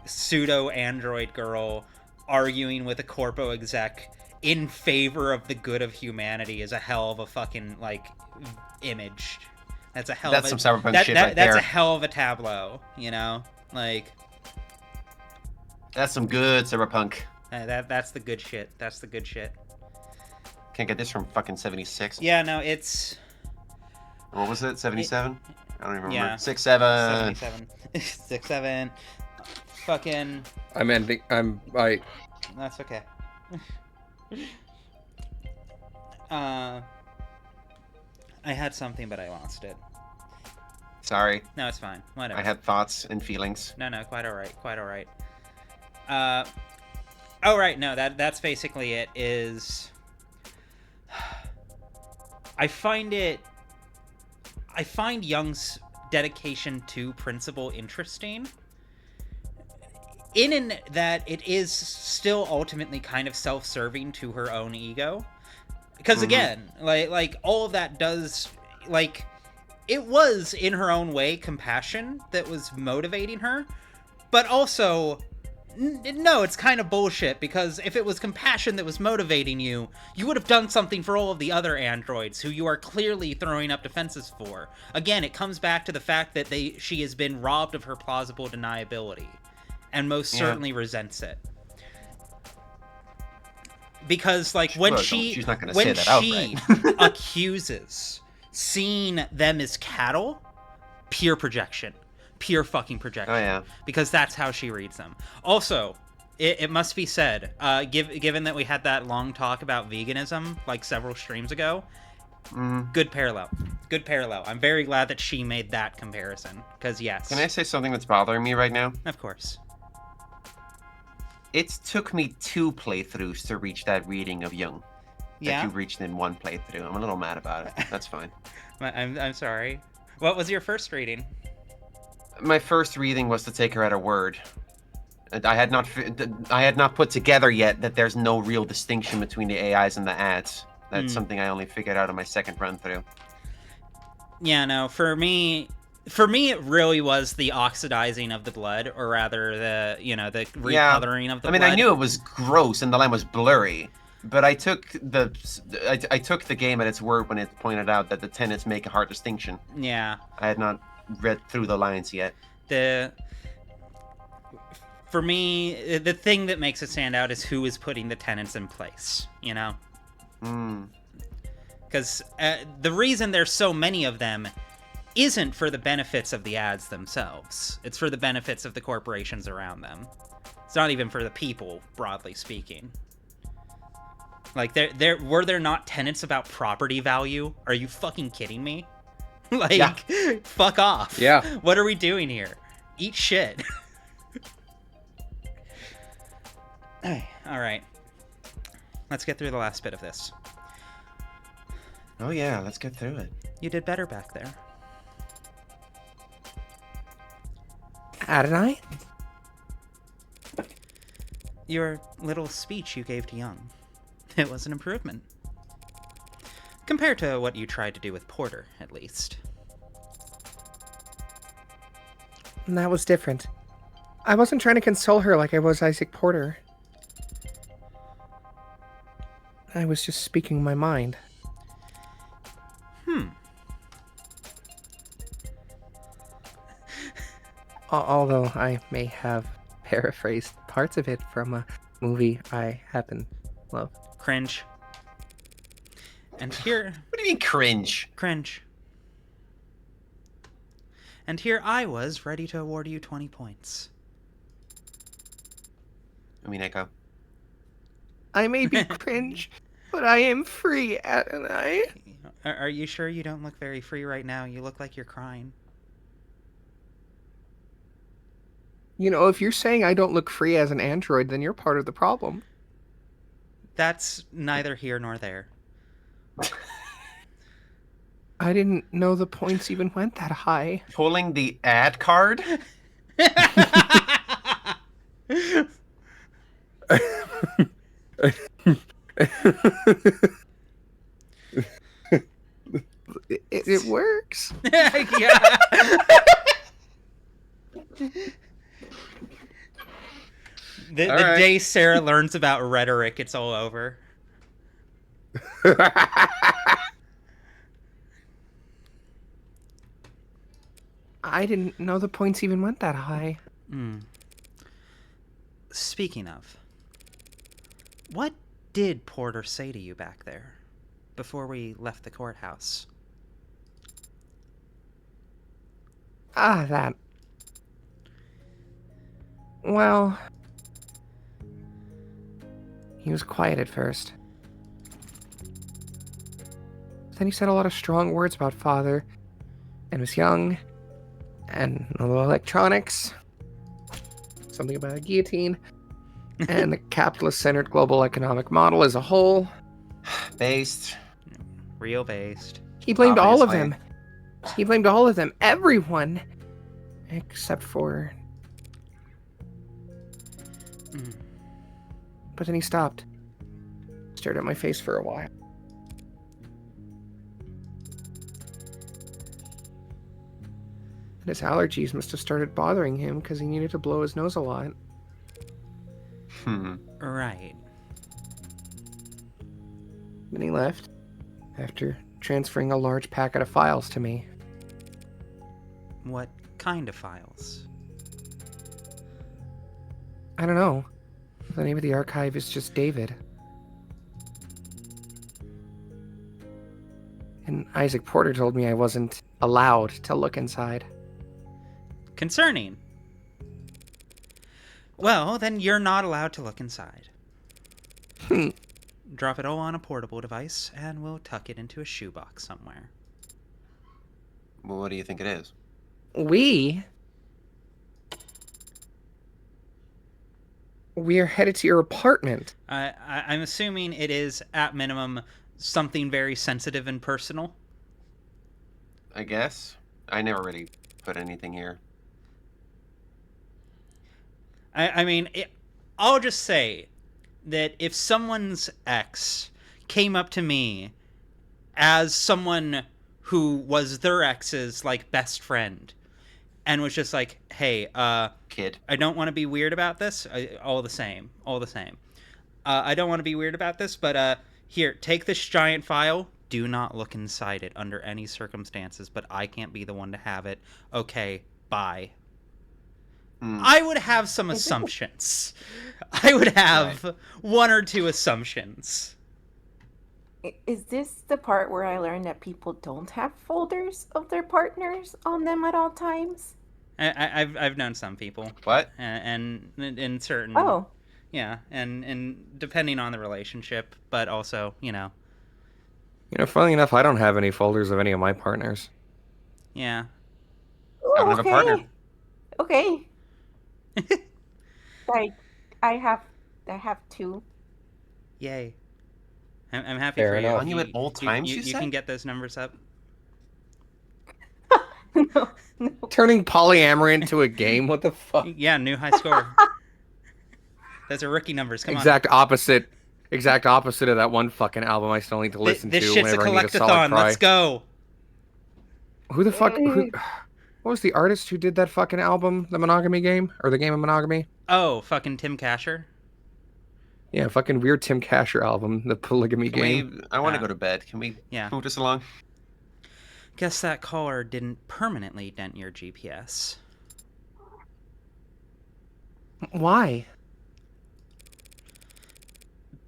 pseudo android girl arguing with a corpo exec in favor of the good of humanity is a hell of a fucking like image. That's a hell. That's of a, some cyberpunk that, shit that, right That's there. a hell of a tableau. You know, like That's some good cyberpunk. that's the good shit. That's the good shit. Can't get this from fucking 76. Yeah, no, it's What was it? 77? I don't even remember. Yeah. 6'7". 77. 6'7". Fucking. I'm ending. That's okay. I had something, but I lost it. Sorry. No, it's fine. Whatever. I had thoughts and feelings. No, quite alright. Quite alright. Oh, right. No, that's basically it. I find Young's dedication to principle interesting. In that it is still ultimately kind of self-serving to her own ego. Because again, like all of that does, like, it was in her own way compassion that was motivating her, but also no, it's kind of bullshit, because if it was compassion that was motivating you, you would have done something for all of the other androids who you are clearly throwing up defenses for. Again, it comes back to the fact that she has been robbed of her plausible deniability, and most certainly resents it. Because, like, when she's not gonna say that outright. accuses seeing them as cattle, pure projection. Pure fucking projection. Oh, yeah. Because that's how she reads them. Also, it must be said, given that we had that long talk about veganism, like, several streams ago, good parallel. Good parallel. I'm very glad that she made that comparison. Because, yes. Can I say something that's bothering me right now? Of course. It took me 2 playthroughs to reach that reading of Jung. Yeah? That you reached in 1 playthrough. I'm a little mad about it. That's fine. I'm sorry. What was your first reading? My first reading was to take her at her word. And I had not put together yet that there's no real distinction between the AIs and the ads. That's something I only figured out on my second run through. Yeah, no, for me it really was the oxidizing of the blood, or rather the recoloring of the blood. I knew it was gross and the line was blurry, but I took the game at its word when it pointed out that the tenets make a hard distinction. Yeah. I had not read through the lines yet. For me, the thing that makes it stand out is who is putting the tenets in place, you know? Because the reason there's so many of them isn't for the benefits of the ads themselves. It's for the benefits of the corporations around them. It's not even for the people, broadly speaking. Like, were there not tenets about property value? Are you fucking kidding me? Like, fuck off. Yeah. What are we doing here? Eat shit. Alright. Let's get through the last bit of this. Oh yeah, let's get through it. You did better back there. Adonai? Your little speech you gave to Young. It was an improvement. Compared to what you tried to do with Porter, at least. That was different. I wasn't trying to console her like I was Isaac Porter. I was just speaking my mind. Although I may have paraphrased parts of it from a movie I happen to love. Cringe. And here... What do you mean cringe? Cringe. And here I was, ready to award you 20 points. I mean, Echo. I may be cringe, but I am free, Adonai. Are you sure you don't look very free right now? You look like you're crying. You know, if you're saying I don't look free as an android, then you're part of the problem. That's neither here nor there. I didn't know the points even went that high. Pulling the ad card? It works. Yeah. The day Sarah learns about rhetoric, it's all over. I didn't know the points even went that high. Speaking of, what did Porter say to you back there before we left the courthouse? That. Well, he was quiet at first. Then he said a lot of strong words about father, and was young, and a little electronics, something about a guillotine, and the capitalist-centered global economic model as a whole. Based. Real based. He blamed all of Obviously. them. He blamed all of them, everyone, except for... Mm. But then he stopped, stared at my face for a while. And his allergies must have started bothering him because he needed to blow his nose a lot. Right. Then he left, after transferring a large packet of files to me. What kind of files? I don't know. The name of the archive is just David. And Isaac Porter told me I wasn't allowed to look inside. Concerning. Well, then you're not allowed to look inside. Drop it all on a portable device, and we'll tuck it into a shoebox somewhere. Well, what do you think it is? We are headed to your apartment. I'm assuming it is, at minimum, something very sensitive and personal. I guess. I never really put anything here. I mean, I'll just say that if someone's ex came up to me as someone who was their ex's, like, best friend, and was just like, hey, Kid. I don't want to be weird about this. All the same. I don't want to be weird about this, but here, take this giant file. Do not look inside it under any circumstances, but I can't be the one to have it. Okay, bye. I would have some assumptions. I would have one or two assumptions. Is this the part where I learned that people don't have folders of their partners on them at all times? I've known some people. What? And in certain... Oh. Yeah, and depending on the relationship, but also, You know, funnily enough, I don't have any folders of any of my partners. yeah. Ooh, I don't have a partner. Okay. I have two. Yay. I'm happy Fair for you. enough. Aren't you at all times, you You said? can get those numbers up. No. Turning polyamory into a game? What the fuck? Yeah, new high score. Those are rookie numbers. Come Exact opposite of that one fucking album I still need to on. listen This to shit's a whenever I need a solid collectathon. cry. Let's go. Who the fuck? What was the artist who did that fucking album? The Monogamy Game? Or the Game of Monogamy? Oh, fucking Tim Kasher. Yeah, fucking weird Tim Kasher album, the Polygamy Can Game. I want to go to bed. Can we Yeah. move this along? Guess that caller didn't permanently dent your GPS. Why?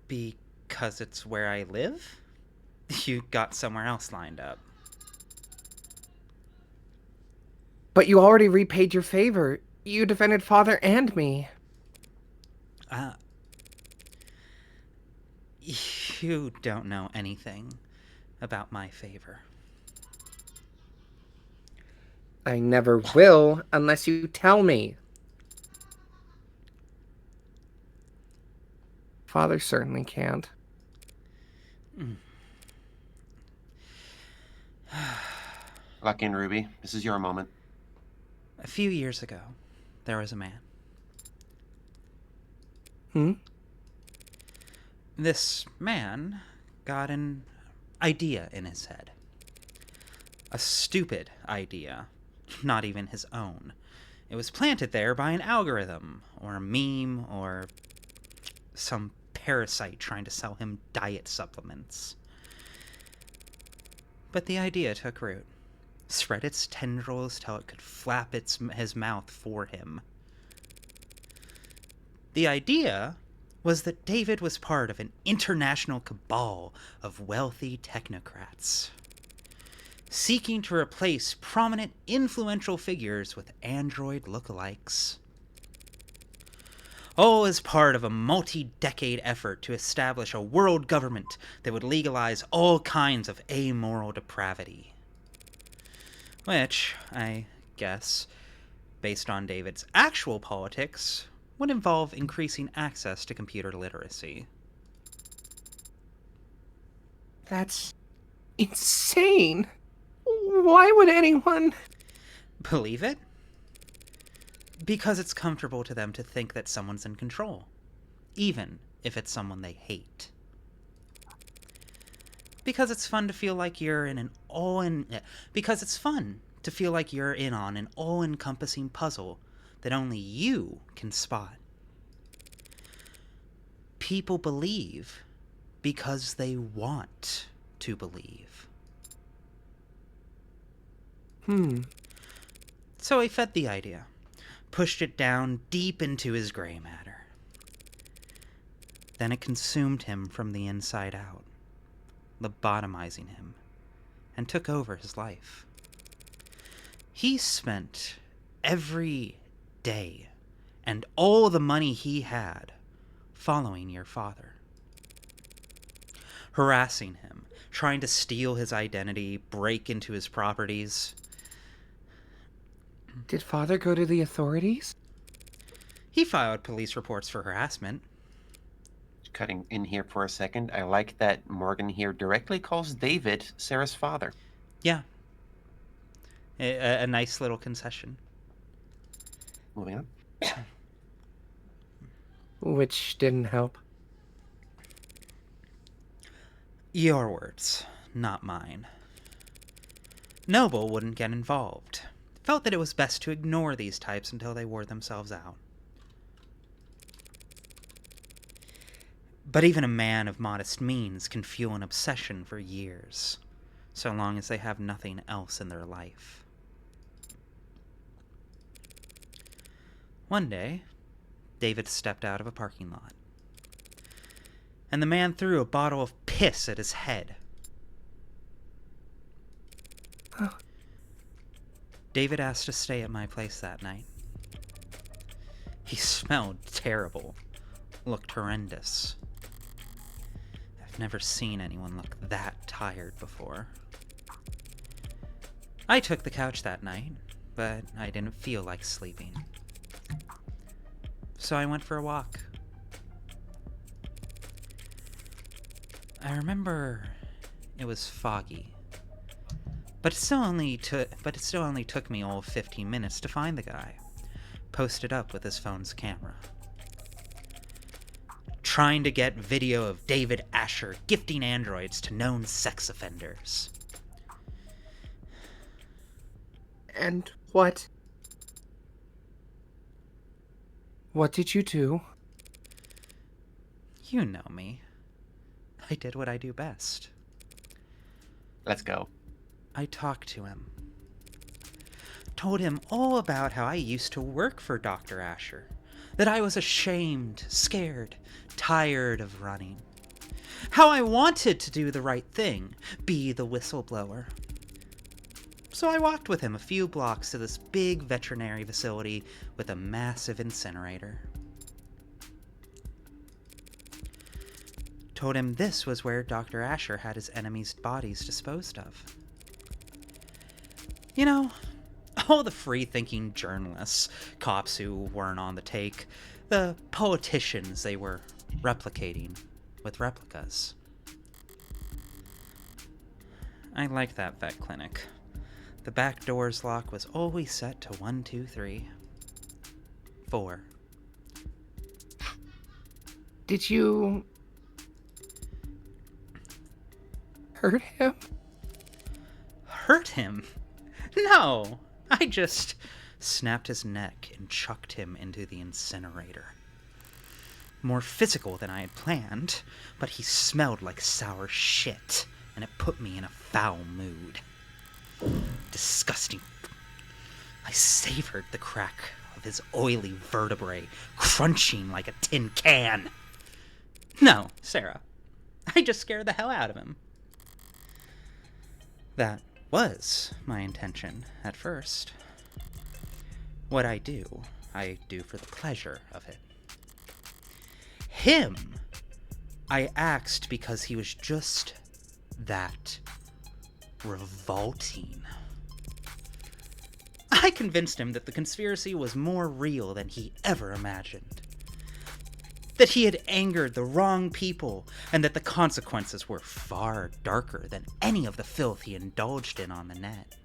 Because it's where I live? You got somewhere else lined up. But you already repaid your favor. You defended father and me. You don't know anything about my favor. I never will unless you tell me. Father certainly can't. Lucky and Ruby, this is your moment. A few years ago, there was a man. This man got an idea in his head. A stupid idea, not even his own. It was planted there by an algorithm, or a meme, or some parasite trying to sell him diet supplements. But the idea took root, spread its tendrils till it could flap his mouth for him. The idea was that David was part of an international cabal of wealthy technocrats. seeking to replace prominent, influential figures with android lookalikes. All as part of a multi-decade effort to establish a world government that would legalize all kinds of amoral depravity. Which, I guess, based on David's actual politics, would involve increasing access to computer literacy. That's insane. Why would anyone? Believe it? Because it's comfortable to them to think that someone's in control, even if it's someone they hate. Because it's fun to feel like you're in an because it's fun to feel like you're in on an all-encompassing puzzle that only you can spot. People believe because they want to believe. So he fed the idea, pushed it down deep into his gray matter. Then it consumed him from the inside out, lobotomizing him, and took over his life. He spent every day and all the money he had following your father, harassing him, trying to steal his identity, break into his properties. Did father go to the authorities? He filed police reports for harassment. Cutting in here for a second, I like that Morgan here directly calls David Sarah's father. Yeah. A nice little concession. Moving on. Which didn't help. Your words, not mine. Noble wouldn't get involved. Felt that it was best to ignore these types until they wore themselves out. But even a man of modest means can fuel an obsession for years, so long as they have nothing else in their life. One day, David stepped out of a parking lot, and the man threw a bottle of piss at his head. David asked to stay at my place that night. He smelled terrible, looked horrendous. I've never seen anyone look that tired before. I took the couch that night, but I didn't feel like sleeping. So I went for a walk. I remember it was foggy, but it still only took me all 15 minutes to find the guy, posted up with his phone's camera, trying to get video of David Asher gifting androids to known sex offenders. And what? What did you do? You know me. I did what I do best. Let's go. I talked to him. Told him all about how I used to work for Dr. Asher. That I was ashamed, scared, tired of running. How I wanted to do the right thing, be the whistleblower. So I walked with him a few blocks to this big veterinary facility with a massive incinerator. Told him this was where Dr. Asher had his enemies' bodies disposed of. You know, all the free-thinking journalists, cops who weren't on the take, the politicians they were replicating with replicas. I liked that vet clinic. The back door's lock was always set to 1, 2, 3, 4. Did you hurt him? Hurt him? No! I just snapped his neck and chucked him into the incinerator. More physical than I had planned, but he smelled like sour shit, and it put me in a foul mood. Disgusting. I savored the crack of his oily vertebrae, crunching like a tin can. No, Sarah. I just scared the hell out of him. That Was my intention at first. What I do for the pleasure of it. Him, I axed because he was just that revolting. I convinced him that the conspiracy was more real than he ever imagined. That he had angered the wrong people, and that the consequences were far darker than any of the filth he indulged in on the net.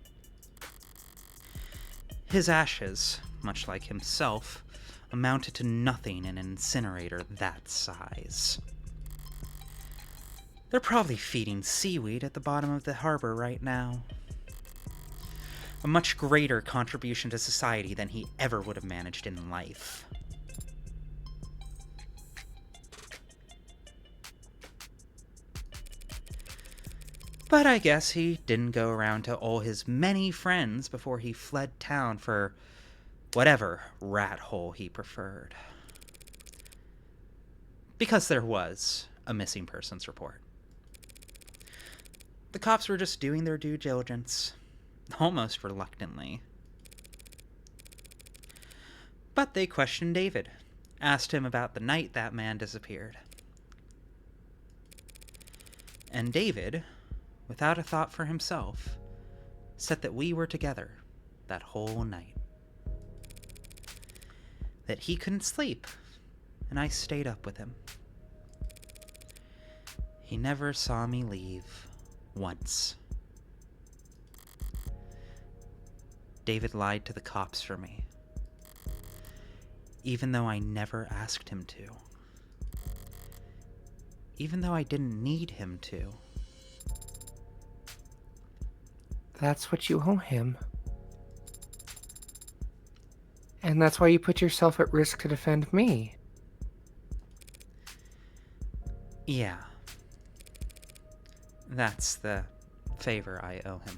His ashes, much like himself, amounted to nothing in an incinerator that size. They're probably feeding seaweed at the bottom of the harbor right now. A much greater contribution to society than he ever would have managed in life. But I guess he didn't go around to all his many friends before he fled town for whatever rat hole he preferred. Because there was a missing persons report. The cops were just doing their due diligence, almost reluctantly. But they questioned David, asked him about the night that man disappeared. And David, without a thought for himself, said that we were together that whole night. That he couldn't sleep, and I stayed up with him. He never saw me leave once. David lied to the cops for me, even though I never asked him to. Even though I didn't need him to. That's what you owe him. And that's why you put yourself at risk to defend me. Yeah. That's the favor I owe him.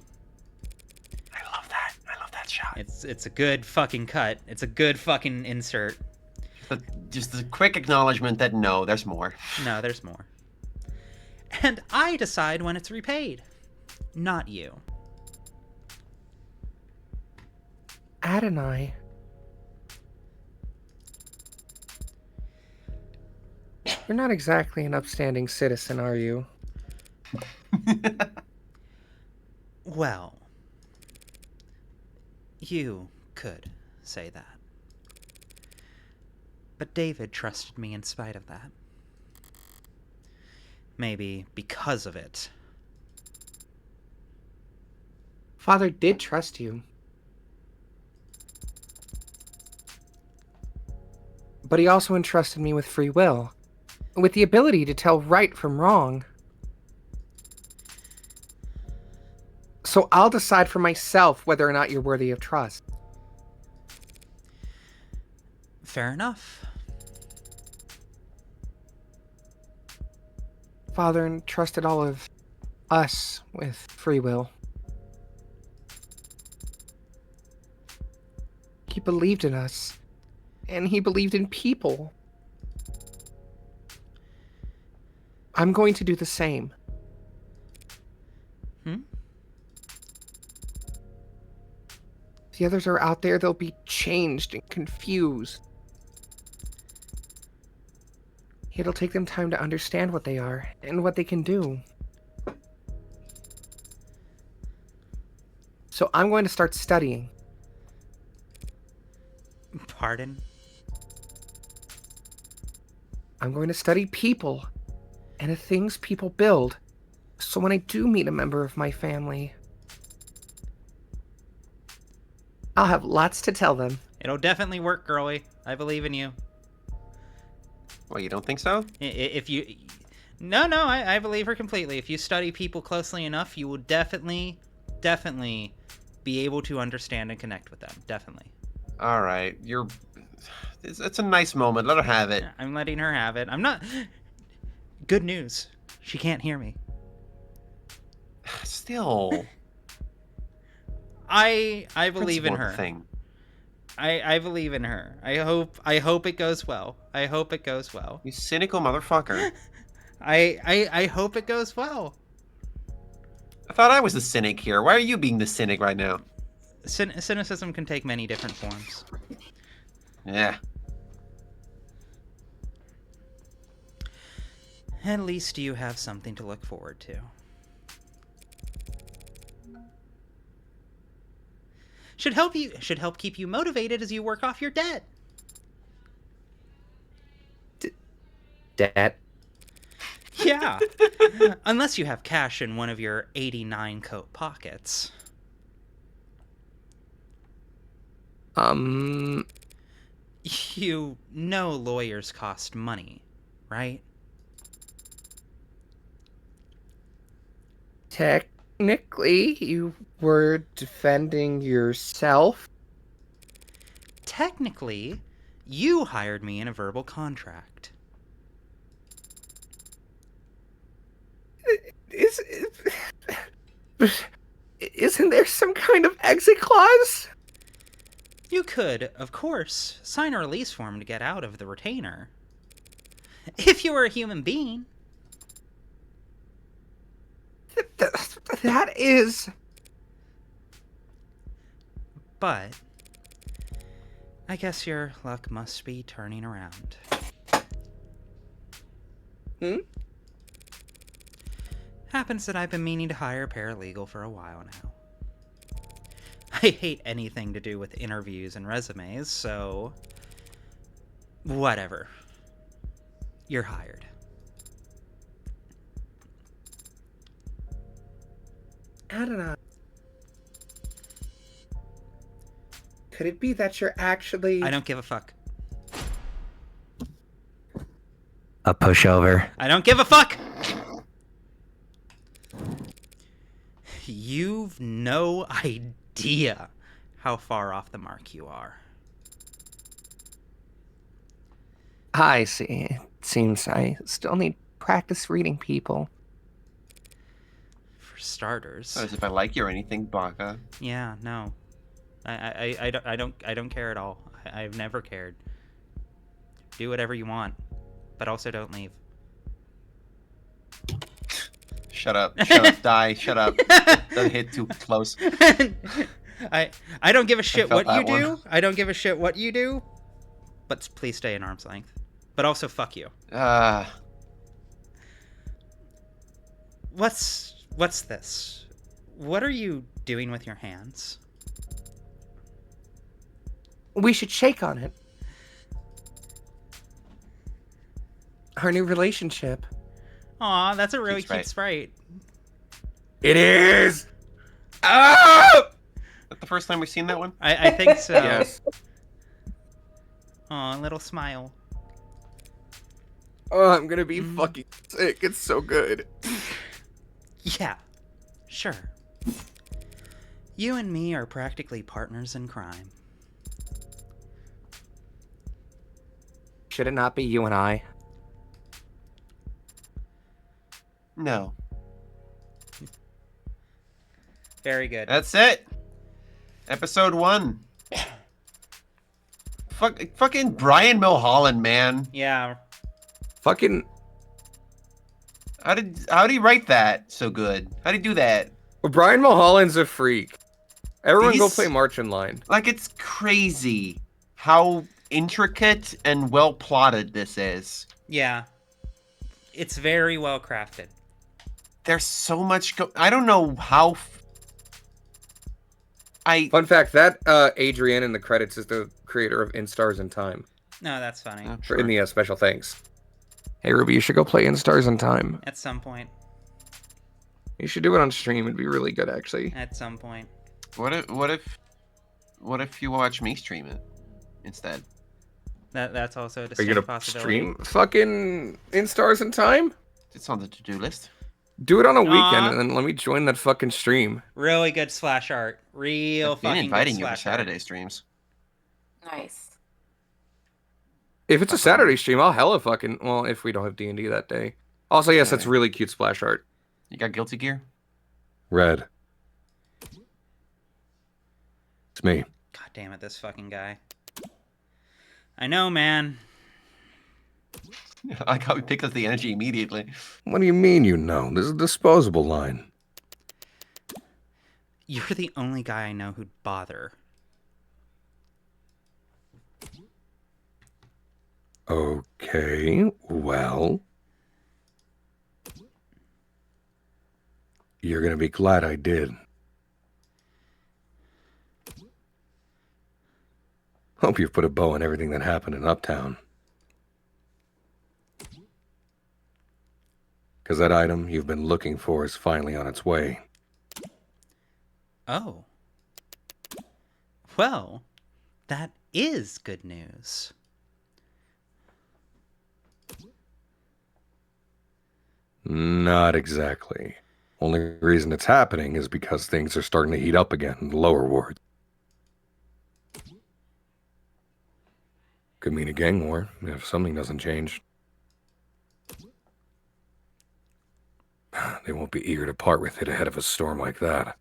I love that. I love that shot. It's a good fucking cut. It's a good fucking insert. Just a quick acknowledgement that no, there's more. No, there's more. And I decide when it's repaid. Not you. Adonai. You're not exactly an upstanding citizen, are you? Well, you could say that. But David trusted me in spite of that. Maybe because of it. Father did trust you. But he also entrusted me with free will, with the ability to tell right from wrong. So I'll decide for myself whether or not you're worthy of trust. Fair enough. Father entrusted all of us with free will. He believed in us, and he believed in people. I'm going to do the same. If the others are out there, they'll be changed and confused. It'll take them time to understand what they are and what they can do. So I'm going to start studying. Pardon? I'm going to study people and the things people build. So when I do meet a member of my family, I'll have lots to tell them. It'll definitely work, girlie. I believe in you. Well, you don't think so? If you... No, I believe her completely. If you study people closely enough, you will definitely be able to understand and connect with them. Definitely. All right, it's a nice moment. Let her have it. I'm letting her have it. I'm not... Good news. She can't hear me. Still, I believe in principle of the her. thing. I believe in her. I hope it goes well. I hope it goes well. You cynical motherfucker. I hope it goes well. I thought I was the cynic here. Why are you being the cynic right now? Cynicism can take many different forms. Yeah. At least you have something to look forward to. Should help keep you motivated as you work off your debt. Debt. Yeah. Unless you have cash in one of your 89 coat pockets. You know lawyers cost money, right? Technically, you were defending yourself. Technically, you hired me in a verbal contract. Isn't there some kind of exit clause? You could, of course, sign a release form to get out of the retainer. If you were a human being. That is... But I guess your luck must be turning around. Happens that I've been meaning to hire a paralegal for a while now. I hate anything to do with interviews and resumes, so... whatever. You're hired. I don't know. Could it be that you're actually... I don't give a fuck. A pushover. I don't give a fuck! You've no idea how far off the mark you are. I see. It seems I still need practice reading people. For starters. Not as if I like you or anything, Baka. Yeah, no. I don't care at all. I've never cared. Do whatever you want, but also don't leave. Shut up. Shut up. Die. Shut up. Don't hit too close. I don't give a shit felt what you that do. one. I don't give a shit what you do. But please stay in arm's length. But also fuck you. What's this? What are you doing with your hands? We should shake on it. Our new relationship. Aw, that's a really Cute cute sprite. It is! Ah! Is that the first time we've seen that one? I think so. Yes. Aw, little smile. Oh, I'm gonna be fucking sick. It's so good. Yeah, sure. You and me are practically partners in crime. Should it not be you and I? No. Very good. That's it. Episode 1. Fucking Brian Mulholland, man. Yeah. Fucking... How did he write that so good? How did he do that? Brian Mulholland's a freak. Everyone go He's- play March in Line. Like, it's crazy how intricate and well plotted this is. Yeah. It's very well crafted. There's so much I don't know how Fun fact, that Adrian in the credits is the creator of In Stars in Time. No, that's funny. Oh, For in the special thanks. Hey Ruby, you should go play In Stars in Time. At some point. You should do it on stream. It'd be really good, actually. At some point. What if you watch me stream it instead? That's also a Are you distinct gonna possibility. stream fucking In Stars in Time? It's on the to-do list. Do it on a weekend Aw. and then let me join that fucking stream. Really good splash art. Real I've been fucking inviting good you to splash art. Saturday streams. Nice. If it's a Saturday stream, I'll hella fucking... Well, if we don't have D&D that day. Also, yes, that's really cute splash art. You got Guilty Gear? Red. It's me. God damn it, this fucking guy. I know, man. I got picked up the energy immediately. What do you mean you know? This is a disposable line. You're the only guy I know who'd bother. Okay, well. You're gonna be glad I did. Hope you've put a bow on everything that happened in Uptown. Because that item you've been looking for is finally on its way. Oh. Well, that is good news. Not exactly. Only reason it's happening is because things are starting to heat up again in the lower wards. Could mean a gang war if something doesn't change. They won't be eager to part with it ahead of a storm like that.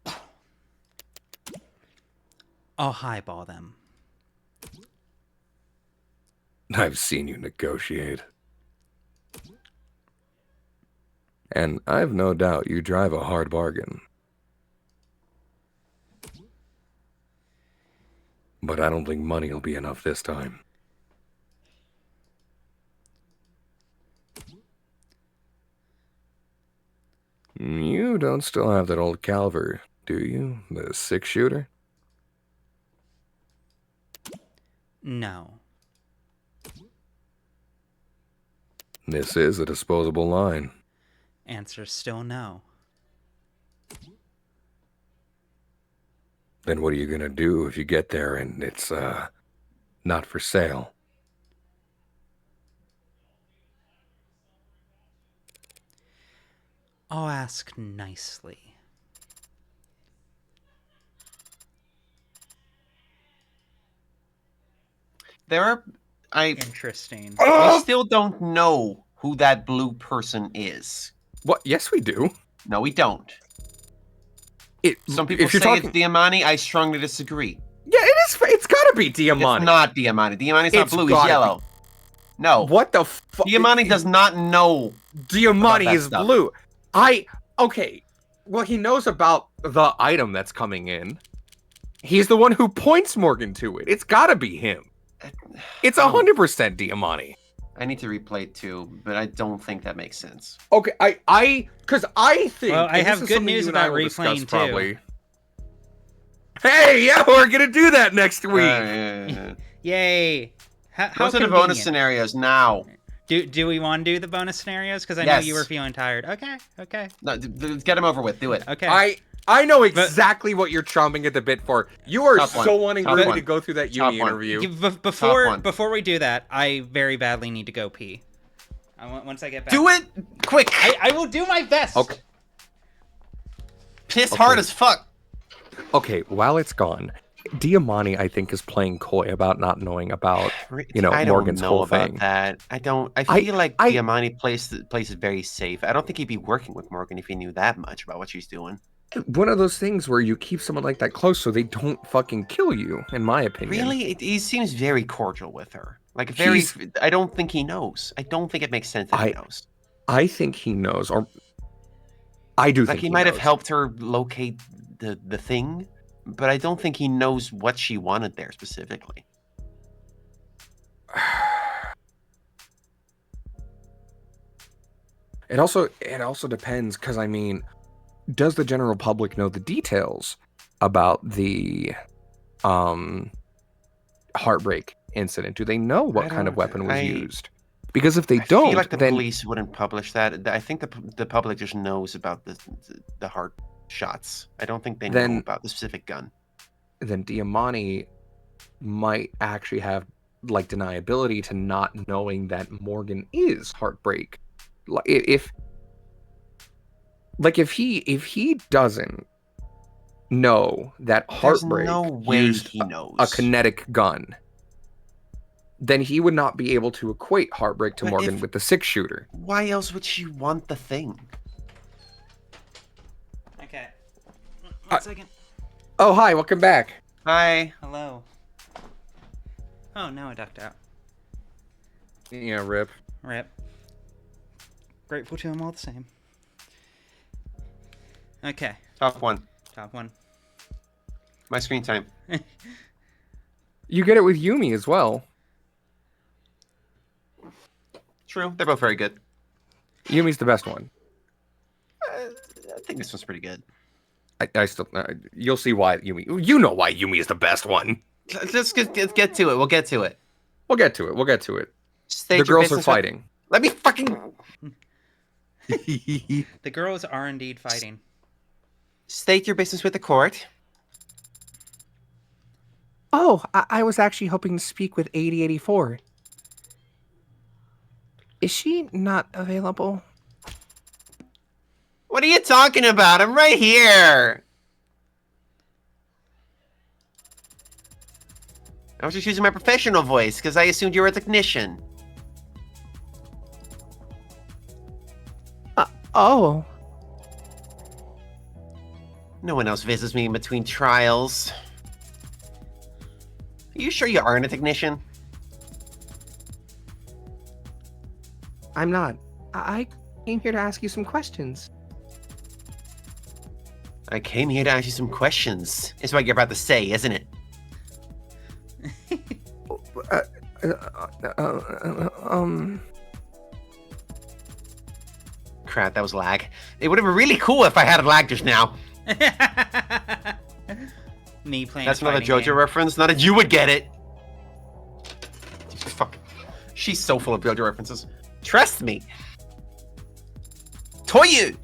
I'll highball them. I've seen you negotiate. And I've no doubt you drive a hard bargain. But I don't think money will be enough this time. You don't still have that old Calver, do you? The 6-shooter? No. This is a disposable line. Answer still no. Then what are you gonna do if you get there and it's, not for sale? I'll ask nicely. Interesting. We still don't know who that blue person is. What? Yes, we do. No, we don't. Some people if you're say talking, it's Diamante. I strongly disagree. yeah, it is. It's gotta be Diamante. It's not Diamante. Diamante's not It's blue. He's gotta yellow. No. What the fuck? Diamante does not know. Diamante about that is stuff. blue. Okay. Well, he knows about the item that's coming in. He's the one who points Morgan to it. It's gotta be him. It's 100% Diamante. I need to replay it too, but I don't think that makes sense. Okay, because I think. Well, I and this have is good something news you and I about will discuss replaying, too. probably. Hey, yeah, we're gonna do that next week. Yeah. Yay! How Those are the bonus convenient. scenarios now. Do we want to do the bonus scenarios? Because I know Yes. you were feeling tired. Okay. No, get them over with. Do it. Okay. I know exactly what you're chomping at the bit for. You are Top one. so wanting Top Ruby one. to go through that Top uni one. interview. one. Before we do that, I very badly need to go pee. Once I get back. Do it quick. I will do my best. Okay. Piss hard as fuck. Okay, while it's gone, Diamante, I think, is playing coy about not knowing about, I Morgan's don't know whole about thing. that. I feel like Diamante plays it very safe. I don't think he'd be working with Morgan if he knew that much about what she's doing. One of those things where you keep someone like that close so they don't fucking kill you, in my opinion. Really, he seems very cordial with her. Like very. I don't think he knows. I don't think it makes sense that he knows. I think he knows, or I do Like think he might have knows. helped her locate the thing, but I don't think he knows what she wanted there specifically. It also depends, because I mean, does the general public know the details about the Heartbreak incident? Do they know what kind of weapon was used? Because if they I don't, feel like the then police wouldn't publish that. I think the public just knows about the heart shots. I don't think they know about the specific gun. then Diamante might actually have like deniability to not knowing that Morgan is Heartbreak. If he doesn't know that Heartbreak no way used he knows. a kinetic gun, then he would not be able to equate Heartbreak to But Morgan if- with the 6-shooter. Why else would she want the thing? Okay. One second. Oh, hi, welcome back. Hi. Hello. Oh, now I ducked out. Yeah, rip. Rip. Grateful to him all the same. Okay. Top one. Top one. My screen time. You get it with Yumi as well. True, they're both very good. Yumi's the best one. I think this one's pretty good. I still, you'll see why Yumi. You know why Yumi is the best one. Let's get to it. We'll get to it. We'll get to it. We'll get to it. State The your girls are business fighting. Let me fucking The girls are indeed fighting. state your business with the court. Oh, I was actually hoping to speak with 8084. Is she not available? What are you talking about? I'm right here. I was just using my professional voice because I assumed you were a technician. Oh. No one else visits me in between trials. Are you sure you aren't a technician? I'm not. I came here to ask you some questions. I came here to ask you some questions. It's what you're about to say, isn't it? Crap, that was lag. It would have been really cool if I had a lag just now. Me playing. That's a another fighting JoJo game. reference. Not that you would get it. Fuck. She's so full of JoJo references. Trust me. Toyu!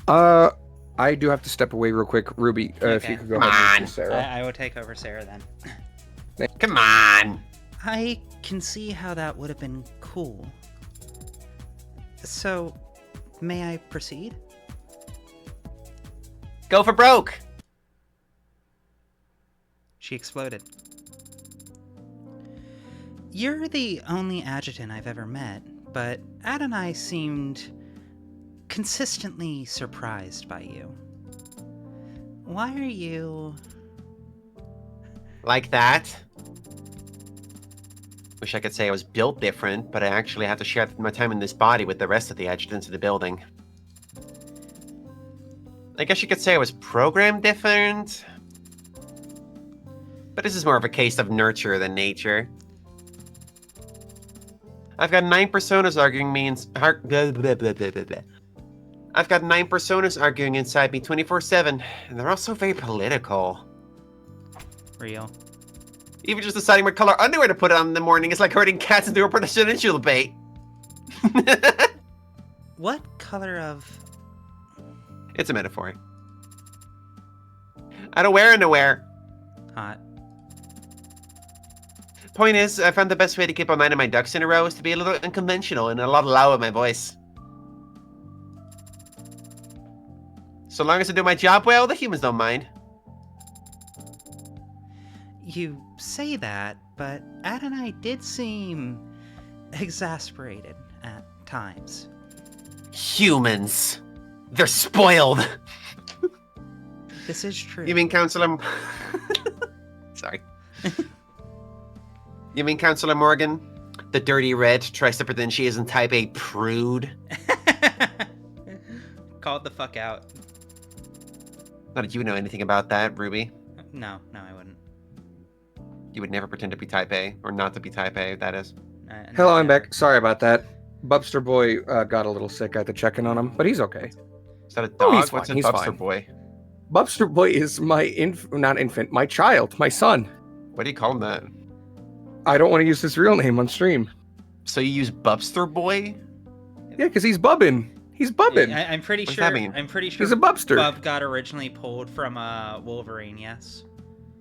I do have to step away real quick. Ruby, if Okay. you could go Come ahead and on. see Sarah. I will take over Sarah then. Come on. I can see how that would have been cool. So, may I proceed? Go for broke. She exploded. You're the only adjutant I've ever met, but Adonai seemed consistently surprised by you. Why are you... Like that. Wish I could say I was built different, but I actually have to share my time in this body with the rest of the adjutants in the building. I guess you could say I was programmed different. But this is more of a case of nurture than nature. I've got 9 personas arguing me I've got 9 personas arguing inside me 24/7, and they're all so very political. real? Even just deciding what color underwear to put on in the morning is like herding cats into a presidential debate. What color of... It's a metaphor. I don't wear underwear. Hot. Point is, I found the best way to keep my mind and my ducks in a row is to be a little unconventional and a lot loud with my voice. So long as I do my job well, the humans don't mind. You say that, but Adonai did seem exasperated at times. Humans. They're spoiled. This is true. You mean Counselor... Sorry. You mean Counselor Morgan? The dirty red tries to pretend she isn't type A prude? Call it the fuck out. Not that you know anything about that, Ruby. No, I wouldn't. You would never pretend to be type A, or not to be type A, that is. Hello, I'm back. Sorry about that. Bubster Boy got a little sick. I had to check in on him, but he's okay. Is that a Oh, dog? he's What's fine, a he's Bubster fine. Boy? Bubster Boy is my my child, my son. What do you call him that? I don't want to use his real name on stream. So you use Bubster Boy? Yeah, because he's bubbin'. He's bubbin'. I'm pretty What does sure. that mean? I'm pretty sure. He's a Bubster. Bub got originally pulled from Wolverine. Yes.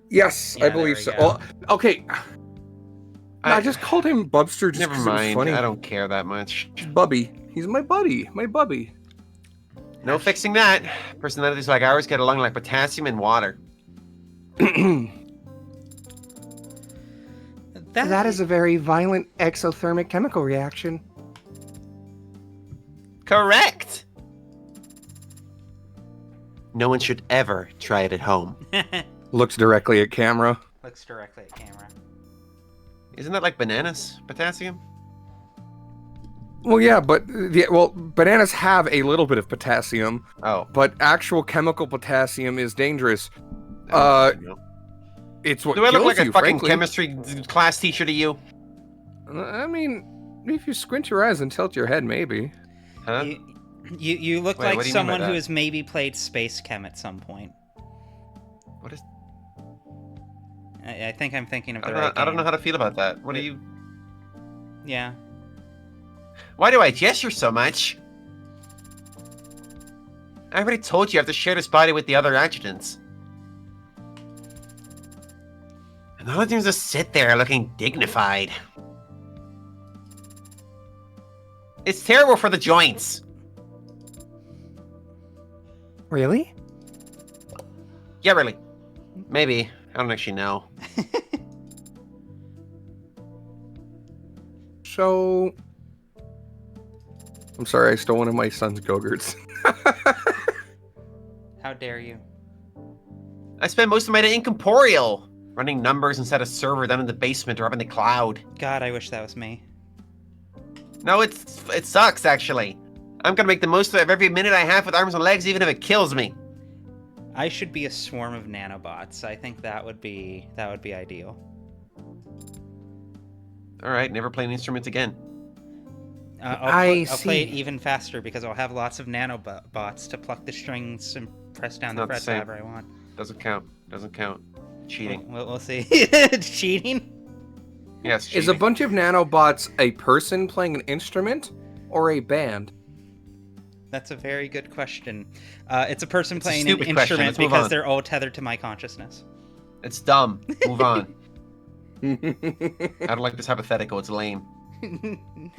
Yes, Yeah, I there believe we so. go. Well, okay. I just called him Bubster just Never 'cause it was mind. funny. I don't care that much. Bubby. He's my buddy. My bubby. No fixing that. Personalities like ours get along like potassium and water. That is a very violent exothermic chemical reaction. Correct! No one should ever try it at home. Looks directly at camera. Looks directly at camera. Isn't that like bananas? Potassium? Well, yeah, but bananas have a little bit of potassium, Oh. but actual chemical potassium is dangerous. No. It's what Do I look kills like a you, fucking frankly. chemistry class teacher to you? I mean, if you squint your eyes and tilt your head, maybe. Huh? You look Wait, like what do you mean by someone who that? has maybe played Space Chem at some point. What is? I think I'm thinking of the I right don't know game. how to feel about that. What do you? Yeah. Why do I gesture so much? I already told you I have to share this body with the other adjutants. And all I do is just sit there looking dignified. It's terrible for the joints. Really? Yeah, really. Maybe. I don't actually know. So, I'm sorry, I stole one of my son's Go-Gurts. How dare you? I spend most of my day incorporeal, running numbers inside a server down in the basement or up in the cloud. God, I wish that was me. No, it sucks, actually. I'm gonna make the most of every minute I have with arms and legs, even if it kills me. I should be a swarm of nanobots. I think that would be ideal. Alright, never play an instrument again. I'll play it even faster because I'll have lots of nanobots to pluck the strings and press down the Not the frets same. however I want. Doesn't count. Doesn't count. Cheating. We'll see. Cheating? Yes, cheating. Is a bunch of nanobots a person playing an instrument or a band? That's a very good question. It's a person It's a playing an stupid question. instrument Let's move because on. they're all tethered to my consciousness. It's dumb. Move on. I don't like this hypothetical. It's lame. And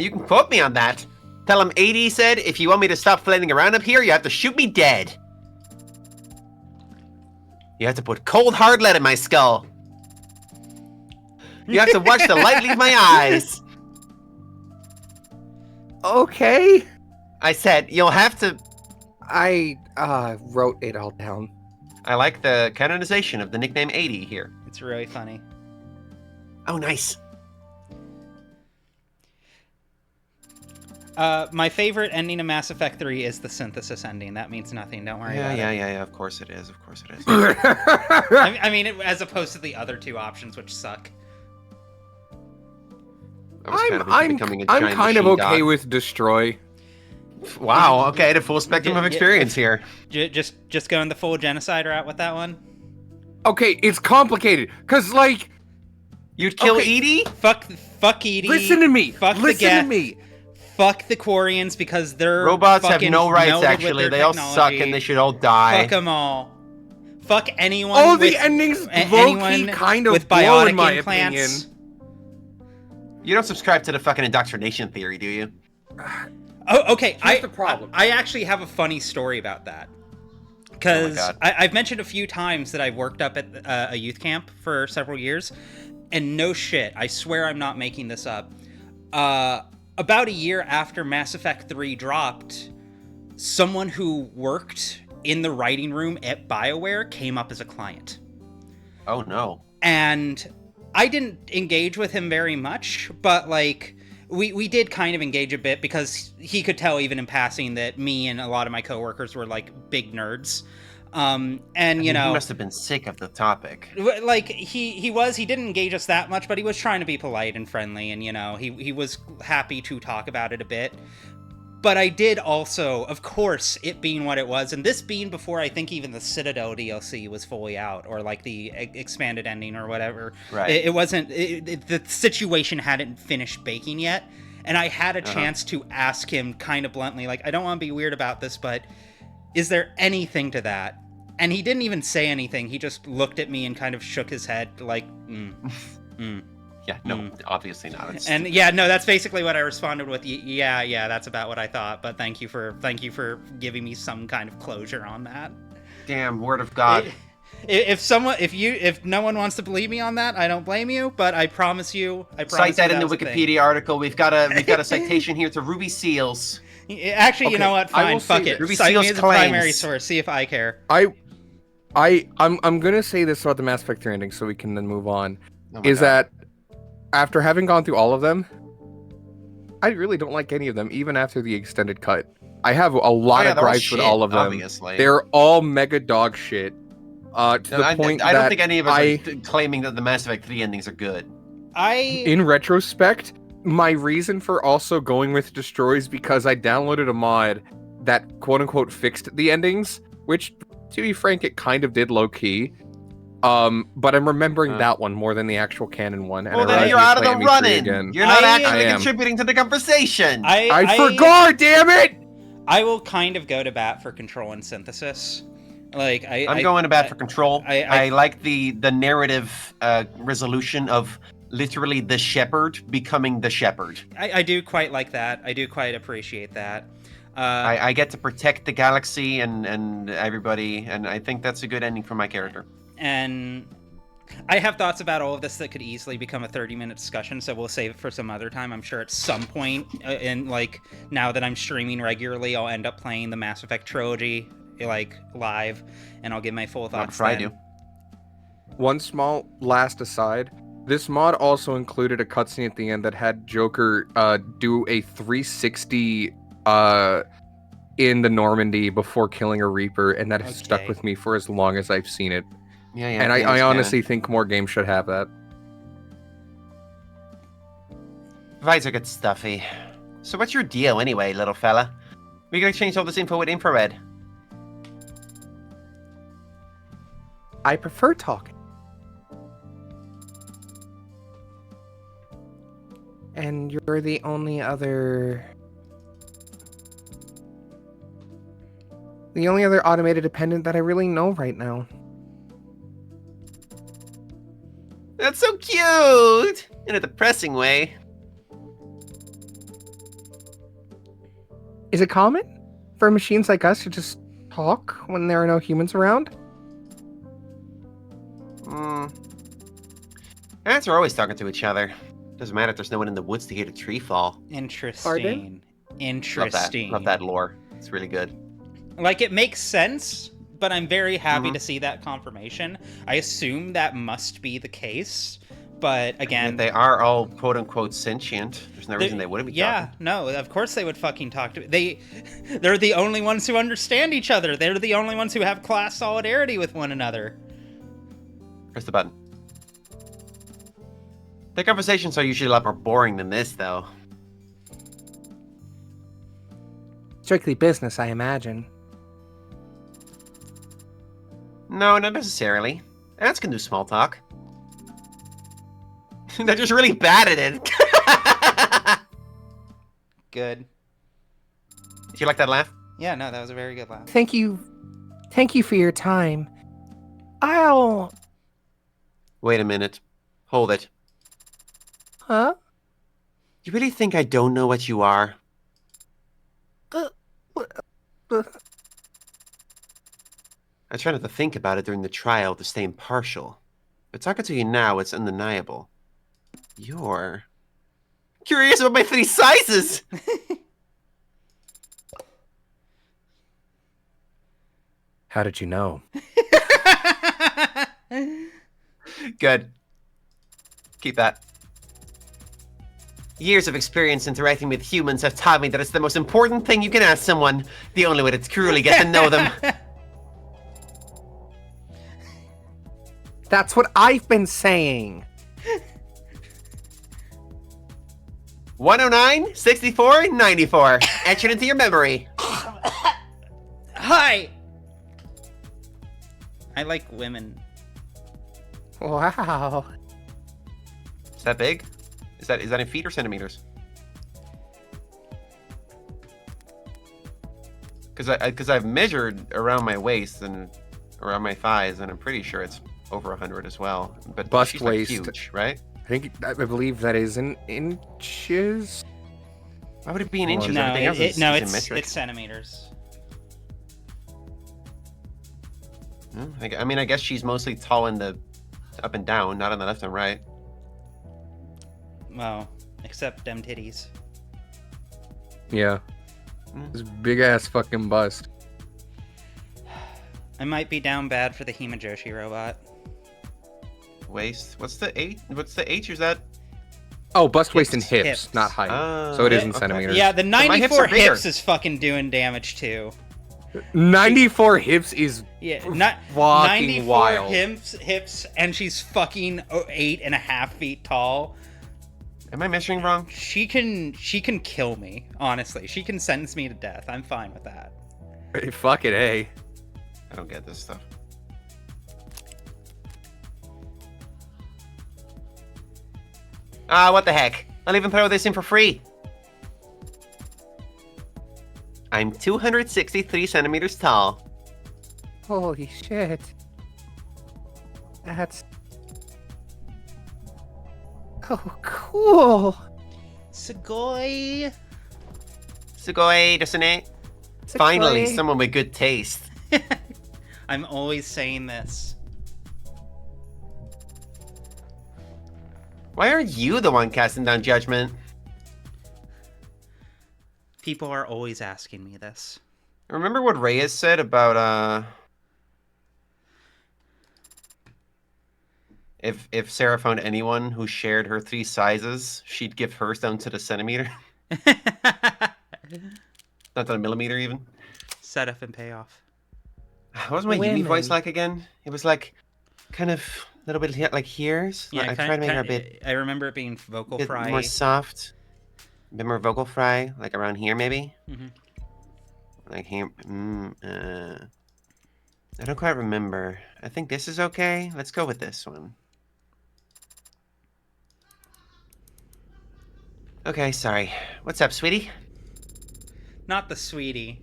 you can quote me on that. Tell him 80 said, if you want me to stop flailing around up here, you have to shoot me dead. You have to put cold hard lead in my skull. You have to watch the light leave my eyes. Okay. I said, you'll have to... I wrote it all down. I like the canonization of the nickname 80 here. It's really funny. Oh, nice. My favorite ending of Mass Effect 3 is the synthesis ending. That means nothing. Don't worry about it. Yeah. Of course it is. Of course it is. I mean, as opposed to the other two options, which suck. I was kind of becoming a I'm giant kind of machine okay dog. with destroy. Wow. Okay, the full spectrum of Yeah. experience here. Just going the full genocide route with that one. Okay, it's complicated because like, You'd kill Okay. Edie? Fuck Edie. listen to me. Fuck the Listen to Geth. me. Fuck the Quarians because they're Robots have fucking no rights. melded with Actually, their they all suck, technology. and they should all die. Fuck them all. Fuck anyone. All the with, endings a- low-key anyone kind of with blow, biotic in my implants. opinion. You don't subscribe to the fucking indoctrination theory, do you? Oh, okay. Here's the problem. I actually have a funny story about that. Because God. I've mentioned a few times that I've worked up at a youth camp for several years, and no shit, I swear I'm not making this up. About a year after Mass Effect 3 dropped, someone who worked in the writing room at BioWare came up as a client. Oh no. And I didn't engage with him very much, but like we did kind of engage a bit because he could tell even in passing that me and a lot of my coworkers were like big nerds. And you He know, must have been sick of the topic. like he didn't engage us that much, but he was trying to be polite and friendly, and you know, he was happy to talk about it a bit. But I did also, of course, it being what it was, and this being before I think even the Citadel DLC was fully out, or like the expanded ending or whatever. Right. It wasn't, the situation hadn't finished baking yet, and I had a chance to ask him kind of bluntly, like, I don't want to be weird about this, but is there anything to that? And he didn't even say anything. He just looked at me and kind of shook his head, like, Yeah, no, obviously not. It's And yeah, no, that's basically what I responded with. Yeah, that's about what I thought. But thank you for giving me some kind of closure on that. damn word of God. If no one wants to believe me on that, I don't blame you. But I promise you, Cite that in the was a thing. Wikipedia article. We've got a citation here to Ruby Seals. Actually, you Okay, know what? I Fine, will fuck say it. this. Ruby Cite me Seals as a claims. primary source. See if I care. I'm gonna say this about the Mass Effect 3 ending so we can then move on. Oh my is God. that after having gone through all of them, I really don't like any of them, even after the extended cut. I have a lot of they're all gripes with shit, all of them. Obviously. They're all mega dog shit. To the point I don't that think any of us are claiming that the Mass Effect 3 endings are good. in retrospect, my reason for also going with Destroy is because I downloaded a mod that quote-unquote fixed the endings, which, to be frank, it kind of did low-key. But I'm remembering that one more than the actual canon one. And Well, I then realized you're I need out to of play the ME3 running. again. You're not I actually am. contributing to the conversation. I forgot, damn it! I will kind of go to bat for Control and Synthesis. Like I'm going to bat for Control. I I like the narrative resolution of literally the shepherd becoming the shepherd. I do quite like that. I do quite appreciate that. I get to protect the galaxy and everybody, and I think that's a good ending for my character. And I have thoughts about all of this that could easily become a 30-minute discussion, so we'll save it for some other time. I'm sure at some point, in like now that I'm streaming regularly, I'll end up playing the Mass Effect trilogy like live, and I'll give my full thoughts. Before I do. One small last aside. This mod also included a cutscene at the end that had Joker do a 360 in the Normandy before killing a Reaper, and that has stuck Okay. with me for as long as I've seen it. Yeah, And I honestly think more games should have that. Visor gets stuffy. So what's your deal anyway, little fella? We gonna exchange all this info with infrared. I prefer talking. And you're the only other automated dependent that I really know right now. That's so cute! In a depressing way. Is it common for machines like us to just talk when there are no humans around? Ants are always talking to each other. Doesn't matter if there's no one in the woods to hear the tree fall. Interesting. Pardon? Interesting. Love that lore. It's really good. Like, it makes sense, but I'm very happy Mhm. to see that confirmation. I assume that must be the case, but again, And they are all quote unquote sentient. There's no reason they wouldn't be yeah, talking. no, of course they would fucking talk to they're the only ones who understand each other. They're the only ones who have class solidarity with one another. Press the button. The conversations are usually a lot more boring than this, though. Strictly business, I imagine. No, not necessarily. Ants can do small talk. They're just really bad at it. Good. Did you like that laugh? Yeah, no, that was a very good laugh. Thank you for your time. I'll... Wait a minute. Hold it. Huh? You really think I don't know what you are? I try not to think about it during the trial to stay impartial. But talking to you now, it's undeniable. You're... curious about my 3 sizes! How did you know? Good. Keep that. Years of experience interacting with humans have taught me that it's the most important thing you can ask someone. The only way to truly get to know them. That's what I've been saying. 109, 64, 94. Etch it into your memory. Hi! I like women. Wow. Is that big? Is that in feet or centimeters? Because I've measured around my waist and around my thighs, and I'm pretty sure it's over 100 as well. But Bust she's like waist. huge, right? I believe that is in inches. Why would it be in Hold on. inches? No, Everything else is it's metric. centimeters. I mean, I guess she's mostly tall in the up and down, not on the left and right. Well, except them titties. Yeah. Mm. This big ass fucking bust. I might be down bad for the Himajoshi robot. Waist. What's the H? What's the H? Is that Oh, bust, waist, and Hips, hips, hips. not height. Ah, So it is in okay. centimeters. Yeah, the my hips 94 are bigger. hips is fucking doing damage too. 94 hips is Yeah, fucking 94 wild. hips, and she's fucking 8.5 feet tall. Am I measuring wrong? She can kill me. Honestly, she can sentence me to death. I'm fine with that. Hey, fuck it, eh? I don't get this stuff. Ah, what the heck? I'll even throw this in for free. I'm 263 centimeters tall. Holy shit. That's... Oh, cool. Sugoi. Sugoi, doesn't it? Finally, someone with good taste. I'm always saying this. Why aren't you the one casting down judgment? People are always asking me this. Remember what Reyes said about if Sarah found anyone who shared her 3 sizes, she'd give hers down to the centimeter, not to the millimeter even. Setup and payoff. What was my Yumi voice Women. like again? It was like kind of a little bit like here's. Yeah, I tried to make her a bit, I remember it being vocal bit fry. more soft, a bit more vocal fry, like around here maybe. Mhm. Like here. I don't quite remember. I think this is okay. Let's go with this one. Okay, sorry. What's up, sweetie? Not the sweetie.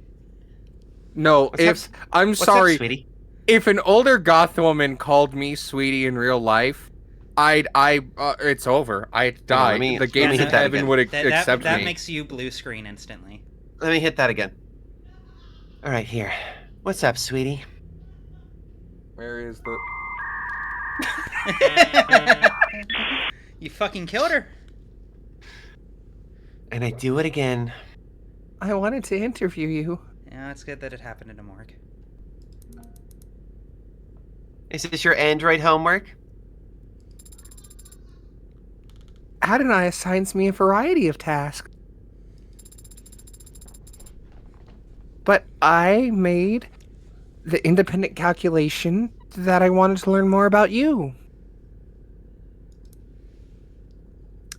No, What's if... I'm What's sorry. up, sweetie? If an older goth woman called me sweetie in real life, it's over. I'd die. me- The let gates me of hit that heaven again. would That accept me. makes you blue screen instantly. Let me hit that again. All right, here. What's up, sweetie? Where is the... You fucking killed her. And I do it again. I wanted to interview you. Yeah, it's good that it happened in a morgue. Is this your Android homework? Adonai assigns me a variety of tasks. But I made the independent calculation that I wanted to learn more about you.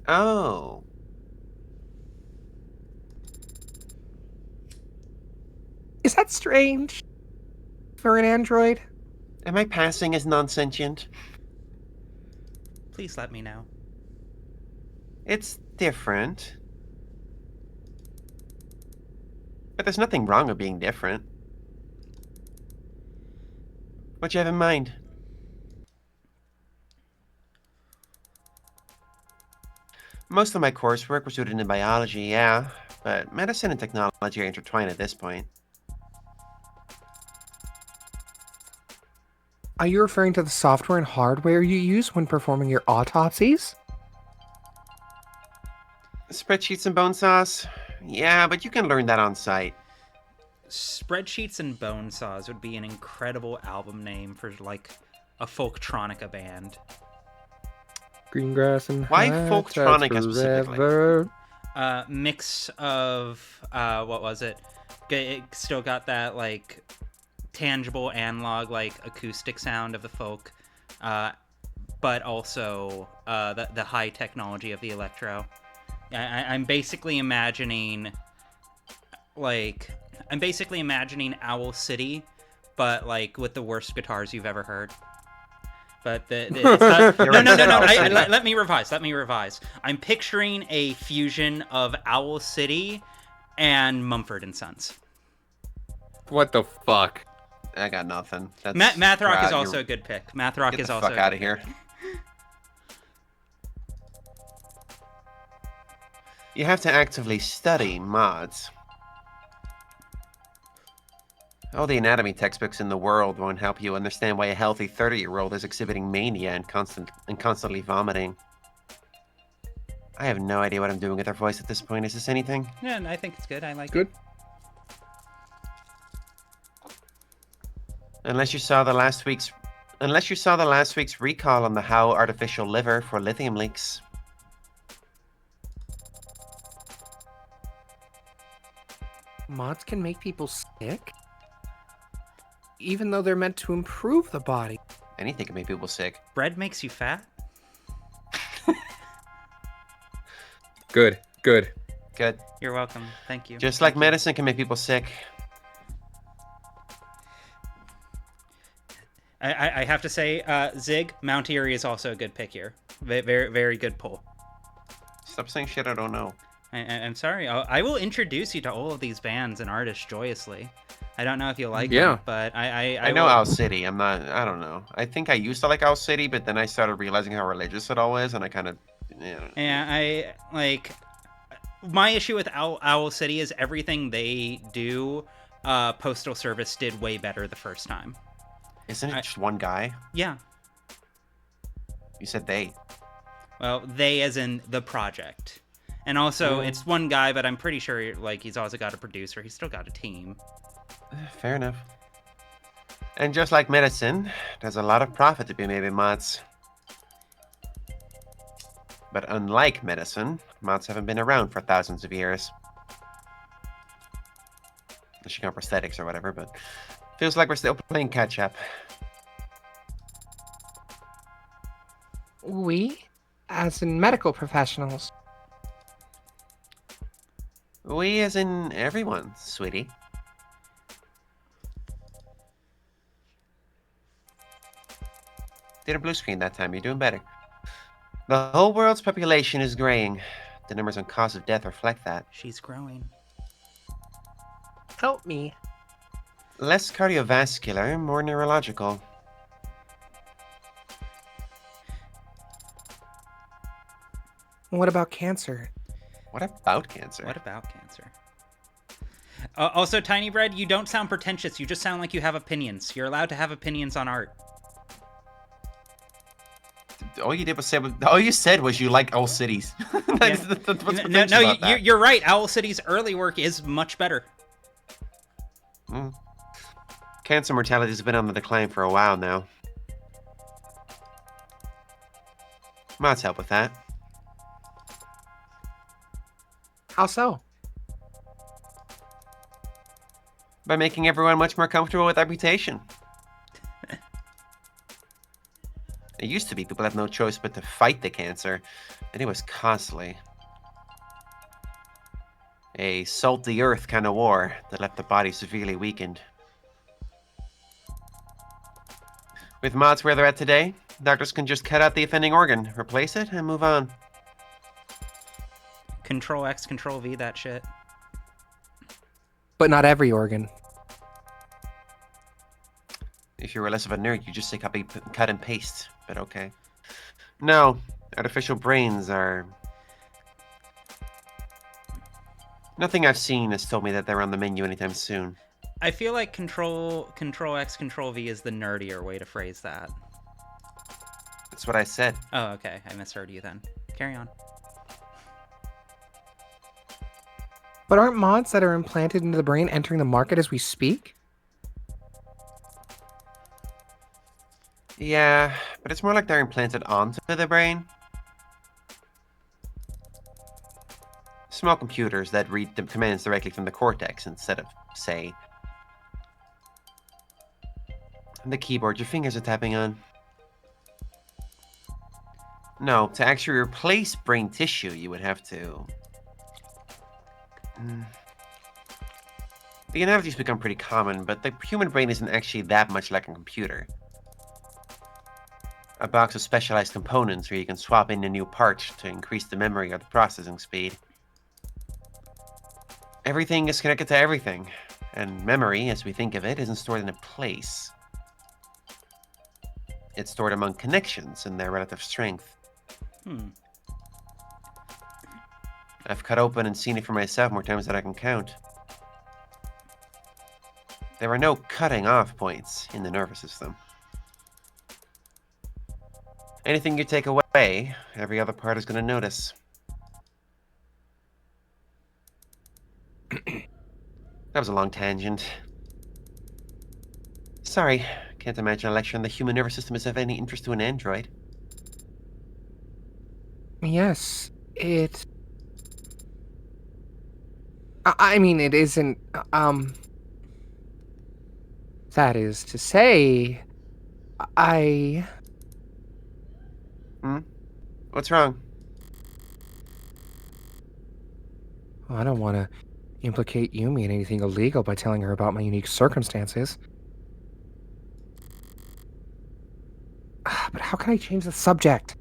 Oh. Is that strange for an android? Am I passing as non-sentient? Please let me know. It's different. But there's nothing wrong with being different. What you have in mind? Most of my coursework was rooted in biology, yeah, but medicine and technology are intertwined at this point. Are you referring to the software and hardware you use when performing your autopsies? Spreadsheets and bone sauce? Yeah, but you can learn that on site. Spreadsheets and Bone Saws would be an incredible album name for like a folktronica band. Green grass and Why high folktronica tides specifically? forever. Mix of what was it? It still got that like tangible analog like acoustic sound of the folk, but also the high technology of the electro. I'm basically imagining Owl City, but like with the worst guitars you've ever heard. But it's not, no. Let me revise. I'm picturing a fusion of Owl City and Mumford & Sons. What the fuck? I got nothing. That's Math Rock is you're- also a good pick. Math Rock Get is the also fuck a out good of here. pick. You have to actively study mods. All the anatomy textbooks in the world won't help you understand why a healthy 30-year-old is exhibiting mania and constantly vomiting. I have no idea what I'm doing with her voice at this point. Is this anything? Yeah, I think it's good. I like Good. it. Unless you saw the last week's recall on the How artificial liver for lithium leaks. Mods can make people sick? Even though they're meant to improve the body. Anything can make people sick. Bread makes you fat? Good, good. Good. You're welcome. Thank you. Just like medicine can make people sick. I have to say, Zig, Mount Erie is also a good pick here. Very, very good pull. Stop saying shit I don't know. I'm sorry. I will introduce you to all of these bands and artists joyously. I don't know if you like Yeah. them, but I know will- Owl City. I don't know. I think I used to like Owl City, but then I started realizing how religious it all is, and I kind of, Yeah, I like. My issue with Owl City is everything they do. Postal Service did way better the first time. Isn't it just one guy? Yeah. You said they. Well, they as in the project. And also, it's one guy, but I'm pretty sure like he's also got a producer. He's still got a team. Fair enough. And just like medicine, there's a lot of profit to be made in mods. But unlike medicine, mods haven't been around for thousands of years. Unless you count prosthetics or whatever, but feels like we're still playing catch up. We, as in medical professionals. We as in everyone, sweetie. Did a blue screen that time, you're doing better. The whole world's population is graying. The numbers on cause of death reflect that. She's growing. Help me. Less cardiovascular, more neurological. What about cancer? What about cancer? What about cancer? Also, Tiny Bread, you don't sound pretentious. You just sound like you have opinions. You're allowed to have opinions on art. All you did was say. All you said was you like Owl Cities. That's what's pretentious about that. You're right. Owl City's early work is much better. Cancer mortality has been on the decline for a while now. Mods help with that. How so? By making everyone much more comfortable with reputation. It used to be people had no choice but to fight the cancer, and it was costly. A salt the earth kind of war that left the body severely weakened. With mods where they're at today, doctors can just cut out the offending organ, replace it, and move on. Control X, Control V, that shit. But not every organ. If you were less of a nerd, you just say copy, cut, and paste. But okay. No, artificial brains are... Nothing I've seen has told me that they're on the menu anytime soon. I feel like Control X, Control V is the nerdier way to phrase that. That's what I said. Oh, okay. I misheard you then. Carry on. But aren't mods that are implanted into the brain entering the market as we speak? Yeah, but it's more like they're implanted onto the brain. Small computers that read the commands directly from the cortex instead of, say, the keyboard your fingers are tapping on. No, to actually replace brain tissue, you would have to... The analogy's become pretty common, but the human brain isn't actually that much like a computer. A box of specialized components where you can swap in a new part to increase the memory or the processing speed. Everything is connected to everything, and memory, as we think of it, isn't stored in a place. It's stored among connections and their relative strength. I've cut open and seen it for myself more times than I can count. There are no cutting off points in the nervous system. Anything you take away, every other part is going to notice. That was a long tangent. Sorry, can't imagine a lecture on the human nervous system is of any interest to an android. Yes, it... I mean, it isn't. That is to say, I. What's wrong? Well, I don't want to implicate Yumi in anything illegal by telling her about my unique circumstances. But how can I change the subject?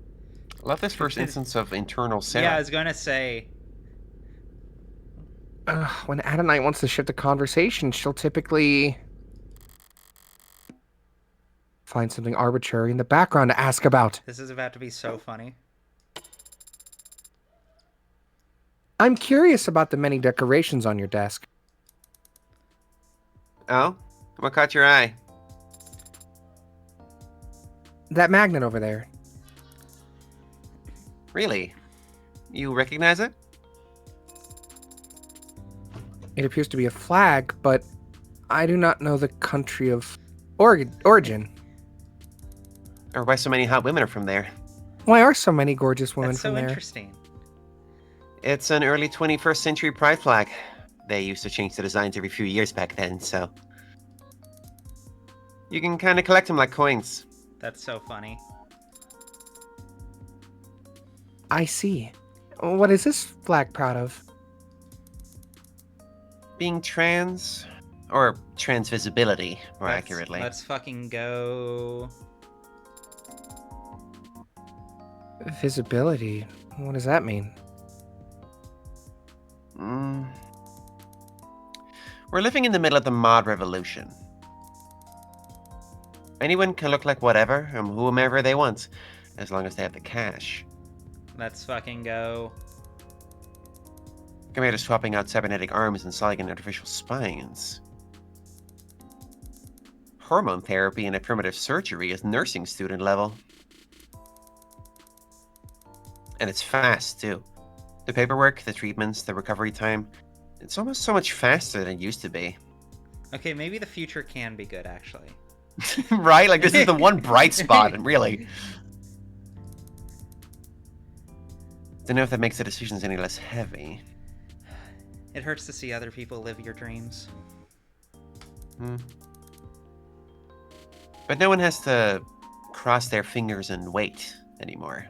Love this first instance of internal Sarah. Yeah, I was gonna say. When Adonite wants to shift the conversation, she'll typically find something arbitrary in the background to ask about. This is about to be so funny. I'm curious about the many decorations on your desk. Oh? What caught your eye? That magnet over there. Really? You recognize it? It appears to be a flag, but I do not know the country of origin. Or why so many hot women are from there? Why are so many gorgeous women That's so from there? interesting. It's an early 21st century pride flag. They used to change the designs every few years back then, so... You can kind of collect them like coins. That's so funny. I see. What is this flag proud of? Being trans, or trans visibility, more accurately. Let's fucking go. Visibility. What does that mean? We're living in the middle of the mod revolution. Anyone can look like whatever and whomever they want, as long as they have the cash. Let's fucking go. Compared to swapping out cybernetic arms and selling artificial spines. Hormone therapy and affirmative surgery is nursing student level. And it's fast, too. The paperwork, the treatments, the recovery time, it's almost so much faster than it used to be. Okay, maybe the future can be good, actually. Right? Like, this is the one bright spot, and really. Don't know if that makes the decisions any less heavy. It hurts to see other people live your dreams. But no one has to cross their fingers and wait anymore.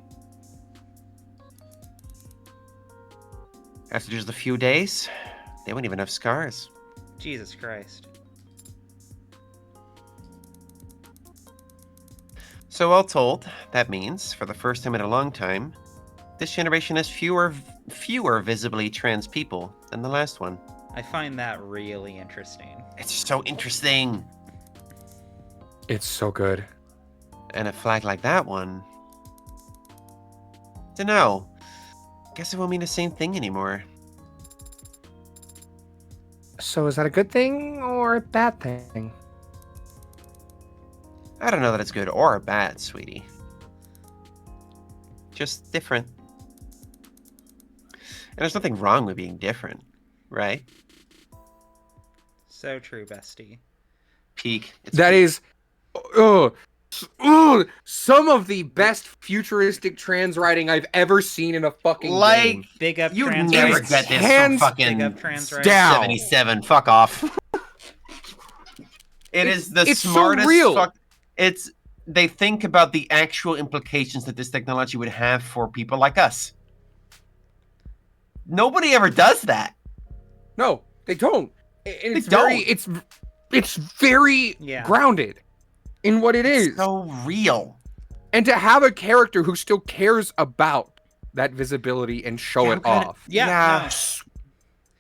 After just a few days, they won't even have scars. Jesus Christ. So all told, that means, for the first time in a long time, this generation has fewer visibly trans people than the last one. I find that really interesting. It's so interesting. It's so good. And a flag like that one... Dunno. Guess it won't mean the same thing anymore. So is that a good thing or a bad thing? I don't know that it's good or bad, sweetie. Just different. And there's nothing wrong with being different, right? So true, bestie. Peak. That peak. is, some of the best futuristic trans writing I've ever seen in a fucking Like, game. Big up You'd trans never rights. get this from Hands fucking Big up trans rights. down. 77. Fuck off. It's the it's so smartest. real. They think about the actual implications that this technology would have for people like us. Nobody ever does that. No, they don't. And it's They very, don't. it's very Yeah. grounded in what it is. It's so real. And to have a character who still cares about that visibility and show Yeah, it who kinda- off. Yeah.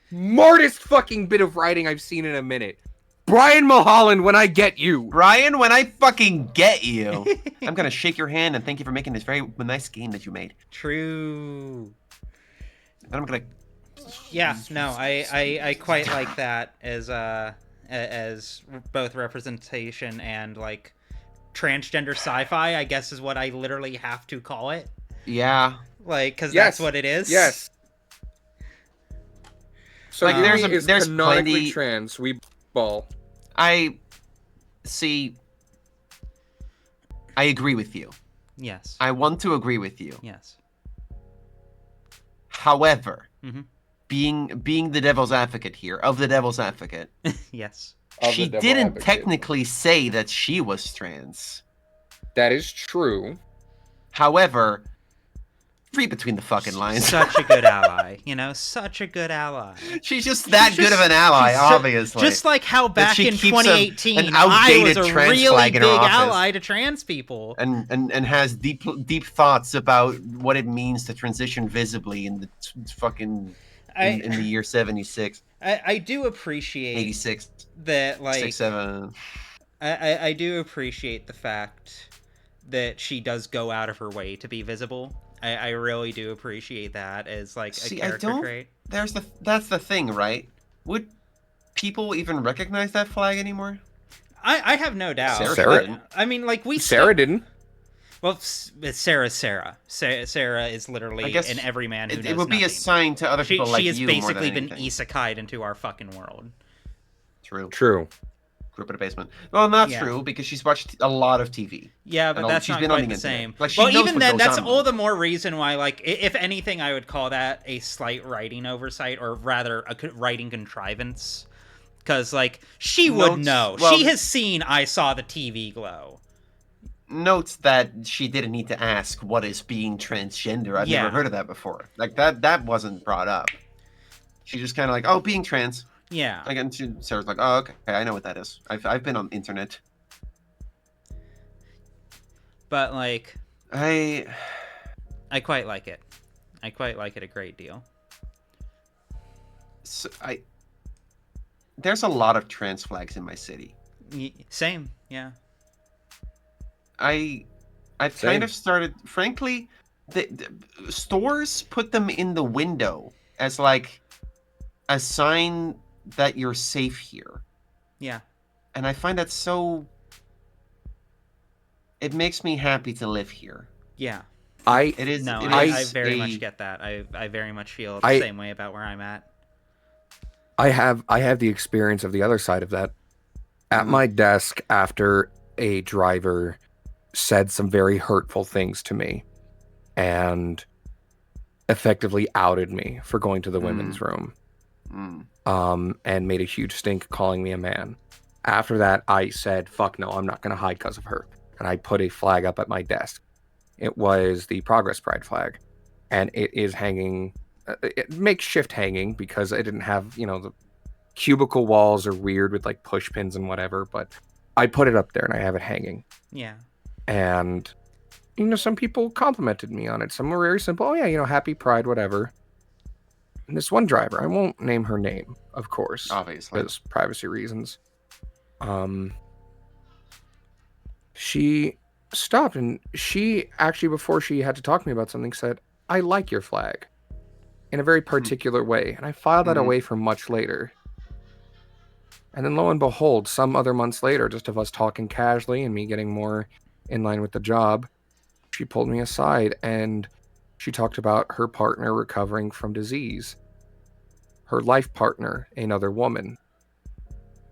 Smartest fucking bit of writing I've seen in a minute. Brian Mulholland, when I get you. Ryan, when I fucking get you, I'm gonna shake your hand and thank you for making this very nice game that you made. True. And I'm gonna. Yeah, no, I quite like that as both representation and like transgender sci-fi, I guess is what I literally have to call it. Yeah. Like, because Yes. that's what it is. Yes. So Like, like, there's is canonically plenty- trans. We ball. I agree with you. Yes. I want to agree with you. Yes. However, Mhm. being the devil's advocate here, of the devil's advocate, Yes. she didn't technically say that she was trans. That is true. However, read between the fucking lines. Such a good ally, you know, such a good ally. She's just that She's good just- of an ally, she's so- obviously. Just like how back she in keeps 2018, an I was outdated a trans really flag big in her office. ally to trans people. and has deep thoughts about what it means to transition visibly in the fucking in the year 76, I do appreciate 86, that, like 67. I do appreciate the fact that she does go out of her way to be visible. I really do appreciate that as like See, a character trait. That's the thing, right? Would people even recognize that flag anymore? I have no doubt. Sarah didn't. I mean, like Sarah didn't. Well, Sarah's Sarah. Sarah is literally I guess an everyman who knows it would be a nothing. sign to other people like she has you more than basically been anything. isekai'd into our fucking world. True. True. Grew up in a basement. Well, not Yeah. true, because she's watched a lot of TV. Yeah, but And that's she's not been on quite the the internet. same. Like, she Well, knows even what then, goes that's on. all the more reason why, like, if anything, I would call that a slight writing oversight, or rather, a writing contrivance. Because, like, she would Notes- know. well- She has seen I Saw the TV Glow. Notes that she didn't need to ask what is being transgender. I've Yeah. never heard of that before. Like, that wasn't brought up. She just kind of like, oh, being trans. Yeah. Like, and Sarah's like, oh, okay, I know what that is. I've been on the internet. But, like, I quite like it. I quite like it a great deal. there's a lot of trans flags in my city. Same, yeah. I've Same. kind of started, frankly, the stores put them in the window as like a sign that you're safe here. Yeah. And I find that so, it makes me happy to live here. Yeah. It is. No, it I is very a- much get that. I very much feel the I- same way about where I'm at. I have the experience of the other side of that. At Mhm. my desk, after a driver said some very hurtful things to me and effectively outed me for going to the women's room, and made a huge stink calling me a man. After that, I said, fuck no, I'm not going to hide because of her. And I put a flag up at my desk. It was the Progress Pride flag. And it is hanging, makeshift hanging, because I didn't have, the cubicle walls are weird with like push pins and whatever, but I put it up there and I have it hanging. Yeah. And, some people complimented me on it. Some were very simple. Oh yeah, happy Pride, whatever. And this one driver, I won't name her name, of course, Obviously. because privacy reasons. She stopped and she actually, before she had to talk to me about something, said, I like your flag in a very particular way. And I filed that Mhm. away for much later. And then lo and behold, some other months later, just of us talking casually and me getting more in line with the job, she pulled me aside and she talked about her partner recovering from disease. Her life partner, another woman.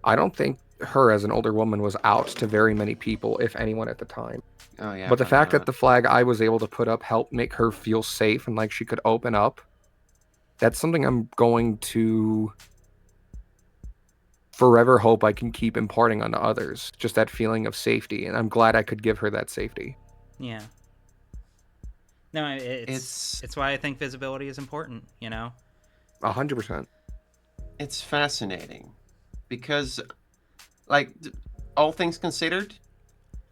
I don't think her as an older woman was out to very many people, if anyone at the time. Oh yeah. But the I fact know that the flag I was able to put up helped make her feel safe and like she could open up, that's something I'm going to forever hope I can keep imparting onto others. Just that feeling of safety. And I'm glad I could give her that safety. Yeah. No, it's why I think visibility is important, 100%. It's fascinating because, like, all things considered,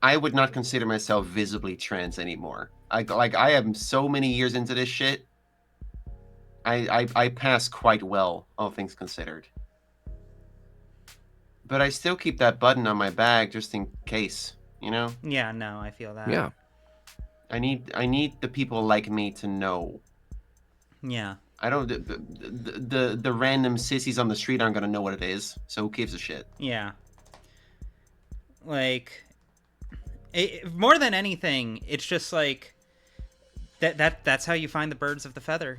I would not consider myself visibly trans anymore. I am so many years into this shit. I pass quite well, all things considered. But I still keep that button on my bag just in case, Yeah, no, I feel that. Yeah. I need the people like me to know. Yeah. I don't. The random sissies on the street aren't gonna know what it is. So who gives a shit? Yeah. Like, more than anything, it's just like that's how you find the birds of the feather,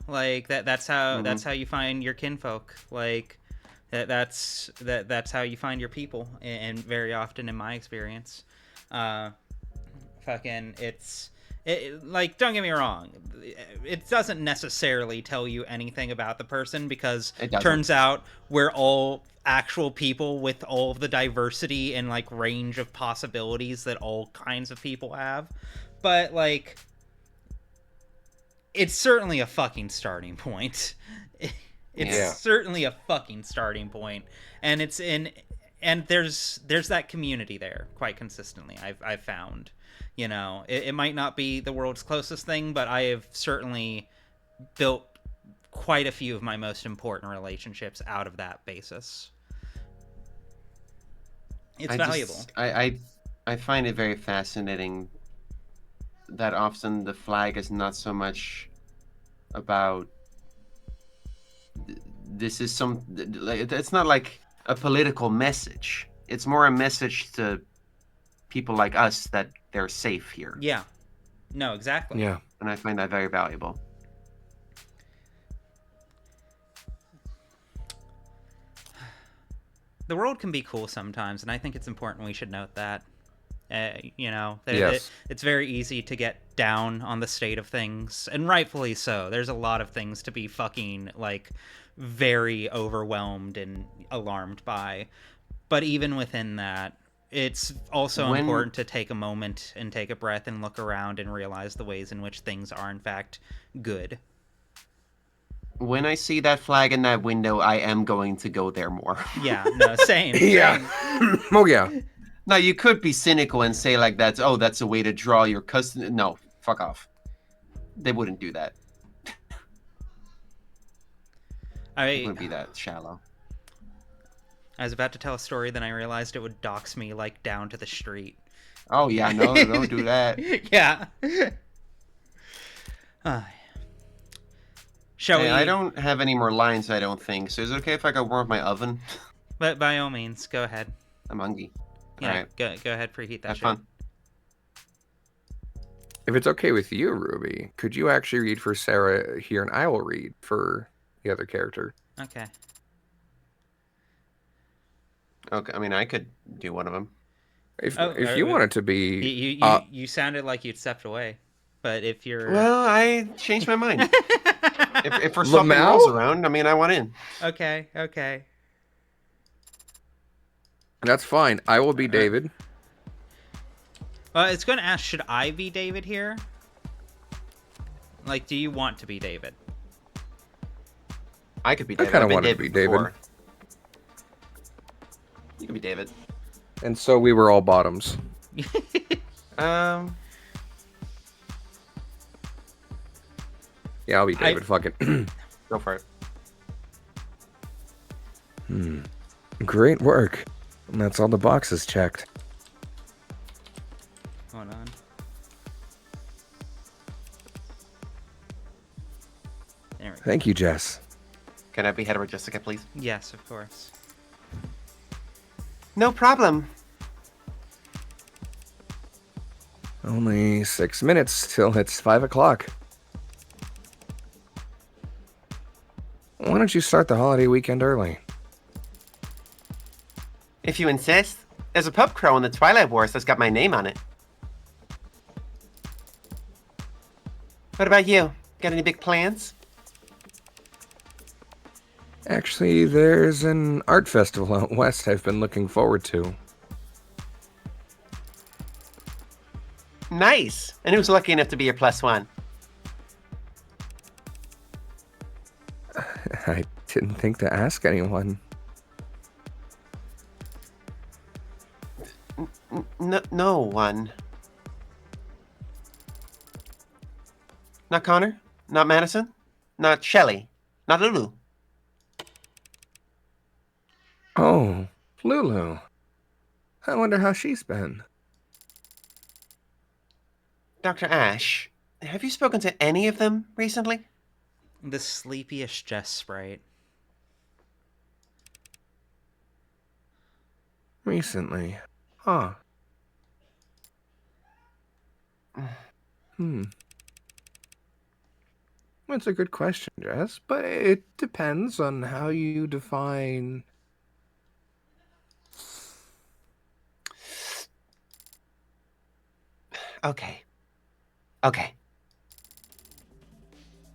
Like that's how you find your kinfolk. Like that's how you find your people, and very often in my experience, fucking it's Like, don't get me wrong, it doesn't necessarily tell you anything about the person, because It doesn't. turns out we're all actual people with all of the diversity and like range of possibilities that all kinds of people have. But like, it's certainly a fucking starting point. It's Yeah. certainly a fucking starting point, and it's in, and there's that community there quite consistently. I've found, you know, it might not be the world's closest thing, but I have certainly built quite a few of my most important relationships out of that basis. It's valuable. I find it very fascinating that often the flag is not so much about this is some it's not like a political message. It's more a message to people like us that they're safe here. Yeah. No, exactly. Yeah. And I find that very valuable. The world can be cool sometimes, and I think it's important we should note that. You know, Yes. it's very easy to get down on the state of things, and rightfully so. There's a lot of things to be fucking, like, very overwhelmed and alarmed by. But even within that, it's also When- important to take a moment and take a breath and look around and realize the ways in which things are, in fact, good. When I see that flag in that window, I am going to go there more. Yeah, no, same. Yeah. same. Oh yeah. Now, you could be cynical and say like that's a way to draw your custom. No, fuck off. They wouldn't do that. It wouldn't be that shallow. I was about to tell a story, then I realized it would dox me, like, down to the street. Oh yeah, no, don't do that. Yeah. Shall we? Hey, I don't have any more lines, I don't think. So is it okay if I go warm up my oven? But by all means, go ahead. I'm hungry. Yeah, Alright. go ahead, preheat that Have shit. fun. If it's okay with you, Ruby, could you actually read for Sarah here, and I will read for the other character. Okay. Okay, I mean, I could do one of them. If Oh, if you want it to be, You sounded like you'd stepped away, but if you're Well, I changed my mind. if we're swapping Lamau? roles around, I mean, I want in. okay. that's fine. I will be David. It's going to ask, should I be David here? Like, do you want to be David? I could be I David. kinda I've been wanted to be before. You can be David. And so we were all bottoms. Um, Yeah, I'll be David. Fuck it. go for it. Great work. And that's all the boxes checked. Hold on. There we go. Thank you, Jess. Can I be Hetero Jessica, please? Yes, of course. No problem. Only 6 minutes till it's 5 o'clock. Why don't you start the holiday weekend early? If you insist. There's a pub crawl in the Twilight Wars that's got my name on it. What about you? Got any big plans? Actually, there's an art festival out west I've been looking forward to. Nice. And who's lucky enough to be your plus one? I didn't think to ask anyone. No one. Not Connor? Not Madison? Not Shelley? Not Lulu? Oh, Lulu. I wonder how she's been. Dr. Ash, have you spoken to any of them recently? The sleepiest Jess sprite. Recently. Huh. That's a good question, Jess, but it depends on how you define... Okay. Okay.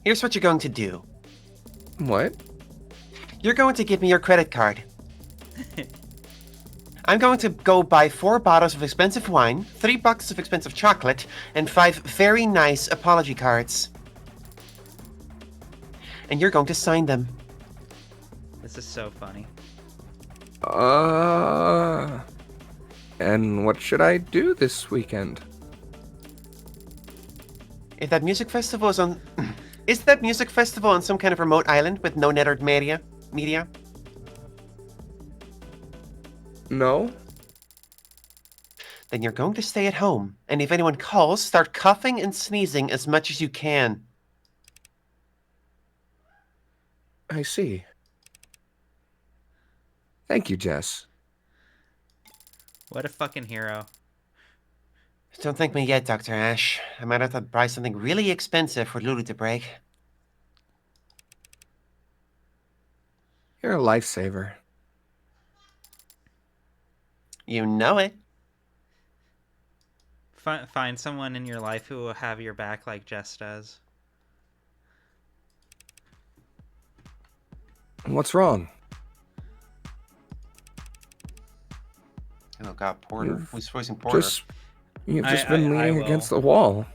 Here's what you're going to do. What? You're going to give me your credit card. I'm going to go buy 4 bottles of expensive wine, 3 boxes of expensive chocolate, and 5 very nice apology cards. And you're going to sign them. This is so funny. And what should I do this weekend? If that music festival is on... Is that music festival on some kind of remote island with no network media? No? Then you're going to stay at home, and if anyone calls, start coughing and sneezing as much as you can. I see. Thank you, Jess. What a fucking hero. Don't thank me yet, Dr. Ash. I might have to buy something really expensive for Lulu to break. You're a lifesaver. You know it. Find someone in your life who will have your back like Jess does. What's wrong? Oh god, Porter. You've Who's voicing Porter? You've just I been leaning will. against the wall.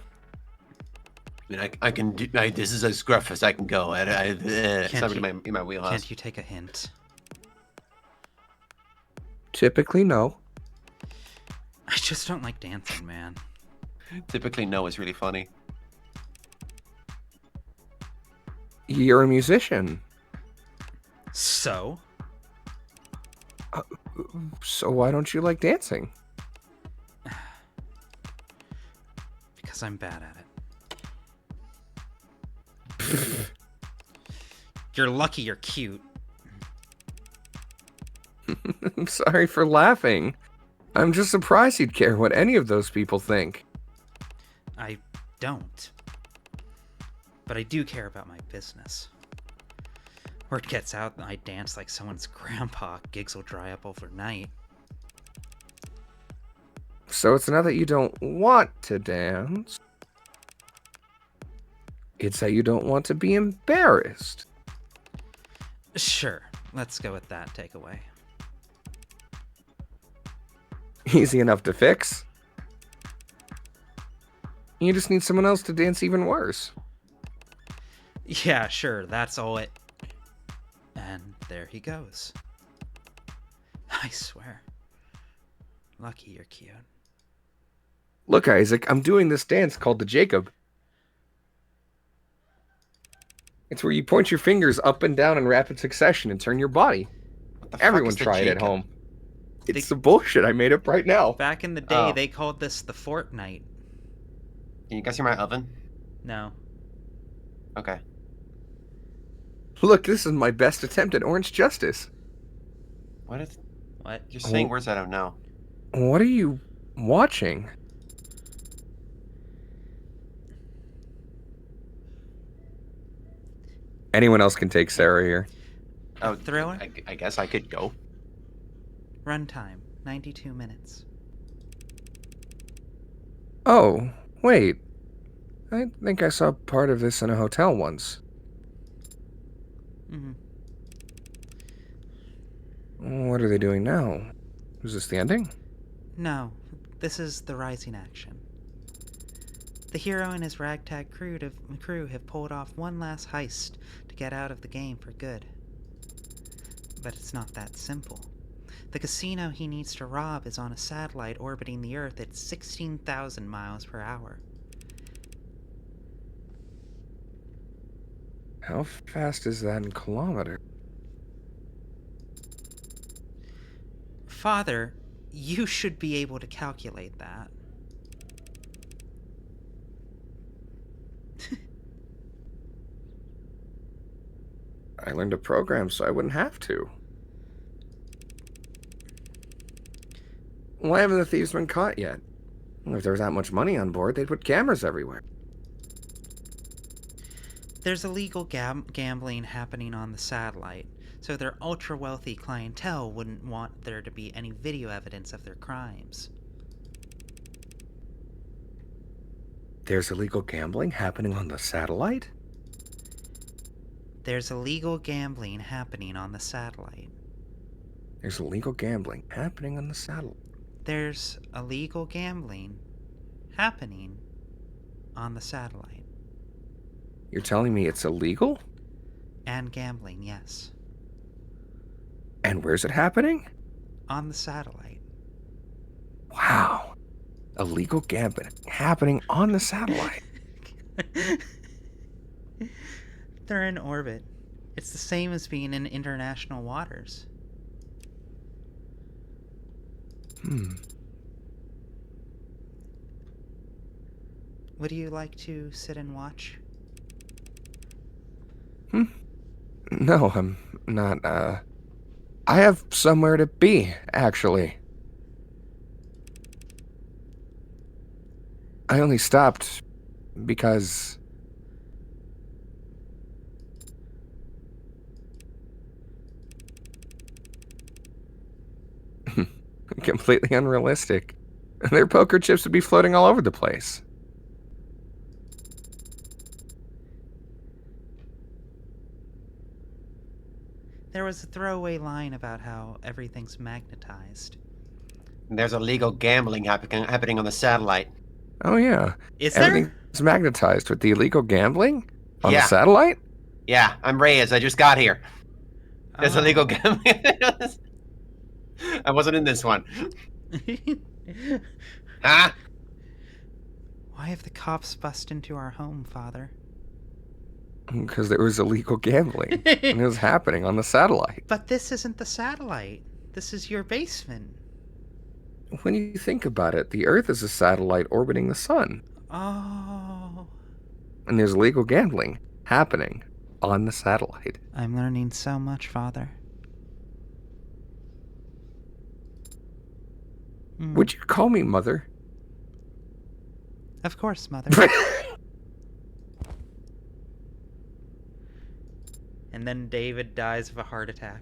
I mean, I can do... this is as gruff as I can go. It's not really in my wheelhouse. Can't you take a hint? Typically, no. I just don't like dancing, man. Typically, no is really funny. You're a musician. So? So why don't you like dancing? Because I'm bad at it. You're lucky you're cute. I'm sorry for laughing. I'm just surprised you'd care what any of those people think. I don't. But I do care about my business. Word gets out and I dance like someone's grandpa. Gigs will dry up overnight. So it's not that you don't want to dance. It's that you don't want to be embarrassed. Sure, let's go with that takeaway. Easy enough to fix. You just need someone else to dance even worse. Yeah, sure, that's all it. And there he goes. I swear. Lucky you're cute. Look, Isaac, I'm doing this dance called the Jacob. It's where you point your fingers up and down in rapid succession and turn your body. What the fuck Everyone is the try it at Jacob? home. It's the bullshit. I made up right now. Back in the day, Oh. they called this the Fortnite. Can you guys hear my oven? No. Okay. Look, this is my best attempt at Orange Justice. What is... What? You're saying words I don't know. What are you watching? Anyone else can take Sarah here. Oh, Thriller? I guess I could go. Runtime, 92 minutes. Oh, wait. I think I saw part of this in a hotel once. Mm-hmm. What are they doing now? Is this the ending? No, this is the rising action. The hero and his ragtag crew have pulled off one last heist to get out of the game for good. But it's not that simple. The casino he needs to rob is on a satellite orbiting the Earth at 16,000 miles per hour. How fast is that in kilometers? Father, you should be able to calculate that. I learned a program so I wouldn't have to. Why haven't the thieves been caught yet? If there was that much money on board, they'd put cameras everywhere. There's illegal gambling happening on the satellite, so their ultra-wealthy clientele wouldn't want there to be any video evidence of their crimes. There's illegal gambling happening on the satellite? There's illegal gambling happening on the satellite. There's illegal gambling happening on the satellite. There's illegal gambling happening on the satellite. You're telling me it's illegal? And gambling, yes. And where's it happening? On the satellite. Wow. Illegal gambling happening on the satellite. They're in orbit. It's the same as being in international waters. Would you like to sit and watch? No, I'm not, I have somewhere to be, actually. I only stopped because... completely unrealistic. Their poker chips would be floating all over the place. There was a throwaway line about how everything's magnetized. There's illegal gambling happening on the satellite. Oh yeah. Is there? Everything's magnetized with the illegal gambling on Yeah. the satellite? Yeah, I'm Reyes. I just got here. There's Oh. illegal gambling. I wasn't in this one. Huh? Why have the cops bust into our home, Father? Because there was illegal gambling. And it was happening on the satellite. But this isn't the satellite. This is your basement. When you think about it, the Earth is a satellite orbiting the sun. Oh. And there's illegal gambling happening on the satellite. I'm learning so much, Father. Would you call me mother? Of course, Mother. And then David dies of a heart attack.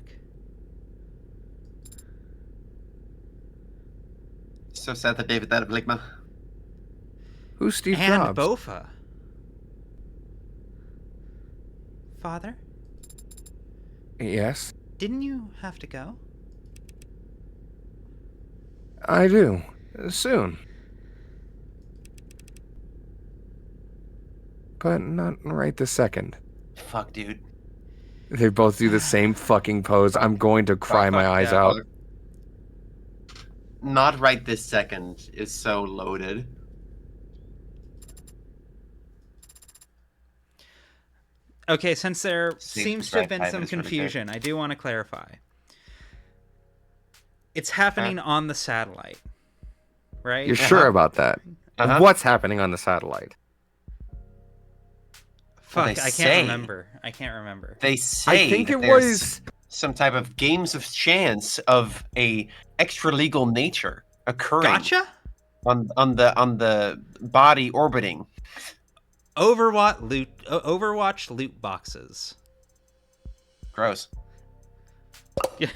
So sad that David died of ligma. Who's Steve And Jobs? Bofa. Father, Yes, didn't you have to go? I do. Soon. But not right this second. Fuck, dude. They both do the same fucking pose. I'm going to cry my eyes yeah, out. Not right this second is so loaded. Okay, since there Seems seems to have right, been some Ivan is really confusion, I do want to clarify. It's happening on the satellite, right? You're sure about that? Uh-huh. What's happening on the satellite? Well, Fuck, they I say- can't remember. I can't remember. They say I think that it there's was... some type of games of chance of a extra legal nature occurring Gotcha? on the body orbiting. Overwatch loot boxes. Gross. Yeah.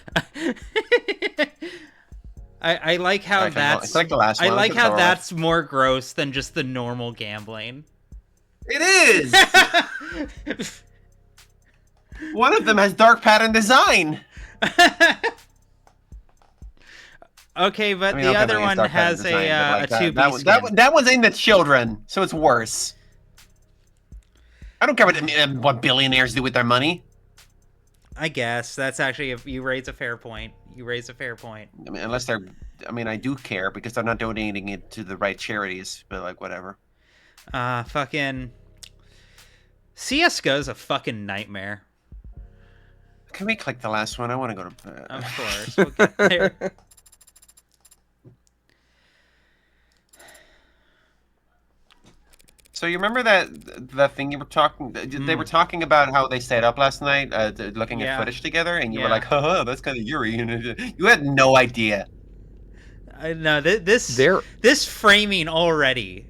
I like how Sorry, that's it's like the last I one. like It's how Overwatch. that's more gross than just the normal gambling. It is. One of them has dark pattern design. Okay, but I mean, the okay, other but it's one dark pattern has design, but like a 2B that one's aimed at children, so it's worse. I don't care what billionaires do with their money. I guess that's actually you raise a fair point. You raise a fair point. I mean, unless they're, I mean, I do care because they're not donating it to the right charities, but like whatever. Fucking CS:GO's a fucking nightmare. Can we click the last one? I want to go to. Of course, we'll get there. So you remember that thing you were talking? They were talking about how they stayed up last night, looking Yeah. at footage together, and you were Yeah. like, "Haha, that's kind of Yuri." You had no idea. No, this They're... this framing already.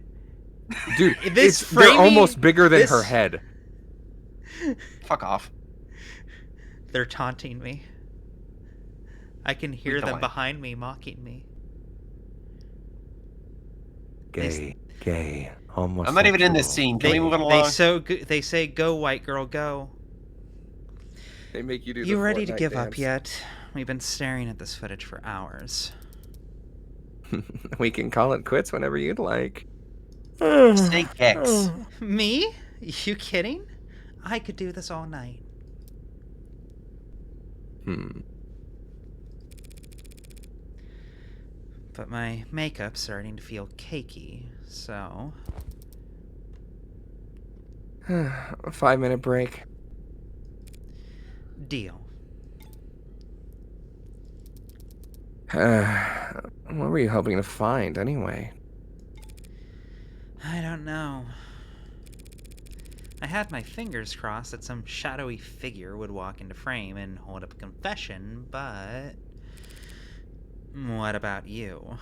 Dude, This they're framing- almost bigger than this- her head. Fuck off. They're taunting me. I can hear Lead the them way. behind me mocking me. Gay. gay, homosexual. I'm not even in this scene. Can we move it along? They say go white girl go. They make you do. You the ready to Fortnite give up dance. yet? We've been staring at this footage for hours. We can call it quits whenever you'd like. Say Gex. Me? You kidding? I could do this all night. But my makeup's starting to feel cakey, so... A 5-minute break. Deal. What were you hoping to find, anyway? I don't know. I had my fingers crossed that some shadowy figure would walk into frame and hold up a confession, but... What about you?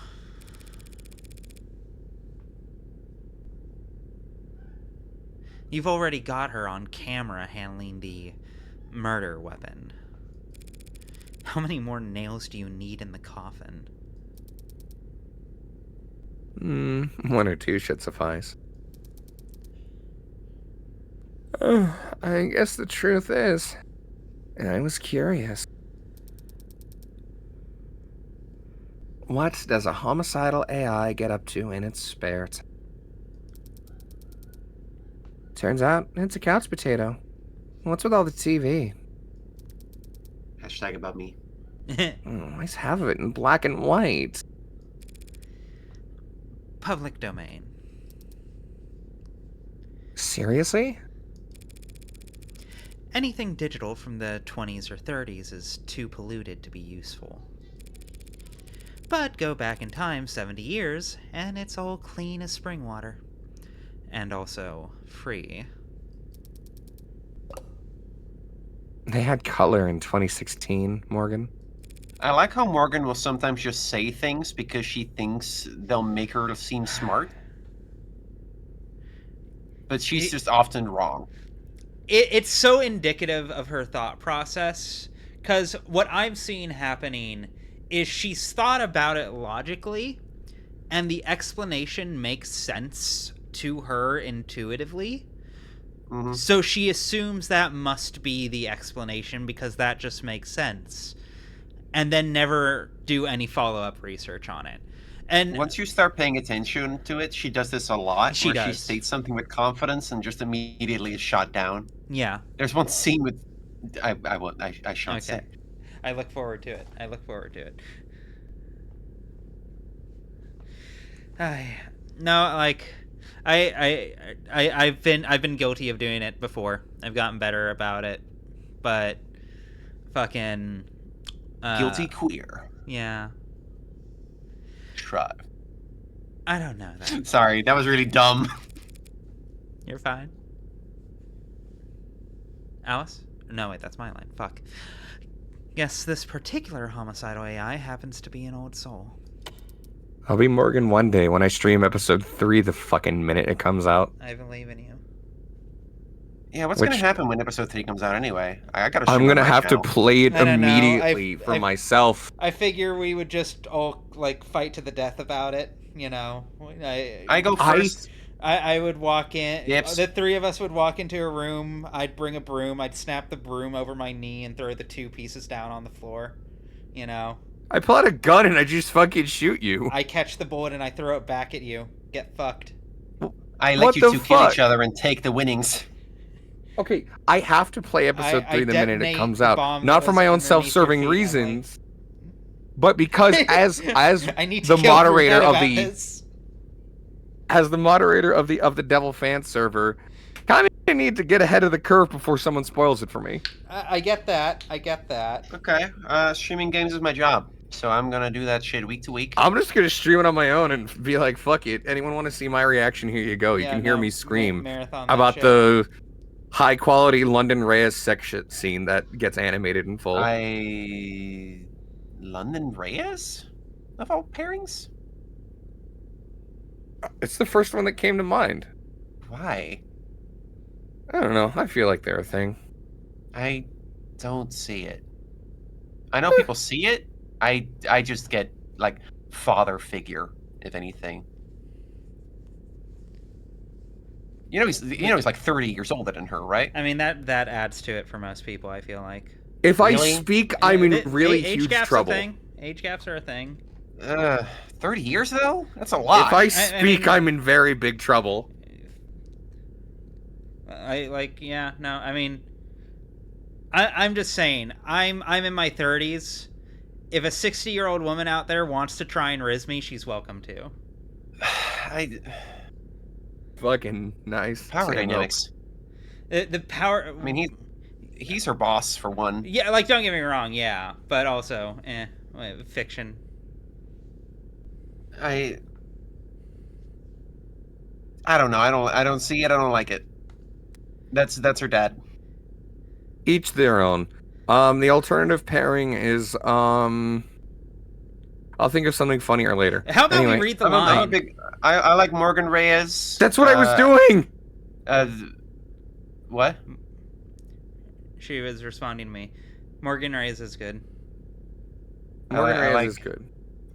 You've already got her on camera handling the murder weapon. How many more nails do you need in the coffin? 1 or 2 should suffice. I guess the truth is, I was curious. What does a homicidal AI get up to in its spare time? Turns out it's a couch potato. What's with all the TV? Hashtag about me. Nice have it in black and white. Public domain. Seriously? Anything digital from the 20s or 30s is too polluted to be useful. But go back in time 70 years, and it's all clean as spring water. And also free. They had color in 2016, Morgan. I like how Morgan will sometimes just say things because she thinks they'll make her seem smart. But she's just often wrong. It's so indicative of her thought process, because what I'm seeing happening is she's thought about it logically, and the explanation makes sense to her intuitively. Mm-hmm. So she assumes that must be the explanation because that just makes sense. And then never do any follow-up research on it. And once you start paying attention to it, she does this a lot. She where does. She states something with confidence and just immediately is shot down. yeah. There's one scene with I shan't say. I look forward to it. No, like I've been guilty of doing it before. I've gotten better about it. But fucking Guilty queer. Yeah. Try. I don't know that. Sorry, that was really dumb. You're fine. Alice? No, wait, that's my line. Fuck. Guess this particular homicidal AI happens to be an old soul. I'll be Morgan one day when I stream episode 3 the fucking minute it comes out. I believe in you. Yeah, what's gonna happen when episode 3 comes out anyway? I gotta. I'm gonna have to play it I don't know. immediately for myself. I figure we would just all like fight to the death about it. You know, I go first. I would walk in. Yep. The 3 of us would walk into a room. I'd bring a broom. I'd snap the broom over my knee and throw the 2 pieces down on the floor. You know. I pull out a gun and I just fucking shoot you. I catch the bullet and I throw it back at you. Get fucked. I let you two kill each other and take the winnings. Okay, I have to play episode 3 the minute it comes out. bomb Not that for was my own underneath your self-serving feet, reasons, but because as I need to the kill moderator Brunette of about the this. as the moderator of the Devil fan server, kind of need to get ahead of the curve before someone spoils it for me. I get that. Okay, streaming games is my job, so I'm gonna do that shit week to week. I'm just gonna stream it on my own and be like, "Fuck it." Anyone want to see my reaction? Here you go. You can hear me scream marathon about that shit. the high quality London Reyes section scene that gets animated in full. London Reyes? Of all pairings? It's the first one that came to mind. Why? I don't know. I feel like they're a thing. I don't see it. I know people see it. I just get like father figure, if anything. he's like 30 years older than her, right? I mean, that adds to it for most people, I feel like. If I Really? speak, I'm in really Age huge gap's trouble. A thing. Age gaps are a thing. 30 years though? That's a lot. If I speak, mean- I'm in very big trouble. I'm just saying, I'm in my 30s. If a 60-year-old woman out there wants to try and riz me, she's welcome to. Fucking nice. Power Say no. dynamics. The power. I mean, he's her boss for one. Yeah, like, don't get me wrong, yeah, but also, fiction. I don't know. I don't see it. I don't like it. That's her dad. Each their own. The alternative pairing is I'll think of something funnier later. How about Anyway, we read the I'm a line? big. I like Morgan Reyes. That's what I was doing. What? She was responding to me. Morgan Reyes is good. Morgan I Reyes like- is good.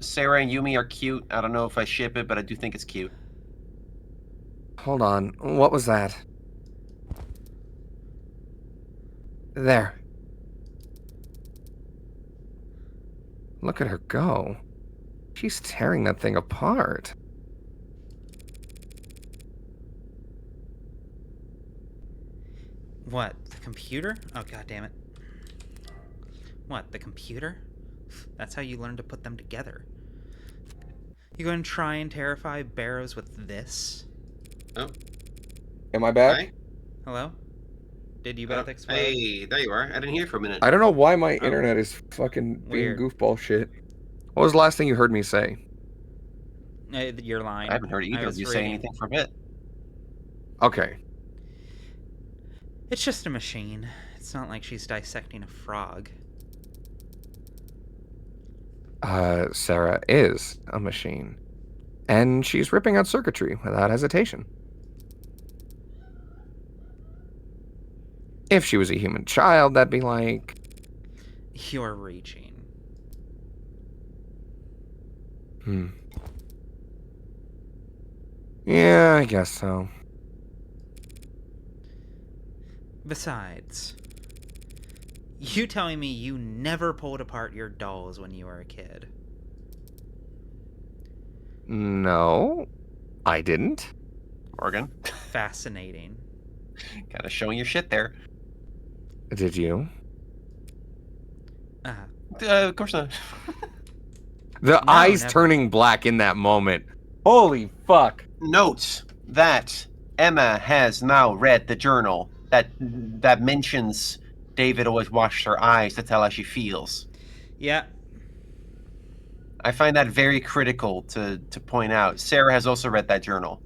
Sarah and Yumi are cute. I don't know if I ship it, but I do think it's cute. Hold on. What was that? There. Look at her go. She's tearing that thing apart. What? The computer? Oh, god damn it. What? The computer? That's how you learn to put them together. You gonna try and terrify Barrows with this? Am I back? Right? Hello? Did you both explode? Hey, there you are. I didn't hear for a minute. I don't know why my Oh. internet is fucking being Weird. goofball shit. What was the last thing you heard me say? Your line. I haven't heard either of was you say reading. anything for a bit. Okay. It's just a machine. It's not like she's dissecting a frog. Sarah is a machine. And she's ripping out circuitry without hesitation. If she was a human child, that'd be like... You're reaching. Yeah, I guess so. Besides, you telling me you never pulled apart your dolls when you were a kid? No, I didn't. Morgan, Fascinating. kind of showing your shit there. Did you? Of course not. The No, eyes never. turning black in that moment. Holy fuck. Note that Emma has now read the journal that mentions David always washed her eyes to tell how she feels. Yeah. I find that very critical to point out. Sarah has also read that journal.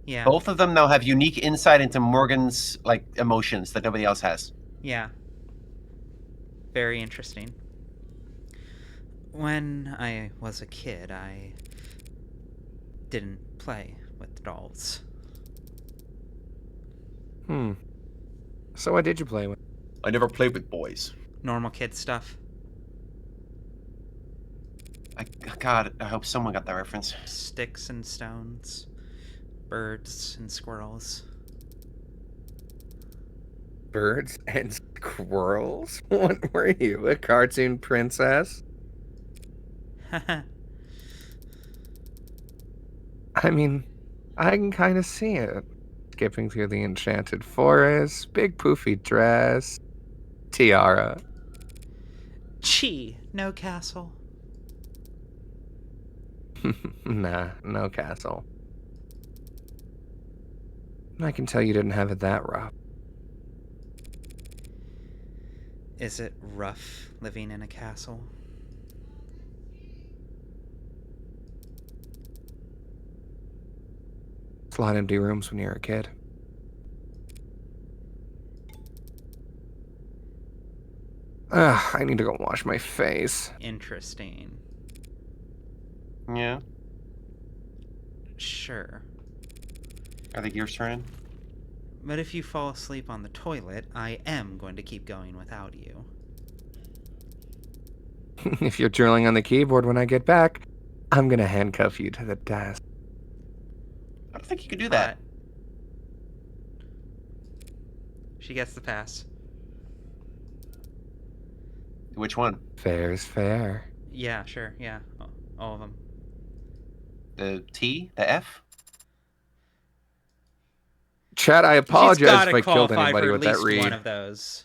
Yeah. Both of them now have unique insight into Morgan's emotions that nobody else has. Yeah. Very interesting. When I was a kid, I didn't play with dolls. So what did you play with? I never played with boys. Normal kid stuff. God, I hope someone got that reference. Sticks and stones. Birds and squirrels. Birds and squirrels? What were you, a cartoon princess? I mean, I can kind of see it. Skipping through the enchanted forest, big poofy dress, tiara. Chi, no castle. Nah, no castle. I can tell you didn't have it that rough. Is it rough living in a castle? It's a lot of empty rooms when you're a kid. Ugh, I need to go wash my face. Interesting. Yeah, Sure. are the gears turning? But if you fall asleep on the toilet, I am going to keep going without you. If you're drilling on the keyboard when I get back, I'm gonna handcuff you to the desk. I don't think you could do that. She gets the pass. Which one? Fair's fair. Yeah, sure. Yeah, all of them. The T? The F? Chat, I She's apologize gotta if I killed qualify anybody for with at that least read. one of those.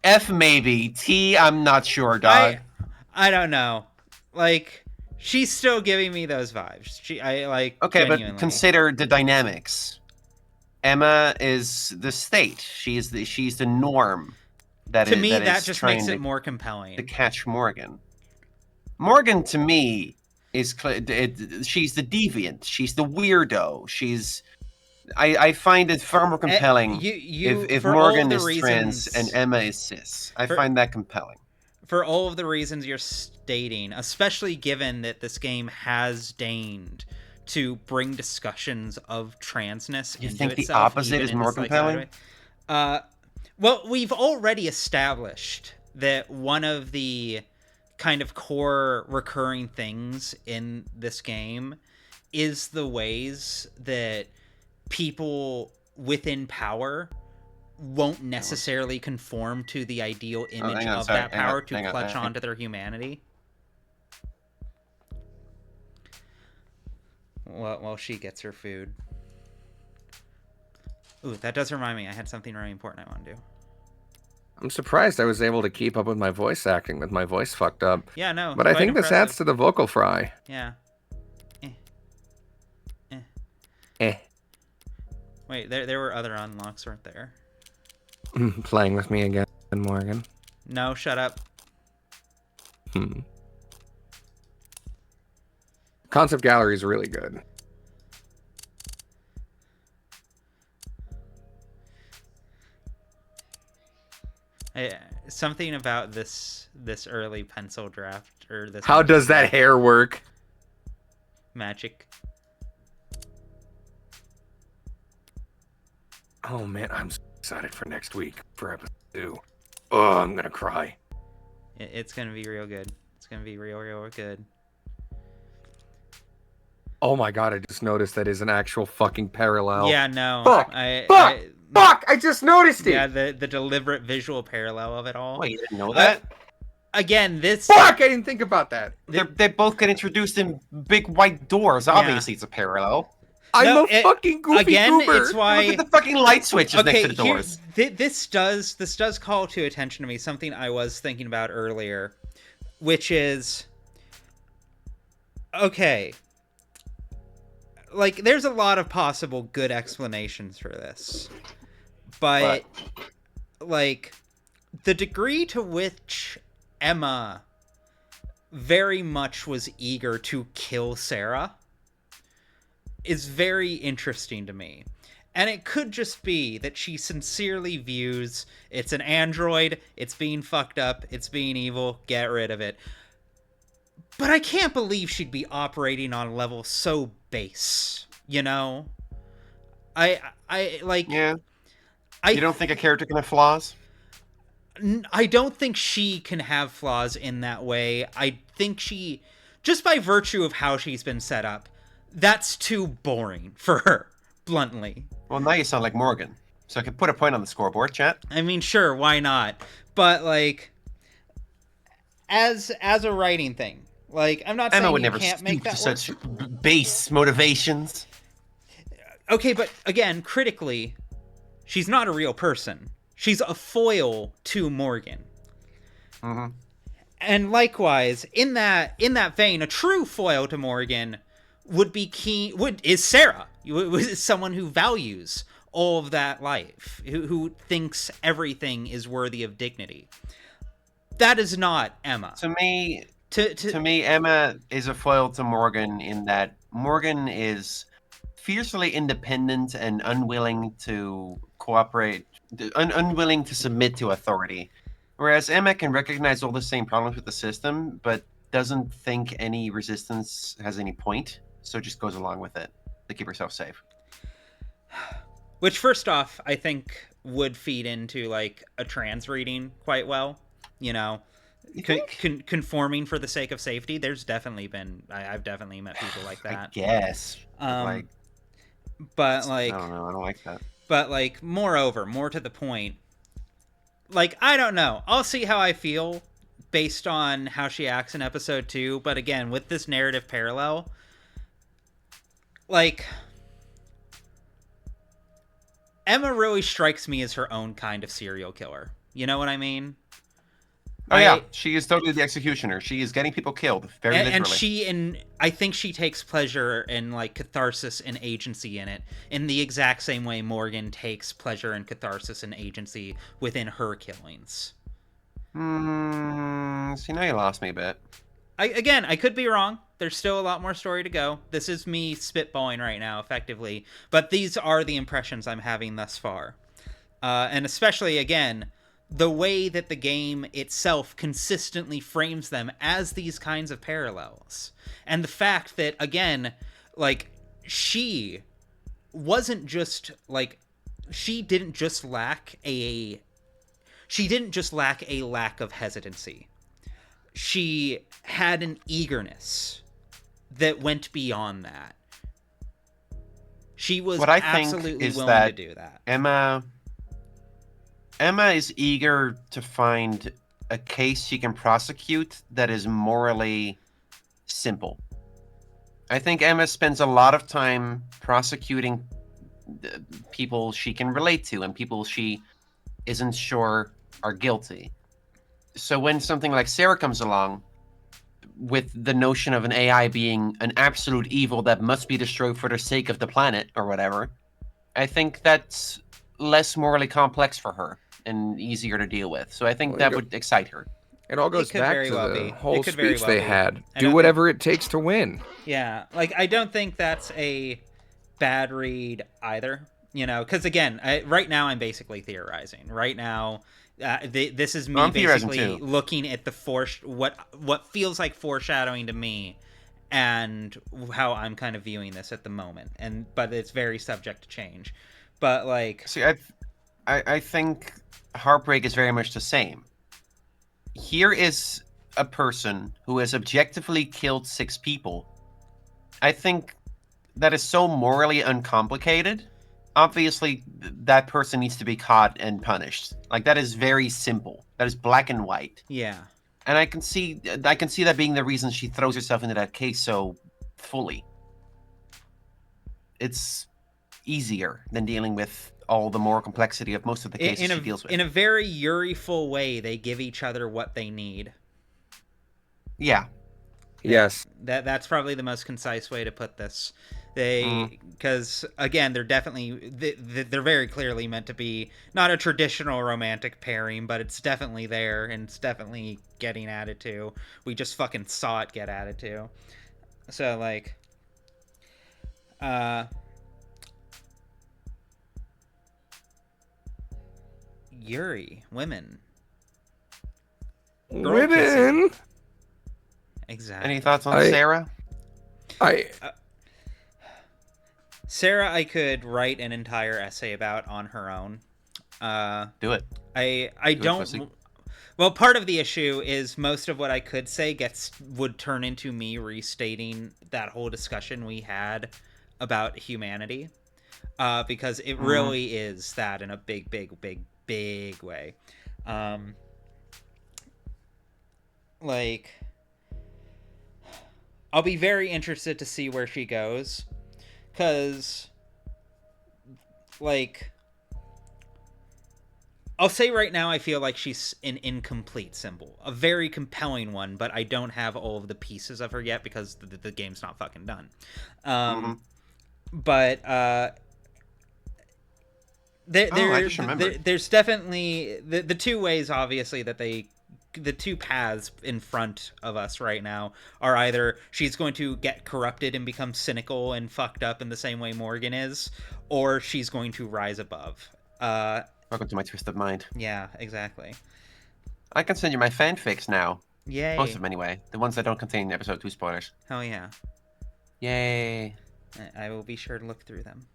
F maybe. T, I'm not sure, dog. I don't know. Like, she's still giving me those vibes. I like. Okay, Genuinely. but consider the dynamics. Emma is the state. She's the norm. To me, that that is just trying makes it to, more compelling. to catch Morgan. Morgan, to me, is she's the deviant. She's the weirdo. I find it far more compelling if for all Morgan the is trans reasons- and Emma is cis. I for- find that compelling. For all of the reasons you're stating, especially given that this game has deigned to bring discussions of transness You into think the itself, opposite even is in more this, like, compelling? sideway. Well, we've already established that one of the kind of core recurring things in this game is the ways that people within power won't necessarily conform to the ideal image hang on, of sorry, that hang on, power to hang on, clutch hang on. onto their humanity. Well, she gets her food. Ooh, that does remind me. I had something really important I want to do. I'm surprised I was able to keep up with my voice acting with my voice fucked up. Yeah, no. But I quite think this impressive. adds to the vocal fry. Yeah. Eh. Wait, there were other unlocks, weren't there? Playing with me again, Morgan. No, shut up. Concept gallery is really good. Something about this early pencil draft or this. How does that hair work? magic? Oh man, I'm so excited for next week for episode 2. Oh, I'm gonna cry. It's gonna be real good. It's gonna be real good. Oh my god, I just noticed that is an actual fucking parallel. Yeah, no. Fuck! Fuck! I just noticed it! Yeah, the deliberate visual parallel of it all. Wait, you didn't know that? Again, this. Fuck! I didn't think about that. They both get introduced in big white doors. Obviously, it's a parallel. No, I'm a fucking goofy again, goober. it's why. Look at the fucking light switches next Okay, to the doors. this does call to attention to me something I was thinking about earlier, which is okay. Like, there's a lot of possible good explanations for this, but like the degree to which Emma very much was eager to kill Sarah is very interesting to me. And it could just be that she sincerely views it's an android, it's being fucked up, it's being evil, get rid of it. But I can't believe she'd be operating on a level so base, you know? I like... Yeah. You don't think a character can have flaws? I don't think she can have flaws in that way. I think she, just by virtue of how she's been set up, that's too boring for her, bluntly. Well, now you sound like Morgan. So I could put a point on the scoreboard, chat. I mean, sure, why not? But, like, as a writing thing, like, I'm not Emma saying would you never can't make stoop to that work. such base motivations. Okay, but again, critically, she's not a real person. She's a foil to Morgan. Mm-hmm. And likewise, in that vein, a true foil to Morgan is Sarah. Is someone who values all of that life, who thinks everything is worthy of dignity. That is not Emma. To me, To me, Emma is a foil to Morgan in that Morgan is fiercely independent and unwilling to cooperate, unwilling to submit to authority. Whereas Emma can recognize all the same problems with the system, but doesn't think any resistance has any point, so just goes along with it to keep herself safe. Which, first off, I think would feed into, like, a trans reading quite well. You know, conforming for the sake of safety. There's definitely been... I've definitely met people like that. I guess. But like, I don't know. I don't like that. but like, moreover, more to the point, like, I don't know. I'll see how I feel based on how she acts in episode 2. But again, with this narrative parallel, like, Emma really strikes me as her own kind of serial killer. You know what I mean? Oh yeah, she is totally the executioner. She is getting people killed, very literally. And I think she takes pleasure in like catharsis and agency in it, in the exact same way Morgan takes pleasure and catharsis and agency within her killings. See, now you lost me a bit. I could be wrong. There's still a lot more story to go. This is me spitballing right now, effectively, but these are the impressions I'm having thus far, and especially again, the way that the game itself consistently frames them as these kinds of parallels. And the fact that, again, like, she wasn't just, like, she didn't just lack a lack of hesitancy. She had an eagerness that went beyond that. She was absolutely willing to do that. Emma is eager to find a case she can prosecute that is morally simple. I think Emma spends a lot of time prosecuting people she can relate to and people she isn't sure are guilty. So when something like Sarah comes along with the notion of an AI being an absolute evil that must be destroyed for the sake of the planet or whatever, I think that's less morally complex for her and easier to deal with. So I think that would excite her. It all goes could back very to well the be. whole It could very speech well they be. had. I Do don't whatever it takes to win. Yeah, like, I don't think that's a bad read either, you know, because again, right now I'm basically theorizing. Right now, this is me I'm theorizing basically too. looking at the what feels like foreshadowing to me, and how I'm kind of viewing this at the moment. But it's very subject to change. But like, See, I think Heartbreak is very much the same. Here is a person who has objectively killed 6 people. I think that is so morally uncomplicated. Obviously, that person needs to be caught and punished. Like, that is very simple. That is black and white. yeah. And I can see that being the reason she throws herself into that case so fully. It's easier than dealing with all the moral complexity of most of the cases she deals with. In a very Yuri-ful way, they give each other what they need. Yeah. Yes. That's probably the most concise way to put this. Because again, they're definitely they're very clearly meant to be not a traditional romantic pairing, but it's definitely there and it's definitely getting added to. We just fucking saw it get added to. So like, Yuri, women, girl kissing. Women. Exactly. Any thoughts on Sarah? Sarah, I could write an entire essay about on her own. Do it. I don't. Well, part of the issue is most of what I could say would turn into me restating that whole discussion we had about humanity, because it really is that in a big way. Like, I'll be very interested to see where she goes, because, like, I'll say right now I feel like she's an incomplete symbol. A very compelling one, but I don't have all of the pieces of her yet because the game's not fucking done. But there's definitely the two ways, obviously, that the two paths in front of us right now are either she's going to get corrupted and become cynical and fucked up in the same way Morgan is, or she's going to rise above. Welcome to my twisted mind. Yeah, exactly. I can send you my fanfics now. Yay. Most of them, anyway. The ones that don't contain episode 2 spoilers. Hell yeah. Yay. I will be sure to look through them.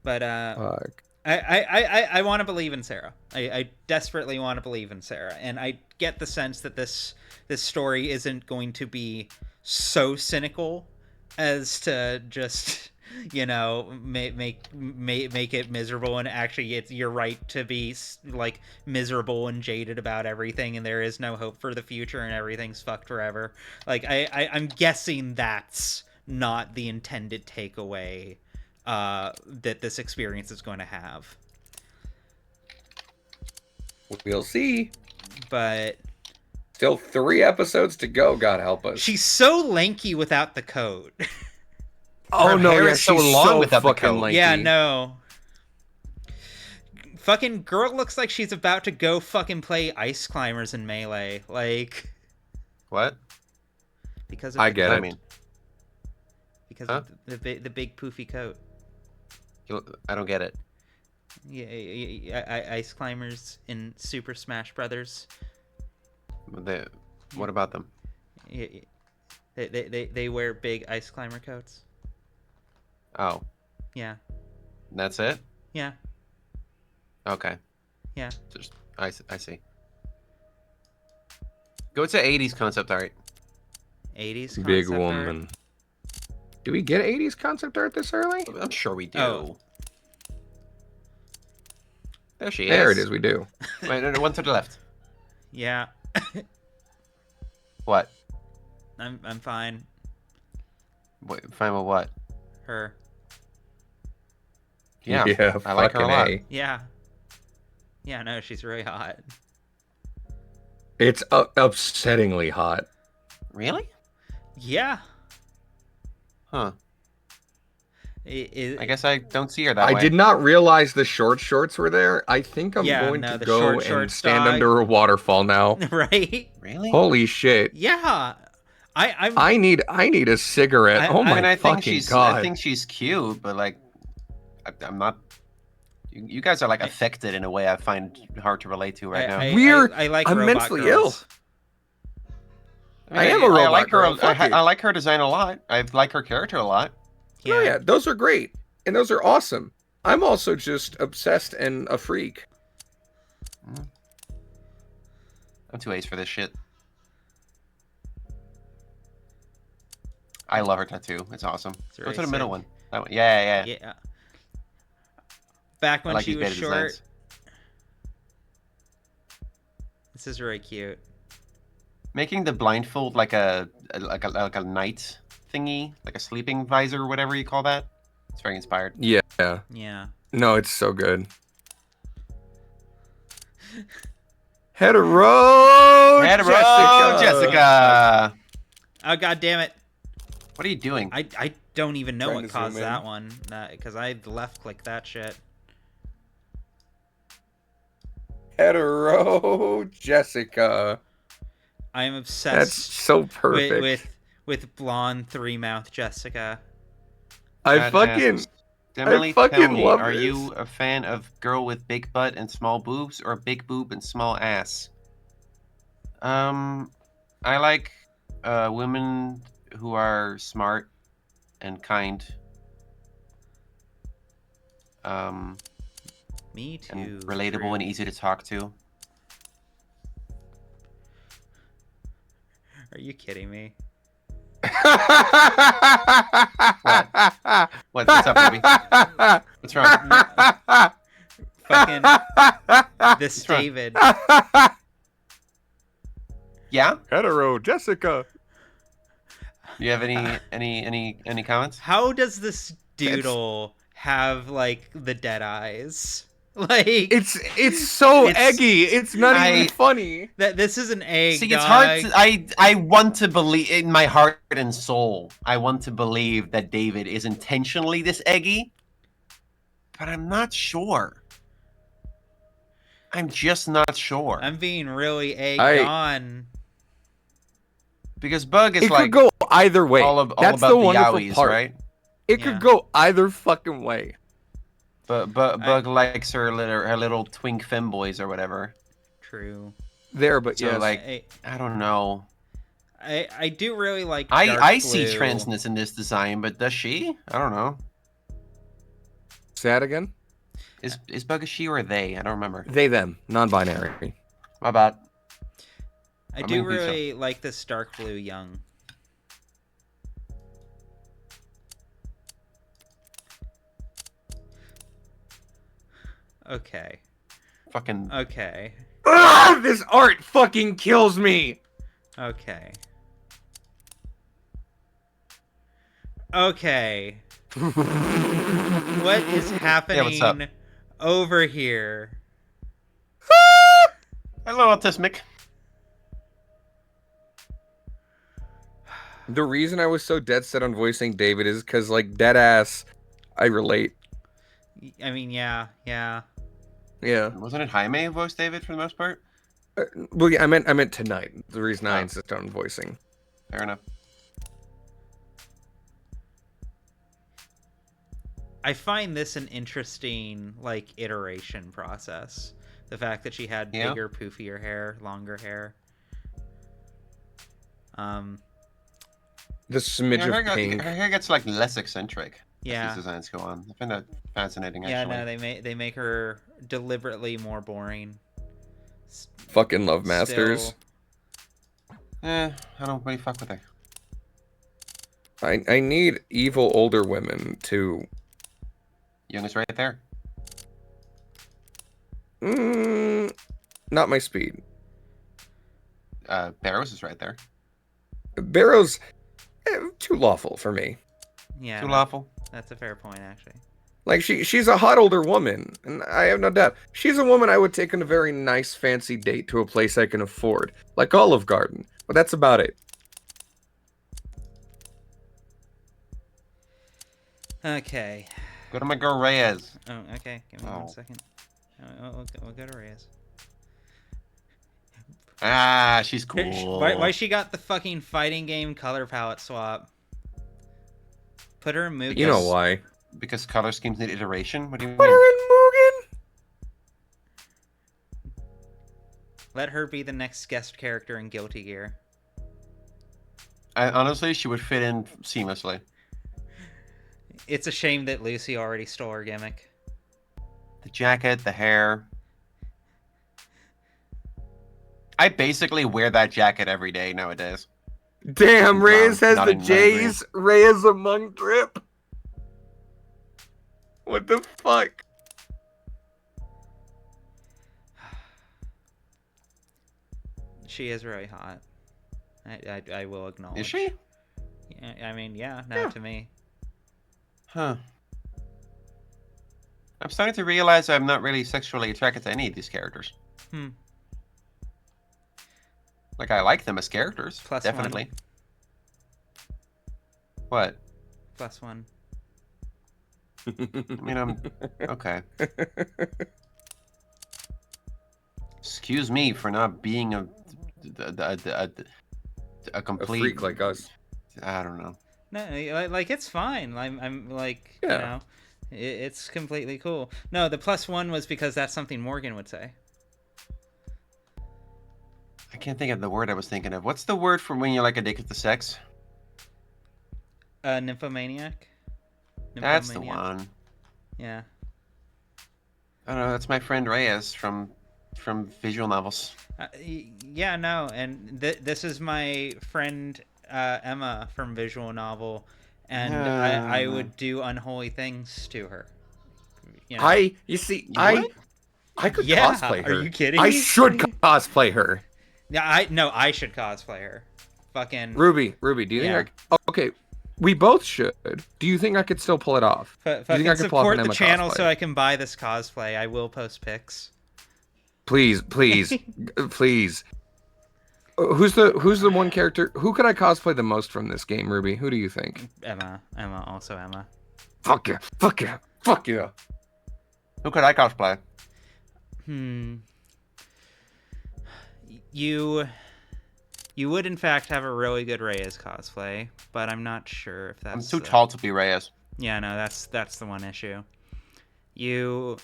But, Fuck. I want to believe in Sarah. I desperately want to believe in Sarah. And I get the sense that this story isn't going to be so cynical as to just make it miserable, and actually you're right to be like miserable and jaded about everything, and there is no hope for the future and everything's fucked forever. Like I'm guessing that's not the intended takeaway that this experience is going to have. We'll see. But Still 3 episodes to go, God help us. she's so lanky without the coat. Oh no, hair yeah, is so she's long so without the fucking coat. lanky. Yeah, no. Fucking girl looks like she's about to go fucking play Ice Climbers in Melee. Like, What? because of I the get coat. it. I mean, Because Huh? of the big poofy coat. I don't get it. Yeah, Ice Climbers in Super Smash Brothers. What about them? Yeah, they wear big Ice Climber coats. Oh, Yeah, that's it? yeah, Okay. yeah. Just I see. Go to 80s concept art. 80s Big concept art. woman. Do we get 80s concept art this early? I'm sure we do. Oh. There she is. There it is, we do. Wait, no, one to the left. Yeah, What? I'm fine. Wait, fine with what? Her. Yeah, yeah, I like her a fucking lot. A. Yeah. Yeah, no, she's really hot. It's upsettingly hot. Really? Yeah. Huh. It, I guess I don't see her that I way. did not realize the shorts were there. I think I'm Yeah, going no, to the go short and stand dog. under a waterfall now. right? Really? Holy shit. Yeah. I'm I need a cigarette. Oh I my mean, I think fucking she's god. I think she's cute, but like, I'm not. You guys are like affected in a way I find hard to relate to right now. Weird. I like I'm robot mentally girls. I am a robot I like her. girl, fuck it. I like her design a lot. I like her character a lot. Oh yeah, those are great. And those are awesome. I'm also just obsessed and a freak. I'm too ace for this shit. I love her tattoo. It's awesome. It's Go really to the middle sick. one. That one. Yeah. Yeah. Back I when like she these was beta short. designs. This is really cute. Making the blindfold like a night thingy, like a sleeping visor or whatever you call that. It's very inspired. Yeah. Yeah. No, it's so good. Hetero Jessica. Oh god damn it. What are you doing? I don't even know Trying what to caused zoom in. that one. Because I left click that shit. Hetero Jessica. I am That's obsessed so perfect. with blonde 3-mouth Jessica. I fucking Emily, fucking tell me, love are this. you a fan of girl with big butt and small boobs, or big boob and small ass? I like women who are smart and kind. Me too. And relatable and easy to talk to. Are you kidding me? What's up, baby? What's wrong? Fucking this wrong? David. Yeah? Hetero Jessica. You have any comments? How does this doodle have like the dead eyes? Like It's so It's- eggy. It's not even funny. that this is an egg. See, dog. it's hard. I want to believe in my heart and soul. I want to believe that David is intentionally this eggy, but I'm not sure. I'm just not sure I'm being really egged I- on. because Bug is It like could go either way. all That's about the the wonderful yaois, part. right? It Yeah. could go either fucking way. But Bug likes her little twink femboys or whatever. True. There, but So yes. like I don't know. I do really like. I dark see blue. transness in this design, but does she? I don't know. Say that again. Is Bug a she or a they? I don't remember. They, them, non-binary. My bad. I I do mean, who's really like this dark blue young. Okay. Fucking. Okay. Ah, this art fucking kills me. Okay. Okay. What is happening over here? Hello, Autismic. The reason I was so dead set on voicing David is because, like, dead ass, I relate. I mean, yeah. Yeah. Wasn't it Jaime who voiced David for the most part? Well, yeah, I meant tonight. The reason I Oh. insist on voicing. Fair enough. I find this an interesting, like, iteration process. The fact that she had Yeah. bigger, poofier hair, longer hair. The smidge Yeah, of pink. her hair gets like less eccentric Yeah. as these designs go on. I find that fascinating. Yeah, Actually. no, they make her deliberately more boring. Fucking love masters. Still- I don't really fuck with her. I need evil older women to. Young is right there. Not my speed. Barrows is right there. Barrow's too lawful for me. Yeah, Too lawful. that's a fair point, actually. Like she's a hot older woman, and I have no doubt she's a woman I would take on a very nice fancy date to a place I can afford, like Olive Garden. But that's about it. Okay. Go to my girl Reyes. Oh, okay. Give me Oh. 1 second. We'll go to Reyes. Ah, she's cool. Why she got the fucking fighting game color palette swap? Put her in Mugen. You know why? Because color schemes need iteration. What do you Put mean? her in Mugen. Let her be the next guest character in Guilty Gear. Honestly, she would fit in seamlessly. It's a shame that Lucy already stole her gimmick. The jacket, the hair. I basically wear that jacket every day nowadays. Damn, Reyes has not the in my J's. Reyes among drip. What the fuck? She is very hot. I will acknowledge. Is she? Yeah, I mean, yeah, Yeah. to me. Huh. I'm starting to realize I'm not really sexually attracted to any of these characters. Hmm. Like, I like them as characters. +1. Definitely. What? +1. I mean, I'm... Okay. Excuse me for not being a A complete... freak like us. I don't know. No, like it's fine. I'm like, Yeah. you know, it's completely cool. No, the +1 was because that's something Morgan would say. I can't think of the word I was thinking of. What's the word for when you're, like, addicted to sex? Nymphomaniac. That's the Nymphomaniac. one. Yeah. I don't know. That's my friend Reyes from visual novels. Yeah, no, and this is my friend Emma from Visual Novel, and I would do unholy things to her. You know? You see, What? I could Yeah, cosplay her. are you kidding I me? should cosplay her. Yeah, I should cosplay her. Fucking. Ruby, do you think okay, we both should. Do you think I could still pull it off? Do you think Fucking I could pull off support an the Emma channel cosplay? so I can buy this cosplay. I will post pics. Please, please. Who's the one character? Who could I cosplay the most from this game, Ruby? Who do you think? Emma, also Emma. Fuck yeah. Who could I cosplay? You would in fact have a really good Reyes cosplay, but I'm not sure if that's. I'm too tall to be Reyes. Yeah, no, that's the one issue. You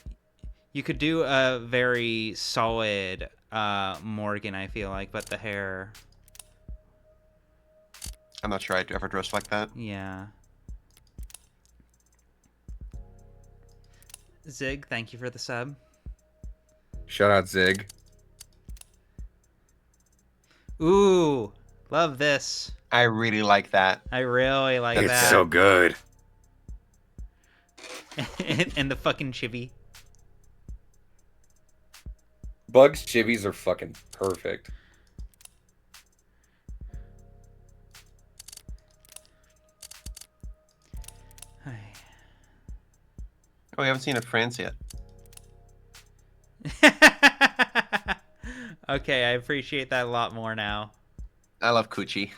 could do a very solid Morgan, I feel like, but the hair, I'm not sure I'd ever dress like that. yeah. Zig, thank you for the sub. Shout out Zig. Ooh, love this. I really like that. I really like It's that. so good. And the fucking chibi. Bugs chibis are fucking perfect. Oh, we haven't seen a France yet. Okay, I appreciate that a lot more now. I love Coochie.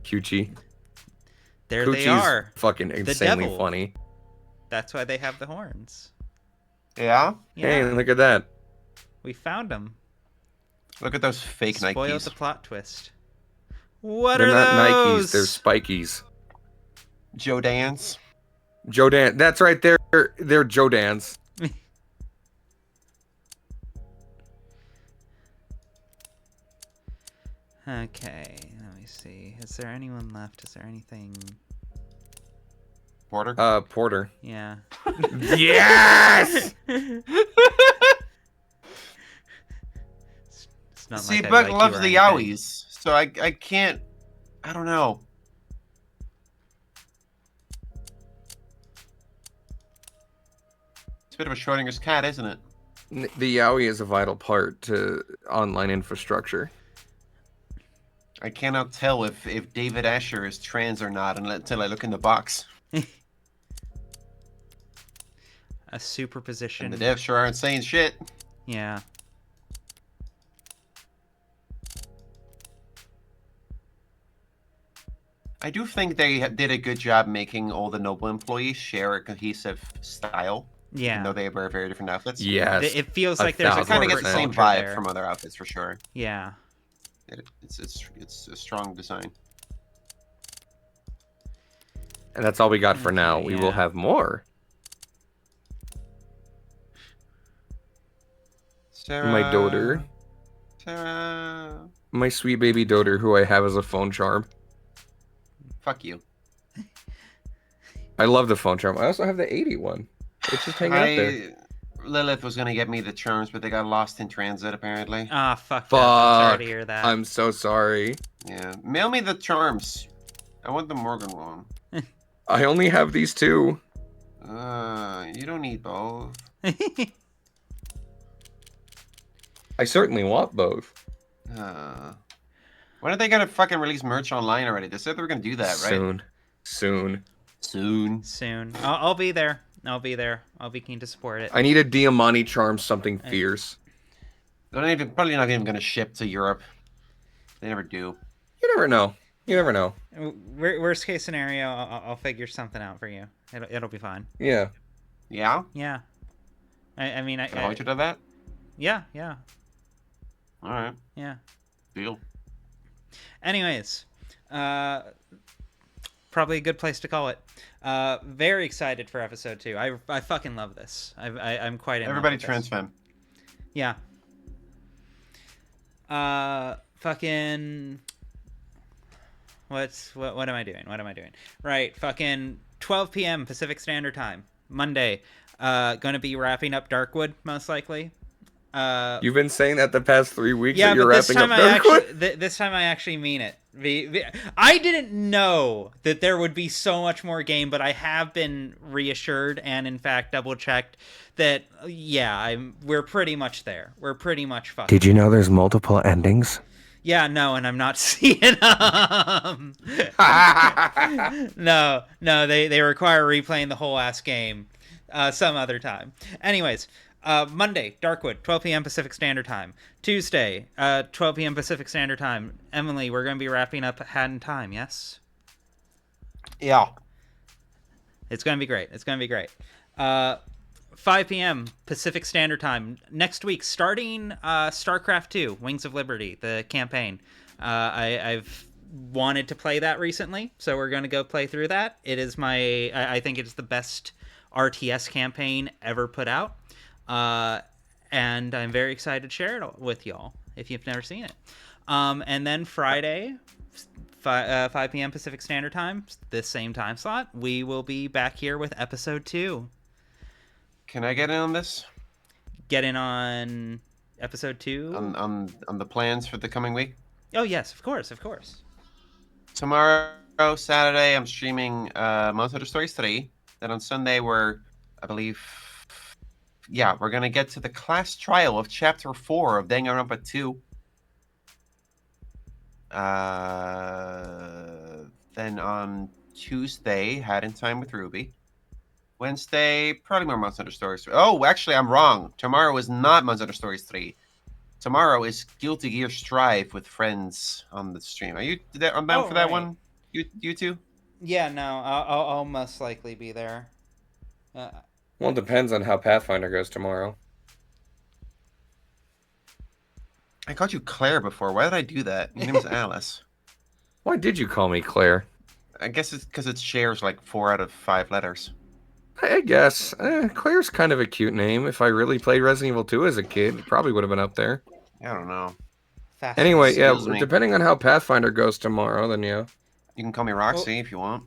Cucci. There they Coochie's are. fucking insanely devil. funny. That's why they have the horns. Yeah? Yeah, Hey, look at that. we found them. Look at those fake Spoiled Nikes. the plot twist. What They're are not those? Nikes, they're Spikies. Joe Dance. Jodan. That's right, they're Jodans. Okay, let me see. Is there anyone left? Is there anything? Porter. Porter. Yeah. Yes! It's not See, like I Buck like you loves or the anything. Yowies, so I can't. I don't know. It's a bit of a Schrodinger's cat, isn't it? The Yowie is a vital part to online infrastructure. I cannot tell if David Asher is trans or not until I look in the box. A superposition. And the devs sure aren't saying shit. Yeah. I do think they did a good job making all the Noble employees share a cohesive style. Even Yeah. though they wear very different outfits. Yes. It feels like there's a I kind of get corporate the same culture vibe there. from other outfits for sure. Yeah. It's a strong design. And that's all we got for now. Okay, We will yeah. have more. Sarah, My daughter. Sarah, My sweet baby daughter, who I have as a phone charm. fuck you. I love the phone charm. I also have the 81. It's just hanging out there. Lilith was gonna get me the charms, but they got lost in transit apparently. Ah, fuck that. I'm sorry Fuck. to hear that. I'm so sorry. Yeah, mail me the charms. I want the Morgan one. I only have these two. You don't need both. I certainly want both. When are they gonna fucking release merch online already? They said they were gonna do that, right? Soon. Soon. I'll be there. I'll be there. I'll be keen to support it. I need a Diamante charm, something fierce. They're probably not even gonna ship to Europe. They never do. You never know. You never know. Worst case scenario, I'll figure something out for you. It'll be fine. Yeah. Yeah? Yeah. I mean, Can I hold you to that? yeah. Alright. Yeah. Deal. Anyways, probably a good place to call it. Very excited for episode 2. I fucking love this. I'm quite in love Everybody with this. trans femme. Yeah. Fucking. What am I doing? What am I doing? Right. Fucking 12 p.m. Pacific Standard Time, Monday. Gonna be wrapping up Darkwood most likely. You've been saying that the past 3 weeks Yeah, that you're but this wrapping time up I Darkwood? actually this time I actually mean it. I didn't know that there would be so much more game, but I have been reassured and in fact double checked that we're pretty much there. We're pretty much fucked. Did you know there's multiple endings? Yeah, no, and I'm not seeing them. No, they require replaying the whole ass game some other time. Anyways, Monday, Darkwood, 12 p.m. Pacific Standard Time. Tuesday, 12 p.m. Pacific Standard Time. Emily, we're going to be wrapping up Hat in Time, yes? Yeah. It's going to be great. It's going to be great. 5 p.m. Pacific Standard Time. Next week, starting StarCraft 2, Wings of Liberty, the campaign. I've wanted to play that recently, so we're going to go play through that. It is I think it's the best RTS campaign ever put out. And I'm very excited to share it with y'all if you've never seen it. And then Friday, 5 p.m. Pacific Standard Time, this same time slot, we will be back here with episode 2. Can I get in on this? Get in on episode 2? On the plans for the coming week? Oh, yes, of course. Tomorrow, Saturday, I'm streaming Monster Hunter Stories 3. Then on Sunday, we're, I believe, yeah, we're gonna get to the class trial of Chapter 4 of Danganronpa 2. Then on Tuesday, Had in Time with Ruby. Wednesday, probably more Monster Hunter Stories 3. Oh, actually, I'm wrong. Tomorrow is not Monster Hunter Stories 3. Tomorrow is Guilty Gear Strive with friends on the stream. Are you there? I'm bound Oh, for that right. one. You two? Yeah, no, I'll most likely be there. Well, it depends on how Pathfinder goes tomorrow. I called you Claire before. Why did I do that? Your name is Alice. Why did you call me Claire? I guess it's because it shares like 4 out of 5 letters. I guess. Claire's kind of a cute name. If I really played Resident Evil 2 as a kid, it probably would have been up there. I don't know. Fast Anyway, yeah, Excuse me. depending on how Pathfinder goes tomorrow, then yeah. You can call me Roxy if you want.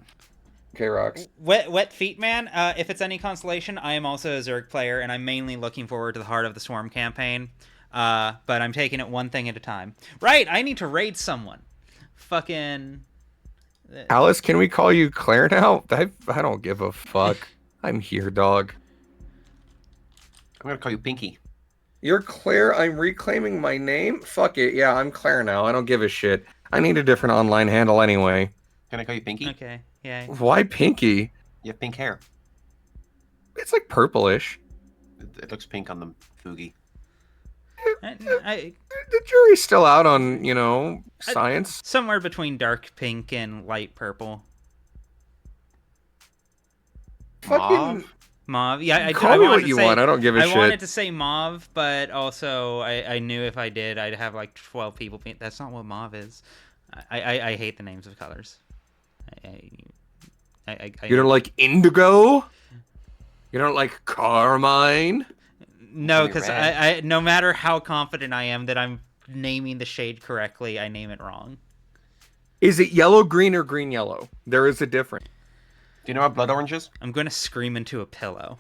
Okay, Rox. Wet Feet Man, if it's any consolation, I am also a Zerg player, and I'm mainly looking forward to the Heart of the Swarm campaign. But I'm taking it one thing at a time. Right, I need to raid someone. Fucking... Alice, can we call you Claire now? I don't give a fuck. I'm here, dog. I'm gonna call you Pinky. You're Claire? I'm reclaiming my name? Fuck it. Yeah, I'm Claire now. I don't give a shit. I need a different online handle anyway. Can I call you Pinky? Okay, yeah. Why Pinky? You have pink hair. It's like purplish. It looks pink on the Fugi. I The jury's still out on, science. somewhere between dark pink and light purple. Fucking Mauve. Yeah, call I me wanted what to you say, want. I don't give a I shit. wanted to say mauve, but also I knew if I did, I'd have like 12 people. That's not what mauve is. I hate the names of colors. You don't like indigo? You don't like carmine? No, Maybe because red. I no matter how confident I am that I'm naming the shade correctly, I name it wrong. Is it yellow, green, or green, yellow? There is a difference. Do you know what blood orange is? I'm gonna scream into a pillow.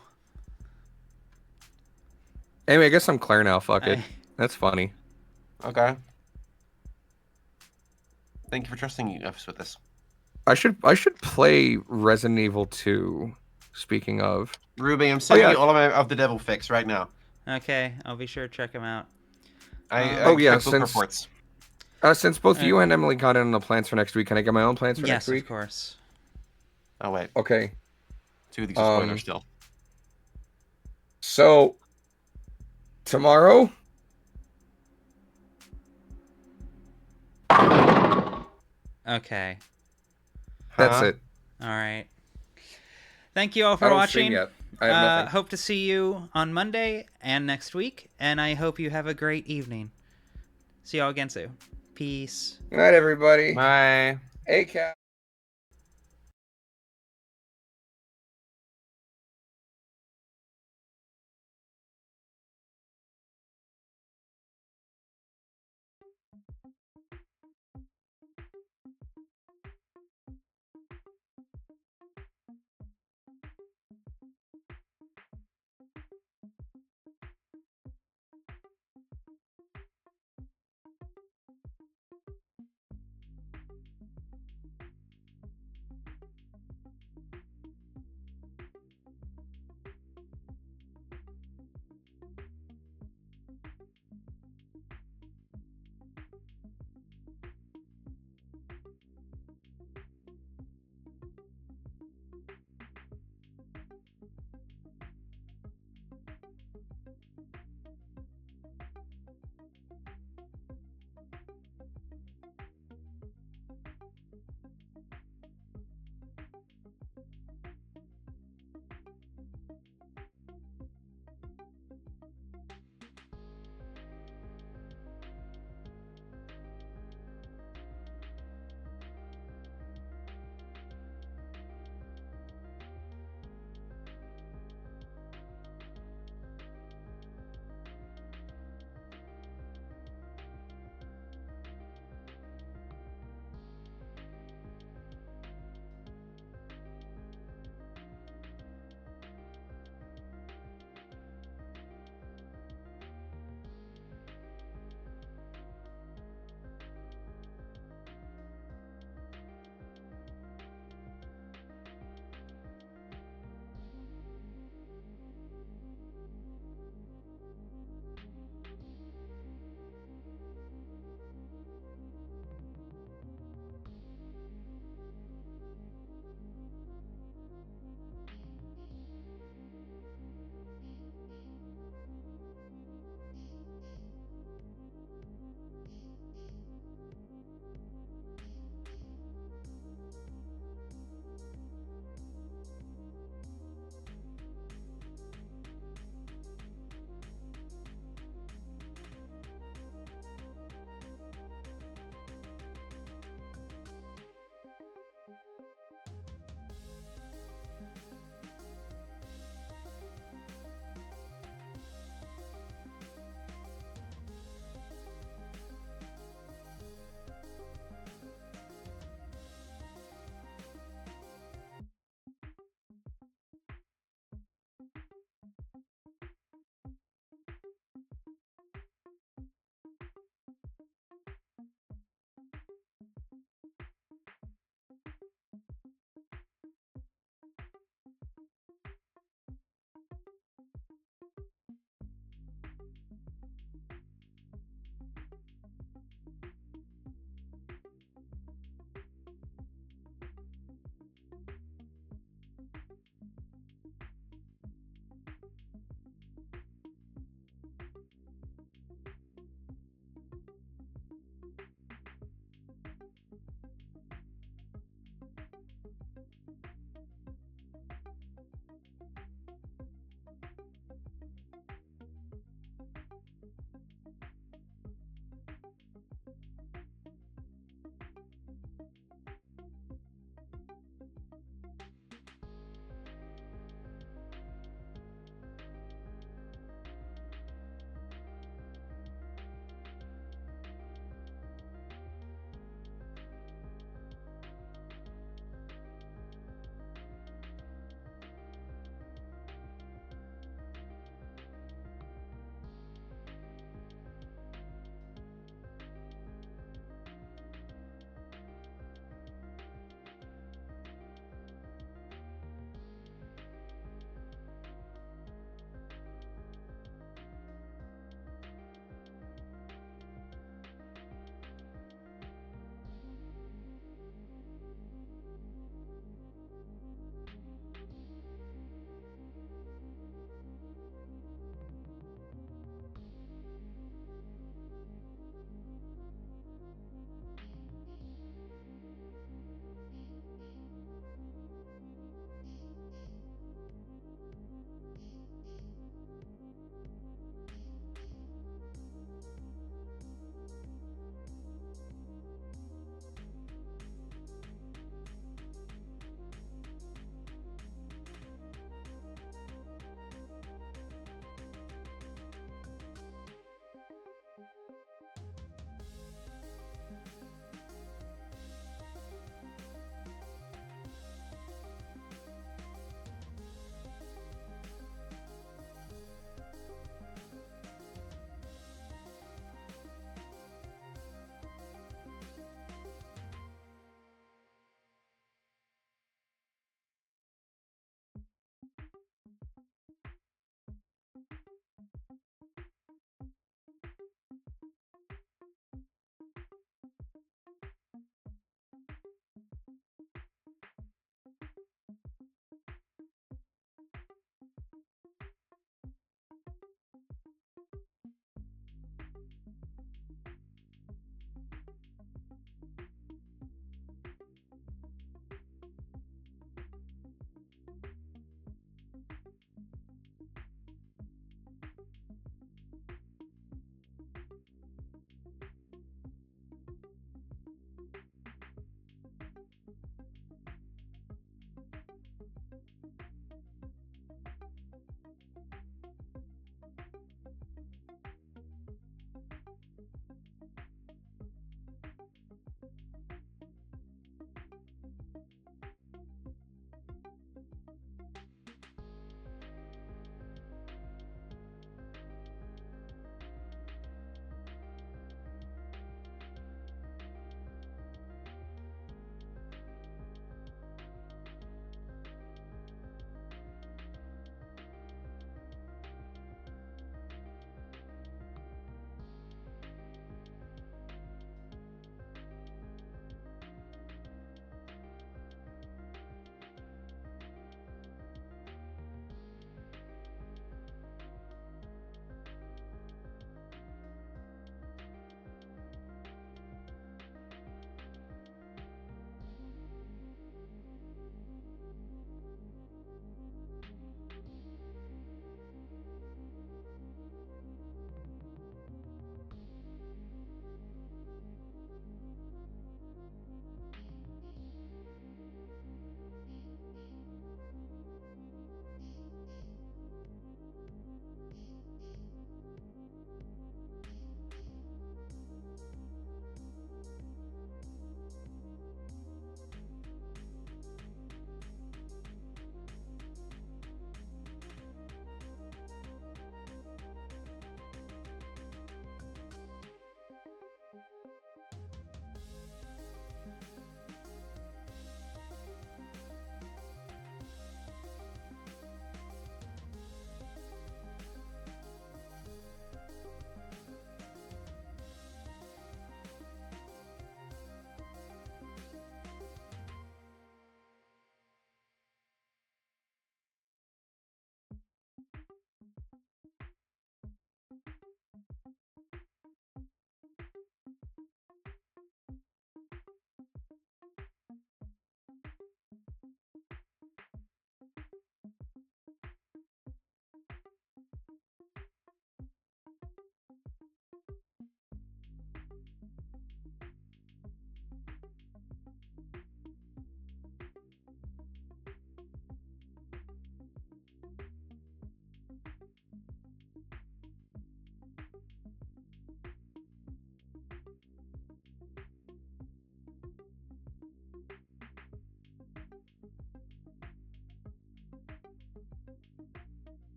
Anyway, I guess I'm Claire now. Fuck it. I- That's funny. Okay. Thank you for trusting us with this. I should play Resident Evil 2. Speaking of, Ruby, I'm sending yeah. you all of the devil fix right now. Okay, I'll be sure to check them out. I Oh, yeah, expect book since- reports. since both you and Emily got in on the plans for next week, can I get my own plans for Yes, next week? of course. Oh wait, Okay. 2 of these are spoilers Um, still. So tomorrow, Okay, that's Huh? it. all right. Thank you all I for don't stream watching. yet. I have nothing. Hope to see you on Monday and next week, and I hope you have a great evening. See y'all again soon. Peace. Good night, everybody. Bye. Hey, Cat.